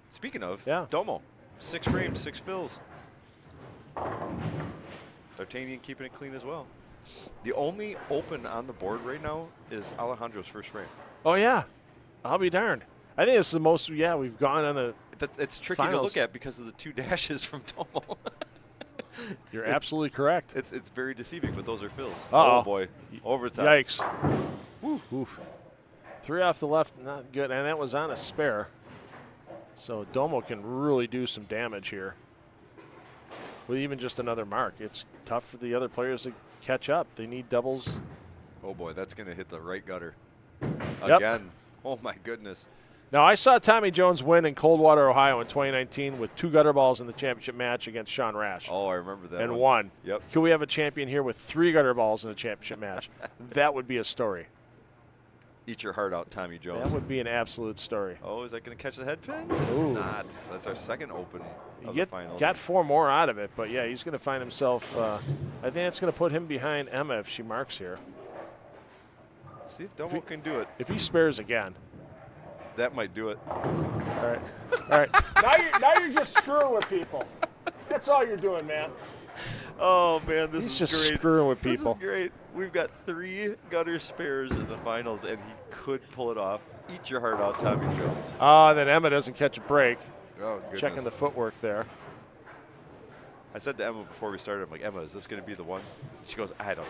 [SPEAKER 13] speaking of, Domo, 6 frames, 6 fills. D'Artagnan keeping it clean as well. The only open on the board right now is Alejandro's first frame.
[SPEAKER 6] Oh, yeah. I'll be darned. I think it's the most, we've gone on a
[SPEAKER 13] It's tricky to look at because of the 2 dashes from Domo.
[SPEAKER 6] You're absolutely correct.
[SPEAKER 13] It's very deceiving, but those are fills.
[SPEAKER 6] Uh-oh.
[SPEAKER 13] Oh, boy. Over the top.
[SPEAKER 6] Yikes. Oof. 3 off the left, not good, and that was on a spare. So Domo can really do some damage here with even just another mark. It's tough for the other players to catch up. They need doubles.
[SPEAKER 13] Oh boy, that's going to hit the right gutter
[SPEAKER 6] Yep.
[SPEAKER 13] again. Oh my goodness.
[SPEAKER 6] Now, I saw Tommy Jones win in Coldwater, Ohio in 2019 with 2 gutter balls in the championship match against Sean Rash.
[SPEAKER 13] Oh, I remember that.
[SPEAKER 6] And
[SPEAKER 13] one.
[SPEAKER 6] won.
[SPEAKER 13] Yep.
[SPEAKER 6] Can we have a champion here with 3 gutter balls in the championship match? That would be a story.
[SPEAKER 13] Eat your heart out, Tommy Jones.
[SPEAKER 6] That would be an absolute story.
[SPEAKER 13] Oh, is that going to catch the head pin?
[SPEAKER 6] Ooh.
[SPEAKER 13] It's not. That's our second open of the finals.
[SPEAKER 6] Got 4 more out of it, but yeah, he's going to find himself. I think that's going to put him behind Emma if she marks here.
[SPEAKER 13] See if Domo can do it.
[SPEAKER 6] If he spares again.
[SPEAKER 13] That might do it.
[SPEAKER 6] All right. All right.
[SPEAKER 1] now you're just screwing with people. That's all you're doing, man.
[SPEAKER 13] Oh, man, this
[SPEAKER 6] He's
[SPEAKER 13] is
[SPEAKER 6] just
[SPEAKER 13] great.
[SPEAKER 6] screwing with people.
[SPEAKER 13] This is great. We've got 3 gutter spares in the finals, and he could pull it off. Eat your heart out, Tommy Jones.
[SPEAKER 6] Then Emma doesn't catch a break.
[SPEAKER 13] Oh, goodness.
[SPEAKER 6] Checking the footwork there.
[SPEAKER 13] I said to Emma before we started, I'm like, Emma, is this going to be the one? She goes, I don't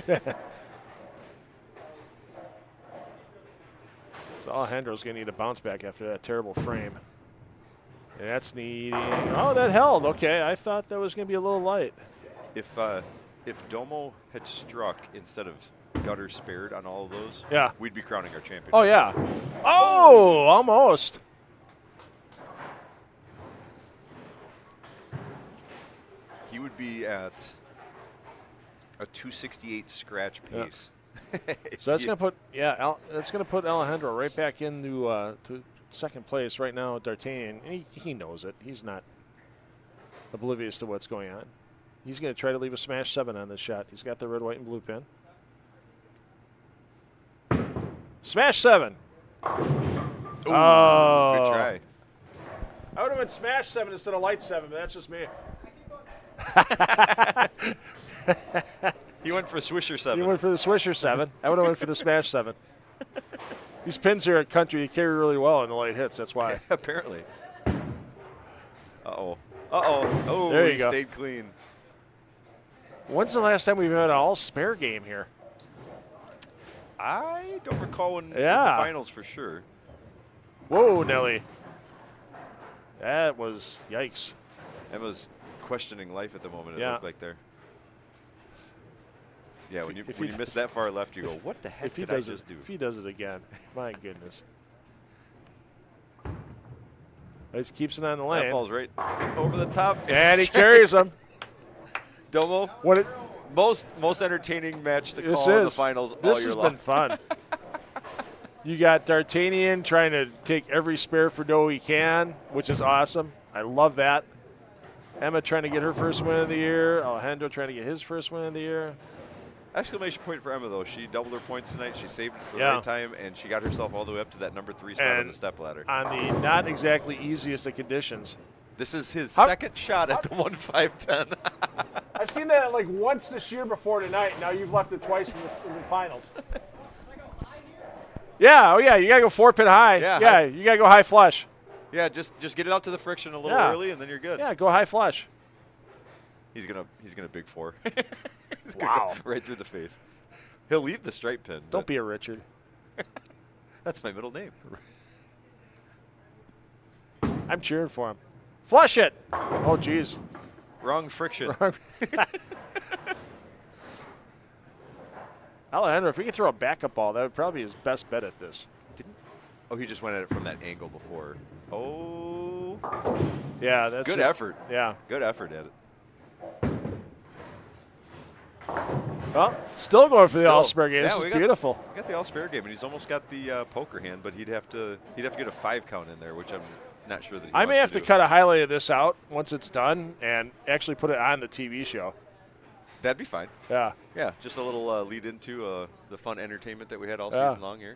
[SPEAKER 13] know.
[SPEAKER 6] So Alejandro's going to need a bounce back after that terrible frame. And that's needing. Oh, that held. Okay, I thought that was going to be a little light.
[SPEAKER 13] If Domo had struck instead of gutter spared on all of those,
[SPEAKER 6] yeah,
[SPEAKER 13] we'd be crowning our champion.
[SPEAKER 6] Oh, yeah. Oh, almost.
[SPEAKER 13] He would be at a 268 scratch pace.
[SPEAKER 6] Yeah. So that's going to put that's going to put Alejandro right back into to second place right now. D'Artagnan, and he knows it. He's not oblivious to what's going on. He's going to try to leave a smash 7 on this shot. He's got the red, white, and blue pin. Smash 7.
[SPEAKER 13] Ooh,
[SPEAKER 6] oh,
[SPEAKER 13] good try.
[SPEAKER 1] I would have been smash 7 instead of light 7, but that's just me.
[SPEAKER 13] He went for Swisher 7.
[SPEAKER 6] He went for the Swisher 7. I would have went for the Smash 7. These pins here at Country, you carry really well in the light hits. That's why.
[SPEAKER 13] Apparently. Uh-oh. Uh-oh. Oh,
[SPEAKER 6] there you
[SPEAKER 13] he
[SPEAKER 6] go.
[SPEAKER 13] stayed clean.
[SPEAKER 6] When's the last time we've had an all-spare game here?
[SPEAKER 13] I don't recall when in the
[SPEAKER 6] Yeah.
[SPEAKER 13] finals for sure.
[SPEAKER 6] Whoa, Nelly. That was yikes.
[SPEAKER 13] Emma's questioning life at the moment, it
[SPEAKER 6] Yeah.
[SPEAKER 13] looked like there. Yeah, when you
[SPEAKER 6] If he
[SPEAKER 13] miss that far left, you go, what the heck did I just do?
[SPEAKER 6] If he does it again, my goodness. He keeps it on the lane.
[SPEAKER 13] That ball's right over the top.
[SPEAKER 6] And he carries him.
[SPEAKER 13] Domo, most entertaining match to call in the finals all
[SPEAKER 6] This
[SPEAKER 13] year
[SPEAKER 6] has
[SPEAKER 13] long.
[SPEAKER 6] been fun. You got D'Artagnan trying to take every spare for dough he can, which is awesome. I love that. Emma trying to get her first win of the year. Alejandro trying to get his first win of the year.
[SPEAKER 13] Exclamation point for Emma, though. She doubled her points tonight. She saved it for the
[SPEAKER 6] Yeah.
[SPEAKER 13] right time, and she got herself all the way up to that number 3 spot on the step ladder.
[SPEAKER 6] On the not exactly easiest of conditions.
[SPEAKER 13] This is his second shot at the 1-5-10.
[SPEAKER 1] I've seen that like once this year before tonight. Now you've left it twice in the finals.
[SPEAKER 6] Yeah, oh yeah, you gotta go 4-pin high. Yeah, you gotta go high flush.
[SPEAKER 13] Yeah, just get it out to the friction a little
[SPEAKER 6] Yeah.
[SPEAKER 13] early, and then you're good.
[SPEAKER 6] Yeah, go high flush.
[SPEAKER 13] He's gonna big 4. He's
[SPEAKER 6] Wow.
[SPEAKER 13] gonna go right through the face. He'll leave the stripe pin.
[SPEAKER 6] Don't be a Richard.
[SPEAKER 13] That's my middle name.
[SPEAKER 6] I'm cheering for him. Flush it. Oh, jeez.
[SPEAKER 13] Wrong friction.
[SPEAKER 6] Alejandro, if he could throw a backup ball, that would probably be his best bet at this.
[SPEAKER 13] Oh, he just went at it from that angle before. Oh.
[SPEAKER 6] Yeah, that's
[SPEAKER 13] good
[SPEAKER 6] just-
[SPEAKER 13] effort.
[SPEAKER 6] Yeah.
[SPEAKER 13] Good effort at it.
[SPEAKER 6] Well, still going for the
[SPEAKER 13] Still.
[SPEAKER 6] all-spare game.
[SPEAKER 13] Yeah,
[SPEAKER 6] This
[SPEAKER 13] we
[SPEAKER 6] is
[SPEAKER 13] got-
[SPEAKER 6] beautiful.
[SPEAKER 13] We got the all-spare game, and he's almost got the poker hand, but he'd have to get a 5 count in there, which I'm not sure that he
[SPEAKER 6] I may
[SPEAKER 13] wants
[SPEAKER 6] have to
[SPEAKER 13] do.
[SPEAKER 6] cut a highlight of this out once it's done and actually put it on the TV show.
[SPEAKER 13] That'd be fine.
[SPEAKER 6] Yeah.
[SPEAKER 13] Yeah, just a little lead into the fun entertainment that we had all
[SPEAKER 6] Yeah.
[SPEAKER 13] season long here.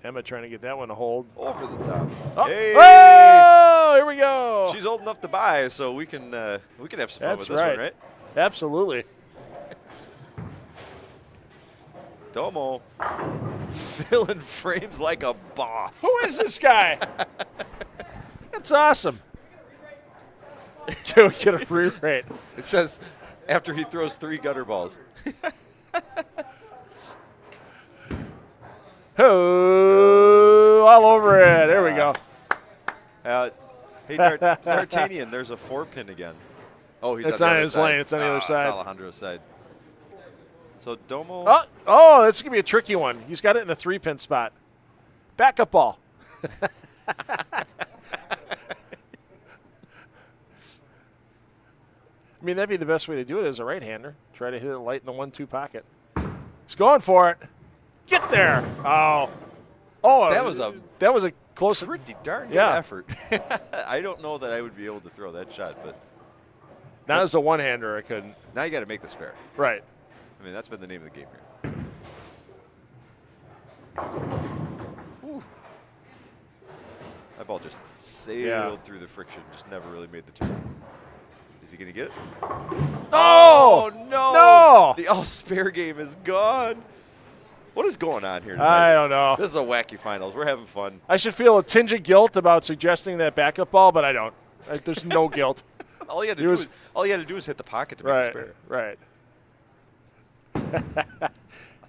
[SPEAKER 6] Emma trying to get that one to hold.
[SPEAKER 13] Over the top.
[SPEAKER 6] Oh,
[SPEAKER 13] Hey!
[SPEAKER 6] oh, here we go.
[SPEAKER 13] She's old enough to buy, so we can have some fun
[SPEAKER 6] That's
[SPEAKER 13] with this one, right?
[SPEAKER 6] Absolutely.
[SPEAKER 13] Domo filling frames like a boss.
[SPEAKER 6] Who is this guy? That's awesome. Get a re-rate.
[SPEAKER 13] It says after he throws 3 gutter balls.
[SPEAKER 6] Oh, all over it. There we go.
[SPEAKER 13] Hey, D'Artagnan, there's a 4-pin again. Oh, he's
[SPEAKER 6] it's
[SPEAKER 13] on
[SPEAKER 6] not
[SPEAKER 13] the
[SPEAKER 6] his
[SPEAKER 13] other
[SPEAKER 6] lane.
[SPEAKER 13] side.
[SPEAKER 6] It's on the other
[SPEAKER 13] It's
[SPEAKER 6] side.
[SPEAKER 13] Alejandro's side. So Domo.
[SPEAKER 6] Oh, this is going to be a tricky one. He's got it in the 3-pin spot. Backup ball. I mean, that'd be the best way to do it as a right-hander. Try to hit it light in the 1-2 pocket. He's going for it. Get there. Oh, that was a close.
[SPEAKER 13] Pretty darn good
[SPEAKER 6] Yeah.
[SPEAKER 13] effort. I don't know that I would be able to throw that shot, but
[SPEAKER 6] not as a one-hander, I couldn't.
[SPEAKER 13] Now you got to make the spare.
[SPEAKER 6] Right.
[SPEAKER 13] I mean, that's been the name of the game here. That ball just sailed through the friction, just never really made the turn. Is he going to get it?
[SPEAKER 6] Oh,
[SPEAKER 13] no! The all-spare game is gone. What is going on here tonight?
[SPEAKER 6] I don't know.
[SPEAKER 13] This is a wacky finals. We're having fun.
[SPEAKER 6] I should feel a tinge of guilt about suggesting that backup ball, but I don't. There's no guilt.
[SPEAKER 13] All you had to do is hit the pocket to make the spare.
[SPEAKER 6] Right.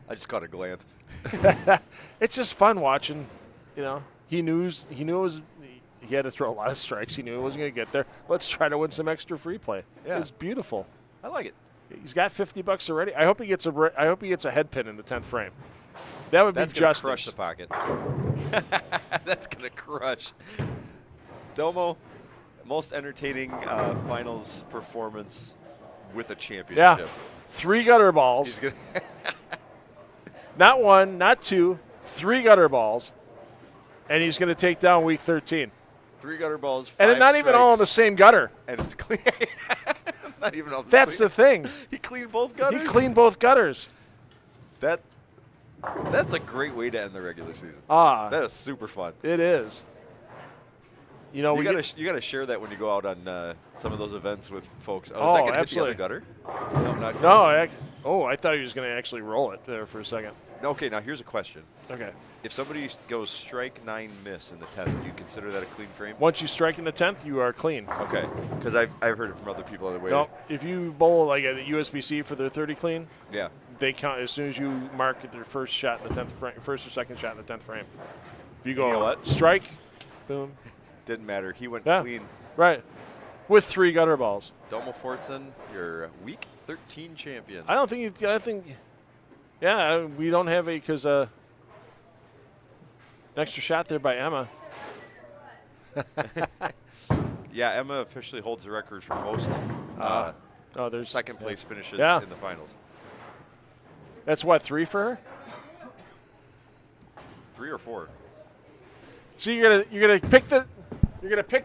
[SPEAKER 13] I just caught a glance.
[SPEAKER 6] It's just fun watching. You know, he knew he had to throw a lot of strikes. He knew it wasn't going to get there. Let's try to win some extra free play.
[SPEAKER 13] Yeah.
[SPEAKER 6] It's beautiful.
[SPEAKER 13] I like it.
[SPEAKER 6] He's got $50 already. I hope he gets a head pin in the 10th frame. That would be justice.
[SPEAKER 13] That's going to crush the pocket. That's going to crush. Domo, most entertaining finals performance with a championship.
[SPEAKER 6] Yeah. 3 gutter balls. Not 1, not 2, 3 gutter balls. And he's going to take down week 13.
[SPEAKER 13] 3 gutter balls, 5
[SPEAKER 6] and it's not even all in the same gutter.
[SPEAKER 13] And it's clean. Not even all the
[SPEAKER 6] That's the thing.
[SPEAKER 13] He cleaned both gutters?
[SPEAKER 6] He cleaned both gutters.
[SPEAKER 13] That's a great way to end the regular season. That is super fun.
[SPEAKER 6] It is. You know,
[SPEAKER 13] you gotta share that when you go out on some of those events with folks. Oh, is that gonna
[SPEAKER 6] absolutely.
[SPEAKER 13] hit the other gutter? No, not.
[SPEAKER 6] No, I thought he was going to actually roll it there for a second.
[SPEAKER 13] Okay, now here's a question.
[SPEAKER 6] Okay.
[SPEAKER 13] If somebody goes strike 9 miss in the 10th, do you consider that a clean frame?
[SPEAKER 6] Once you strike in the 10th, you are clean.
[SPEAKER 13] Okay, because I've heard it from other people on the way.
[SPEAKER 6] No, if you bowl like a USBC for their 30 clean,
[SPEAKER 13] yeah,
[SPEAKER 6] they count as soon as you mark their first shot in the 10th frame, first or second shot in the 10th frame. If you go
[SPEAKER 13] know what?
[SPEAKER 6] strike, boom.
[SPEAKER 13] Didn't matter. He went clean.
[SPEAKER 6] Right. With 3 gutter balls.
[SPEAKER 13] Domo Fortson, your week 13 champion.
[SPEAKER 6] I think. Yeah, we don't have because an extra shot there by Emma.
[SPEAKER 13] Yeah, Emma officially holds the record for most
[SPEAKER 6] there's
[SPEAKER 13] second place finishes in the finals.
[SPEAKER 6] That's what, 3 for her?
[SPEAKER 13] 3 or 4.
[SPEAKER 6] So you're gonna pick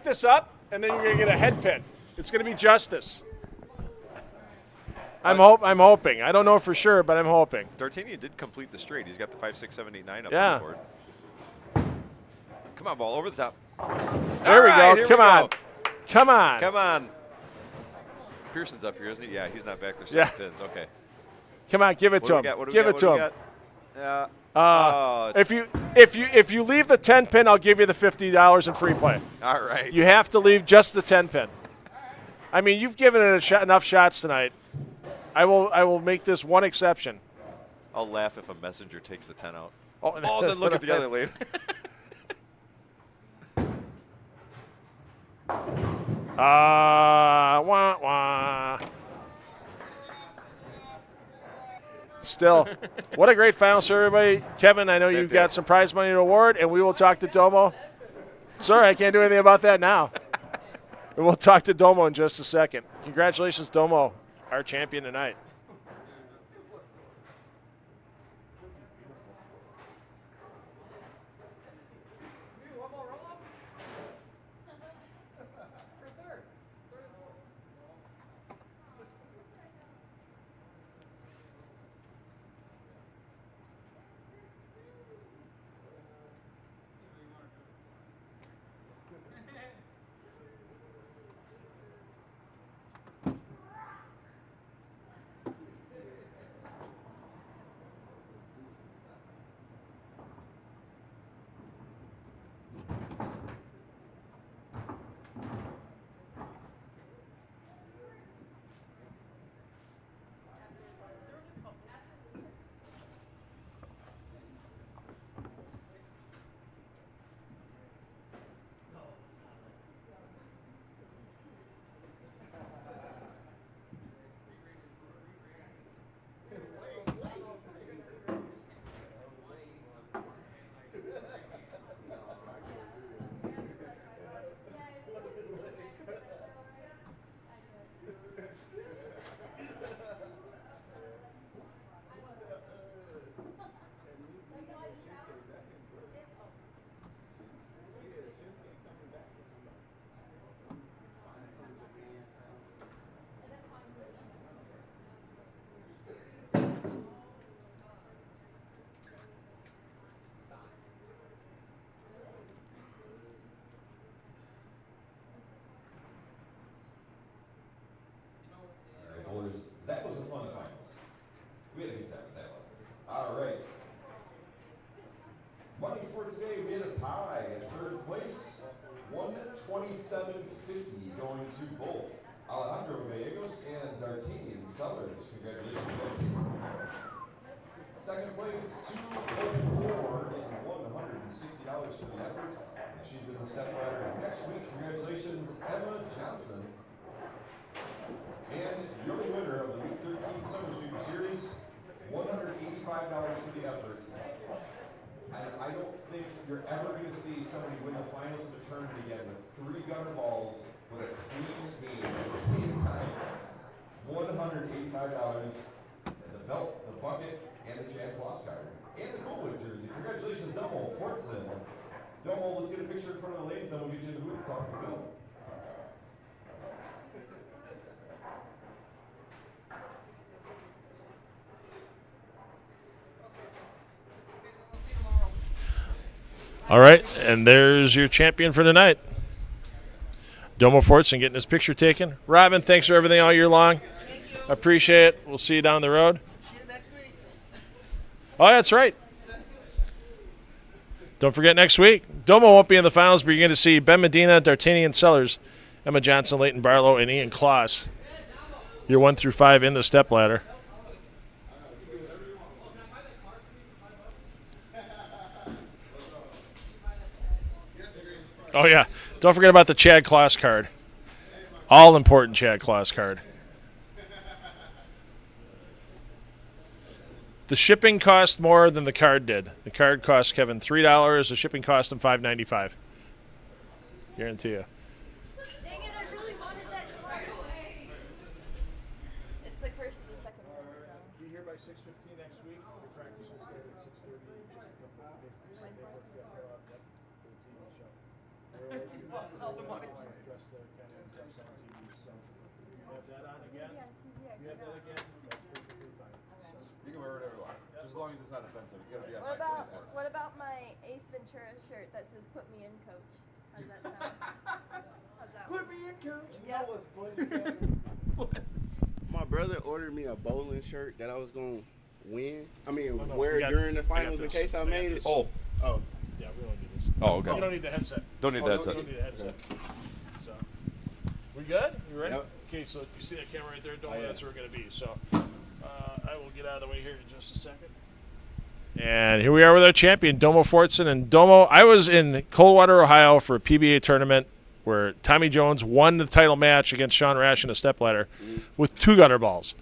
[SPEAKER 6] this up and then you're gonna get a head pin. It's gonna be justice. I'm hoping. I don't know for sure, but I'm hoping.
[SPEAKER 13] D'Artagnan did complete the straight. He's got the 5, 6, 7, 8, 9 up
[SPEAKER 6] Yeah.
[SPEAKER 13] on the board. Come on, ball over the top.
[SPEAKER 6] There we
[SPEAKER 13] All
[SPEAKER 6] go.
[SPEAKER 13] right,
[SPEAKER 6] Come on. Come on.
[SPEAKER 13] Come on. Pearson's up here, isn't he? Yeah, he's not back there. 7 pins. Okay.
[SPEAKER 6] Come on, give it to him. Give it to him. If you leave the 10 pin, I'll give you the $50 in free play.
[SPEAKER 13] All right.
[SPEAKER 6] You have to leave just the 10 pin. I mean, you've given it enough shots tonight. I will make this one exception.
[SPEAKER 13] I'll laugh if a messenger takes the 10 out.
[SPEAKER 6] Oh,
[SPEAKER 13] Then look at the other lane.
[SPEAKER 6] Wah, wah. Still, what a great finals for everybody. Kevin, I know you've got some prize money to award, and we will talk to Domo. Sorry, I can't do anything about that now. And we'll talk to Domo in just a second. Congratulations, Domo, our champion tonight.
[SPEAKER 5] today, we had a tie in third place. 127.50 going to both Alejandro Gallegos and D'Artagnan Sellers. Congratulations, guys. Second place, 204 and $160 for the effort. She's in the step ladder next week. Congratulations, Emma Johnson. And your winner of the Week 13 Summer Sweeper Series, $185 for the effort. And I don't think you're ever going to see somebody win the finals of the tournament again with 3 gutter balls with a clean game at the same time. $185 and the belt, the bucket, and the Chad Kloss card. And the Coolwood jersey. Congratulations, Domo Fortson. Domo, let's get a picture in front of the ladies, then we'll get you in the booth to talk to Phil.
[SPEAKER 6] All right, and there's your champion for tonight. Domo Fortson getting his picture taken. Robin, thanks for everything all year long. Thank you. Appreciate it. We'll see you down the road.
[SPEAKER 10] See you next week.
[SPEAKER 6] Oh, that's right. Don't forget next week. Domo won't be in the finals, but you're going to see Ben Medina, D'Artagnan Sellers, Emma Johnson, Leighton Barlow, and Ian Kloss. You're 1 through 5 in the stepladder. Oh, yeah. Don't forget about the Chad Kloss card. All important Chad Kloss card. The shipping cost more than the card did. The card cost Kevin $3. The shipping cost him $5.95. Guarantee you.
[SPEAKER 3] Dang it, I really wanted that card. It's the curse of the second one.
[SPEAKER 1] Be here by 6:15 next week. The practice will start at 6:30. Just a couple of big pieces of paperwork to fill out for the TV show. All the money. Just to kind of impress on TV. So you have that on again?
[SPEAKER 3] Yeah, TV.
[SPEAKER 1] You have that again? That's perfectly fine.
[SPEAKER 14] You can wear whatever you want, just as long as it's not offensive. It's got to be on
[SPEAKER 3] What about my Ace Ventura shirt that says "Put me in, Coach"? How's that sound? How's that?
[SPEAKER 12] Put me in, Coach.
[SPEAKER 3] Yep.
[SPEAKER 15] My brother ordered me a bowling shirt that I was going to win. I mean,
[SPEAKER 6] no,
[SPEAKER 15] wear during the finals in case I made it.
[SPEAKER 13] Oh.
[SPEAKER 15] Oh.
[SPEAKER 6] Yeah, we don't need this.
[SPEAKER 13] Oh, okay.
[SPEAKER 6] You don't need the headset.
[SPEAKER 13] Don't need the headset.
[SPEAKER 6] You don't need the headset. So, we good? You ready?
[SPEAKER 15] Yep.
[SPEAKER 6] Okay, so you see that camera right there? Don't
[SPEAKER 15] Oh, yeah.
[SPEAKER 6] That's where we're going to be. So, I will get out of the way here in just a second. And here we are with our champion, Domo Fortson. And Domo, I was in Coldwater, Ohio for a PBA tournament where Tommy Jones won the title match against Sean Rash in a stepladder with 2 gutter balls.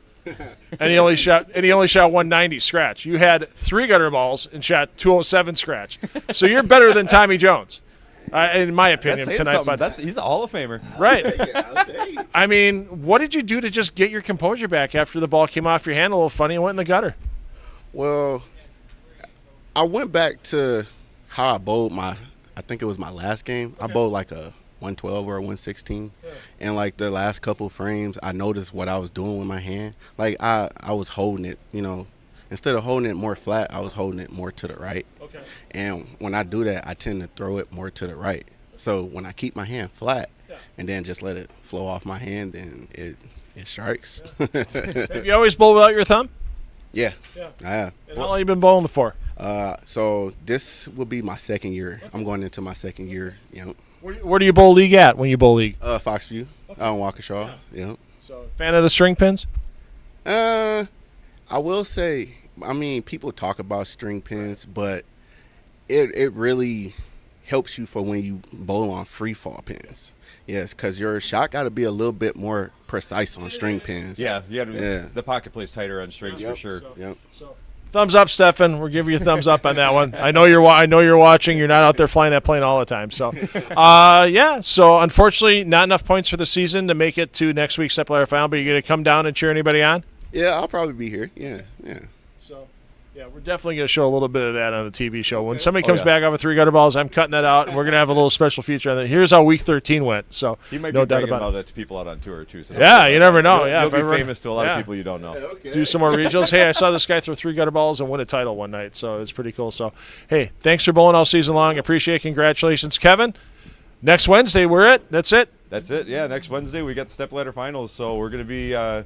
[SPEAKER 6] and he only shot 190 scratch. You had 3 gutter balls and shot 207 scratch. So you're better than Tommy Jones, in my opinion, tonight. But
[SPEAKER 13] he's a Hall of Famer,
[SPEAKER 6] right? I mean, what did you do to just get your composure back after the ball came off your hand a little funny and went in the gutter?
[SPEAKER 15] Well, I went back to how I bowled I think it was my last game. Okay. I bowled like a 112 or a 116. Yeah. And like the last couple frames, I noticed what I was doing with my hand. Like I was holding it, instead of holding it more flat, I was holding it more to the right.
[SPEAKER 6] Okay.
[SPEAKER 15] And when I do that, I tend to throw it more to the right. So when I keep my hand flat and then just let it flow off my hand, then it strikes. Yeah.
[SPEAKER 6] Have you always bowled without your thumb?
[SPEAKER 15] Yeah.
[SPEAKER 6] I have. And how long have you been bowling for?
[SPEAKER 15] So this will be my second year. Okay. I'm going into my second year.
[SPEAKER 6] Where do you bowl league at when you bowl league?
[SPEAKER 15] Foxview, out in Waukesha. Yeah.
[SPEAKER 6] So fan of the string pins?
[SPEAKER 15] I will say, I mean, people talk about string pins, but it really helps you for when you bowl on free fall pins. Yes, because your shot got to be a little bit more precise on string pins.
[SPEAKER 13] Yeah, the pocket plays tighter on strings for sure.
[SPEAKER 6] So, thumbs up, Stefan. We're giving you a thumbs up on that one. I know you're watching. You're not out there flying that plane all the time. So, So unfortunately, not enough points for the season to make it to next week's stepladder final. But you're going to come down and cheer anybody on?
[SPEAKER 15] Yeah, I'll probably be here. Yeah.
[SPEAKER 6] So, we're definitely going to show a little bit of that on the TV show. When somebody comes back off of 3 gutter balls, I'm cutting that out, and we're going to have a little special feature on that. Here's how Week 13 went. So,
[SPEAKER 13] he might
[SPEAKER 6] no
[SPEAKER 13] be
[SPEAKER 6] doubt
[SPEAKER 13] bragging
[SPEAKER 6] about
[SPEAKER 13] that to people out on tour, too. So
[SPEAKER 6] you never know.
[SPEAKER 13] You'll be famous to a lot of people you don't know.
[SPEAKER 15] Okay.
[SPEAKER 6] Do some more regionals. Hey, I saw this guy throw 3 gutter balls and win a title one night, so it's pretty cool. So, hey, thanks for bowling all season long. Appreciate it. Congratulations, Kevin. Next Wednesday, we're it. That's it.
[SPEAKER 13] That's it. Yeah, next Wednesday we got the stepladder finals, so we're going to be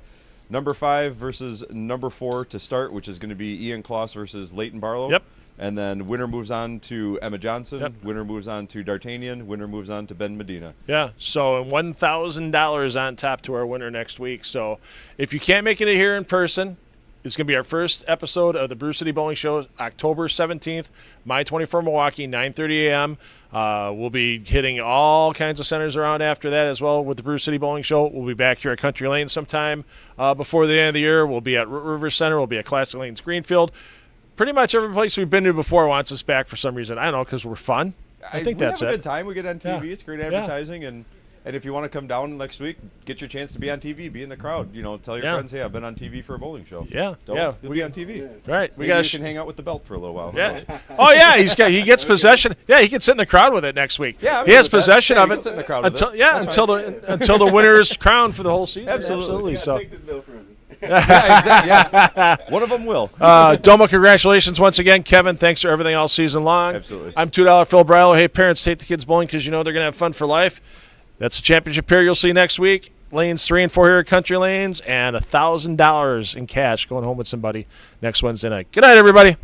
[SPEAKER 13] number 5 versus number 4 to start, which is going to be Ian Kloss versus Leighton Barlow.
[SPEAKER 6] Yep.
[SPEAKER 13] And then winner moves on to Emma Johnson. Winner moves on to D'Artagnan. Winner moves on to Ben Medina.
[SPEAKER 6] Yeah, so $1,000 on top to our winner next week. So if you can't make it here in person, it's going to be our first episode of the Brew City Bowling Show, October 17th, My 24 Milwaukee, 9:30 a.m. We'll be hitting all kinds of centers around after that as well with the Brew City Bowling Show. We'll be back here at Country Lane sometime before the end of the year. We'll be at River Center. We'll be at Classic Lanes Greenfield. Pretty much every place we've been to before wants us back for some reason. I don't know, because we're fun. I think that's it.
[SPEAKER 13] We have a good time. We get on TV. It's great advertising. And if you want to come down next week, get your chance to be on TV, be in the crowd. Tell your friends, hey, I've been on TV for a bowling show.
[SPEAKER 6] Yeah,
[SPEAKER 13] You'll be on TV.
[SPEAKER 6] Right.
[SPEAKER 13] Maybe you can hang out with the belt for a little while.
[SPEAKER 6] Yeah. Oh, yeah, he gets possession. Yeah, he can sit in the crowd with it next week.
[SPEAKER 13] Yeah,
[SPEAKER 6] he has possession of
[SPEAKER 13] he
[SPEAKER 6] it.
[SPEAKER 13] can sit in the crowd
[SPEAKER 6] until
[SPEAKER 13] with it.
[SPEAKER 6] until the winner is crowned for the whole season.
[SPEAKER 13] Absolutely.
[SPEAKER 6] So.
[SPEAKER 13] Yeah, exactly. Yes. One of them will.
[SPEAKER 6] Doma, congratulations once again. Kevin, thanks for everything all season long.
[SPEAKER 13] Absolutely.
[SPEAKER 6] I'm $2 Phil Brylow. Hey, parents, take the kids bowling because you know they're going to have fun for life. That's the championship pair you'll see next week. Lanes 3 and 4 here at Country Lanes, and $1,000 in cash going home with somebody next Wednesday night. Good night, everybody.